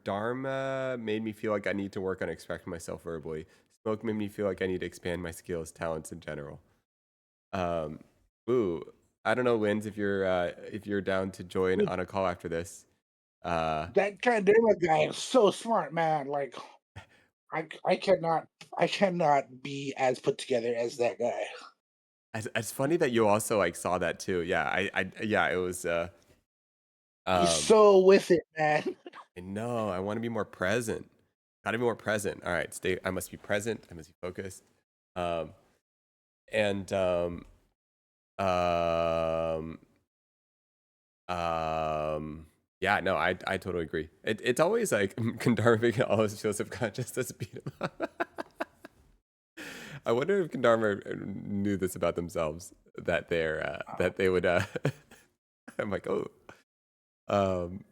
[SPEAKER 1] Dharma made me feel like I need to work on expressing myself verbally. Smoke made me feel like I need to expand my skills, talents in general. Um, ooh, I don't know, Linz, if you're down to join
[SPEAKER 7] Dude,
[SPEAKER 1] on a call after this. Uh,
[SPEAKER 7] that Kandera guy is so smart, man. Like I cannot I cannot be as put together as that guy.
[SPEAKER 1] it's funny that you also like saw that too. Yeah, yeah, it was.
[SPEAKER 7] He's
[SPEAKER 1] Um,
[SPEAKER 7] so with it, man.
[SPEAKER 1] I know. I want to be more present. Gotta be more present. All right, stay. I must be present. I must be focused. Um, and um, yeah, no, I totally agree. It's always like Gandharma always feels subconscious. That's beat him up. I wonder if Gandharma knew this about themselves that they would. I'm like, oh, um,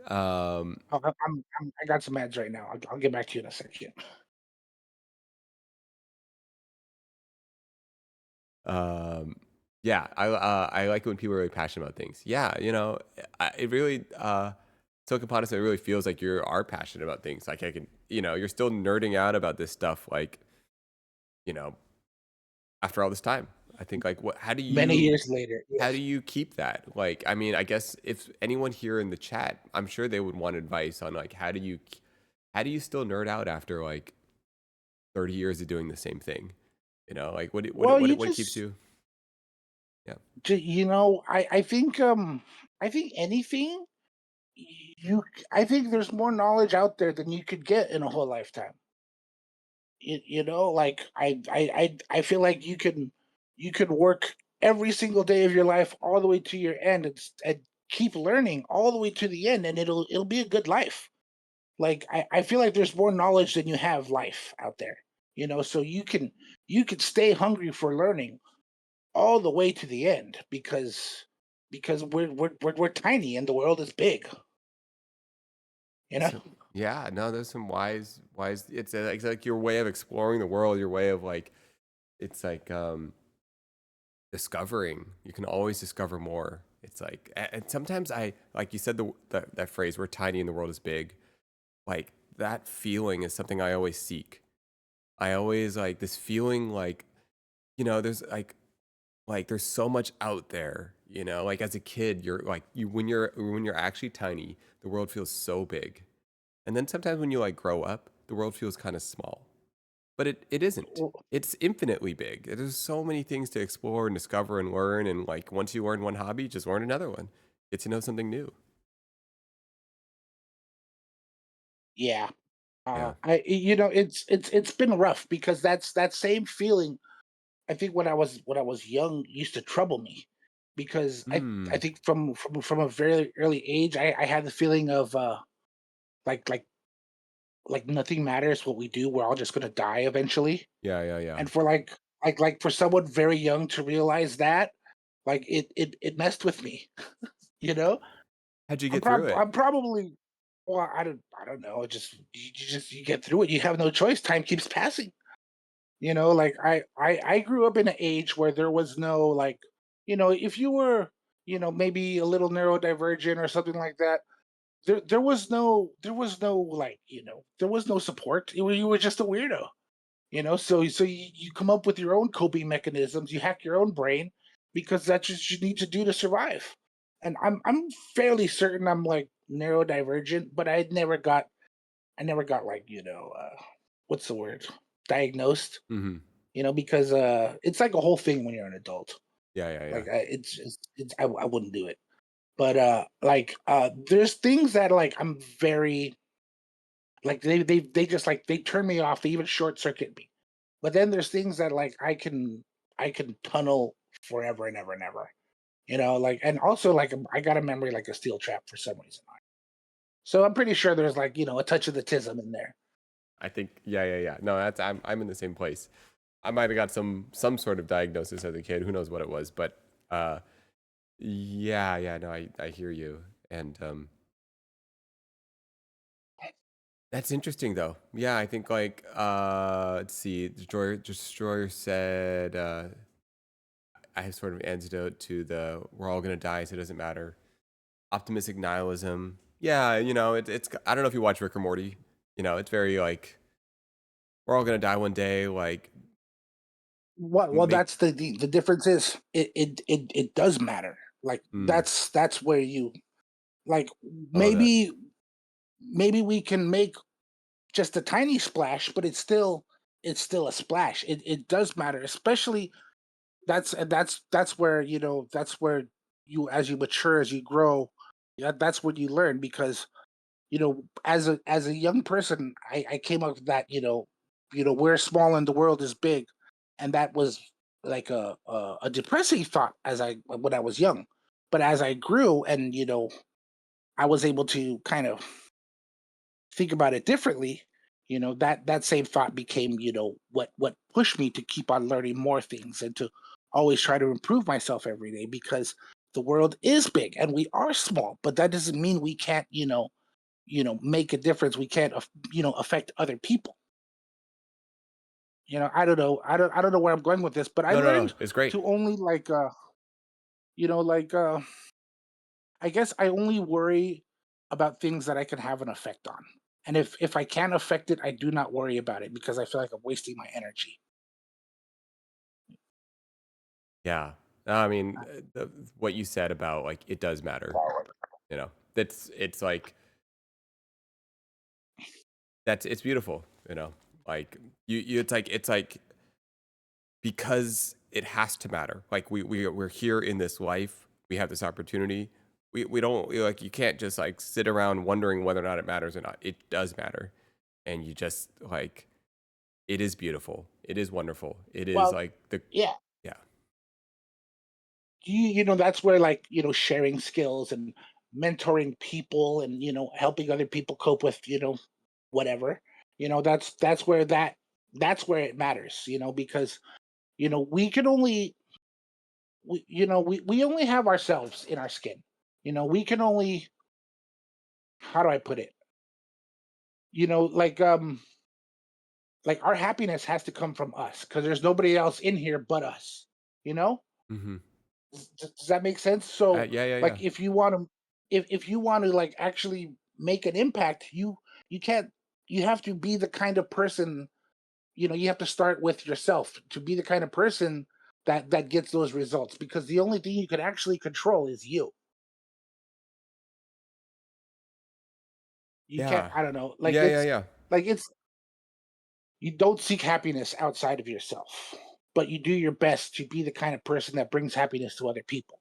[SPEAKER 1] um,
[SPEAKER 7] I got some ads right now. I'll get back to you in a second.
[SPEAKER 1] Um, yeah, I like it when people are really passionate about things. Yeah, it really took upon us. It really feels like you are passionate about things. Like I can, you're still nerding out about this stuff. Like you know, after all this time, I think like what?
[SPEAKER 7] Many years later,
[SPEAKER 1] How
[SPEAKER 7] yes.
[SPEAKER 1] do you keep that? Like, I mean, I guess if anyone here in the chat, I'm sure they would want advice on like how do you still nerd out after like 30 years of doing the same thing? Like
[SPEAKER 7] Well, you
[SPEAKER 1] what keeps
[SPEAKER 7] just
[SPEAKER 1] you? Yeah.
[SPEAKER 7] I think anything I think there's more knowledge out there than you could get in a whole lifetime. Like I feel like you could work every single day of your life all the way to your end and keep learning all the way to the end, and it'll be a good life. Like I feel like there's more knowledge than you have life out there. So you can stay hungry for learning all the way to the end because we're tiny and the world is big. You know?
[SPEAKER 1] So yeah, no, there's some wise. It's like your way of exploring the world, your way of like, it's like discovering. You can always discover more. It's like, and sometimes I like you said that phrase, "We're tiny and the world is big." Like that feeling is something I always seek. I always like this feeling like, there's like there's so much out there. Like as a kid, you're like when you're actually tiny, the world feels so big. And then sometimes when you like grow up, the world feels kind of small. But it isn't.
[SPEAKER 7] Well,
[SPEAKER 1] It's infinitely big. There's so many things to explore and discover and learn. And like once you learn one hobby, just learn another one. Get to know something new.
[SPEAKER 7] yeah.
[SPEAKER 1] Yeah.
[SPEAKER 7] It's been rough because that same feeling I think when I was young used to trouble me because I
[SPEAKER 1] Hmm.
[SPEAKER 7] think from a very early age I had the feeling of like like like nothing matters what we do, we're all just gonna die eventually.
[SPEAKER 1] Yeah, yeah, yeah.
[SPEAKER 7] And for like for someone very young to realize that, like it messed with me. You know,
[SPEAKER 1] How'd you get through it?
[SPEAKER 7] I'm probably, well, I don't know. It just you get through it. You have no choice. Time keeps passing. You know, like I grew up in an age where there was no like, if you were, maybe a little neurodivergent or something like that, there was no like, there was no support. You were just a weirdo. So you come up with your own coping mechanisms. You hack your own brain because that's what you need to do to survive. And I'm fairly certain I'm like neurodivergent, but I never got like, what's the word, diagnosed.
[SPEAKER 1] Mm-hmm.
[SPEAKER 7] Because it's like a whole thing when you're an adult.
[SPEAKER 1] Yeah, yeah, yeah.
[SPEAKER 7] Like it's just I wouldn't do it. But like there's things that like I'm very like they just like they turn me off. They even short circuit me. But then there's things that like I can tunnel forever and ever and ever. Like, and also like I got a memory like a steel trap for some reason. So I'm pretty sure there's like, a touch of the tism in there.
[SPEAKER 1] I think, yeah, yeah, yeah. No, that's I'm in the same place. I might have got some sort of diagnosis as a kid. Who knows what it was? But yeah, yeah. No, I hear you, and that's interesting though. Yeah, I think like let's see. Destroyer said I have sort of an antidote to the we're all gonna die, so it doesn't matter. Optimistic nihilism. Yeah, it's I don't know if you watch Rick or Morty. It's very like we're all gonna die one day. Like
[SPEAKER 7] Well,
[SPEAKER 1] make
[SPEAKER 7] that's the difference is it does matter. Like
[SPEAKER 1] mm,
[SPEAKER 7] that's where you like
[SPEAKER 1] I love that.
[SPEAKER 7] maybe we can make just a tiny splash, but it's still a splash. It does matter, especially that's where that's where you as you mature, as you grow, yeah, that's what you learn because as a young person, I came up with that we're small and the world is big, and that was like a depressing thought as I when I was young, but as I grew and I was able to kind of think about it differently, that same thought became, what pushed me to keep on learning more things and to always try to improve myself every day because the world is big and we are small, but that doesn't mean we can't, make a difference. We can't, affect other people. I don't know where I'm going with this, but I
[SPEAKER 1] No, no, no.
[SPEAKER 7] learned
[SPEAKER 1] It's great.
[SPEAKER 7] to only like, like, I guess I only worry about things that I can have an effect on. And if I can't affect it, I do not worry about it because I feel like I'm wasting my energy.
[SPEAKER 1] Yeah. No, I mean, what you said about like it does matter. That's it's like it's beautiful. Like it's like because it has to matter. Like we're here in this life. We have this opportunity. We don't like you can't just like sit around wondering whether or not it matters or not. It does matter, and you just like it is beautiful. It is wonderful. It is
[SPEAKER 7] Well,
[SPEAKER 1] like the
[SPEAKER 7] yeah,
[SPEAKER 1] yeah
[SPEAKER 7] that's where like sharing skills and mentoring people and helping other people cope with whatever. That's where it matters. Because we can only we only have ourselves in our skin. We can only, how do I put it? Like our happiness has to come from us because there's nobody else in here but us. You know?
[SPEAKER 1] mm-hmm.
[SPEAKER 7] Does that make sense? So,
[SPEAKER 1] Yeah, yeah, yeah.
[SPEAKER 7] like, if you want to like actually make an impact, you can't. You have to be the kind of person. You have to start with yourself to be the kind of person that gets those results because the only thing you can actually control is you. You can't.
[SPEAKER 1] Yeah.
[SPEAKER 7] I don't know. Like
[SPEAKER 1] Yeah, yeah,
[SPEAKER 7] it's
[SPEAKER 1] yeah.
[SPEAKER 7] like it's you don't seek happiness outside of yourself, but you do your best to be the kind of person that brings happiness to other people.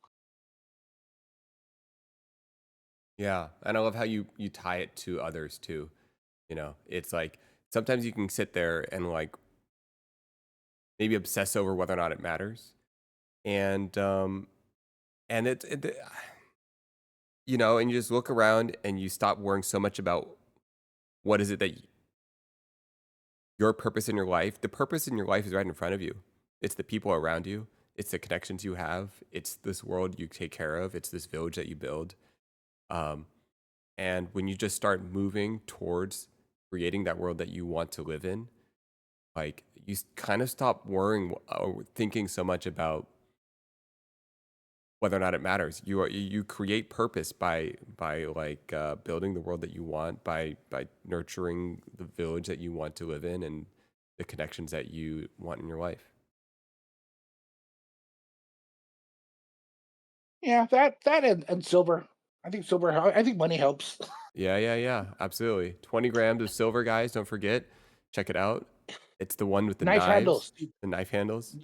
[SPEAKER 1] Yeah. And I love how you tie it to others too. It's like sometimes you can sit there and like maybe obsess over whether or not it matters. And and you just look around and you stop worrying so much about what is it that your purpose in your life. The purpose in your life is right in front of you. It's the people around you. It's the connections you have. It's this world you take care of. It's this village that you build. Um, and when you just start moving towards creating that world that you want to live in, like you kind of stop worrying or thinking so much about whether or not it matters. You create purpose by like building the world that you want, by nurturing the village that you want to live in, and the connections that you want in your life.
[SPEAKER 7] Yeah, that and silver. I think silver. I think money helps.
[SPEAKER 1] Yeah. Absolutely. 20 grams of silver, guys. Don't forget. Check it out. It's the one with the
[SPEAKER 7] Knife
[SPEAKER 1] knives,
[SPEAKER 7] handles, dude,
[SPEAKER 1] the knife handles.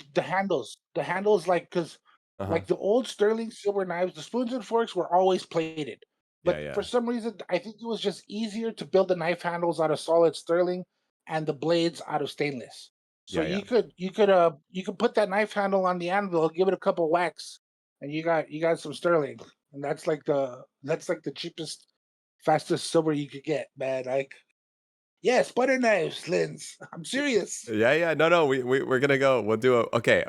[SPEAKER 7] the handles, like because
[SPEAKER 1] Uh-huh.
[SPEAKER 7] like the old sterling silver knives, the spoons and forks were always plated. But
[SPEAKER 1] Yeah.
[SPEAKER 7] for some reason, I think it was just easier to build the knife handles out of solid sterling and the blades out of stainless. So
[SPEAKER 1] Yeah.
[SPEAKER 7] you could put that knife handle on the anvil, give it a couple whacks, and you got some sterling. And that's like the cheapest, fastest silver you could get, man. Like, yes, butter knives, Lens. I'm serious.
[SPEAKER 1] Yeah. No. We're gonna go. We'll do a okay.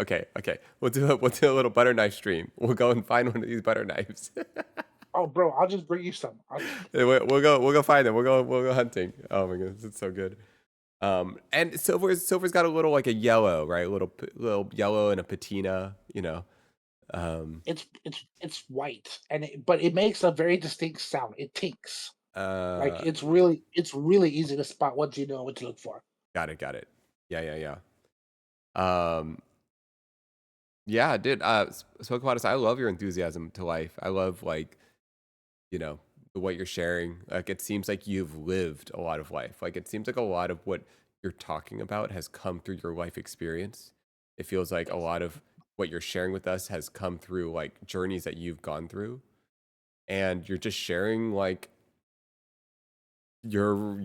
[SPEAKER 1] We'll do a little butter knife stream. We'll go and find one of these butter knives.
[SPEAKER 7] Oh, bro, I'll just bring you some.
[SPEAKER 1] We'll go find them. We'll go hunting. Oh my goodness, it's so good. And silver's got a little like a yellow, right? A little yellow and a patina, you know. Um,
[SPEAKER 7] It's white, but it makes a very distinct sound. It tinks. Like
[SPEAKER 1] uh,
[SPEAKER 7] it's really easy to spot once you know what to look for.
[SPEAKER 1] got it. Yeah. Um, yeah, dude. Spoke about this. I love your enthusiasm to life. I love like, you know, what you're sharing. Like it seems like you've lived a lot of life. Like it seems like a lot of what you're talking about has come through your life experience. It feels like a lot of what you're sharing with us has come through like journeys that you've gone through, and you're just sharing like you're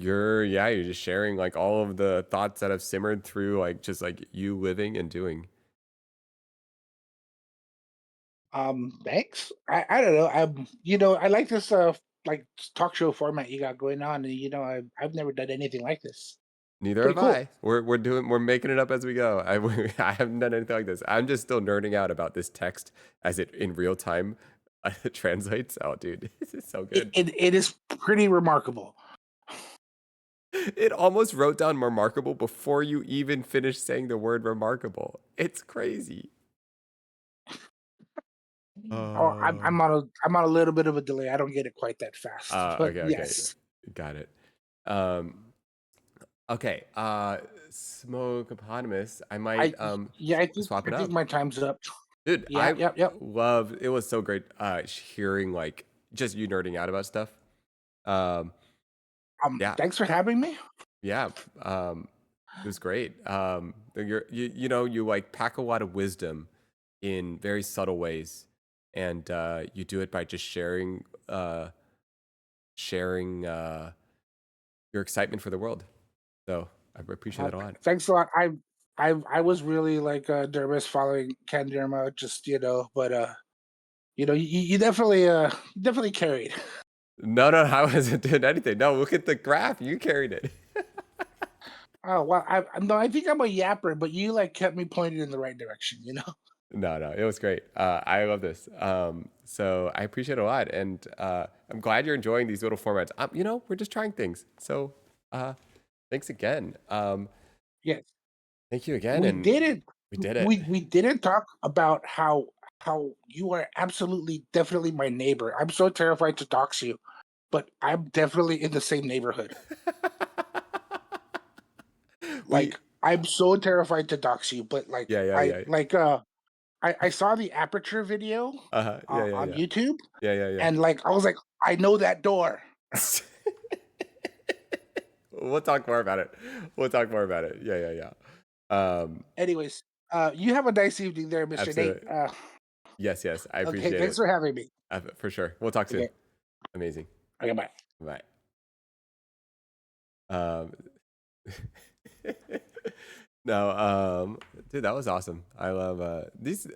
[SPEAKER 1] just sharing like all of the thoughts that have simmered through like just like you living and doing.
[SPEAKER 7] Thanks. I don't know. I like this like talk show format you got going on, and I've never done anything like this.
[SPEAKER 1] Neither
[SPEAKER 7] Pretty
[SPEAKER 1] have
[SPEAKER 7] cool.
[SPEAKER 1] I. We're making it up as we go. I haven't done anything like this. I'm just still nerding out about this text as it in real time translates. Oh, dude, this is so good.
[SPEAKER 7] It is pretty remarkable.
[SPEAKER 1] It almost wrote down remarkable before you even finished saying the word remarkable. It's crazy.
[SPEAKER 7] Oh,
[SPEAKER 1] Uh,
[SPEAKER 7] I'm on a little bit of a delay. I don't get it quite that fast, but
[SPEAKER 1] okay.
[SPEAKER 7] yes.
[SPEAKER 1] Got it. Um, okay. Smoke eponymous. I might
[SPEAKER 7] Yeah,
[SPEAKER 1] swap
[SPEAKER 7] I
[SPEAKER 1] it
[SPEAKER 7] think
[SPEAKER 1] up.
[SPEAKER 7] my time's up.
[SPEAKER 1] Dude,
[SPEAKER 7] Yeah,
[SPEAKER 1] I
[SPEAKER 7] yep.
[SPEAKER 1] love it. Was so great hearing like just you nerding out about stuff. Um, yeah,
[SPEAKER 7] Thanks for having me.
[SPEAKER 1] yeah. It was great. You know, you like pack a lot of wisdom in very subtle ways, and you do it by just sharing your excitement for the world. So I appreciate that a lot.
[SPEAKER 7] Thanks a lot. I was really like nervous following Ken Derma, just but you definitely carried.
[SPEAKER 1] No, I wasn't doing anything. No, look at the graph. You carried it.
[SPEAKER 7] Oh well, no, I think I'm a yapper, but you like kept me pointed in the right direction.
[SPEAKER 1] No, it was great. I love this. So I appreciate it a lot, and I'm glad you're enjoying these little formats. You know, we're just trying things. So, thanks again.
[SPEAKER 7] Yes,
[SPEAKER 1] Thank you again,
[SPEAKER 7] we
[SPEAKER 1] and
[SPEAKER 7] did it.
[SPEAKER 1] we did it.
[SPEAKER 7] We didn't talk about how you are absolutely definitely my neighbor. I'm so terrified to dox you, but I'm definitely in the same neighborhood.
[SPEAKER 1] we,
[SPEAKER 7] Like I'm so terrified to dox you, but
[SPEAKER 1] yeah.
[SPEAKER 7] I saw the aperture video on
[SPEAKER 1] Yeah.
[SPEAKER 7] YouTube,
[SPEAKER 1] Yeah.
[SPEAKER 7] and like I was like, I know that door.
[SPEAKER 1] We'll talk more about it. Yeah.
[SPEAKER 7] Anyways, you have a nice evening there, Mr. Nate.
[SPEAKER 1] Absolutely. Yes. I
[SPEAKER 7] Okay,
[SPEAKER 1] appreciate
[SPEAKER 7] thanks
[SPEAKER 1] it.
[SPEAKER 7] for having me.
[SPEAKER 1] For sure. We'll talk soon.
[SPEAKER 7] Okay,
[SPEAKER 1] Amazing.
[SPEAKER 7] okay, bye.
[SPEAKER 1] Bye. Um, no, dude, that was awesome. I love these.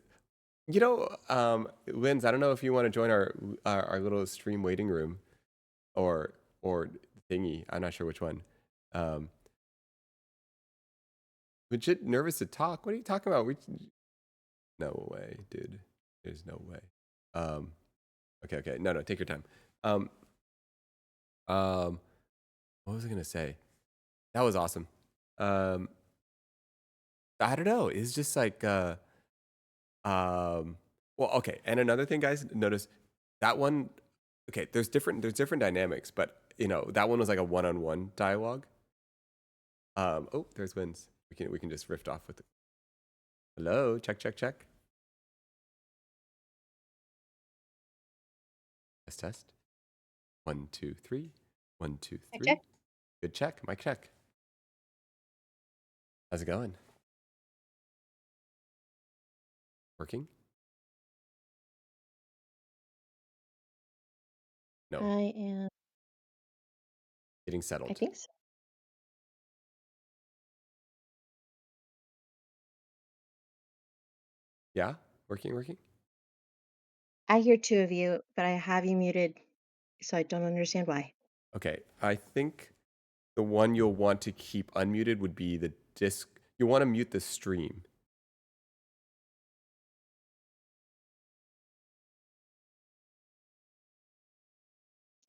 [SPEAKER 1] You know, Linz, I don't know if you want to join our little stream waiting room, or thingy. I'm not sure which one. Um, legit nervous to talk. What are you talking about? No way, dude. There's no way. Okay. No, take your time. What was I gonna say? That was awesome. I don't know. It's just like well, okay. And another thing, guys, notice that one. Okay, there's different dynamics, but that one was like a one-on-one dialogue. Oh, there's wins. We can just riff off with it. Hello, check. Test. 1, 2, 3. 1, 2, 3.
[SPEAKER 8] Check.
[SPEAKER 1] Good check. Mic check. How's it going? Working? No.
[SPEAKER 8] I am.
[SPEAKER 1] Getting
[SPEAKER 8] I
[SPEAKER 1] settled.
[SPEAKER 8] think so.
[SPEAKER 1] Yeah? Working?
[SPEAKER 8] I hear two of you, but I have you muted, so I don't understand why.
[SPEAKER 1] Okay. I think the one you'll want to keep unmuted would be the disc. You want to mute the stream.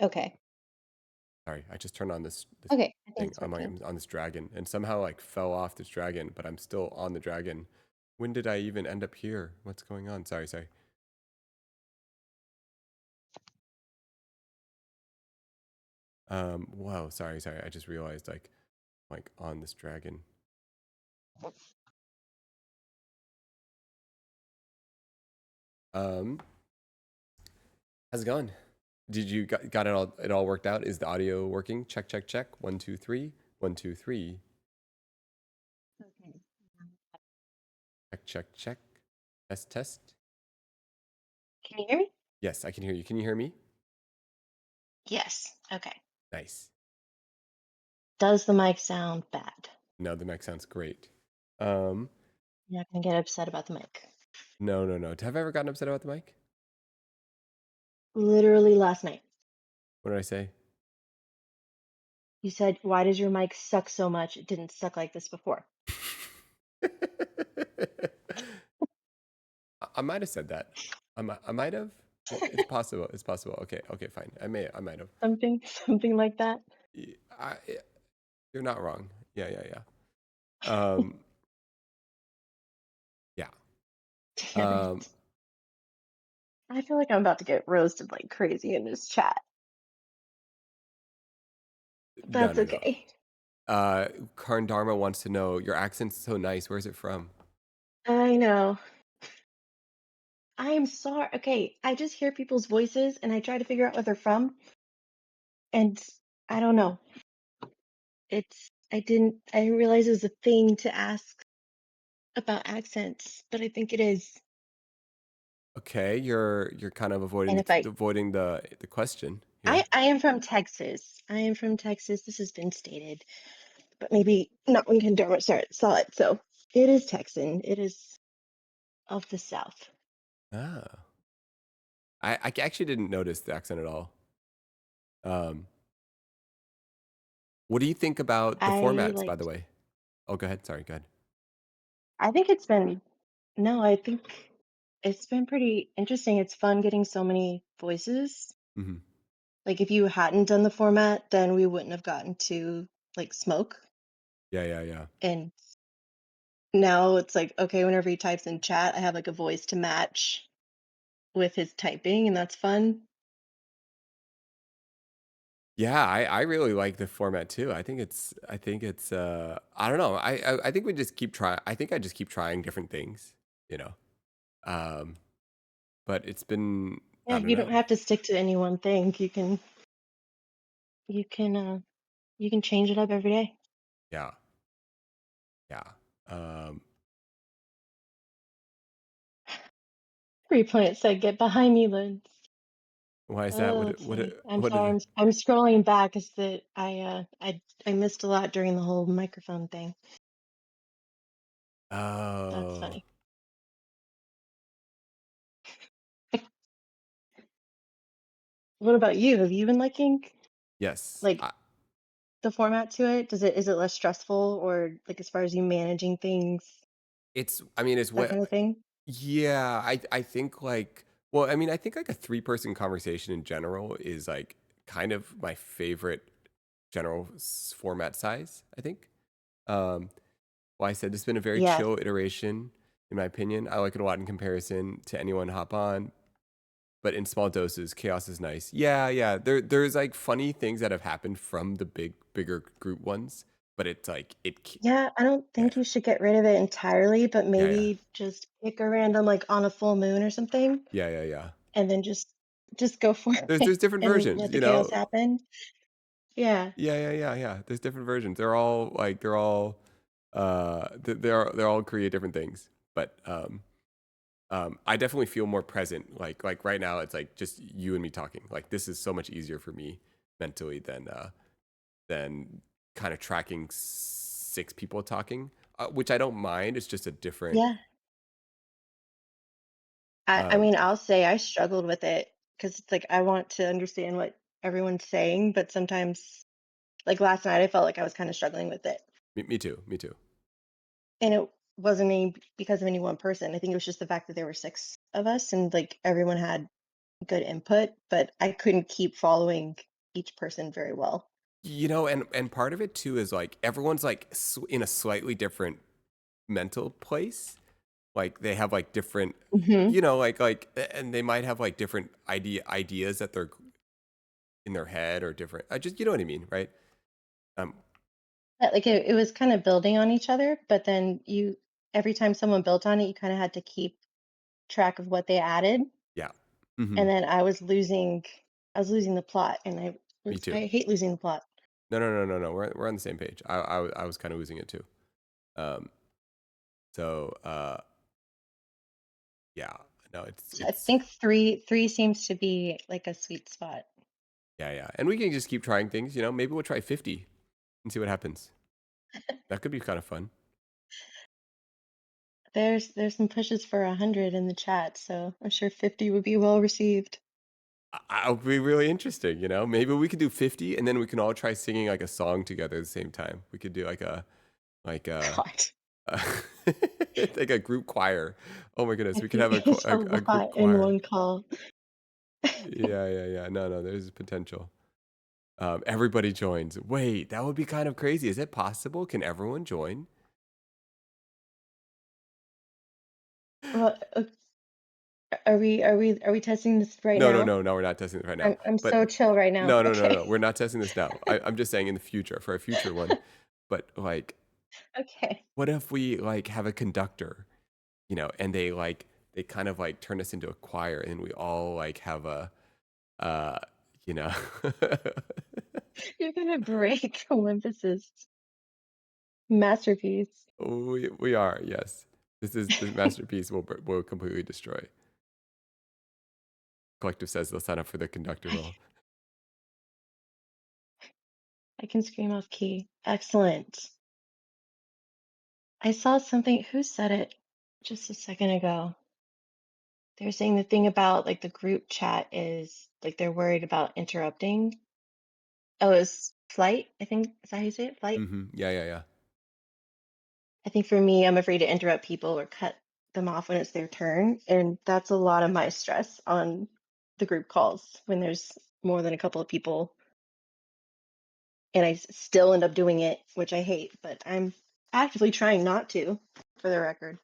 [SPEAKER 8] Okay.
[SPEAKER 1] Sorry, I just turned on this
[SPEAKER 8] Okay. I think
[SPEAKER 1] thing.
[SPEAKER 8] it's
[SPEAKER 1] I'm
[SPEAKER 8] working.
[SPEAKER 1] on this dragon and somehow like fell off this dragon, but I'm still on the dragon. When did I even end up here? What's going on? Sorry. Whoa, sorry. I just realized like on this dragon. How's it going? Did you got it all worked out? Is the audio working? Check. 1, 2, 3. 1, 2, 3.
[SPEAKER 8] Okay.
[SPEAKER 1] Check. Test.
[SPEAKER 8] Can you hear me?
[SPEAKER 1] Yes, I can hear you. Can you hear me?
[SPEAKER 8] Yes. Okay.
[SPEAKER 1] Nice.
[SPEAKER 8] Does the mic sound bad?
[SPEAKER 1] No, the mic sounds great.
[SPEAKER 8] You're not gonna get upset about the mic.
[SPEAKER 1] No. Have I ever gotten upset about the mic?
[SPEAKER 8] Literally last night,
[SPEAKER 1] What did I say?
[SPEAKER 8] you said, "Why does your mic suck so much? It didn't suck like this before."
[SPEAKER 1] I might have said that. I might have. It's possible. It's possible. Okay, fine. I might have.
[SPEAKER 8] Something like that.
[SPEAKER 1] You're not wrong. Yeah. Um, yeah.
[SPEAKER 8] Damn it. I feel like I'm about to get roasted like crazy in this chat.
[SPEAKER 1] No.
[SPEAKER 8] That's okay.
[SPEAKER 1] Karn Dharma wants to know your accent's so nice. Where's it from?
[SPEAKER 8] I know. I am sorry. Okay, I just hear people's voices and I try to figure out where they're from, and I don't know. I didn't realize it was a thing to ask about accents, but I think it is.
[SPEAKER 1] Okay, you're kind of avoiding
[SPEAKER 8] And if I
[SPEAKER 1] the question
[SPEAKER 8] I
[SPEAKER 1] here.
[SPEAKER 8] I am from Texas. I am from Texas. This has been stated, but maybe not when Condorma saw it. So it is Texan. It is of the South.
[SPEAKER 1] Oh, I actually didn't notice the accent at all. Um, what do you think about the
[SPEAKER 8] I
[SPEAKER 1] formats, by
[SPEAKER 8] like.
[SPEAKER 1] the way? Oh, go ahead. Sorry, go ahead.
[SPEAKER 8] I think it's been no. I think it's been pretty interesting. It's fun getting so many voices.
[SPEAKER 1] Hmm.
[SPEAKER 8] Like if you hadn't done the format, then we wouldn't have gotten to like smoke.
[SPEAKER 1] Yeah.
[SPEAKER 8] And now it's like, okay, whenever he types in chat, I have like a voice to match with his typing, and that's fun.
[SPEAKER 1] Yeah, I really like the format too. I think it's I don't know. I think we just keep trying. I think I just keep trying different things, you know. Um, but it's been
[SPEAKER 8] Yeah,
[SPEAKER 1] I don't
[SPEAKER 8] you don't
[SPEAKER 1] know.
[SPEAKER 8] have to stick to any one thing. You can you can change it up every day.
[SPEAKER 1] Yeah. Yeah. Um,
[SPEAKER 8] Free Plant said, "Get behind me, Lynn."
[SPEAKER 1] why is that?
[SPEAKER 8] Oh, let's see. I'm
[SPEAKER 1] What is
[SPEAKER 8] sorry.
[SPEAKER 1] it?
[SPEAKER 8] I'm scrolling back. Is that I missed a lot during the whole microphone thing. That's
[SPEAKER 1] Oh,
[SPEAKER 8] funny. What about you? Have you been liking
[SPEAKER 1] yes.
[SPEAKER 8] like the format to it? Is it less stressful or like as far as you managing things,
[SPEAKER 1] I mean, it's
[SPEAKER 8] that
[SPEAKER 1] what
[SPEAKER 8] kind of thing?
[SPEAKER 1] yeah, I think like well, I mean, I think like a three-person conversation in general is like kind of my favorite general format size, I think. Um, well, I said it's been a very
[SPEAKER 8] Yeah.
[SPEAKER 1] chill iteration, in my opinion. I like it a lot in comparison to anyone hop on, but in small doses, chaos is nice. Yeah, yeah. There's like funny things that have happened from the bigger group ones, but it's like
[SPEAKER 8] Yeah, I don't
[SPEAKER 1] yeah,
[SPEAKER 8] think you should get rid of it entirely, but
[SPEAKER 1] yeah, yeah,
[SPEAKER 8] maybe just pick a random like on a full moon or something
[SPEAKER 1] yeah, yeah, yeah.
[SPEAKER 8] and then just go for it
[SPEAKER 1] There's different
[SPEAKER 8] and
[SPEAKER 1] versions,
[SPEAKER 8] let the
[SPEAKER 1] you
[SPEAKER 8] chaos
[SPEAKER 1] know.
[SPEAKER 8] happen. Yeah.
[SPEAKER 1] Yeah, yeah, yeah, yeah. There's different versions. They're all they're all create different things. But I definitely feel more present. Like right now it's like just you and me talking. Like this is so much easier for me mentally than kind of tracking six people talking, which I don't mind. It's just a different
[SPEAKER 8] Yeah. I
[SPEAKER 1] um
[SPEAKER 8] mean, I'll say I struggled with it because it's like I want to understand what everyone's saying, but sometimes like last night I felt like I was kind of struggling with it.
[SPEAKER 1] me too, me too.
[SPEAKER 8] And it wasn't any because of any one person. I think it was just the fact that there were six of us and like everyone had good input, but I couldn't keep following each person very well.
[SPEAKER 1] You know, and part of it too is like everyone's like in a slightly different mental place. Like they have like different,
[SPEAKER 8] Hmm.
[SPEAKER 1] you know, and they might have like different ideas that they're in their head or different. I just, you know what I mean, right? Um,
[SPEAKER 8] Like it was kind of building on each other, but then you every time someone built on it, you kind of had to keep track of what they added.
[SPEAKER 1] yeah. Hmm.
[SPEAKER 8] And then I was losing the plot and
[SPEAKER 1] Me too.
[SPEAKER 8] I hate losing the plot.
[SPEAKER 1] No, no, no, no, no. We're on the same page. I was kind of losing it too. Um, so yeah, no,
[SPEAKER 8] So I
[SPEAKER 1] it's
[SPEAKER 8] think three seems to be like a sweet spot.
[SPEAKER 1] yeah, yeah, and we can just keep trying things. You know, maybe we'll try 50 and see what happens. That could be kind of fun.
[SPEAKER 8] There's some pushes for 100 in the chat, so I'm sure 50 would be well received.
[SPEAKER 1] It'll be really interesting. You know, maybe we could do 50, and then we can all try singing like a song together at the same time. We could do like a
[SPEAKER 8] God,
[SPEAKER 1] uh, like a group choir. Oh my goodness,
[SPEAKER 8] I
[SPEAKER 1] we could
[SPEAKER 8] think
[SPEAKER 1] have
[SPEAKER 8] it's a
[SPEAKER 1] a group
[SPEAKER 8] lot in
[SPEAKER 1] choir.
[SPEAKER 8] one call.
[SPEAKER 1] Yeah, yeah, yeah. No, no, there's potential. Everybody joins. Wait, that would be kind of crazy. Is it possible? Can everyone join?
[SPEAKER 8] Well, are we testing this right
[SPEAKER 1] No, no,
[SPEAKER 8] now?
[SPEAKER 1] no, no. We're not testing this right now.
[SPEAKER 8] I'm
[SPEAKER 1] But
[SPEAKER 8] so chill right now.
[SPEAKER 1] no, no, no, no.
[SPEAKER 8] Okay.
[SPEAKER 1] We're not testing this now. I'm just saying in the future for a future one. But like,
[SPEAKER 8] Okay.
[SPEAKER 1] what if we like have a conductor, you know, and they kind of like turn us into a choir, and we all like have a uh, you know.
[SPEAKER 8] You're gonna break Olympus's masterpiece.
[SPEAKER 1] We are, yes. This is the masterpiece will completely destroy. Collective says they'll sign up for the conductor role.
[SPEAKER 8] I can scream off key. Excellent. I saw something. Who said it just a second ago? They were saying the thing about like the group chat is like they're worried about interrupting. Oh, it's flight. I think is that how you say it? Flight.
[SPEAKER 1] Yeah, yeah, yeah.
[SPEAKER 8] I think for me, I'm afraid to interrupt people or cut them off when it's their turn, and that's a lot of my stress on the group calls when there's more than a couple of people, and still end up doing it, which I hate. But I'm actively trying not to, for the record.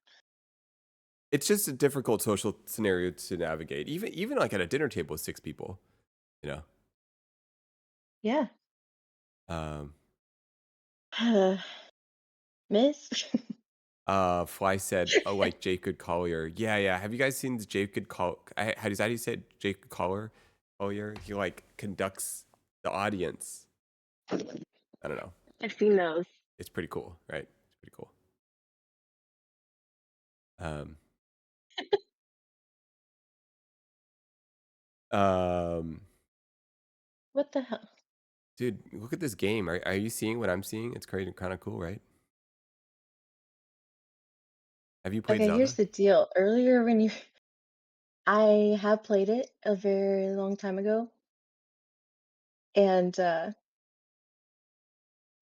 [SPEAKER 1] It's just a difficult social scenario to navigate. Even like at a dinner table with six people, you know.
[SPEAKER 8] Yeah.
[SPEAKER 1] Um,
[SPEAKER 8] Miss.
[SPEAKER 1] Fly said, "Oh, like Jacob Collier." Yeah, yeah. Have you guys seen the Jacob how does that you say it? Jacob Collier? He like conducts the audience. I don't know.
[SPEAKER 8] I've seen those.
[SPEAKER 1] It's pretty cool, right? It's pretty cool. Um, um,
[SPEAKER 8] What the hell?
[SPEAKER 1] dude, look at this game. Are you seeing what I'm seeing? It's crazy, kind of cool, right? Have you played
[SPEAKER 8] Okay, here's
[SPEAKER 1] Zelda?
[SPEAKER 8] the deal. Earlier when you I have played it a very long time ago, and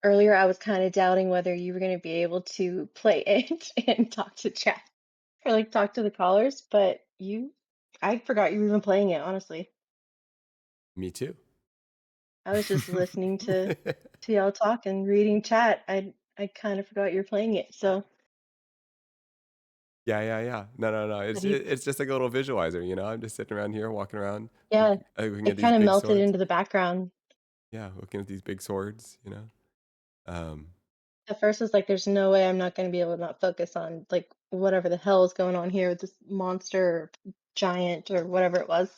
[SPEAKER 8] earlier I was kind of doubting whether you were going to be able to play it and talk to chat or like talk to the callers, but I forgot you were even playing it, honestly.
[SPEAKER 1] Me too.
[SPEAKER 8] I was just listening to y'all talk and reading chat. I kind of forgot you're playing it. So,
[SPEAKER 1] Yeah. No.
[SPEAKER 8] have you?
[SPEAKER 1] It's just like a little visualizer, you know. I'm just sitting around here, walking around,
[SPEAKER 8] Yeah,
[SPEAKER 1] looking at
[SPEAKER 8] it
[SPEAKER 1] these
[SPEAKER 8] kind of
[SPEAKER 1] big
[SPEAKER 8] melted
[SPEAKER 1] swords.
[SPEAKER 8] into the background.
[SPEAKER 1] Yeah, looking at these big swords, you know. Um,
[SPEAKER 8] At first, it's like, there's no way I'm not going to be able to not focus on like whatever the hell is going on here with this monster, or giant, or whatever it was.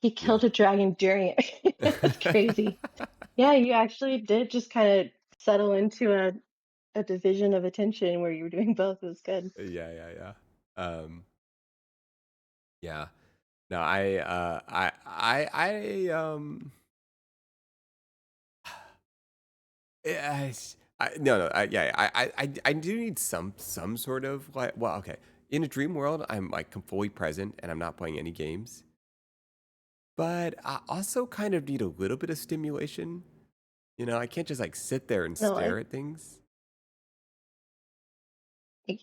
[SPEAKER 8] He
[SPEAKER 1] yeah.
[SPEAKER 8] killed a dragon during it. That's crazy. Yeah, you actually did just kind of settle into a division of attention where you were doing both. It was good.
[SPEAKER 1] Yeah. Yeah. No, I yeah, no, yeah, I do need some sort of like, well, okay. In a dream world, I'm like fully present and I'm not playing any games. But I also kind of need a little bit of stimulation. You know, I can't just like sit there and
[SPEAKER 8] No,
[SPEAKER 1] stare at things.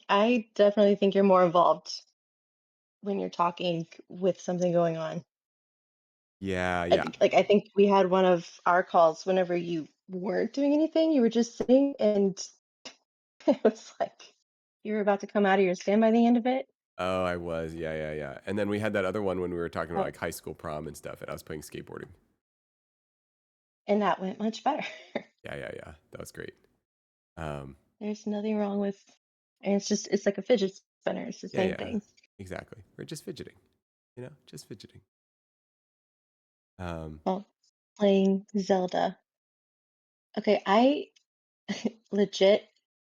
[SPEAKER 8] I definitely think you're more involved when you're talking with something going on.
[SPEAKER 1] Yeah.
[SPEAKER 8] I think we had one of our calls whenever you weren't doing anything, you were just sitting, and it was like you were about to come out of your skin by the end of it.
[SPEAKER 1] Oh, I was. Yeah. And then we had that other one when we were talking about
[SPEAKER 8] Uh,
[SPEAKER 1] like high school prom and stuff, and I was playing skateboarding.
[SPEAKER 8] and that went much better.
[SPEAKER 1] Yeah. That was great. Um,
[SPEAKER 8] There's nothing wrong with, and it's like a fidget spinner. It's the same
[SPEAKER 1] yeah,
[SPEAKER 8] thing.
[SPEAKER 1] exactly. We're just fidgeting, you know, just fidgeting. Um,
[SPEAKER 8] Well, playing Zelda. Okay, I legit,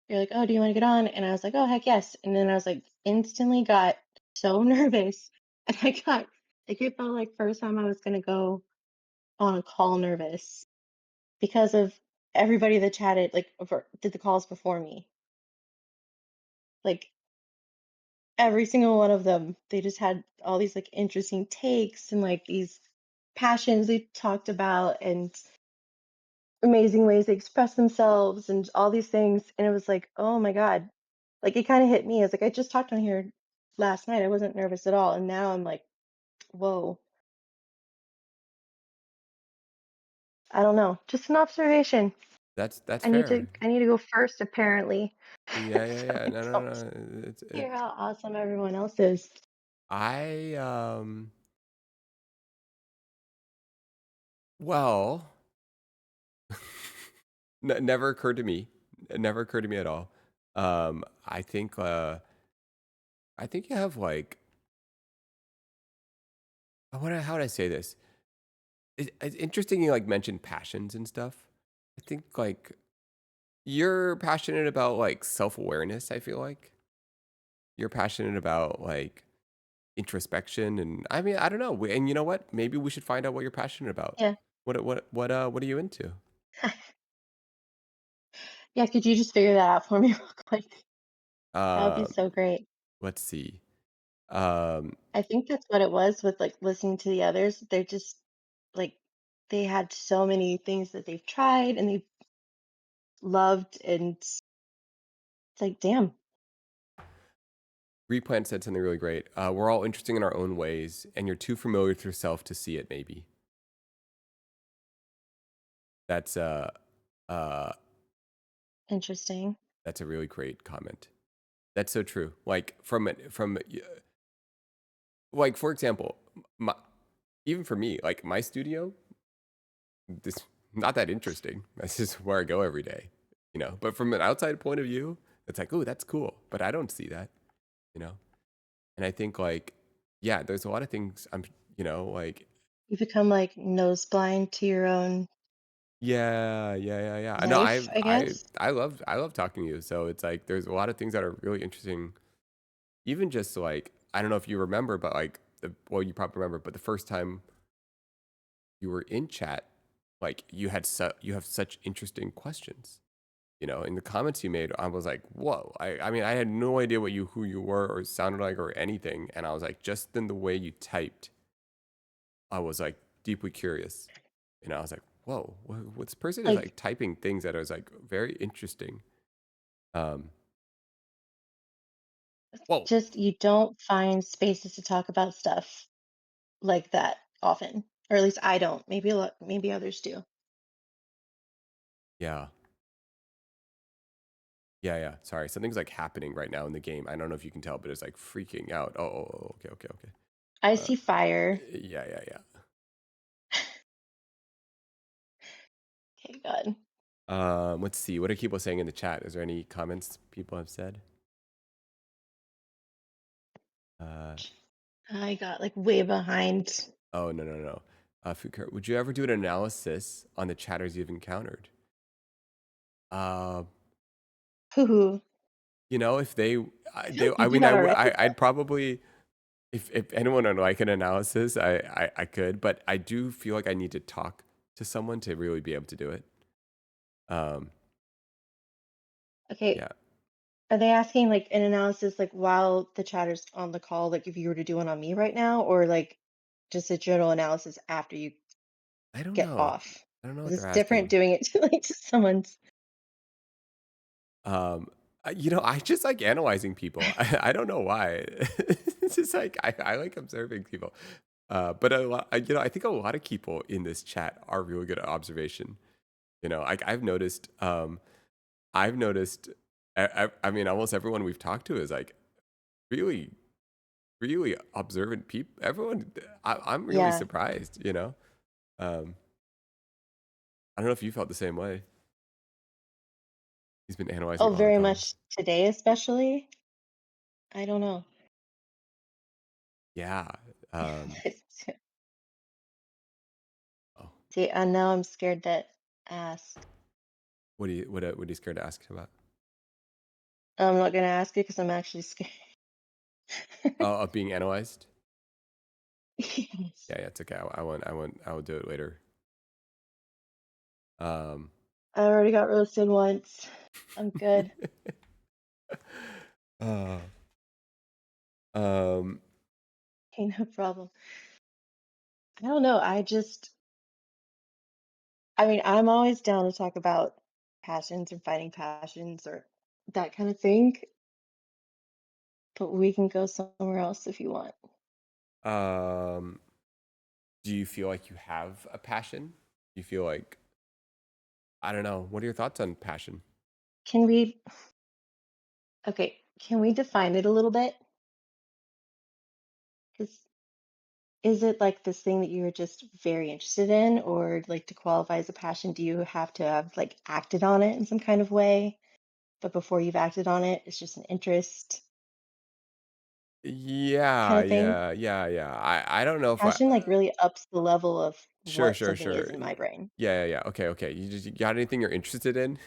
[SPEAKER 8] you're like, oh, do you want to get on? And I was like, oh, heck yes. And then I was like, instantly got so nervous. And like, it felt like first time I was going to go on a call nervous because of everybody that chatted, like, did the calls before me. Like, every single one of them, they just had all these, like, interesting takes and, like, these passions they talked about and amazing ways they express themselves and all these things. And it was like, oh my God. Like it kind of hit me. I was like, I just talked on here last night. I wasn't nervous at all. And now I'm like, whoa. I don't know. Just an observation.
[SPEAKER 1] that's fair.
[SPEAKER 8] I need to go first apparently. So
[SPEAKER 1] Yeah.
[SPEAKER 8] I don't
[SPEAKER 1] No. It's
[SPEAKER 8] hear
[SPEAKER 1] it.
[SPEAKER 8] how awesome everyone else is.
[SPEAKER 1] I well, never occurred to me. It never occurred to me at all. I think you have like, how would I say this? It's interesting you like mentioned passions and stuff. I think like you're passionate about like self-awareness, I feel like. You're passionate about like introspection, and I mean, I don't know. And you know what? Maybe we should find out what you're passionate about.
[SPEAKER 8] Yeah.
[SPEAKER 1] What are you into?
[SPEAKER 8] Yeah, could you just figure that out for me real quick? That would be
[SPEAKER 1] Um,
[SPEAKER 8] so great.
[SPEAKER 1] let's see. Um,
[SPEAKER 8] I think that's what it was with like listening to the others. They're just like they had so many things that they've tried and they've loved, and it's like, damn.
[SPEAKER 1] Replant said something really great. We're all interesting in our own ways, and you're too familiar with yourself to see it. Maybe that's uh,
[SPEAKER 8] Interesting.
[SPEAKER 1] that's a really great comment. That's so true. Like like for example, my, even for me, like my studio, this not that interesting. That's just where I go every day, you know. But from an outside point of view, it's like, oh, that's cool. But I don't see that, you know. And I think like, yeah, there's a lot of things you know, like,
[SPEAKER 8] You become like nose blind to your own
[SPEAKER 1] yeah. I know
[SPEAKER 8] life, I guess.
[SPEAKER 1] I love talking to you. So it's like there's a lot of things that are really interesting. Even just like I don't know if you remember, but like well, you probably remember, but the first time you were in chat, like you have such interesting questions. You know, in the comments you made, I was like, whoa. I mean, I had no idea who you were or sounded like or anything. And I was like, just in the way you typed, I was like deeply curious. And I was like, whoa, this person is
[SPEAKER 8] Like,
[SPEAKER 1] like typing things that is like very interesting. Um, whoa,
[SPEAKER 8] just you don't find spaces to talk about stuff like that often, or at least I don't. Maybe maybe others do.
[SPEAKER 1] yeah, yeah. Sorry, something's like happening right now in the game. I don't know if you can tell, but it's like freaking out. Okay.
[SPEAKER 8] I
[SPEAKER 1] Uh,
[SPEAKER 8] see fire.
[SPEAKER 1] yeah.
[SPEAKER 8] Okay, God.
[SPEAKER 1] Let's see. What are people saying in the chat? Is there any comments people have said?
[SPEAKER 8] I got like way behind.
[SPEAKER 1] Oh no. Fukar, would you ever do an analysis on the chatters you've encountered? Uh,
[SPEAKER 8] Hoo.
[SPEAKER 1] you know, if they,
[SPEAKER 8] I feel like we
[SPEAKER 1] I
[SPEAKER 8] do
[SPEAKER 1] mean,
[SPEAKER 8] that already.
[SPEAKER 1] I'd probably, if anyone would like an analysis, I could, but I do feel like I need to talk to someone to really be able to do it. Um,
[SPEAKER 8] Okay.
[SPEAKER 1] yeah,
[SPEAKER 8] Are they asking like an analysis like while the chatter's on the call, like if you were to do one on me right now, or like just a general analysis after you
[SPEAKER 1] I don't
[SPEAKER 8] get
[SPEAKER 1] know.
[SPEAKER 8] off?
[SPEAKER 1] I don't know what
[SPEAKER 8] Because
[SPEAKER 1] they're
[SPEAKER 8] it's different
[SPEAKER 1] asking.
[SPEAKER 8] doing it to like to someone's.
[SPEAKER 1] You know, I just like analyzing people. I don't know why. It's just like I like observing people. But a lot, you know, I think a lot of people in this chat are really good at observation. You know, like I've noticed. I mean, almost everyone we've talked to is like really, really observant people. Everyone, I'm really
[SPEAKER 8] Yeah.
[SPEAKER 1] surprised. You know, um, I don't know if you felt the same way. He's been analyzing
[SPEAKER 8] Oh,
[SPEAKER 1] all the
[SPEAKER 8] very
[SPEAKER 1] time.
[SPEAKER 8] much today, especially. I don't know.
[SPEAKER 1] Yeah. Oh,
[SPEAKER 8] See, and now I'm scared to ask.
[SPEAKER 1] what are you scared to ask about?
[SPEAKER 8] I'm not gonna ask it because I'm actually scared.
[SPEAKER 1] Oh, of being analyzed?
[SPEAKER 8] Yes.
[SPEAKER 1] Yeah, it's okay. I will do it later. Um,
[SPEAKER 8] I already got roasted once. I'm good.
[SPEAKER 1] uh, um,
[SPEAKER 8] Okay, no problem. I don't know. I mean, I'm always down to talk about passions or fighting passions or that kind of thing, but we can go somewhere else if you want.
[SPEAKER 1] um, do you feel like you have a passion? Do you feel like, I don't know. What are your thoughts on passion?
[SPEAKER 8] Can we, okay, can we define it a little bit? Because is it like this thing that you're just very interested in, or like to qualify as a passion, do you have to have like acted on it in some kind of way? But before you've acted on it, it's just an interest kind
[SPEAKER 1] Yeah,
[SPEAKER 8] of thing.
[SPEAKER 1] yeah. I don't know if I.
[SPEAKER 8] Passion like really ups the level of
[SPEAKER 1] Sure,
[SPEAKER 8] what
[SPEAKER 1] sure,
[SPEAKER 8] something is
[SPEAKER 1] sure.
[SPEAKER 8] in my brain.
[SPEAKER 1] Yeah. Okay. You got anything you're interested in?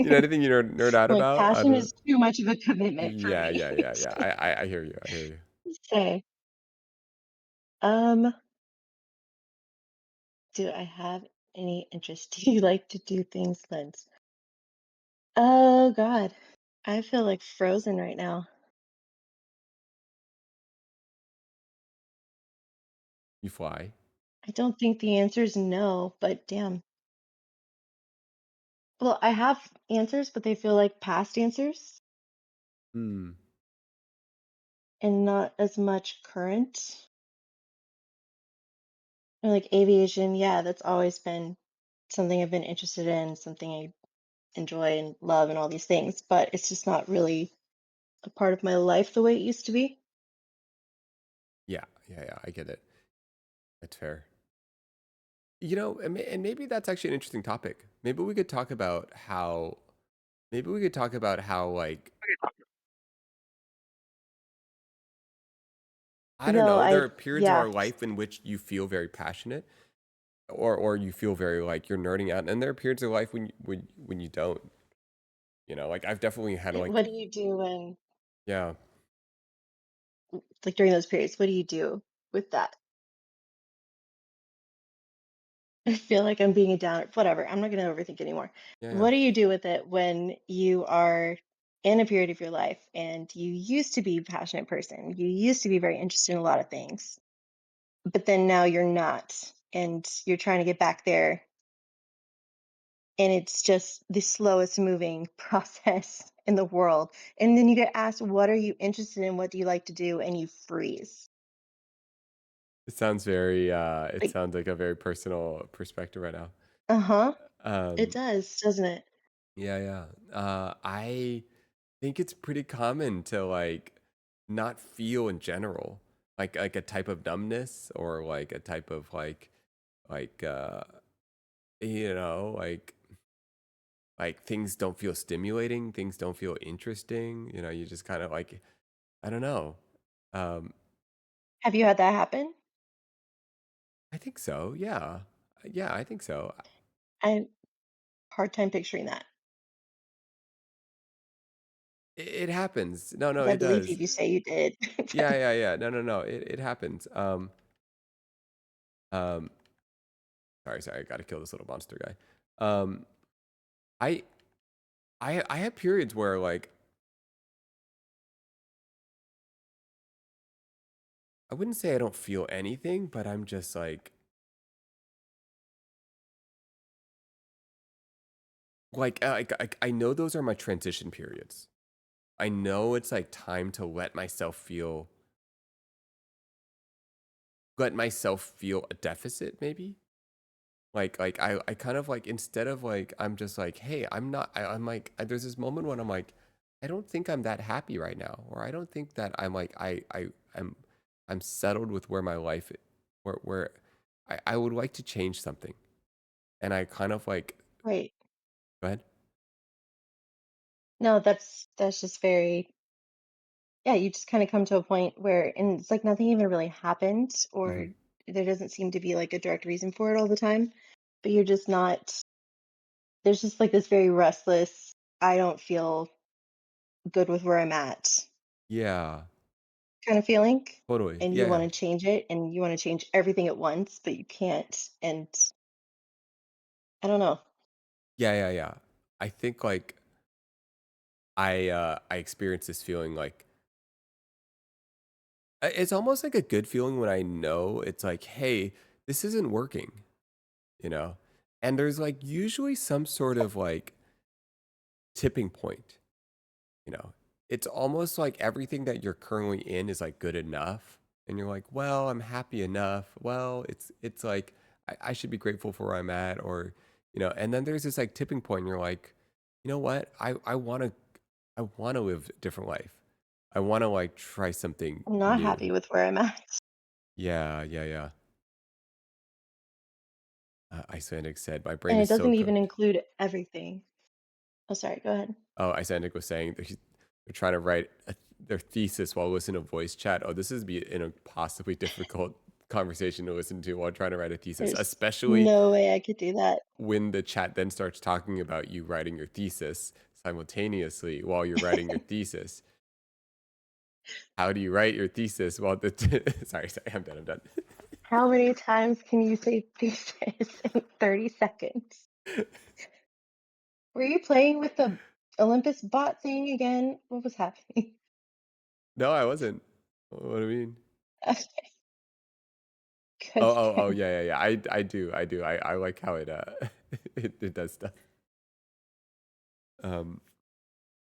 [SPEAKER 1] You know anything you nerd out
[SPEAKER 8] Like
[SPEAKER 1] about? I
[SPEAKER 8] passion
[SPEAKER 1] don't.
[SPEAKER 8] is too much of a commitment for
[SPEAKER 1] Yeah,
[SPEAKER 8] me.
[SPEAKER 1] yeah. I hear you. I hear you.
[SPEAKER 8] Say, um, do I have any interest? Do you like to do things, Lens? Oh God, I feel like frozen right now.
[SPEAKER 1] You fly.
[SPEAKER 8] I don't think the answer is no, but damn. Well, I have answers, but they feel like past answers
[SPEAKER 1] Hmm.
[SPEAKER 8] and not as much current. And like aviation, yeah, that's always been something I've been interested in, something I enjoy and love and all these things, but it's just not really a part of my life the way it used to be.
[SPEAKER 1] Yeah. I get it. That's fair. You know, and maybe that's actually an interesting topic. Maybe we could talk about how. Maybe we could talk about how, like, I don't
[SPEAKER 8] No,
[SPEAKER 1] know. There are periods of
[SPEAKER 8] yeah,
[SPEAKER 1] our life in which you feel very passionate, or you feel very like you're nerding out, and there are periods of life when you don't. You know, like I've definitely had
[SPEAKER 8] what
[SPEAKER 1] like,
[SPEAKER 8] do you do when,
[SPEAKER 1] yeah,
[SPEAKER 8] like during those periods, what do you do with that? I feel like I'm being a downer. Whatever, I'm not going to overthink anymore.
[SPEAKER 1] yeah.
[SPEAKER 8] What do you do with it when you are in a period of your life and you used to be a passionate person? You used to be very interested in a lot of things, but then now you're not. and you're trying to get back there, and it's just the slowest moving process in the world. And then you get asked, "What are you interested in? What do you like to do?" And you freeze.
[SPEAKER 1] It sounds very it
[SPEAKER 8] Like,
[SPEAKER 1] sounds like a very personal perspective right now.
[SPEAKER 8] uh-huh. It
[SPEAKER 1] Um
[SPEAKER 8] does, doesn't it?
[SPEAKER 1] yeah, yeah. I think it's pretty common to like not feel in general like a type of numbness or like a type of like you know like things don't feel stimulating, things don't feel interesting, you know, you just kind of like I don't know. Um
[SPEAKER 8] Have you had that happen?
[SPEAKER 1] I think so. Yeah. Yeah, I think so.
[SPEAKER 8] I hard time picturing that,
[SPEAKER 1] It happens. No, no,
[SPEAKER 8] because I
[SPEAKER 1] it
[SPEAKER 8] believe you
[SPEAKER 1] does.
[SPEAKER 8] if you say you did.
[SPEAKER 1] Yeah, yeah, yeah. No, no, no. It happens. Um sorry, I gotta kill this little monster guy. Um I I have periods where like I wouldn't say I don't feel anything, but I'm just like I know those are my transition periods. I know it's like time to let myself feel a deficit maybe. Like I kind of like instead of like I'm just like, hey, I'm not I'm like there's this moment when I'm like, I don't think I'm that happy right now, or I don't think that I'm like I'm I'm settled with where my life where I would like to change something. And I kind of like
[SPEAKER 8] Right.
[SPEAKER 1] go ahead.
[SPEAKER 8] No, that's just very, yeah, you just kind of come to a point where, and it's like nothing even really happened, or
[SPEAKER 1] Hmm.
[SPEAKER 8] there doesn't seem to be like a direct reason for it all the time, but you're just not, there's just like this very restless, I don't feel good with where I'm at
[SPEAKER 1] Yeah,
[SPEAKER 8] kind of feeling.
[SPEAKER 1] totally.
[SPEAKER 8] And you
[SPEAKER 1] Yeah,
[SPEAKER 8] want to change it, and you want to change everything at once, but you can't. And I don't know.
[SPEAKER 1] yeah, yeah, yeah. I think like I experience this feeling like it's almost like a good feeling when I know it's like, hey, this isn't working, you know? And there's like usually some sort of like tipping point, you know? It's almost like everything that you're currently in is like good enough. And you're like, well, I'm happy enough. Well, it's like I should be grateful for where I'm at, or, you know, and then there's this like tipping point and you're like, you know what? I wanna live a different life. I wanna like try something
[SPEAKER 8] I'm not
[SPEAKER 1] new.
[SPEAKER 8] happy with where I'm at.
[SPEAKER 1] Yeah, yeah, yeah. Icelandic said, "My brain
[SPEAKER 8] And it
[SPEAKER 1] is so
[SPEAKER 8] doesn't even
[SPEAKER 1] cooked."
[SPEAKER 8] include everything. Oh, sorry, go ahead.
[SPEAKER 1] Oh, Icelandic was saying that they're trying to write their thesis while listening to voice chat. Oh, this is be in a possibly difficult conversation to listen to while trying to write a thesis,
[SPEAKER 8] There's
[SPEAKER 1] especially
[SPEAKER 8] no way I could do that.
[SPEAKER 1] when the chat then starts talking about you writing your thesis simultaneously while you're writing your thesis. How do you write your thesis while the sorry, I'm done. I'm done.
[SPEAKER 8] How many times can you say thesis in 30 seconds? Were you playing with the Olympus bot thing again? What was happening?
[SPEAKER 1] No, I wasn't. What do you mean?
[SPEAKER 8] Okay,
[SPEAKER 1] Oh,
[SPEAKER 8] good,
[SPEAKER 1] oh, oh,
[SPEAKER 8] good.
[SPEAKER 1] yeah, yeah, yeah. I do. I like how it it does stuff. Um,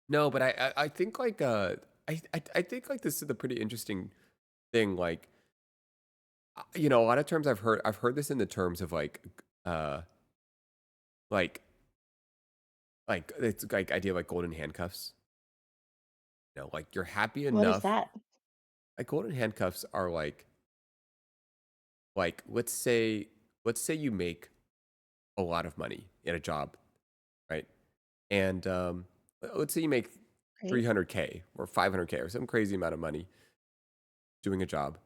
[SPEAKER 1] no, but I think like I think like this is a pretty interesting thing. Like you know, a lot of terms I've heard this in the terms of uh like like it's like idea of like golden handcuffs. You know, like you're happy
[SPEAKER 8] What is
[SPEAKER 1] enough.
[SPEAKER 8] that?
[SPEAKER 1] Like golden handcuffs are like let's say you make a lot of money in a job, right? And let's say you make
[SPEAKER 8] Right?
[SPEAKER 1] 300K or 500K or some crazy amount of money doing a job,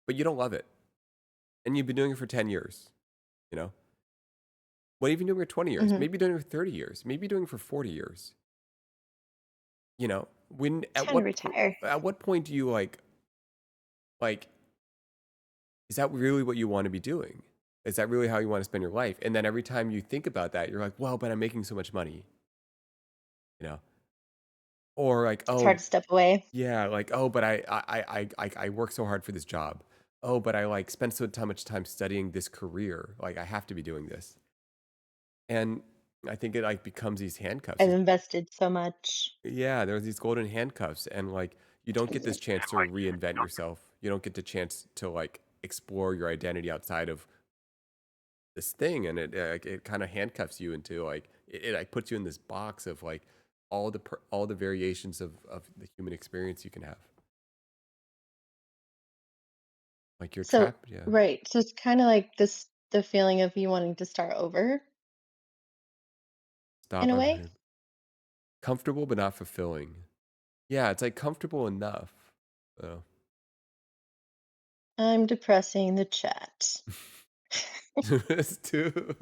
[SPEAKER 1] but you don't love it. And you've been doing it for 10 years, you know? What even doing it for 20 years?
[SPEAKER 8] Hmm.
[SPEAKER 1] Maybe doing it for 30 years, maybe doing it for 40 years. You know, when
[SPEAKER 8] Time to retire.
[SPEAKER 1] at what point do you like is that really what you want to be doing? Is that really how you want to spend your life? And then every time you think about that, you're like, well, but I'm making so much money, you know? Or like,
[SPEAKER 8] It's hard
[SPEAKER 1] oh,
[SPEAKER 8] to step away.
[SPEAKER 1] yeah, like, oh, but I work so hard for this job. oh, but I like spent so much time studying this career. Like I have to be doing this. And I think it like becomes these handcuffs.
[SPEAKER 8] I've invested so much.
[SPEAKER 1] Yeah, there's these golden handcuffs, and like you don't get this chance to reinvent yourself. You don't get the chance to like explore your identity outside of this thing, and it kind of handcuffs you into like it like puts you in this box of like all the variations of the human experience you can have. Like you're
[SPEAKER 8] So,
[SPEAKER 1] trapped. Yeah,
[SPEAKER 8] right. So it's kind of like this the feeling of you wanting to start over in
[SPEAKER 1] stop
[SPEAKER 8] a way.
[SPEAKER 1] everything. Comfortable but not fulfilling. Yeah, it's like comfortable enough. Oh.
[SPEAKER 8] I'm depressing the chat.
[SPEAKER 1] Stupid.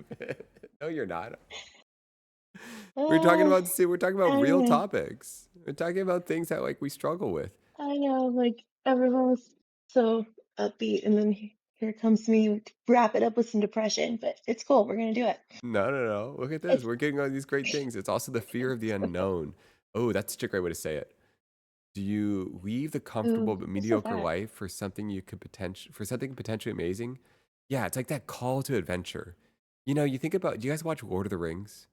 [SPEAKER 1] No, you're not.
[SPEAKER 8] Uh,
[SPEAKER 1] We're talking about real
[SPEAKER 8] anyway,
[SPEAKER 1] topics. We're talking about things that like we struggle with.
[SPEAKER 8] I know, like everyone was so upbeat, and then here comes me to wrap it up with some depression, but it's cool. We're gonna do it.
[SPEAKER 1] No, no, no. Look at this.
[SPEAKER 8] It's
[SPEAKER 1] We're getting all these great things. It's also the fear of the unknown. Oh, that's such a great way to say it. Do you leave the
[SPEAKER 8] ooh,
[SPEAKER 1] comfortable but
[SPEAKER 8] what's so
[SPEAKER 1] mediocre
[SPEAKER 8] that?
[SPEAKER 1] life for something you could for something potentially amazing? Yeah, it's like that call to adventure. You know, you think about, do you guys watch Lord of the Rings?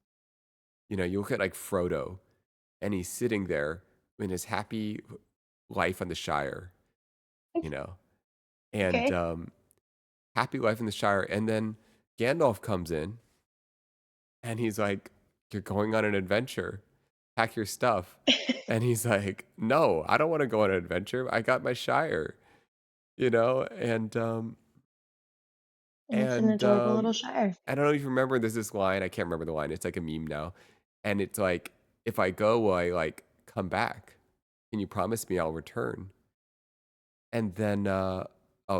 [SPEAKER 1] You know, you look at like Frodo and he's sitting there in his happy life on the Shire, you know, and
[SPEAKER 8] Okay.
[SPEAKER 1] happy life in the Shire. And then Gandalf comes in and he's like, "You're going on an adventure. Pack your stuff." And he's like, "No, I don't want to go on an adventure. I got my Shire." You know,
[SPEAKER 8] And it's an
[SPEAKER 1] and
[SPEAKER 8] adorable little Shire.
[SPEAKER 1] I don't know if you remember. There's this line. I can't remember the line. It's like a meme now, and it's like, "If I go, will I like come back? Can you promise me I'll return?" And then, oh,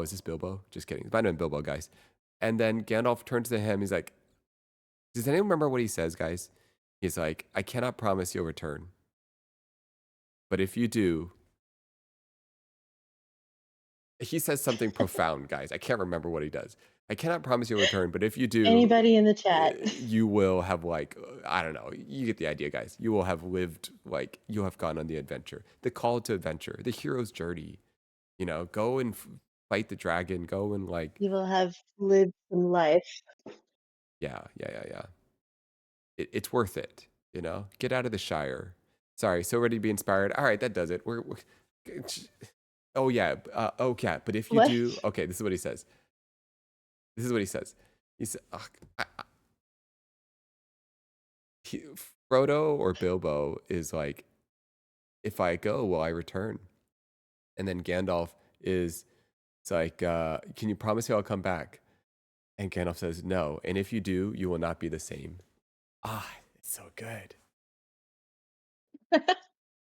[SPEAKER 1] is this Bilbo? Just kidding. It might have been Bilbo, guys. And then Gandalf turns to him. He's like, "Does anyone remember what he says, guys?" He's like, "I cannot promise you'll return, but if you do," he says something profound, guys. I can't remember what he does. "I cannot promise you'll return, but if you do,
[SPEAKER 8] Anybody in the chat?
[SPEAKER 1] you will have like I don't know. You get the idea, guys. You will have lived like you have gone on the adventure, the call to adventure, the hero's journey. You know, go and fight the dragon. Go and like
[SPEAKER 8] You will have lived some life.
[SPEAKER 1] yeah. It's worth it. You know, get out of the Shire. Sorry, so ready to be inspired. All right, that does it. Oh yeah, oh yeah. But if you
[SPEAKER 8] What?
[SPEAKER 1] do, okay, this is what he says. This is what he says. He said, he, Frodo or Bilbo is like, if I go, will I return? And then Gandalf is, it's like, can you promise me I'll come back? And Gandalf says, no. And if you do, you will not be the same. Ah, it's so good.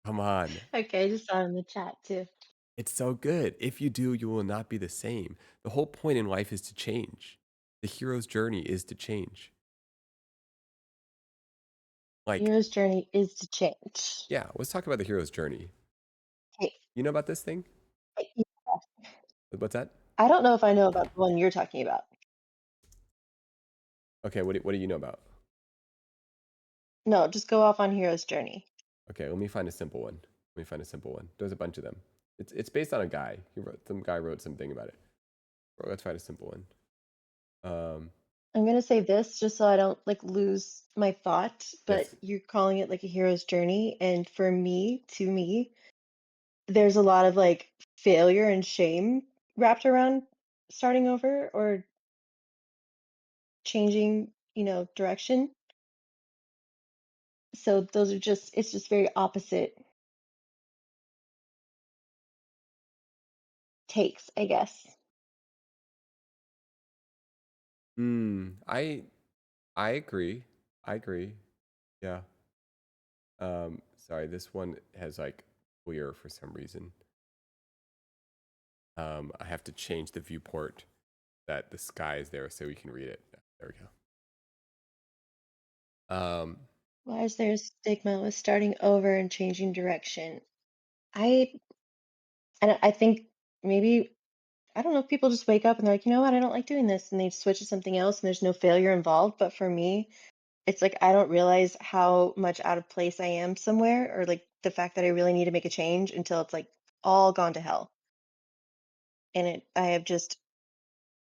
[SPEAKER 1] Come on.
[SPEAKER 8] Okay, I just saw it in the chat too.
[SPEAKER 1] It's so good. If you do, you will not be the same. The whole point in life is to change. The hero's journey is to change. Like,
[SPEAKER 8] Hero's journey is to change.
[SPEAKER 1] yeah, let's talk about the hero's journey.
[SPEAKER 8] Okay.
[SPEAKER 1] You know about this thing?
[SPEAKER 8] Yeah.
[SPEAKER 1] What's that?
[SPEAKER 8] I don't know if I know about the one you're talking about.
[SPEAKER 1] Okay, what do you know about?
[SPEAKER 8] No, just go off on Hero's journey.
[SPEAKER 1] Okay, let me find a simple one. Let me find a simple one. There's a bunch of them. It's based on a guy. Some guy wrote something about it. Well, let's find a simple one.
[SPEAKER 8] I'm gonna say this just so I don't like lose my thought, but
[SPEAKER 1] Yes.
[SPEAKER 8] you're calling it like a hero's journey, and for me, to me, there's a lot of like failure and shame wrapped around starting over or changing, direction. So those are just it's just very opposite takes, I guess.
[SPEAKER 1] I agree. I agree. Yeah. Sorry, this one has like clear for some reason. I have to change the viewport that the sky is there so we can read it. There we go.
[SPEAKER 8] Why is there a stigma with starting over and changing direction? I I think maybe I don't know if people just wake up and they're like, you know what, I don't like doing this, and they switch to something else, and there's no failure involved. But for me, it's like I don't realize how much out of place I am somewhere, or like the fact that I really need to make a change until it's like all gone to hell. and I have just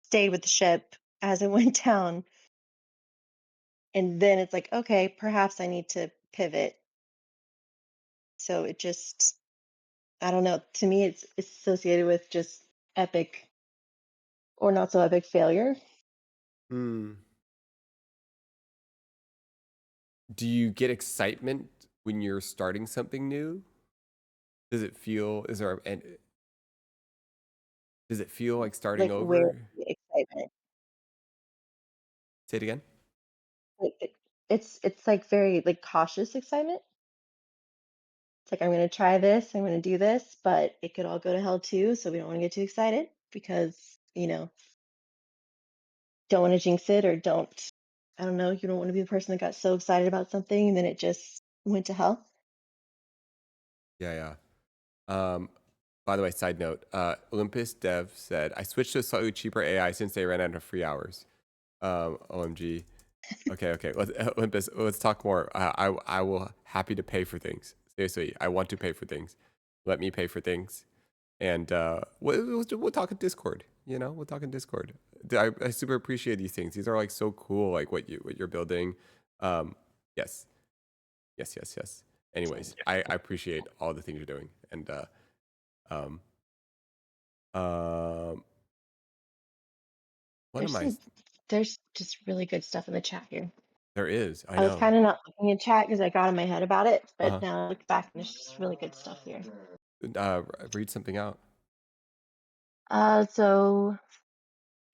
[SPEAKER 8] stayed with the ship as it went down. And then it's like, okay, perhaps I need to pivot. So it just, I don't know. To me, it's associated with just epic or not so epic failure.
[SPEAKER 1] Hmm. Do you get excitement when you're starting something new? Does it feel? Does it feel like starting
[SPEAKER 8] Like where
[SPEAKER 1] over?
[SPEAKER 8] the excitement?
[SPEAKER 1] Say it again.
[SPEAKER 8] Like it's like very like cautious excitement. It's like I'm gonna try this, I'm gonna do this, but it could all go to hell too. So we don't want to get too excited because don't want to jinx it or don't. I don't know. You don't want to be the person that got so excited about something and then it just went to hell.
[SPEAKER 1] Yeah, yeah. By the way, side note, Olympus Dev said, I switched to a slightly cheaper AI since they ran out of free hours. OMG. Okay. Olympus, let's talk more. I will happy to pay for things. Seriously, I want to pay for things. Let me pay for things. And we'll talk in Discord. We'll talk in Discord. I super appreciate these things. These are like so cool, like what you're building. Yes. Anyways, I appreciate all the things you're doing. And um, what am I?
[SPEAKER 8] There's just really good stuff in the chat here.
[SPEAKER 1] There is. I
[SPEAKER 8] I was
[SPEAKER 1] know.
[SPEAKER 8] kind of not looking at chat because I got in my head about it, but
[SPEAKER 1] Uh-huh.
[SPEAKER 8] now I look back and there's just really good stuff here.
[SPEAKER 1] Read something out.
[SPEAKER 8] So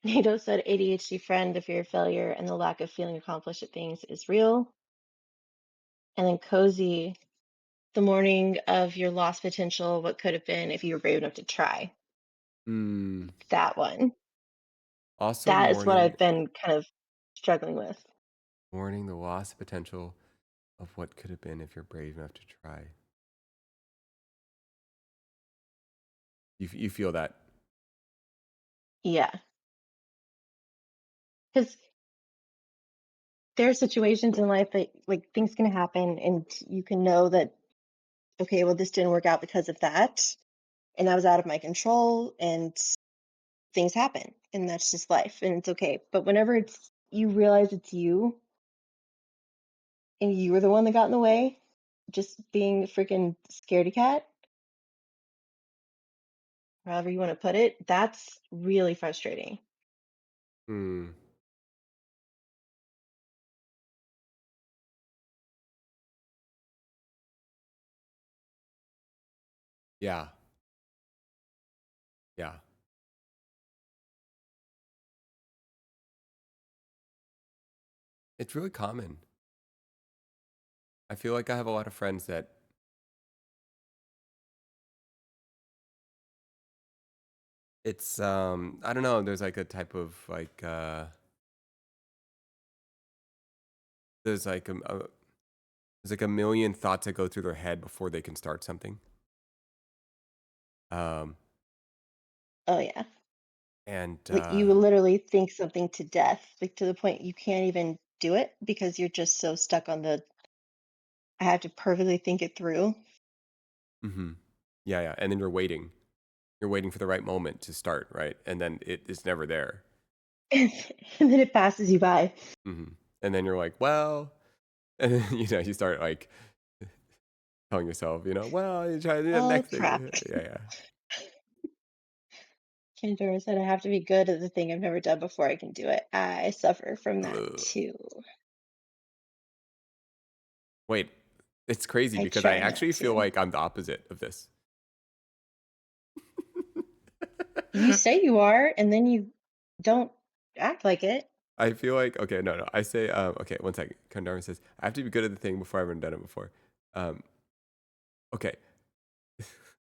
[SPEAKER 8] NATO said ADHD friend, the fear of failure and the lack of feeling accomplished at things is real. And then Cozy, the morning of your lost potential, what could have been if you were brave enough to try. That one.
[SPEAKER 1] Also,
[SPEAKER 8] That is what
[SPEAKER 1] mourning
[SPEAKER 8] I've been kind of struggling with.
[SPEAKER 1] the lost potential of what could have been if you're brave enough to try. You feel that?
[SPEAKER 8] Yeah. Because there are situations in life that like things can happen and you can know that, okay, well, this didn't work out because of that. And that was out of my control and things happen and that's just life and it's okay. But whenever you realize it's you and you were the one that got in the way, just being a freaking scaredy cat, however you want to put it, that's really frustrating.
[SPEAKER 1] Yeah. Yeah. It's really common. I feel like I have a lot of friends that it's I don't know, there's like a type of like there's like there's like a million thoughts that go through their head before they can start something.
[SPEAKER 8] Oh yeah.
[SPEAKER 1] And
[SPEAKER 8] Like you literally think something to death, like to the point you can't even do it because you're just so stuck on the I have to perfectly think it through.
[SPEAKER 1] yeah, and then you're waiting. You're waiting for the right moment to start, right? And then it is never there.
[SPEAKER 8] And then it passes you by.
[SPEAKER 1] And then you're like, well, and then, you start like telling yourself, well, you try to do the
[SPEAKER 8] Oh
[SPEAKER 1] next
[SPEAKER 8] crap.
[SPEAKER 1] thing. Yeah.
[SPEAKER 8] Kendra said I have to be good at the thing I've never done before I can do it. I suffer from that
[SPEAKER 1] Ugh.
[SPEAKER 8] too.
[SPEAKER 1] Wait, it's crazy
[SPEAKER 8] I
[SPEAKER 1] because I
[SPEAKER 8] try not
[SPEAKER 1] actually feel
[SPEAKER 8] to.
[SPEAKER 1] like I'm the opposite of this.
[SPEAKER 8] You say you are, and then you don't act like it.
[SPEAKER 1] I feel like, okay, no. I say, okay, one second. Kandara says, I have to be good at the thing before I've ever done it before. Okay.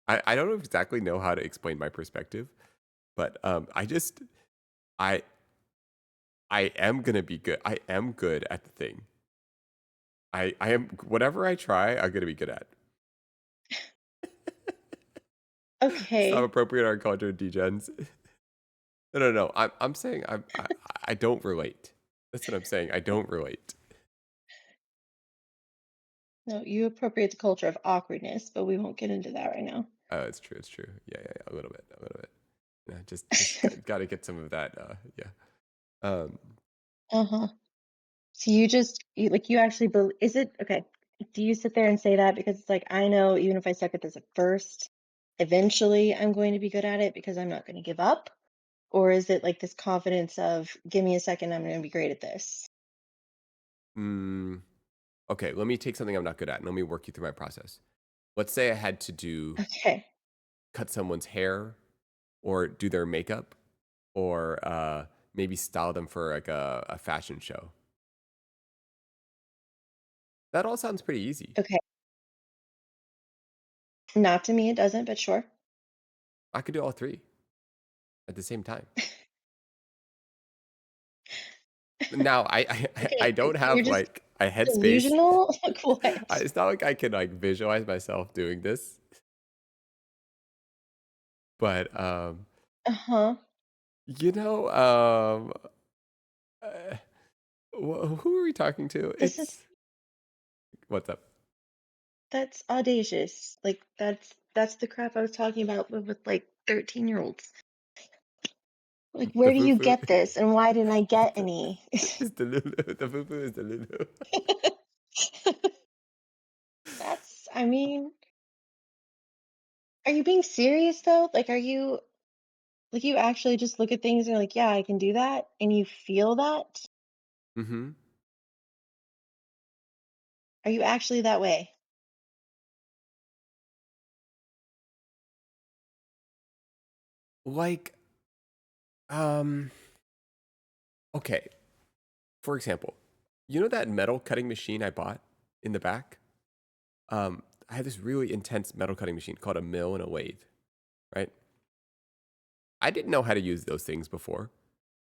[SPEAKER 1] I don't exactly know how to explain my perspective, but I am gonna be good. I am good at the thing. I am, whatever I try, I'm gonna be good at. It's not
[SPEAKER 8] Okay.
[SPEAKER 1] appropriate our culture, degens. No. I'm saying I don't relate. That's what I'm saying. I don't relate.
[SPEAKER 8] No, you appropriate the culture of awkwardness, but we won't get into that right now.
[SPEAKER 1] Oh, it's true. Yeah. A little bit. Just got to get some of that. Yeah. Um,
[SPEAKER 8] Uh-huh. So you actually is it okay? Do you sit there and say that because it's like I know even if I suck at this at first, eventually I'm going to be good at it because I'm not going to give up? Or is it like this confidence of give me a second, I'm going to be great at this?
[SPEAKER 1] mm, okay, let me take something I'm not good at and let me work you through my process. Let's say I had to
[SPEAKER 8] Okay.
[SPEAKER 1] cut someone's hair or do their makeup or maybe style them for like a fashion show. That all sounds pretty easy.
[SPEAKER 8] Okay. Not to me it doesn't, but sure.
[SPEAKER 1] I could do all three at the same time. Now I
[SPEAKER 8] Okay,
[SPEAKER 1] don't
[SPEAKER 8] you're
[SPEAKER 1] have
[SPEAKER 8] just
[SPEAKER 1] like a headspace.
[SPEAKER 8] delusional. Like what?
[SPEAKER 1] It's not like I can like visualize myself doing this, but
[SPEAKER 8] Uh-huh.
[SPEAKER 1] you know, uh, who are we talking to?
[SPEAKER 8] This is
[SPEAKER 1] It's what's up?
[SPEAKER 8] that's audacious. Like that's the crap I was talking about with like 13-year-olds. Like
[SPEAKER 1] The
[SPEAKER 8] where do you
[SPEAKER 1] fufu.
[SPEAKER 8] get this and why didn't I get
[SPEAKER 1] the,
[SPEAKER 8] any?
[SPEAKER 1] it's the Lulu. The fufu is the Lulu.
[SPEAKER 8] That's I mean, are you being serious though? Like are you like you actually just look at things and you're like, yeah, I can do that and you feel that?
[SPEAKER 1] Mm-hmm.
[SPEAKER 8] Are you actually that way?
[SPEAKER 1] Like, um, okay. For example, you know that metal cutting machine I bought in the back? I had this really intense metal cutting machine called a mill and a lathe, right? I didn't know how to use those things before.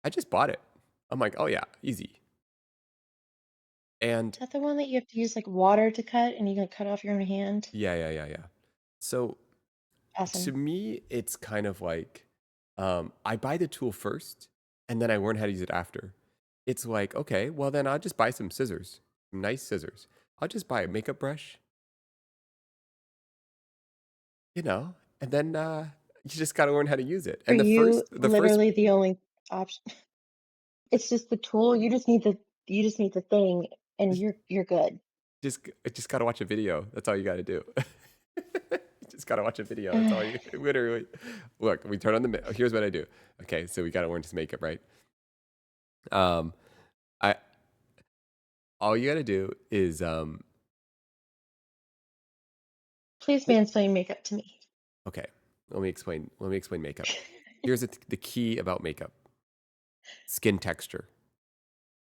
[SPEAKER 1] I just bought it. I'm like, oh yeah, easy. And
[SPEAKER 8] Is that the one that you have to use like water to cut and you can cut off your own hand?
[SPEAKER 1] yeah. So to
[SPEAKER 8] Awesome.
[SPEAKER 1] me, it's kind of like I buy the tool first and then I learn how to use it after. It's like, okay, well, then I'll just buy some scissors, some nice scissors. I'll just buy a makeup brush, and then you just got to learn how to use it.
[SPEAKER 8] For
[SPEAKER 1] And
[SPEAKER 8] you,
[SPEAKER 1] the first,
[SPEAKER 8] literally the only option it's just the tool. You just need the thing and
[SPEAKER 1] just,
[SPEAKER 8] you're good.
[SPEAKER 1] just got to watch a video. That's all you got to do. Just got to watch a video. That's all you literally look. We turn on here's what I do. Okay, so we got to learn to makeup, right? Um, I all you got to do is
[SPEAKER 8] Please mansplain makeup to me.
[SPEAKER 1] okay. Let me explain. Let me explain makeup. Here's the key about makeup: skin texture.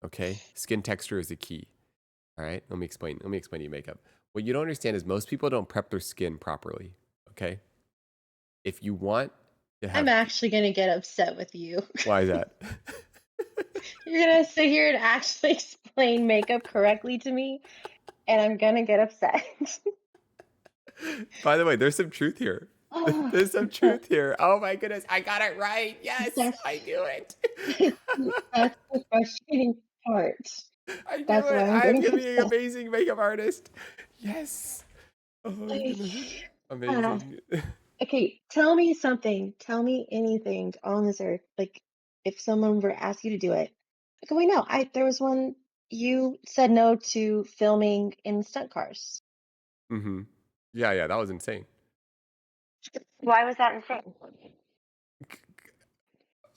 [SPEAKER 1] Okay, skin texture is the key. All right. Let me explain. Let me explain to you makeup. What you don't understand is most people don't prep their skin properly. Okay. If you want to
[SPEAKER 8] I'm
[SPEAKER 1] have,
[SPEAKER 8] actually gonna get upset with you.
[SPEAKER 1] why is that?
[SPEAKER 8] You're gonna sit here and actually explain makeup correctly to me, and I'm gonna get upset.
[SPEAKER 1] By the way, there's some truth here.
[SPEAKER 8] Oh,
[SPEAKER 1] There's some truth here. Oh my goodness, I got it right. Yes,
[SPEAKER 8] that's
[SPEAKER 1] I knew it.
[SPEAKER 8] that's the frustrating part.
[SPEAKER 1] I knew
[SPEAKER 8] That's
[SPEAKER 1] it.
[SPEAKER 8] why I'm
[SPEAKER 1] I'm
[SPEAKER 8] getting
[SPEAKER 1] gonna be an
[SPEAKER 8] upset.
[SPEAKER 1] amazing makeup artist. Yes. Oh my goodness.
[SPEAKER 8] Ah,
[SPEAKER 1] Amazing.
[SPEAKER 8] okay, tell me something. Tell me anything on this earth. Like, if someone were to ask you to do it, like, wait, no, there was one you said no to filming in stunt cars.
[SPEAKER 1] Mm-hmm. Yeah, that was insane.
[SPEAKER 8] Why was that insane?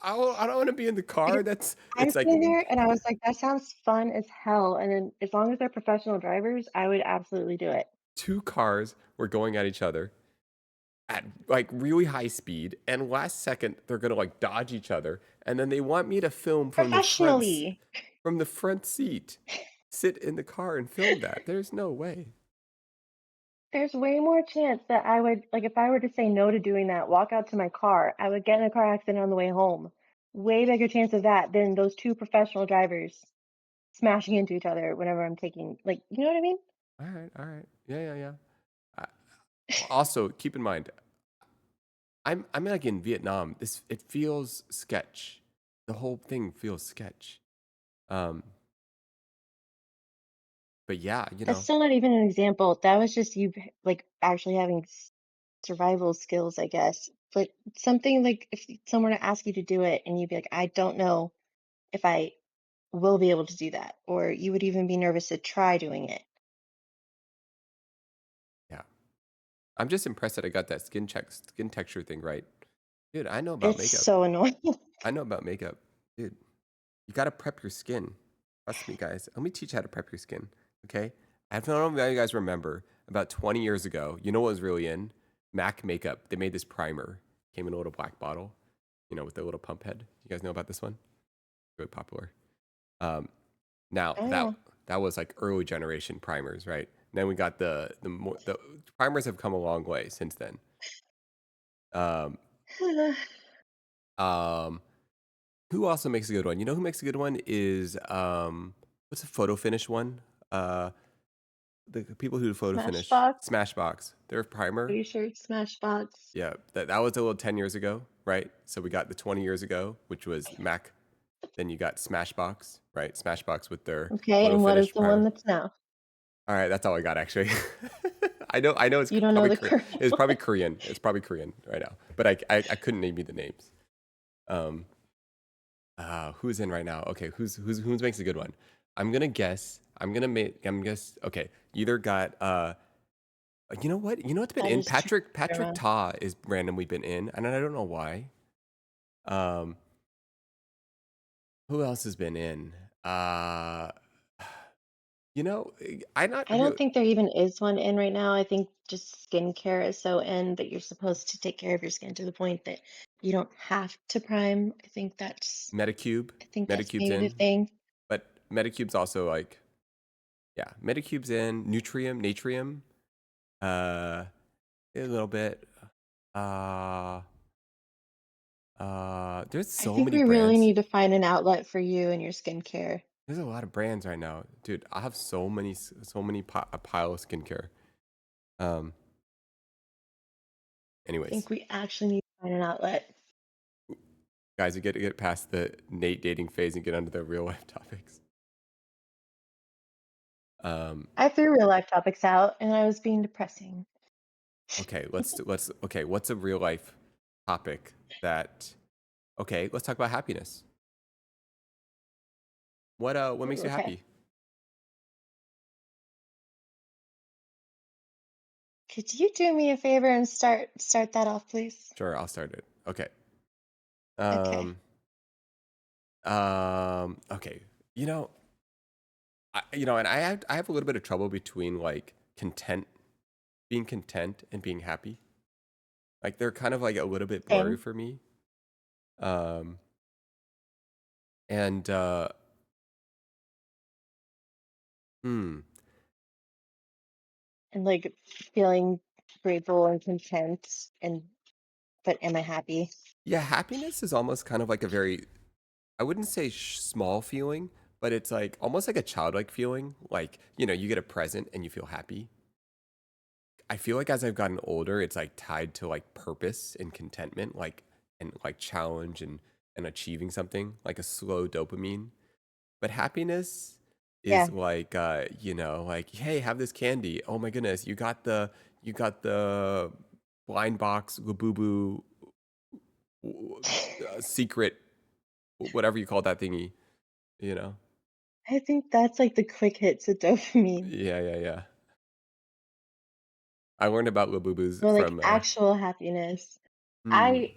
[SPEAKER 1] I don't want to be in the car.
[SPEAKER 8] Because
[SPEAKER 1] That's
[SPEAKER 8] I'm
[SPEAKER 1] it's like
[SPEAKER 8] sitting there and I was like, that sounds fun as hell. And then as long as they're professional drivers, I would absolutely do it.
[SPEAKER 1] two cars were going at each other at like really high speed, and last second they're gonna like dodge each other, and then they want me to film
[SPEAKER 8] Professionally.
[SPEAKER 1] from the front seat, sit in the car and film that. There's no way.
[SPEAKER 8] There's way more chance that I would, like, if I were to say no to doing that, walk out to my car, I would get in a car accident on the way home. Way bigger chance of that than those two professional drivers smashing into each other whenever I'm taking, like, you know what I mean?
[SPEAKER 1] All right. Yeah. Uh, Also, keep in mind, I'm like in Vietnam. It feels sketch. The whole thing feels sketch. Um, but yeah,
[SPEAKER 8] That's still not even an example. That was just you, like, actually having survival skills, I guess. but something like if someone were to ask you to do it and you'd be like, I don't know if I will be able to do that, or you would even be nervous to try doing it.
[SPEAKER 1] Yeah. I'm just impressed that I got that skin texture thing right. Dude, I know about
[SPEAKER 8] It's
[SPEAKER 1] makeup.
[SPEAKER 8] so annoying.
[SPEAKER 1] I know about makeup. Dude, you gotta prep your skin. Trust me, guys. Let me teach you how to prep your skin. Okay? I don't know if you guys remember, about 20 years ago, you know what was really in? MAC makeup. They made this primer. Came in a little black bottle, with the little pump head. You guys know about this one? Really popular. Now
[SPEAKER 8] Oh
[SPEAKER 1] that
[SPEAKER 8] yeah.
[SPEAKER 1] that was like early generation primers, right? Then we got the primers have come a long way since then. Um, um, who also makes a good one? You know who makes a good one is what's the photo finish one? Uh, the people who do photo finish,
[SPEAKER 8] Smashbox.
[SPEAKER 1] Smashbox. Their primer.
[SPEAKER 8] Pretty sure it's Smashbox.
[SPEAKER 1] Yeah, that was a little 10 years ago, right? So we got the 20 years ago, which was Mac. Then you got Smashbox, right? Smashbox with their
[SPEAKER 8] Okay,
[SPEAKER 1] photo
[SPEAKER 8] and what is
[SPEAKER 1] finish
[SPEAKER 8] the one
[SPEAKER 1] primer.
[SPEAKER 8] that's now?
[SPEAKER 1] All right, that's all I got actually. I know it's
[SPEAKER 8] You don't know
[SPEAKER 1] probably
[SPEAKER 8] the current
[SPEAKER 1] it's
[SPEAKER 8] one.
[SPEAKER 1] probably Korean. It's probably Korean right now, but I couldn't name you the names. Um, who's in right now? Okay, who's makes a good one? I'm gonna guess. I'm guess. Okay, you either got you know what? You know what's been
[SPEAKER 8] That
[SPEAKER 1] in?
[SPEAKER 8] is true.
[SPEAKER 1] Patrick
[SPEAKER 8] Grandma.
[SPEAKER 1] Ta is randomly been in, and I don't know why. Um, who else has been in? Uh, I'm not
[SPEAKER 8] I don't
[SPEAKER 1] really
[SPEAKER 8] think there even is one in right now. I think just skincare is so in that you're supposed to take care of your skin to the point that you don't have to prime.
[SPEAKER 1] Medicube.
[SPEAKER 8] I think that's
[SPEAKER 1] Medicube's
[SPEAKER 8] maybe the
[SPEAKER 1] in,
[SPEAKER 8] thing.
[SPEAKER 1] but Medicube's also like yeah, Medicube's in, Natrium, uh, a little bit. Uh, there's
[SPEAKER 8] I
[SPEAKER 1] so
[SPEAKER 8] think
[SPEAKER 1] many
[SPEAKER 8] we really
[SPEAKER 1] brands.
[SPEAKER 8] need to find an outlet for you and your skincare.
[SPEAKER 1] There's a lot of brands right now, dude. I have a pile of skincare. Um,
[SPEAKER 8] I
[SPEAKER 1] anyways,
[SPEAKER 8] think we actually need to find an outlet.
[SPEAKER 1] guys, you get to get past the Nate dating phase and get onto the real life topics.
[SPEAKER 8] I threw real life topics out and I was being depressing.
[SPEAKER 1] Okay, okay. What's a real life topic that? Okay, let's talk about happiness. What makes
[SPEAKER 8] Ooh,
[SPEAKER 1] you
[SPEAKER 8] okay.
[SPEAKER 1] happy?
[SPEAKER 8] Could you do me a favor and start that off, please?
[SPEAKER 1] Sure, I'll start it. Okay.
[SPEAKER 8] Okay.
[SPEAKER 1] Um, okay. You know, and I have a little bit of trouble between like being content and being happy. Like they're kind of like a little bit blurry
[SPEAKER 8] Same.
[SPEAKER 1] for me. Um, and hmm,
[SPEAKER 8] And like feeling grateful and content and but am I happy?
[SPEAKER 1] yeah, happiness is almost kind of like a very, I wouldn't say small feeling, but it's like almost like a childlike feeling. Like, you get a present and you feel happy. I feel like as I've gotten older, it's like tied to like purpose and contentment, and like challenge and achieving something, like a slow dopamine. But happiness
[SPEAKER 8] Yeah.
[SPEAKER 1] is like like, hey, have this candy. Oh my goodness, you got the blind box Labubu secret, whatever you call that thingy, you know?
[SPEAKER 8] I think that's like the quick hits of dopamine.
[SPEAKER 1] Yeah, yeah, yeah. I learned about Labubus
[SPEAKER 8] Or like
[SPEAKER 1] from
[SPEAKER 8] actual happiness.
[SPEAKER 1] hmm,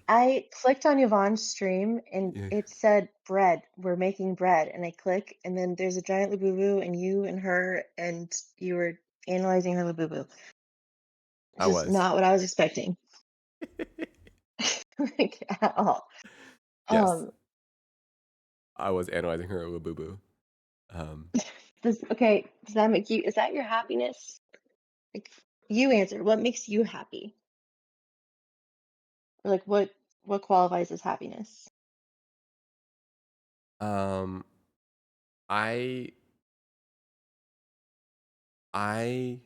[SPEAKER 8] I clicked on Yvonne's stream and
[SPEAKER 1] yeah,
[SPEAKER 8] it said bread. We're making bread. And I click and then there's a giant Labubu and you and her and you were analyzing her Labubu.
[SPEAKER 1] I
[SPEAKER 8] This is
[SPEAKER 1] was.
[SPEAKER 8] not what I was expecting. Like at all.
[SPEAKER 1] Yes,
[SPEAKER 8] Um
[SPEAKER 1] I was analyzing her Labubu. Um,
[SPEAKER 8] does that make you is that your happiness? Like you answer, what makes you happy? Or like what qualifies as happiness?
[SPEAKER 1] um, I I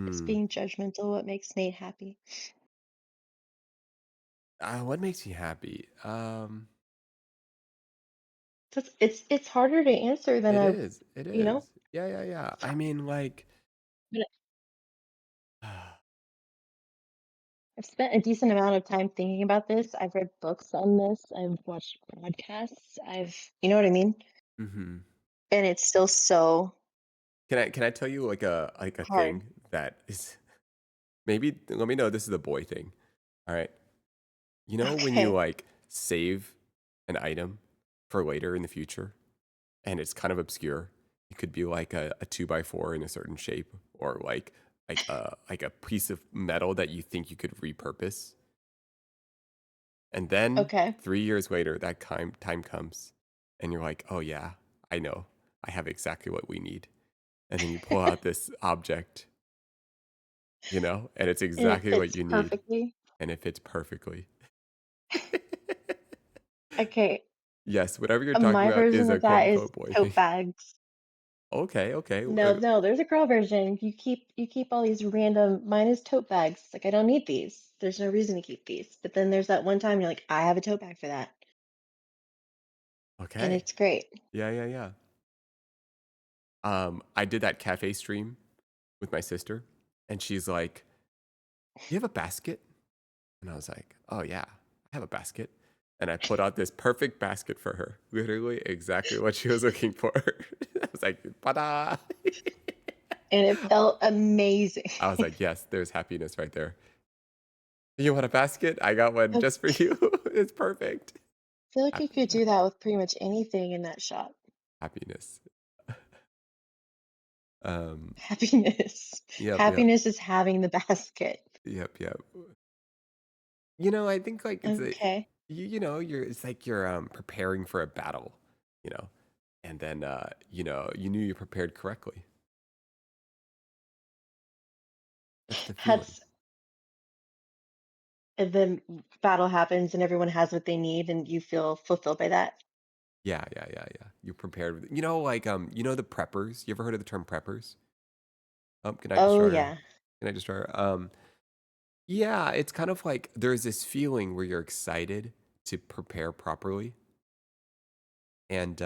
[SPEAKER 8] Is
[SPEAKER 1] hmm,
[SPEAKER 8] being judgmental what makes Nate happy?
[SPEAKER 1] what makes me happy?
[SPEAKER 8] It's harder to answer than
[SPEAKER 1] It
[SPEAKER 8] I
[SPEAKER 1] is. It
[SPEAKER 8] you know?
[SPEAKER 1] is. Yeah, yeah, yeah. I mean, like,
[SPEAKER 8] I've spent a decent amount of time thinking about this. I've read books on this. I've watched podcasts. You know what I mean?
[SPEAKER 1] Mm-hmm.
[SPEAKER 8] And it's still so
[SPEAKER 1] Can I tell you like a
[SPEAKER 8] hard.
[SPEAKER 1] thing that is maybe let me know this is a boy thing. All right. You know when you
[SPEAKER 8] Okay.
[SPEAKER 1] like save an item for later in the future and it's kind of obscure. It could be like a 2x4 in a certain shape or like a piece of metal that you think you could repurpose. And then
[SPEAKER 8] Okay.
[SPEAKER 1] 3 years later, that time comes, and you're like, "Oh yeah, I know. I have exactly what we need." And then you pull out this object, and it's
[SPEAKER 8] And it
[SPEAKER 1] exactly what
[SPEAKER 8] fits
[SPEAKER 1] you need,
[SPEAKER 8] perfectly.
[SPEAKER 1] and it fits perfectly.
[SPEAKER 8] Okay.
[SPEAKER 1] Yes, whatever you're talking
[SPEAKER 8] My
[SPEAKER 1] about is
[SPEAKER 8] version
[SPEAKER 1] a
[SPEAKER 8] of
[SPEAKER 1] quote
[SPEAKER 8] that is
[SPEAKER 1] unquote boy thing.
[SPEAKER 8] tote bags.
[SPEAKER 1] Okay, okay.
[SPEAKER 8] No, no, there's a girl version. You keep all these random. Mine is tote bags. Like I don't need these. There's no reason to keep these. But then there's that one time you're like, I have a tote bag for that, and
[SPEAKER 1] Okay.
[SPEAKER 8] it's great.
[SPEAKER 1] Yeah, yeah, yeah. I did that cafe stream with my sister, and she's like, "You have a basket?" And I was like, "Oh yeah, I have a basket." And I put out this perfect basket for her, literally exactly what she was looking for. I was like, "Ta-da!"
[SPEAKER 8] And it felt amazing.
[SPEAKER 1] I was like, "Yes, there's happiness right there." You want a basket? I got one
[SPEAKER 8] I
[SPEAKER 1] just for you. It's perfect.
[SPEAKER 8] feel like you could
[SPEAKER 1] Happiness.
[SPEAKER 8] do that with pretty much anything in that shop.
[SPEAKER 1] Happiness. Um,
[SPEAKER 8] Happiness.
[SPEAKER 1] yep, yep,
[SPEAKER 8] Happiness is having the basket.
[SPEAKER 1] yep, yep. I think like it's a
[SPEAKER 8] Okay.
[SPEAKER 1] it's like you're preparing for a battle, you know, and then you knew you prepared correctly. That's the feeling.
[SPEAKER 8] That's and then battle happens and everyone has what they need and you feel fulfilled by that.
[SPEAKER 1] Yeah, yeah, yeah, yeah. You prepared with like the preppers. You ever heard of the term preppers? Can I
[SPEAKER 8] Oh
[SPEAKER 1] destroy her?
[SPEAKER 8] yeah.
[SPEAKER 1] Can I destroy her? Yeah, it's kind of like there's this feeling where you're excited to prepare properly, and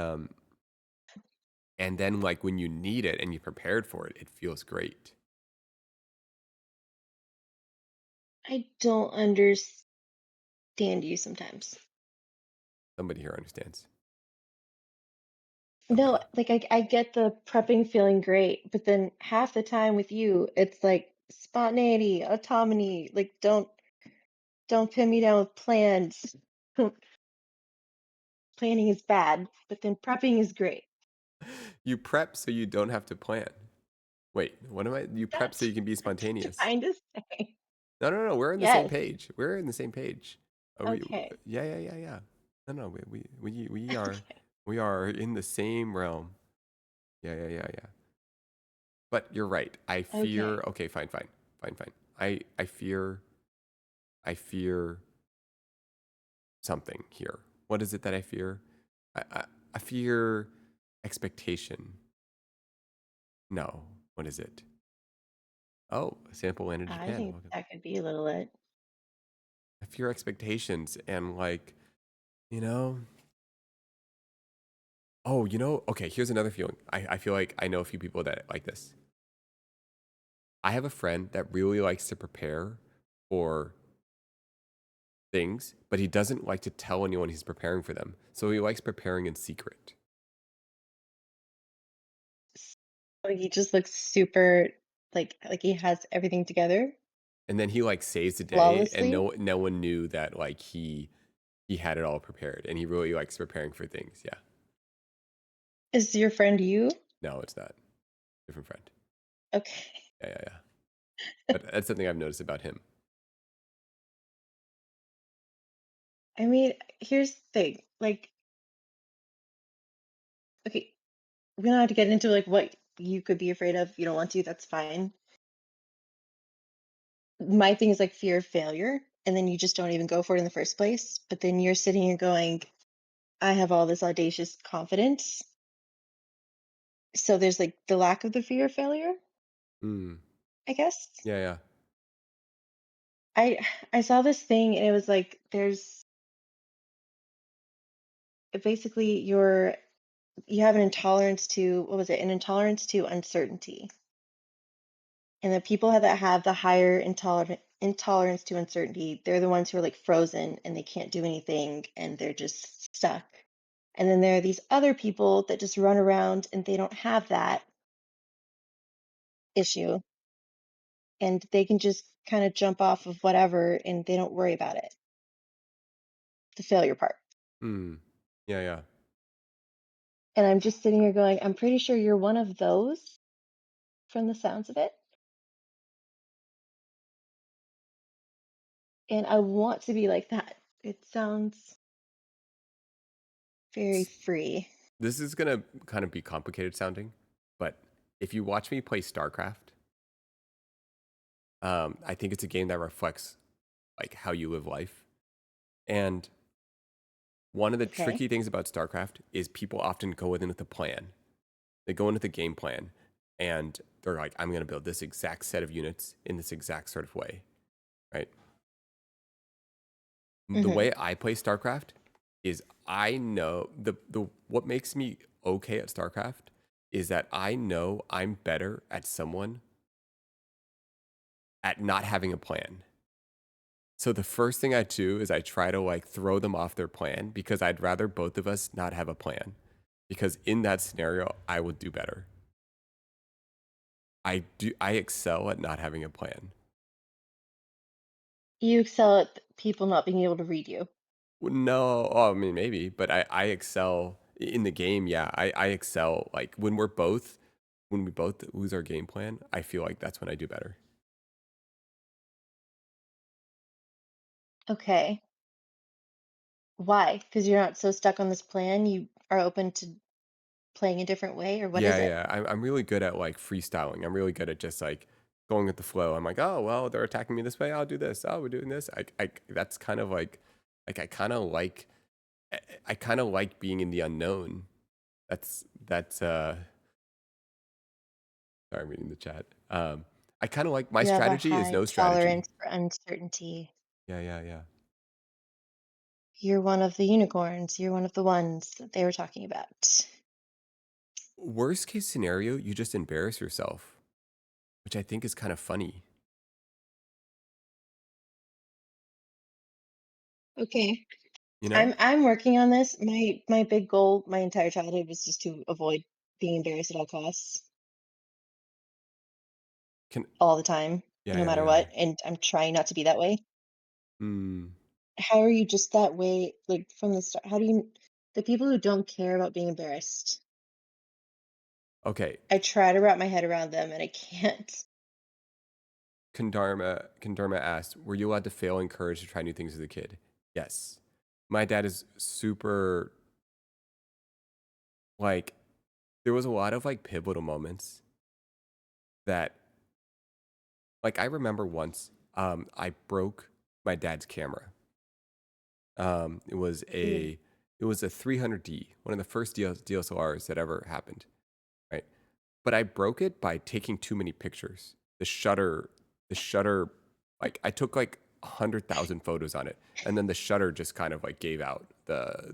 [SPEAKER 1] and then like when you need it and you prepared for it, it feels great.
[SPEAKER 8] I don't understand you sometimes.
[SPEAKER 1] Somebody here understands.
[SPEAKER 8] No,
[SPEAKER 1] Somebody.
[SPEAKER 8] like I get the prepping feeling great, but then half the time with you, it's like spontaneity, autonomy. Like don't pin me down with plans. Planning is bad, but then prepping is great.
[SPEAKER 1] You prep so you don't have to plan. Wait, what am I? You prep so
[SPEAKER 8] That's
[SPEAKER 1] you can be
[SPEAKER 8] what I'm
[SPEAKER 1] spontaneous.
[SPEAKER 8] trying to say.
[SPEAKER 1] No, no, no. We're on the same
[SPEAKER 8] Yes.
[SPEAKER 1] page. We're in the same page.
[SPEAKER 8] Okay.
[SPEAKER 1] Yeah, yeah, yeah, yeah. No, no. We are
[SPEAKER 8] Okay.
[SPEAKER 1] we are in the same realm. Yeah, yeah, yeah, yeah. But you're right. I fear.
[SPEAKER 8] Okay.
[SPEAKER 1] Okay, fine, fine, fine, fine. I fear. I fear something here. What is it that I fear? I fear expectation. No. What is it? Oh, a sample landed in
[SPEAKER 8] I
[SPEAKER 1] Japan.
[SPEAKER 8] think
[SPEAKER 1] Welcome.
[SPEAKER 8] that could be a little it.
[SPEAKER 1] I fear expectations and like, you know. Oh, okay, here's another feeling. I feel like I know a few people that like this. I have a friend that really likes to prepare for things, but he doesn't like to tell anyone he's preparing for them. So he likes preparing in secret.
[SPEAKER 8] Like he just looks super like he has everything together
[SPEAKER 1] And then he like saves the day and
[SPEAKER 8] flawlessly.
[SPEAKER 1] no one knew that like he had it all prepared and he really likes preparing for things. Yeah.
[SPEAKER 8] Is your friend you?
[SPEAKER 1] No, it's not. Different friend.
[SPEAKER 8] Okay.
[SPEAKER 1] Yeah, yeah, yeah. But that's something I've noticed about him.
[SPEAKER 8] I mean, here's the thing. Like, okay, we don't have to get into like what you could be afraid of. If you don't want to, that's fine. My thing is like fear of failure, and then you just don't even go for it in the first place. But then you're sitting here going, I have all this audacious confidence. So there's like the lack of the fear of failure,
[SPEAKER 1] Mm.
[SPEAKER 8] I guess.
[SPEAKER 1] Yeah, yeah.
[SPEAKER 8] I I saw this thing and it was like there's basically you have an intolerance to what was it? An intolerance to uncertainty. And the people that have the higher intolerance to uncertainty. They're the ones who are like frozen and they can't do anything and they're just stuck. And then there are these other people that just run around and they don't have that issue and they can just kind of jump off of whatever and they don't worry about it. The failure part.
[SPEAKER 1] Hmm. Yeah, yeah.
[SPEAKER 8] And I'm just sitting here going, I'm pretty sure you're one of those from the sounds of it. And I want to be like that. It sounds very free.
[SPEAKER 1] This is gonna kind of be complicated sounding, but if you watch me play StarCraft, I think it's a game that reflects like how you live life. And one of the
[SPEAKER 8] Okay.
[SPEAKER 1] tricky things about StarCraft is people often go in with a plan. They go into the game plan and they're like, I'm gonna build this exact set of units in this exact sort of way. Right. The
[SPEAKER 8] Hmm.
[SPEAKER 1] way I play StarCraft is I know the what makes me okay at StarCraft is that I know I'm better at someone at not having a plan. So the first thing I do is I try to like throw them off their plan because I'd rather both of us not have a plan. Because in that scenario, I would do better. I excel at not having a plan.
[SPEAKER 8] You excel at people not being able to read you.
[SPEAKER 1] Well, no, oh, I mean maybe, but I excel in the game. Yeah, I excel like when we both lose our game plan. I feel like that's when I do better.
[SPEAKER 8] Okay. Why? Because you're not so stuck on this plan. You are open to playing a different way, or what is
[SPEAKER 1] Yeah,
[SPEAKER 8] it?
[SPEAKER 1] yeah. I'm really good at like freestyling. I'm really good at just like going with the flow. I'm like, oh well, they're attacking me this way. I'll do this. Oh, we're doing this. I that's kind of like I kind of like I kind of like being in the unknown. That's sorry, I'm reading the chat. I kind of like my
[SPEAKER 8] You have a
[SPEAKER 1] strategy is
[SPEAKER 8] high
[SPEAKER 1] no strategy.
[SPEAKER 8] tolerance for uncertainty.
[SPEAKER 1] Yeah, yeah, yeah.
[SPEAKER 8] You're one of the unicorns. You're one of the ones that they were talking about.
[SPEAKER 1] Worst case scenario, you just embarrass yourself, which I think is kind of funny.
[SPEAKER 8] Okay.
[SPEAKER 1] You know?
[SPEAKER 8] I'm working on this. My big goal my entire childhood was just to avoid being embarrassed at all costs,
[SPEAKER 1] Can
[SPEAKER 8] all the time,
[SPEAKER 1] yeah,
[SPEAKER 8] no
[SPEAKER 1] yeah,
[SPEAKER 8] matter
[SPEAKER 1] yeah.
[SPEAKER 8] what. And I'm trying not to be that way.
[SPEAKER 1] Hmm.
[SPEAKER 8] How are you just that way, like from the start? How do you, the people who don't care about being embarrassed,
[SPEAKER 1] Okay.
[SPEAKER 8] I try to wrap my head around them and I can't.
[SPEAKER 1] Kandarma asked, "Were you allowed to fail and encouraged to try new things as a kid?" Yes. My dad is super like there was a lot of like pivotal moments that like I remember once I broke my dad's camera. It was
[SPEAKER 8] Mm.
[SPEAKER 1] a 300D, one of the first DSLRs that ever happened, right? But I broke it by taking too many pictures. The shutter, like I took like 100,000 photos on it, and then the shutter just kind of like gave out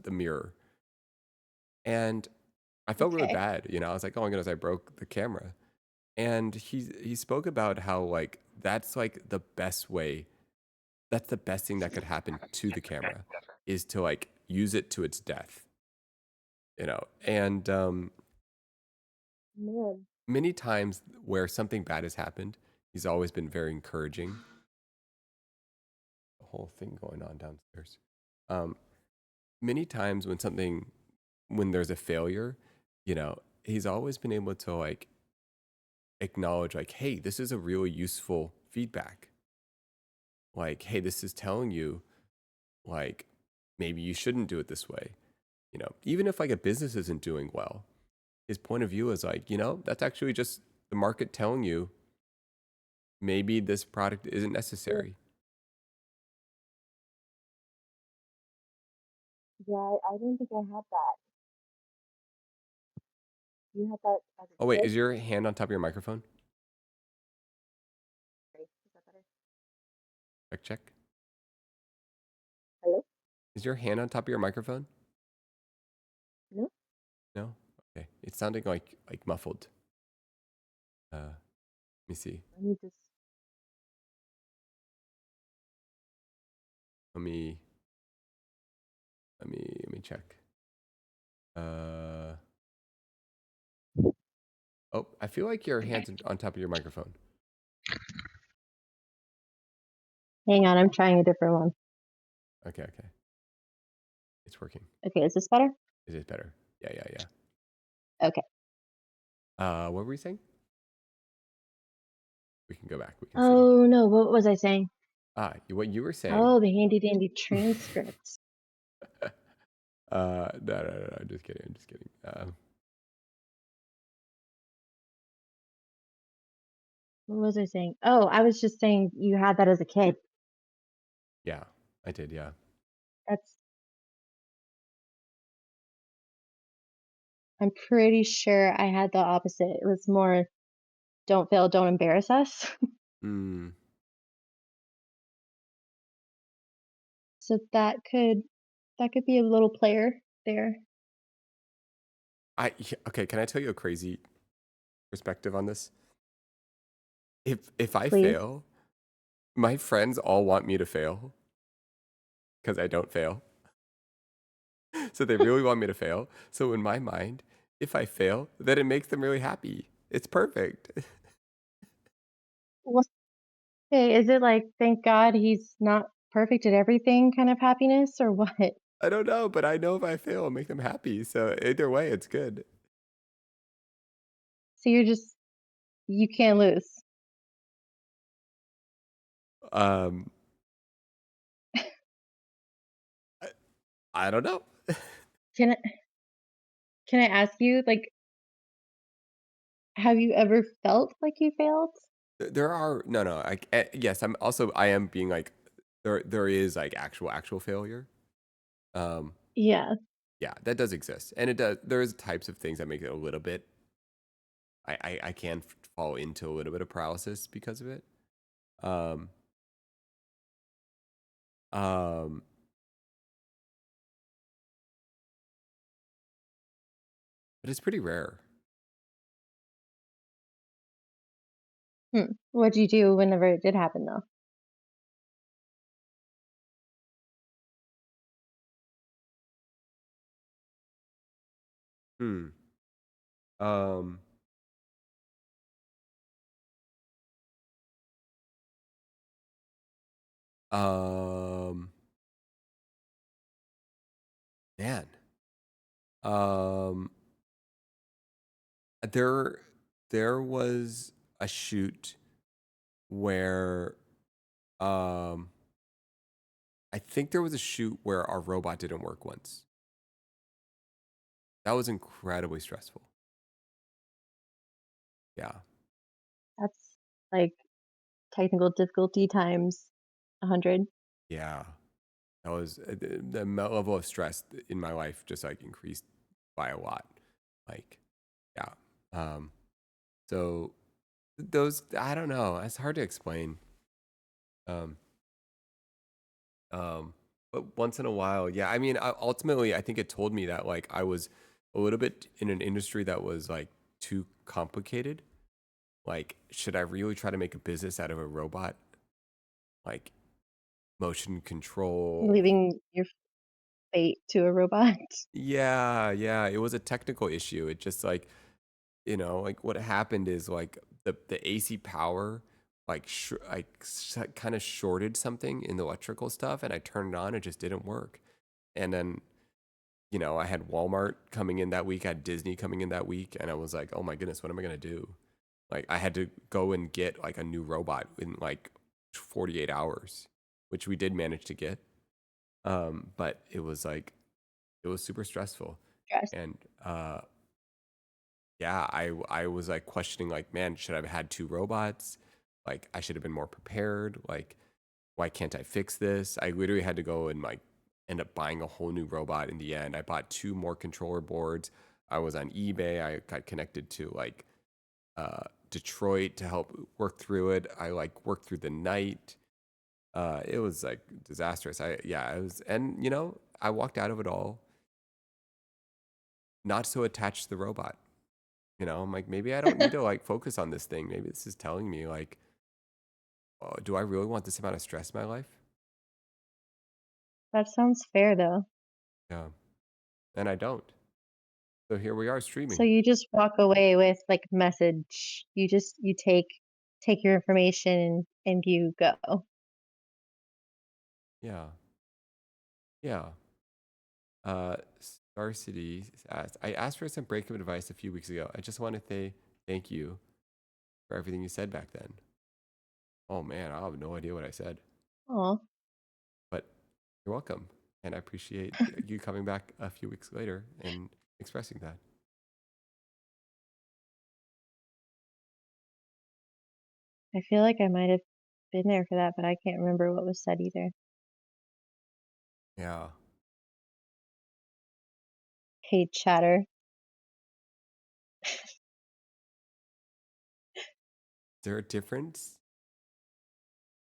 [SPEAKER 1] the mirror, and I felt really
[SPEAKER 8] Okay.
[SPEAKER 1] bad. You know, I was like, oh my goodness, I broke the camera, and he spoke about how like that's like the best way. That's the best thing that could happen to the camera is to like use it to its death. You know, and
[SPEAKER 8] Man.
[SPEAKER 1] many times where something bad has happened, he's always been very encouraging. The whole thing going on downstairs. Um, many times when there's a failure, you know, he's always been able to like acknowledge like, hey, this is a really useful feedback. Like, hey, this is telling you like maybe you shouldn't do it this way. You know, even if like a business isn't doing well, his point of view is like, you know, that's actually just the market telling you maybe this product isn't necessary.
[SPEAKER 8] Yeah, I don't think I had that. You had that as
[SPEAKER 1] Oh
[SPEAKER 8] a
[SPEAKER 1] wait,
[SPEAKER 8] kid?
[SPEAKER 1] is your hand on top of your microphone?
[SPEAKER 8] Sorry, is that better?
[SPEAKER 1] Check, check.
[SPEAKER 8] Hello?
[SPEAKER 1] Is your hand on top of your microphone?
[SPEAKER 8] No?
[SPEAKER 1] No? Okay. It's sounding like muffled. Let me see.
[SPEAKER 8] Let me just
[SPEAKER 1] Let me check. Oh, I feel like your hands on top of your microphone.
[SPEAKER 8] Hang on, I'm trying a different one.
[SPEAKER 1] Okay. It's working.
[SPEAKER 8] Okay, is this better?
[SPEAKER 1] It is better. Yeah.
[SPEAKER 8] Okay.
[SPEAKER 1] What were we saying? We can go back. We can see.
[SPEAKER 8] Oh no, what was I saying?
[SPEAKER 1] What you were saying.
[SPEAKER 8] Oh, the handy dandy transcripts.
[SPEAKER 1] No. I'm just kidding.
[SPEAKER 8] What was I saying? Oh, I was just saying you had that as a kid.
[SPEAKER 1] Yeah, I did. Yeah.
[SPEAKER 8] I'm pretty sure I had the opposite. It was more, don't fail, don't embarrass us.
[SPEAKER 1] Hmm.
[SPEAKER 8] So that could be a little player there.
[SPEAKER 1] Okay. Can I tell you a crazy perspective on this? If I
[SPEAKER 8] Please.
[SPEAKER 1] fail, my friends all want me to fail because I don't fail. So they really want me to fail. So in my mind, if I fail, then it makes them really happy. It's perfect.
[SPEAKER 8] Well, hey, is it like, thank God he's not perfect at everything kind of happiness or what?
[SPEAKER 1] I don't know, but I know if I fail, I'll make them happy. So either way, it's good.
[SPEAKER 8] So you can't lose.
[SPEAKER 1] Um, I don't know.
[SPEAKER 8] Can I ask you, like, have you ever felt like you failed?
[SPEAKER 1] There are no. Yes, I am being like there is like actual failure. Um,
[SPEAKER 8] Yeah,
[SPEAKER 1] yeah, that does exist, and it does. There is types of things that make it a little bit. I can fall into a little bit of paralysis because of it. Um, um, but it's pretty rare.
[SPEAKER 8] What'd you do whenever it did happen, though?
[SPEAKER 1] Hmm. Um. Um. Man. Um. There. There was a shoot where. Um. I think there was a shoot where our robot didn't work once. That was incredibly stressful. Yeah.
[SPEAKER 8] That's like technical difficulty times 100.
[SPEAKER 1] Yeah. That was the level of stress in my life just like increased by a lot. Like, yeah. So those, I don't know. It's hard to explain. Um, but once in a while, yeah. I mean, ultimately, I think it told me that like I was a little bit in an industry that was like too complicated. Like, should I really try to make a business out of a robot? Like, motion control.
[SPEAKER 8] Leaving your fate to a robot.
[SPEAKER 1] Yeah. It was a technical issue. It just like, like what happened is like the AC power kind of shorted something in the electrical stuff, and I turned it on. It just didn't work. And then I had Walmart coming in that week. I had Disney coming in that week, and I was like, oh my goodness, what am I gonna do? Like I had to go and get like a new robot in like 48 hours, which we did manage to get. But it was super stressful.
[SPEAKER 8] Stress.
[SPEAKER 1] And yeah, I was like questioning like, man, should I have had two robots? Like I should have been more prepared. Like, why can't I fix this? I literally had to go and like end up buying a whole new robot in the end. I bought two more controller boards. I was on eBay. I got connected to like Detroit to help work through it. I like worked through the night. It was like disastrous. I was, and I walked out of it all not so attached to the robot. I'm like, maybe I don't need to like focus on this thing. Maybe this is telling me like, oh, do I really want this amount of stress in my life?
[SPEAKER 8] That sounds fair though.
[SPEAKER 1] Yeah. And I don't. So here we are
[SPEAKER 8] So
[SPEAKER 1] streaming.
[SPEAKER 8] you just walk away with like message. You take your information and you go.
[SPEAKER 1] Yeah. Yeah. Star City asked, I asked for some breakup advice a few weeks ago. I just want to say thank you for everything you said back then. Oh man, I have no idea what I said,
[SPEAKER 8] Oh,
[SPEAKER 1] but you're welcome. And I appreciate you coming back a few weeks later and expressing that.
[SPEAKER 8] I feel like I might have been there for that, but I can't remember what was said either.
[SPEAKER 1] Yeah.
[SPEAKER 8] Hate chatter.
[SPEAKER 1] Is there a difference?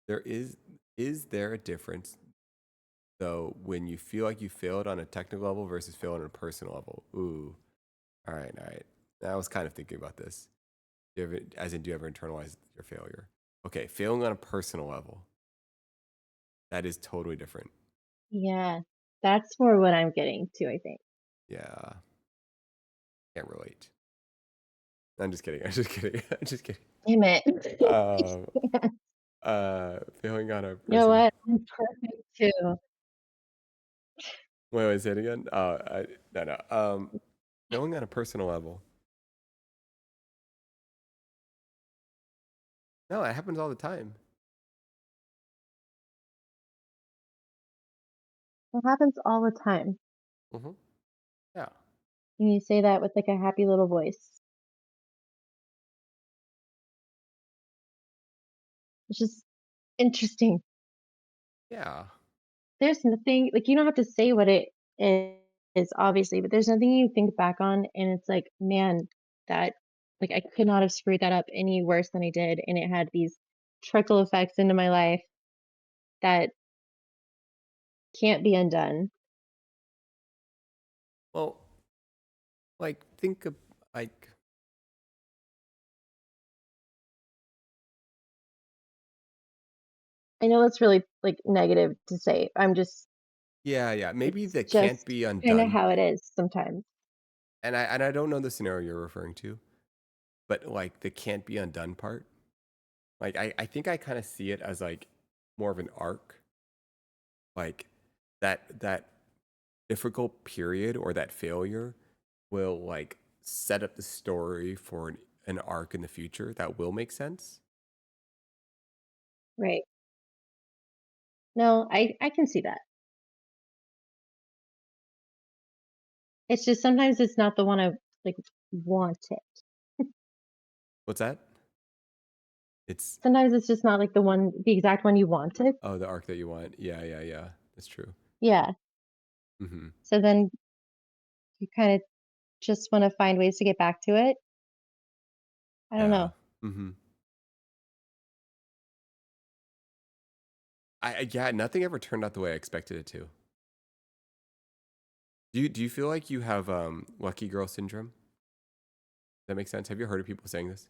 [SPEAKER 1] There is there a difference though when you feel like you failed on a technical level versus failed on a personal level? Ooh. All right, all right. I was kind of thinking about this. Do you ever, as in, do you ever internalize your failure? Okay, failing on a personal level. That is totally different.
[SPEAKER 8] Yeah, that's more what I'm getting to, I think.
[SPEAKER 1] Yeah. Can't relate. I'm just kidding. I'm just kidding. I'm just kidding.
[SPEAKER 8] Damn it.
[SPEAKER 1] Um, failing on a
[SPEAKER 8] You know
[SPEAKER 1] personal.
[SPEAKER 8] what? I'm perfect too.
[SPEAKER 1] Wait, say it again. No. Failing on a personal level. No, it happens all the time.
[SPEAKER 8] It happens all the time.
[SPEAKER 1] Mm-hmm. Yeah.
[SPEAKER 8] And you say that with like a happy little voice. It's just interesting.
[SPEAKER 1] Yeah.
[SPEAKER 8] There's nothing like you don't have to say what it is, obviously, but there's nothing you think back on and it's like, man, that like I could not have screwed that up any worse than I did. And it had these trickle effects into my life that can't be undone.
[SPEAKER 1] Well, like think of like
[SPEAKER 8] I know it's really like negative to say. I'm just
[SPEAKER 1] yeah. Maybe
[SPEAKER 8] it's
[SPEAKER 1] that can't
[SPEAKER 8] just
[SPEAKER 1] be
[SPEAKER 8] kind of
[SPEAKER 1] undone.
[SPEAKER 8] how it is sometimes.
[SPEAKER 1] And I don't know the scenario you're referring to, but like the can't be undone part. Like I think I kind of see it as like more of an arc. Like that difficult period or that failure will like set up the story for an arc in the future that will make sense.
[SPEAKER 8] Right. No, I can see that. It's just sometimes it's not the one I like want it.
[SPEAKER 1] What's that? It's
[SPEAKER 8] Sometimes it's just not like the exact one you wanted.
[SPEAKER 1] oh the arc that you want. Yeah. That's true.
[SPEAKER 8] Yeah.
[SPEAKER 1] Mm-hmm.
[SPEAKER 8] So then you kind of just want to find ways to get back to it. I don't
[SPEAKER 1] Yeah.
[SPEAKER 8] know.
[SPEAKER 1] Mm-hmm. Yeah, nothing ever turned out the way I expected it to. Do you feel like you have lucky girl syndrome? Does that make sense? Have you heard of people saying this?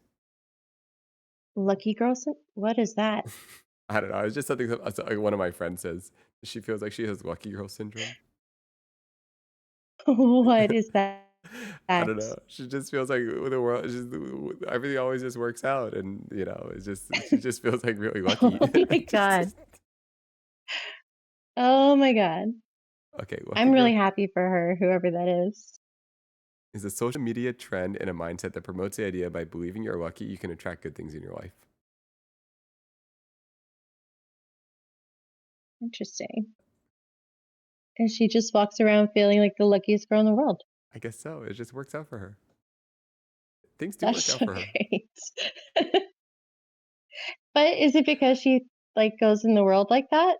[SPEAKER 8] Lucky girl, what is that?
[SPEAKER 1] I don't know. It's just something that like one of my friends says. She feels like she has lucky girl syndrome.
[SPEAKER 8] What is that?
[SPEAKER 1] I don't know. She just feels like the world, everything always just works out, and it's just she just feels like really lucky.
[SPEAKER 8] Oh my god. Oh my god.
[SPEAKER 1] Okay, lucky
[SPEAKER 8] I'm
[SPEAKER 1] girl
[SPEAKER 8] really happy for her, whoever that is.
[SPEAKER 1] is a social media trend and a mindset that promotes the idea by believing you're lucky, you can attract good things in your life.
[SPEAKER 8] Interesting. And she just walks around feeling like the luckiest girl in the world.
[SPEAKER 1] I guess so. It just works out for her. Things do work
[SPEAKER 8] That's
[SPEAKER 1] out
[SPEAKER 8] so
[SPEAKER 1] for her.
[SPEAKER 8] great. But is it because she like goes in the world like that?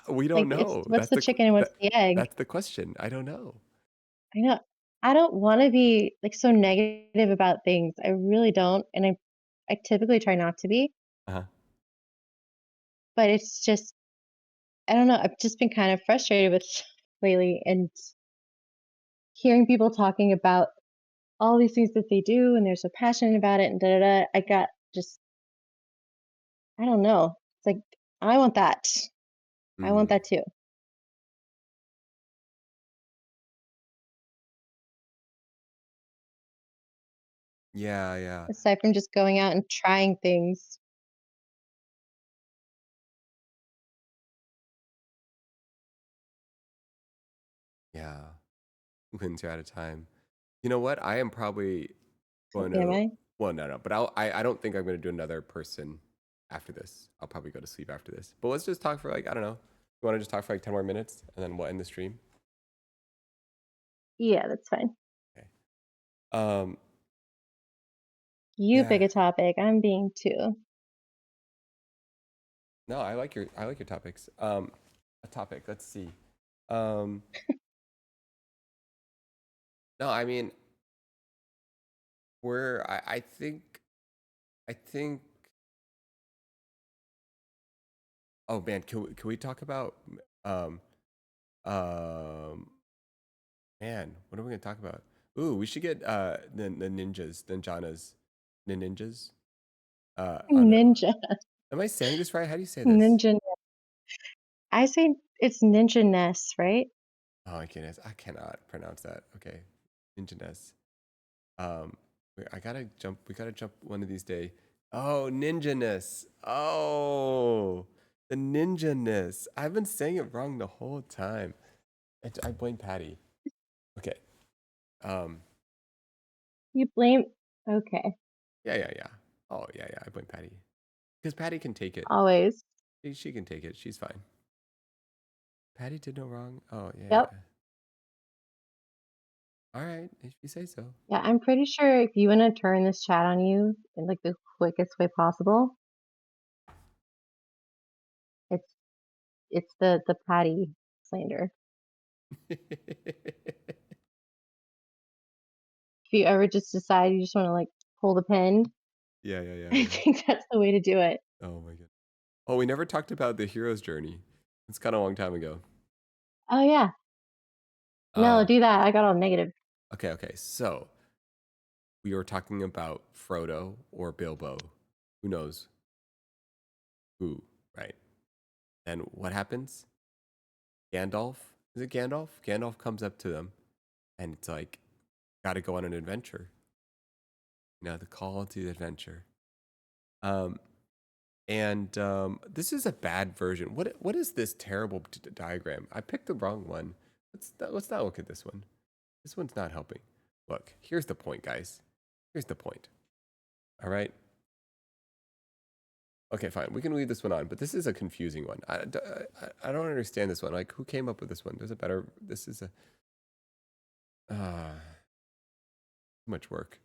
[SPEAKER 1] We don't
[SPEAKER 8] Like it's
[SPEAKER 1] know.
[SPEAKER 8] what's the chicken and what's the egg?
[SPEAKER 1] That's the question. I don't know.
[SPEAKER 8] I know. I don't want to be like so negative about things. I really don't, and I typically try not to be.
[SPEAKER 1] Uh-huh.
[SPEAKER 8] But it's just I don't know. I've just been kind of frustrated with lately, and hearing people talking about all these things that they do, and they're so passionate about it, and da da da. I got just I don't know. It's like I want that. I want
[SPEAKER 1] Mm.
[SPEAKER 8] that too.
[SPEAKER 1] Yeah, yeah,
[SPEAKER 8] aside from just going out and trying things.
[SPEAKER 1] yeah. Wins are out of time. You know what? I am probably going
[SPEAKER 8] Am
[SPEAKER 1] to.
[SPEAKER 8] I?
[SPEAKER 1] Well, no. But I don't think I'm going to do another person after this. I'll probably go to sleep after this. But let's just talk for like, I don't know. You want to just talk for like 10 more minutes and then we'll end the stream?
[SPEAKER 8] Yeah, that's fine.
[SPEAKER 1] Okay. Um,
[SPEAKER 8] You
[SPEAKER 1] yeah.
[SPEAKER 8] pick a topic. I'm being too.
[SPEAKER 1] No, I like your topics. A topic. Let's see. Um, no, I mean, I think. Oh man, can we talk about um um man, what are we gonna talk about? Ooh, we should get the ninjas, ninjas. On a,
[SPEAKER 8] Ninja.
[SPEAKER 1] am I saying this right? How do you say this?
[SPEAKER 8] Ninja. I say it's Ninja Ness, right?
[SPEAKER 1] Oh my goodness, I cannot pronounce that. Okay, ninja ness. I gotta jump. We gotta jump one of these days. Oh, ninja-ness. Oh, the ninja-ness. I've been saying it wrong the whole time. I blame Patty. Okay. Um.
[SPEAKER 8] You blame. Okay,
[SPEAKER 1] Yeah. Oh, yeah. I blame Patty because Patty can take it.
[SPEAKER 8] always.
[SPEAKER 1] She can take it. She's fine. Patty did no wrong. Oh, yeah.
[SPEAKER 8] Yep.
[SPEAKER 1] All right, if you say so.
[SPEAKER 8] Yeah, I'm pretty sure if you want to turn this chat on you in like the quickest way possible, it's the Patty slander. If you ever just decide you just want to like pull the pin, I
[SPEAKER 1] Yeah.
[SPEAKER 8] think that's the way to do it.
[SPEAKER 1] Oh my god. Oh, we never talked about the hero's journey. It's kind of a long time ago.
[SPEAKER 8] Oh yeah, no,
[SPEAKER 1] Um.
[SPEAKER 8] do that. I got all negative.
[SPEAKER 1] Okay. So we were talking about Frodo or Bilbo. Who knows who, right? And what happens? Gandalf. Is it Gandalf? Gandalf comes up to them, and it's like, got to go on an adventure. The call to the adventure. Um, and this is a bad version. What is this terrible diagram? I picked the wrong one. Let's not look at this one. This one's not helping. Look, here's the point, guys. Here's the point. All right. Okay, fine. We can leave this one on, but this is a confusing one. I don't understand this one. Like, who came up with this one? There's a better. This is a too much work.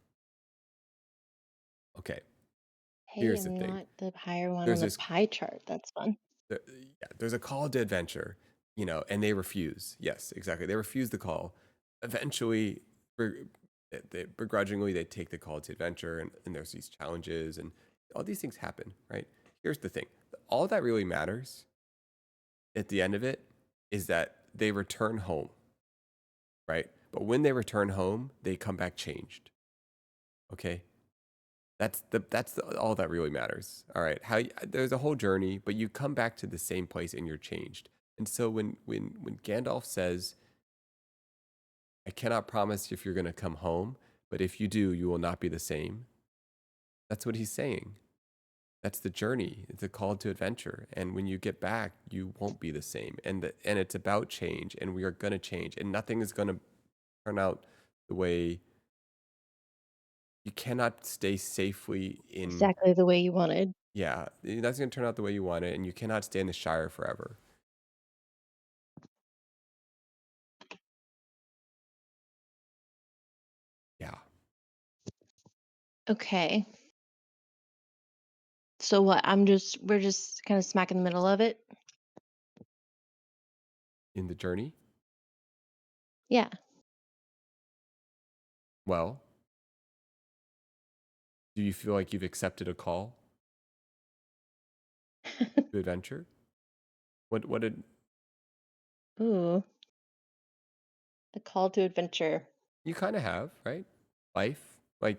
[SPEAKER 1] Okay,
[SPEAKER 8] Hey,
[SPEAKER 1] here's the
[SPEAKER 8] I'm
[SPEAKER 1] thing.
[SPEAKER 8] not the higher one
[SPEAKER 1] There's
[SPEAKER 8] on the
[SPEAKER 1] this.
[SPEAKER 8] pie chart. That's fun.
[SPEAKER 1] Yeah, there's a call to adventure, and they refuse. Yes, exactly. They refuse the call. Eventually, begrudgingly, they take the call to adventure, and there's these challenges, and all these things happen, right? Here's the thing: all that really matters at the end of it is that they return home, right? But when they return home, they come back changed. Okay, all that really matters. All right, there's a whole journey, but you come back to the same place and you're changed. And so when Gandalf says, "I cannot promise if you're going to come home, but if you do, you will not be the same." That's what he's saying. That's the journey. It's a call to adventure. And when you get back, you won't be the same. And it's about change, and we are going to change, and nothing is going to turn out the way. You cannot stay safely in.
[SPEAKER 8] Exactly the way you wanted.
[SPEAKER 1] Yeah, that's going to turn out the way you want it, and you cannot stay in the Shire forever. Yeah,
[SPEAKER 8] Okay. So what? We're just kind of smack in the middle of it.
[SPEAKER 1] in the journey.
[SPEAKER 8] Yeah.
[SPEAKER 1] Well, do you feel like you've accepted a call to adventure? What did
[SPEAKER 8] Ooh, the call to adventure.
[SPEAKER 1] you kind of have, right? Life, like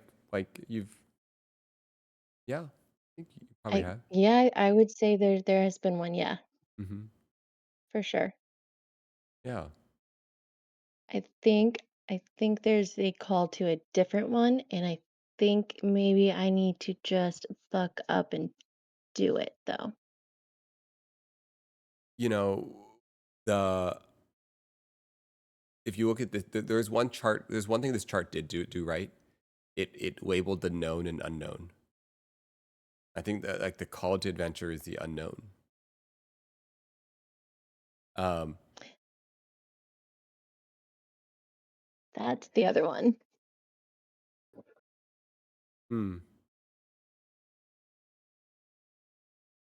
[SPEAKER 1] you've, yeah, I think you probably have.
[SPEAKER 8] I would say there has been one, yeah,
[SPEAKER 1] Mm-hmm.
[SPEAKER 8] for sure.
[SPEAKER 1] Yeah.
[SPEAKER 8] I think there's a call to a different one, and I think maybe I need to just fuck up and do it though.
[SPEAKER 1] You know, if you look at this, there's one chart. There's one thing this chart did do right. It labeled the known and unknown. I think that like the call to adventure is the unknown. Um,
[SPEAKER 8] That's the other one.
[SPEAKER 1] hmm.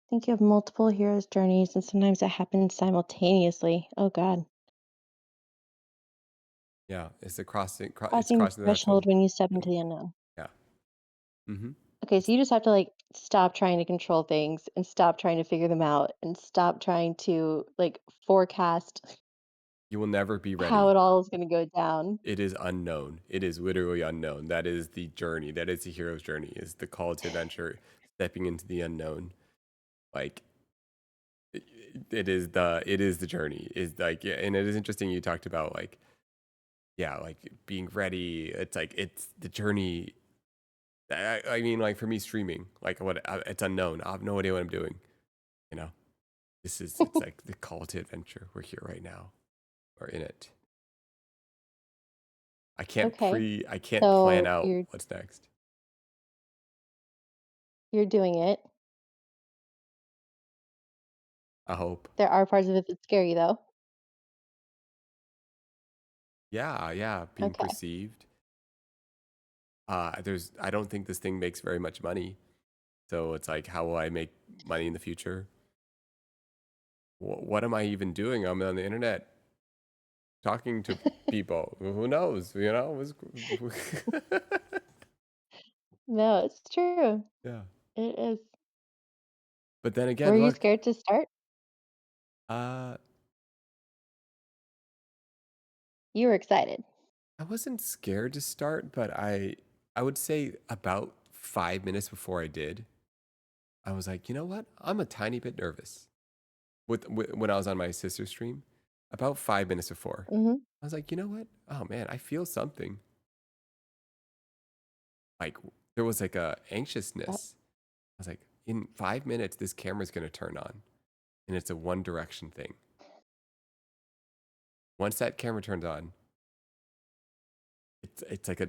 [SPEAKER 8] I think you have multiple heroes' journeys, and sometimes it happens simultaneously. Oh God.
[SPEAKER 1] Yeah, it's the crossing. It's
[SPEAKER 8] Crossing the
[SPEAKER 1] crossing the
[SPEAKER 8] threshold
[SPEAKER 1] threshold.
[SPEAKER 8] when you step into the unknown.
[SPEAKER 1] Yeah. Mm-hmm.
[SPEAKER 8] Okay, so you just have to like stop trying to control things and stop trying to figure them out and stop trying to like forecast
[SPEAKER 1] You will never be
[SPEAKER 8] how
[SPEAKER 1] ready.
[SPEAKER 8] it all is going to go down.
[SPEAKER 1] It is unknown. It is literally unknown. That is the journey. That is the hero's journey. Is the call to adventure, stepping into the unknown. Like it is the journey. Is like yeah, and it is interesting. You talked about like yeah, like being ready. It's like it's the journey. I mean, like for me, streaming, like it's unknown. I have no idea what I'm doing. You know, it's like the call to adventure. We're here right now. We're in it.
[SPEAKER 8] Okay,
[SPEAKER 1] I can't plan
[SPEAKER 8] so
[SPEAKER 1] out
[SPEAKER 8] you're
[SPEAKER 1] what's next.
[SPEAKER 8] doing it.
[SPEAKER 1] I hope.
[SPEAKER 8] There are parts of it that scare you though.
[SPEAKER 1] Yeah, being
[SPEAKER 8] Okay.
[SPEAKER 1] perceived. I don't think this thing makes very much money. So it's like, how will I make money in the future? What am I even doing? I'm on the internet talking to people. Who knows? You know?
[SPEAKER 8] No, it's true.
[SPEAKER 1] Yeah.
[SPEAKER 8] It is.
[SPEAKER 1] But then
[SPEAKER 8] Were
[SPEAKER 1] again,
[SPEAKER 8] you
[SPEAKER 1] look,
[SPEAKER 8] scared to start?
[SPEAKER 1] uh,
[SPEAKER 8] You were excited.
[SPEAKER 1] I wasn't scared to start, but I would say about 5 minutes before I did, I was like, you know what? I'm a tiny bit nervous. With when I was on my sister's stream, about 5 minutes before,
[SPEAKER 8] Mm-hmm.
[SPEAKER 1] I was like, you know what? Oh man, I feel something. Like there was like a anxiousness. I was like, in 5 minutes, this camera's gonna turn on, and it's a one direction thing. Once that camera turns on, it's like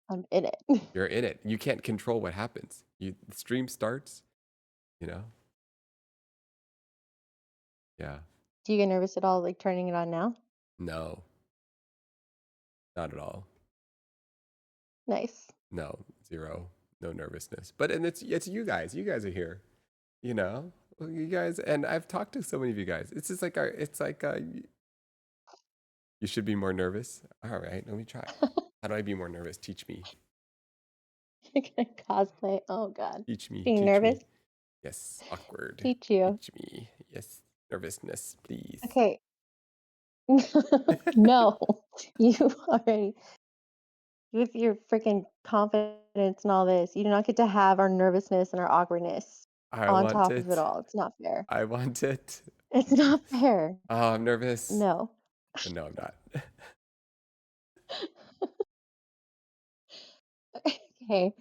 [SPEAKER 8] I'm in it.
[SPEAKER 1] you're in it. You can't control what happens. The stream starts, you know. Yeah.
[SPEAKER 8] Do you get nervous at all, like turning it on now?
[SPEAKER 1] No, not at all.
[SPEAKER 8] Nice.
[SPEAKER 1] No, zero. No nervousness. But and it's you guys. You guys are here. You know, you guys, and I've talked to so many of you guys. It's just like you should be more nervous. All right, let me try. How do I be more nervous? Teach me.
[SPEAKER 8] You're gonna cosplay. Oh God.
[SPEAKER 1] Teach me.
[SPEAKER 8] Being
[SPEAKER 1] Teach
[SPEAKER 8] nervous?
[SPEAKER 1] me. Yes, awkward.
[SPEAKER 8] Teach you.
[SPEAKER 1] Teach me. Yes, nervousness, please.
[SPEAKER 8] Okay. No. You already with your freaking confidence and all this, you do not get to have our nervousness and our awkwardness
[SPEAKER 1] I
[SPEAKER 8] on
[SPEAKER 1] want
[SPEAKER 8] top of it
[SPEAKER 1] it.
[SPEAKER 8] all. It's not fair.
[SPEAKER 1] I want it.
[SPEAKER 8] It's not fair.
[SPEAKER 1] Oh, I'm nervous.
[SPEAKER 8] No.
[SPEAKER 1] No, I'm not.
[SPEAKER 8] Okay.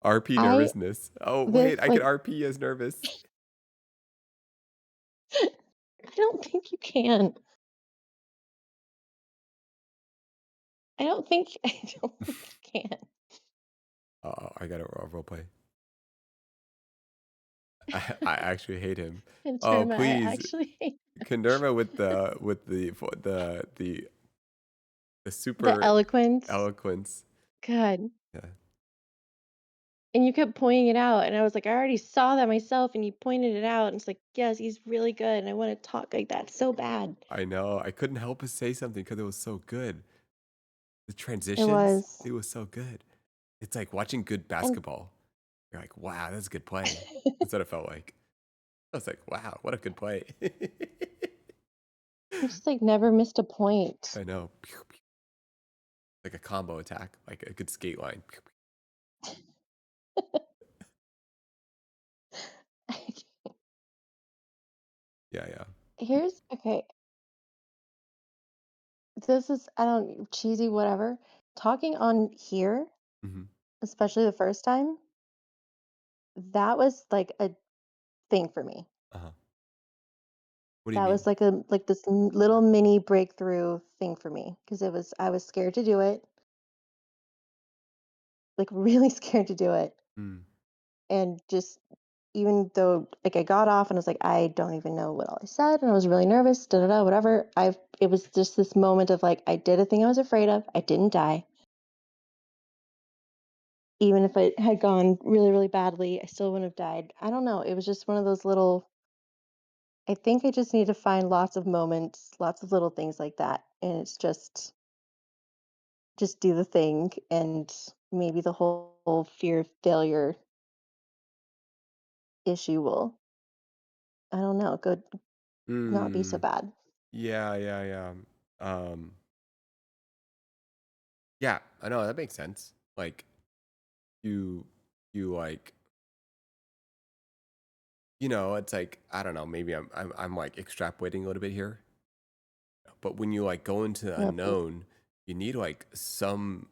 [SPEAKER 1] RP
[SPEAKER 8] I
[SPEAKER 1] nervousness. Oh,
[SPEAKER 8] this
[SPEAKER 1] wait, I can
[SPEAKER 8] like
[SPEAKER 1] RP as nervous.
[SPEAKER 8] I don't think you can. I don't think I don't think you can.
[SPEAKER 1] Oh, I got a role play. I actually hate him.
[SPEAKER 8] In
[SPEAKER 1] Oh,
[SPEAKER 8] term I
[SPEAKER 1] please,
[SPEAKER 8] actually hate
[SPEAKER 1] Conderva with the
[SPEAKER 8] the
[SPEAKER 1] super
[SPEAKER 8] eloquence.
[SPEAKER 1] eloquence.
[SPEAKER 8] God.
[SPEAKER 1] Yeah,
[SPEAKER 8] And you kept pointing it out, and I was like, I already saw that myself, and you pointed it out, and it's like, yes, he's really good, and I want to talk like that so bad.
[SPEAKER 1] I know. I couldn't help but say something because it was so good. The
[SPEAKER 8] It
[SPEAKER 1] transitions,
[SPEAKER 8] was.
[SPEAKER 1] it was so good. It's like watching good
[SPEAKER 8] And
[SPEAKER 1] basketball. You're like, wow, that's a good play. That's what it felt like. I was like, wow, what a good play.
[SPEAKER 8] you just like never missed a point.
[SPEAKER 1] I know. Pew, pew. Like a combo attack, like a good skate line. Pew, pew. Yeah.
[SPEAKER 8] Here's okay. This is I don't cheesy whatever. Talking on here
[SPEAKER 1] Hmm.
[SPEAKER 8] especially the first time, that was like a thing for me.
[SPEAKER 1] Uh-huh. What do you
[SPEAKER 8] That
[SPEAKER 1] mean?
[SPEAKER 8] was like this little mini breakthrough thing for me because I was scared to do it, like really scared to do it,
[SPEAKER 1] Mm.
[SPEAKER 8] and just even though like I got off and I was like I don't even know what all I said and I was really nervous, da da da, whatever. It was just this moment of like I did a thing I was afraid of. I didn't die. Even if it had gone really, really badly, I still wouldn't have died. I don't know. It was just one of those little. I think I just need to find lots of moments, lots of little things like that, and it's just do the thing, and maybe the whole fear of failure issue will, I don't know, go not be so
[SPEAKER 1] Mm.
[SPEAKER 8] bad.
[SPEAKER 1] Yeah, yeah, yeah. Um, yeah, I know that makes sense. Like you, you like, it's like I don't know. Maybe I'm like extrapolating a little bit here, but when you like go into the
[SPEAKER 8] Yeah, please.
[SPEAKER 1] unknown, you need like some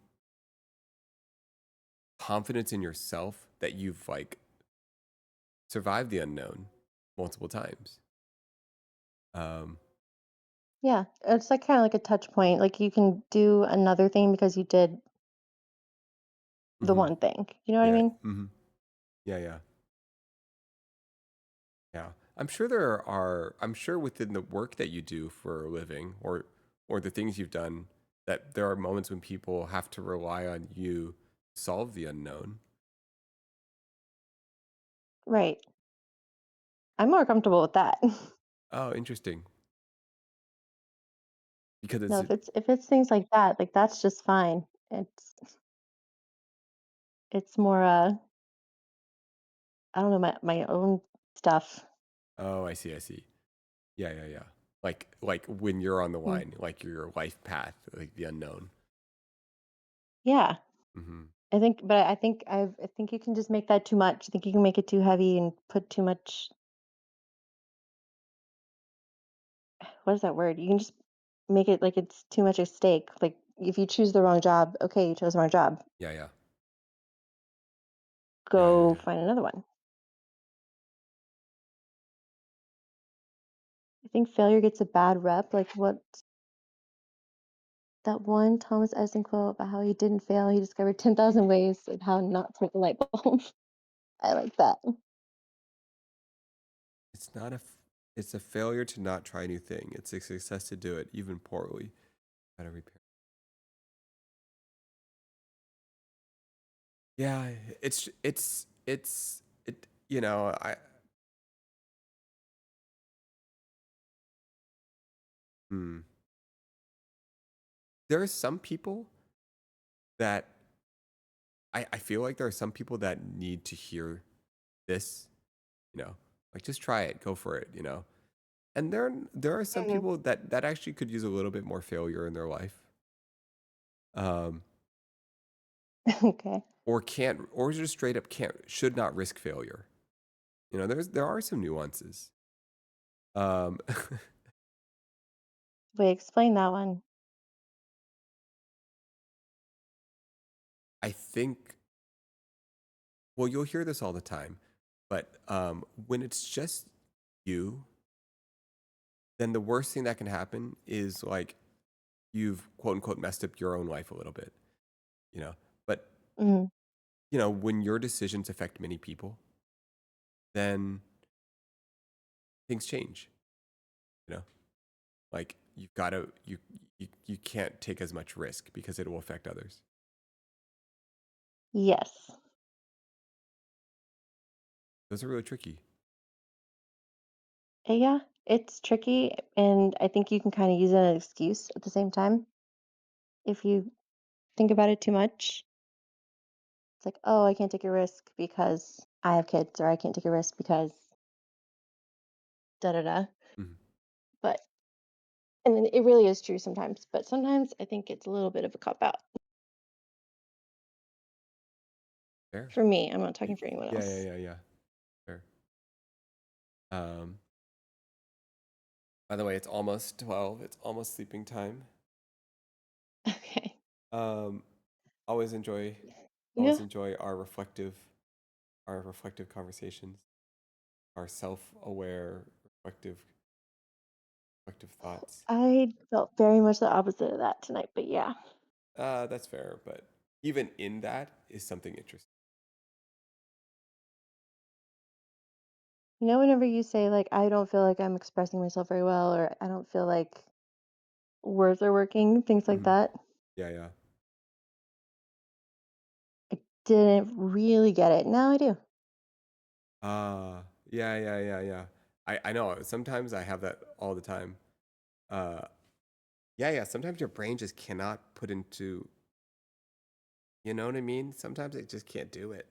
[SPEAKER 1] confidence in yourself that you've like survived the unknown multiple times. Um,
[SPEAKER 8] Yeah, it's like kind of like a touch point. Like you can do another thing because you did the
[SPEAKER 1] mhm.
[SPEAKER 8] one thing. You know what I
[SPEAKER 1] Yeah.
[SPEAKER 8] mean?
[SPEAKER 1] Yeah, yeah. Yeah. I'm sure within the work that you do for a living or the things you've done that there are moments when people have to rely on you to solve the unknown.
[SPEAKER 8] Right. I'm more comfortable with that.
[SPEAKER 1] Oh, interesting. Because
[SPEAKER 8] No,
[SPEAKER 1] it's
[SPEAKER 8] if it's things like that, like that's just fine. It's more I don't know, my own stuff.
[SPEAKER 1] oh, I see, I see. Yeah, yeah, yeah. Like when you're on the
[SPEAKER 8] Mm.
[SPEAKER 1] line, like your life path, like the unknown.
[SPEAKER 8] Yeah.
[SPEAKER 1] Hmm.
[SPEAKER 8] I think but I think you can just make that too much. I think you can make it too heavy and put too much what is that word? You can just make it like it's too much at stake. Like if you choose the wrong job, okay, you chose the wrong job.
[SPEAKER 1] Yeah, yeah. Yeah, yeah,
[SPEAKER 8] Go
[SPEAKER 1] yeah.
[SPEAKER 8] find another one. I think failure gets a bad rep. Like what that one Thomas Edison quote about how he didn't fail, he discovered 10,000 ways of how not to make a light bulb. I like that.
[SPEAKER 1] It's not it's a failure to not try a new thing. It's a success to do it, even poorly. Gotta repair. Yeah, I hmm. There are some people that I feel like there are some people that need to hear this, like just try it, go for it, And there are some
[SPEAKER 8] Hmm.
[SPEAKER 1] people that actually could use a little bit more failure in their life. Um,
[SPEAKER 8] Okay.
[SPEAKER 1] or can't or just straight up can't should not risk failure. There are some nuances. Um,
[SPEAKER 8] Wait, explain that one.
[SPEAKER 1] I think well, you'll hear this all the time, but when it's just you, then the worst thing that can happen is like you've quote unquote messed up your own life a little bit, you know. But
[SPEAKER 8] Hmm.
[SPEAKER 1] when your decisions affect many people, then things change. You know, like you've got to you can't take as much risk because it will affect others.
[SPEAKER 8] Yes.
[SPEAKER 1] Those are really tricky.
[SPEAKER 8] Yeah, it's tricky, and I think you can kind of use it as an excuse at the same time. If you think about it too much, it's like, oh, I can't take a risk because I have kids, or I can't take a risk because da da da.
[SPEAKER 1] Mhm.
[SPEAKER 8] But, and then it really is true sometimes, but sometimes I think it's a little bit of a cop out.
[SPEAKER 1] Fair.
[SPEAKER 8] For me, I'm not talking for anyone
[SPEAKER 1] Yeah, yeah,
[SPEAKER 8] else.
[SPEAKER 1] yeah, yeah. Fair. Um, by the way, it's almost 12. It's almost sleeping time.
[SPEAKER 8] Okay.
[SPEAKER 1] Um, always enjoy always
[SPEAKER 8] Yeah.
[SPEAKER 1] enjoy our reflective conversations, our self-aware, reflective thoughts.
[SPEAKER 8] I felt very much the opposite of that tonight, but yeah.
[SPEAKER 1] That's fair, but even in that is something interesting.
[SPEAKER 8] You know, whenever you say like I don't feel like I'm expressing myself very well, or I don't feel like words are working, things like
[SPEAKER 1] Mhm.
[SPEAKER 8] that,
[SPEAKER 1] Yeah.
[SPEAKER 8] I didn't really get it. Now I do.
[SPEAKER 1] Yeah. I know. Sometimes I have that all the time. Uh, yeah. Sometimes your brain just cannot put into, you know what I mean? Sometimes it just can't do it.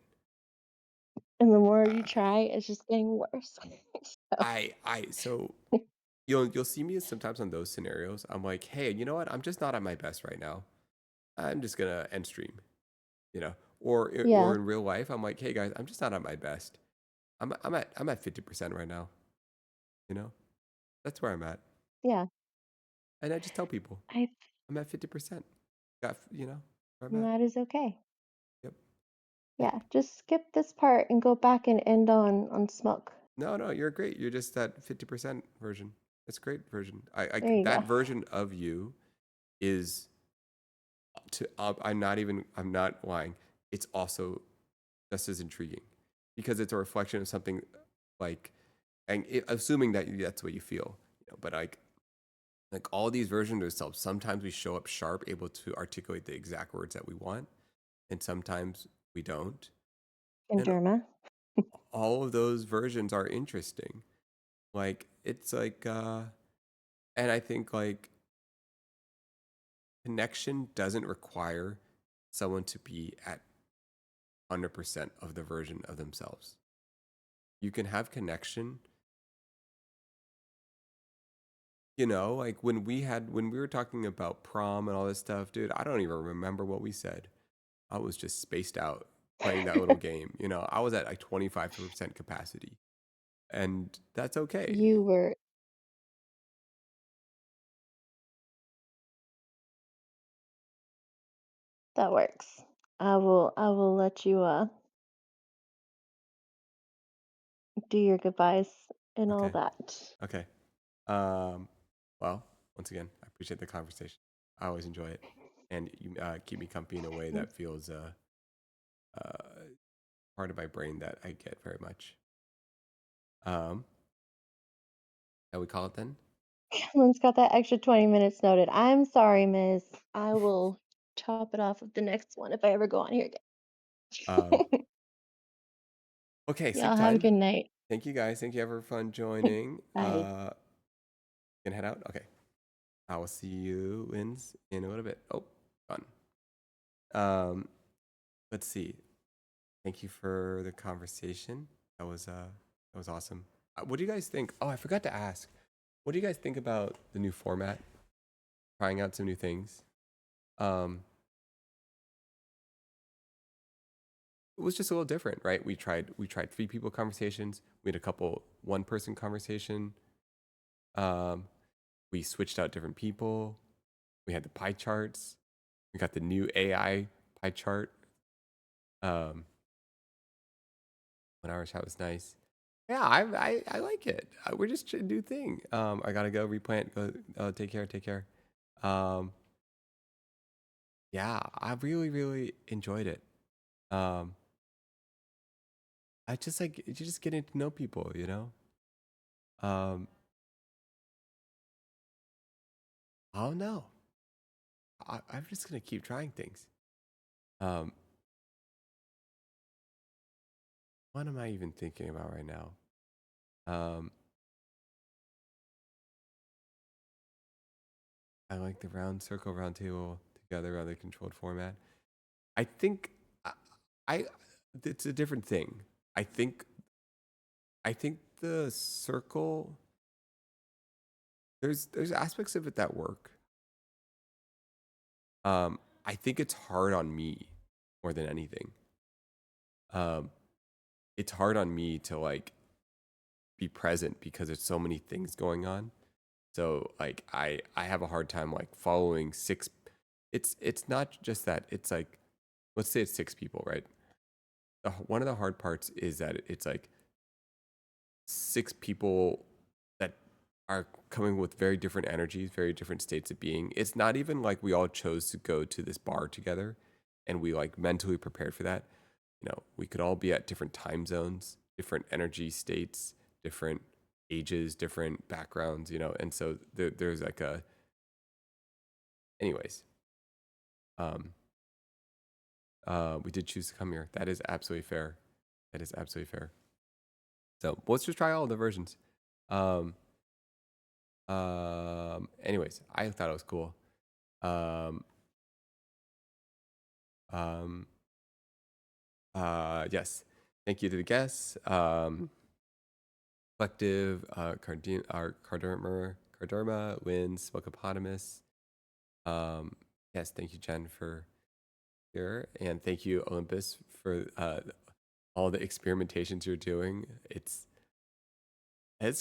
[SPEAKER 8] And the more you
[SPEAKER 1] Uh,
[SPEAKER 8] try, it's just getting worse. So,
[SPEAKER 1] so you'll see me sometimes on those scenarios. I'm like, hey, you know what? I'm just not at my best right now. I'm just gonna end stream, you know. Or
[SPEAKER 8] yeah,
[SPEAKER 1] in real life, I'm like, hey guys, I'm just not at my best. I'm at 50% right now. You know, that's where I'm at,
[SPEAKER 8] yeah.
[SPEAKER 1] and I just tell people
[SPEAKER 8] I
[SPEAKER 1] I'm at 50%. Got where I'm
[SPEAKER 8] and
[SPEAKER 1] at.
[SPEAKER 8] that is okay.
[SPEAKER 1] Yep.
[SPEAKER 8] Yeah, just skip this part and go back and end on smoke.
[SPEAKER 1] No, you're great. You're just that 50% version. That's a great version.
[SPEAKER 8] There you
[SPEAKER 1] That
[SPEAKER 8] go.
[SPEAKER 1] version of you is I'm not lying. It's also just as intriguing because it's a reflection of something like, and assuming that that's what you feel, but like all these versions of ourselves, sometimes we show up sharp, able to articulate the exact words that we want, and sometimes we don't.
[SPEAKER 8] And
[SPEAKER 1] And
[SPEAKER 8] Derma.
[SPEAKER 1] all of those versions are interesting. Like it's like, and I think like connection doesn't require someone to be at 100% of the version of themselves. You can have connection. Like when we were talking about prom and all this stuff, dude, I don't even remember what we said. I was just spaced out playing that little game. I was at like 25% capacity, and that's okay.
[SPEAKER 8] You were that works. I will let you do your goodbyes and all
[SPEAKER 1] Okay.
[SPEAKER 8] that.
[SPEAKER 1] Okay. Well, once again, I appreciate the conversation. I always enjoy it, and you keep me company in a way that feels part of my brain that I get very much. How we call it then?
[SPEAKER 8] Cameron's got that extra 20 minutes noted. I'm sorry, miss. I will chop it off of the next one if I ever go on here
[SPEAKER 1] Um,
[SPEAKER 8] again.
[SPEAKER 1] okay, sick
[SPEAKER 8] Y'all have a
[SPEAKER 1] time.
[SPEAKER 8] good night.
[SPEAKER 1] Thank you guys. Thank you ever for fun joining.
[SPEAKER 8] Bye.
[SPEAKER 1] Can head out. Okay, I will see you in a little bit. Oh, fun. Let's see. Thank you for the conversation. That was awesome. What do you guys think? Oh, I forgot to ask. What do you guys think about the new format? Trying out some new things. It was just a little different, right? We tried 3 people conversations. We had a couple 1-person conversation. We switched out different people. We had the pie charts. We got the new AI pie chart. 1 hour chat was nice. Yeah, I like it. We're just a new thing. I gotta go replant. Go. Take care. Um, yeah, I really enjoyed it. I just like just getting to know people. Um, I don't know. I'm just gonna keep trying things. Um, what am I even thinking about right now? Um, I like the round table together on the controlled format. I think I, I it's a different thing. I think the circle there's aspects of it that work. I think it's hard on me more than anything. Um, it's hard on me to like be present because there's so many things going on. So like I have a hard time like following 6. It's not just that. It's like let's say it's 6 people, right? One of the hard parts is that it's like 6 people that are coming with very different energies, very different states of being. It's not even like we all chose to go to this bar together and we like mentally prepared for that. You know, we could all be at different time zones, different energy states, different ages, different backgrounds, you know, and so there's like a, anyways, we did choose to come here. That is absolutely fair. That is absolutely fair. So let's just try all the versions. Anyways, I thought it was cool. Yes. Thank you to the guests. Collective, Carderma, Wins, Smokeopotamus. Yes, thank you, Jen, for here. And thank you, Olympus, for all the experimentations you're doing. It's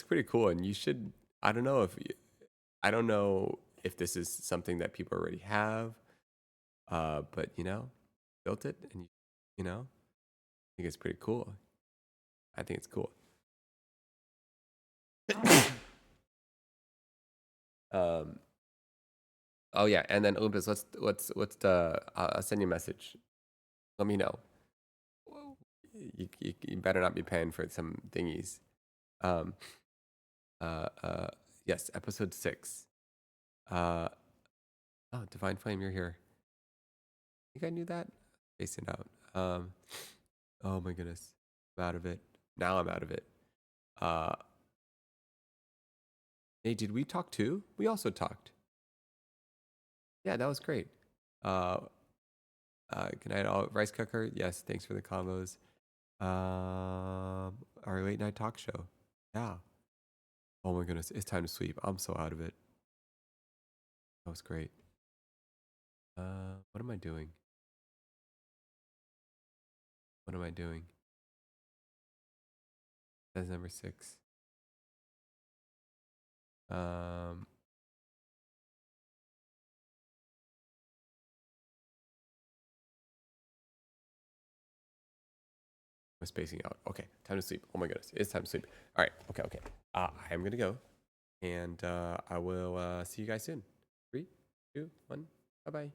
[SPEAKER 1] pretty cool. And you should, I don't know if this is something that people already have. But you know, built it and you know, I think it's pretty cool. I think it's cool. Oh yeah, and then Olympus, I'll send you a message. Let me know. You better not be paying for some thingies. Yes, episode 6. Oh, Divine Flame, you're here. I think I knew that. Spacing out. Oh my goodness, I'm out of it. Now I'm out of it. Hey, did we talk too? We also talked. Yeah, that was great. Good night, all. Rice Cooker. Yes, thanks for the combos. Our late night talk show. Yeah. Oh my goodness, it's time to sleep. I'm so out of it. That was great. What am I doing? What am I doing? That's number 6. I'm spacing out. Okay, time to sleep. Oh my goodness, it's time to sleep. All right, okay. I'm gonna go, and I will see you guys soon. 3, 2, 1. Bye bye.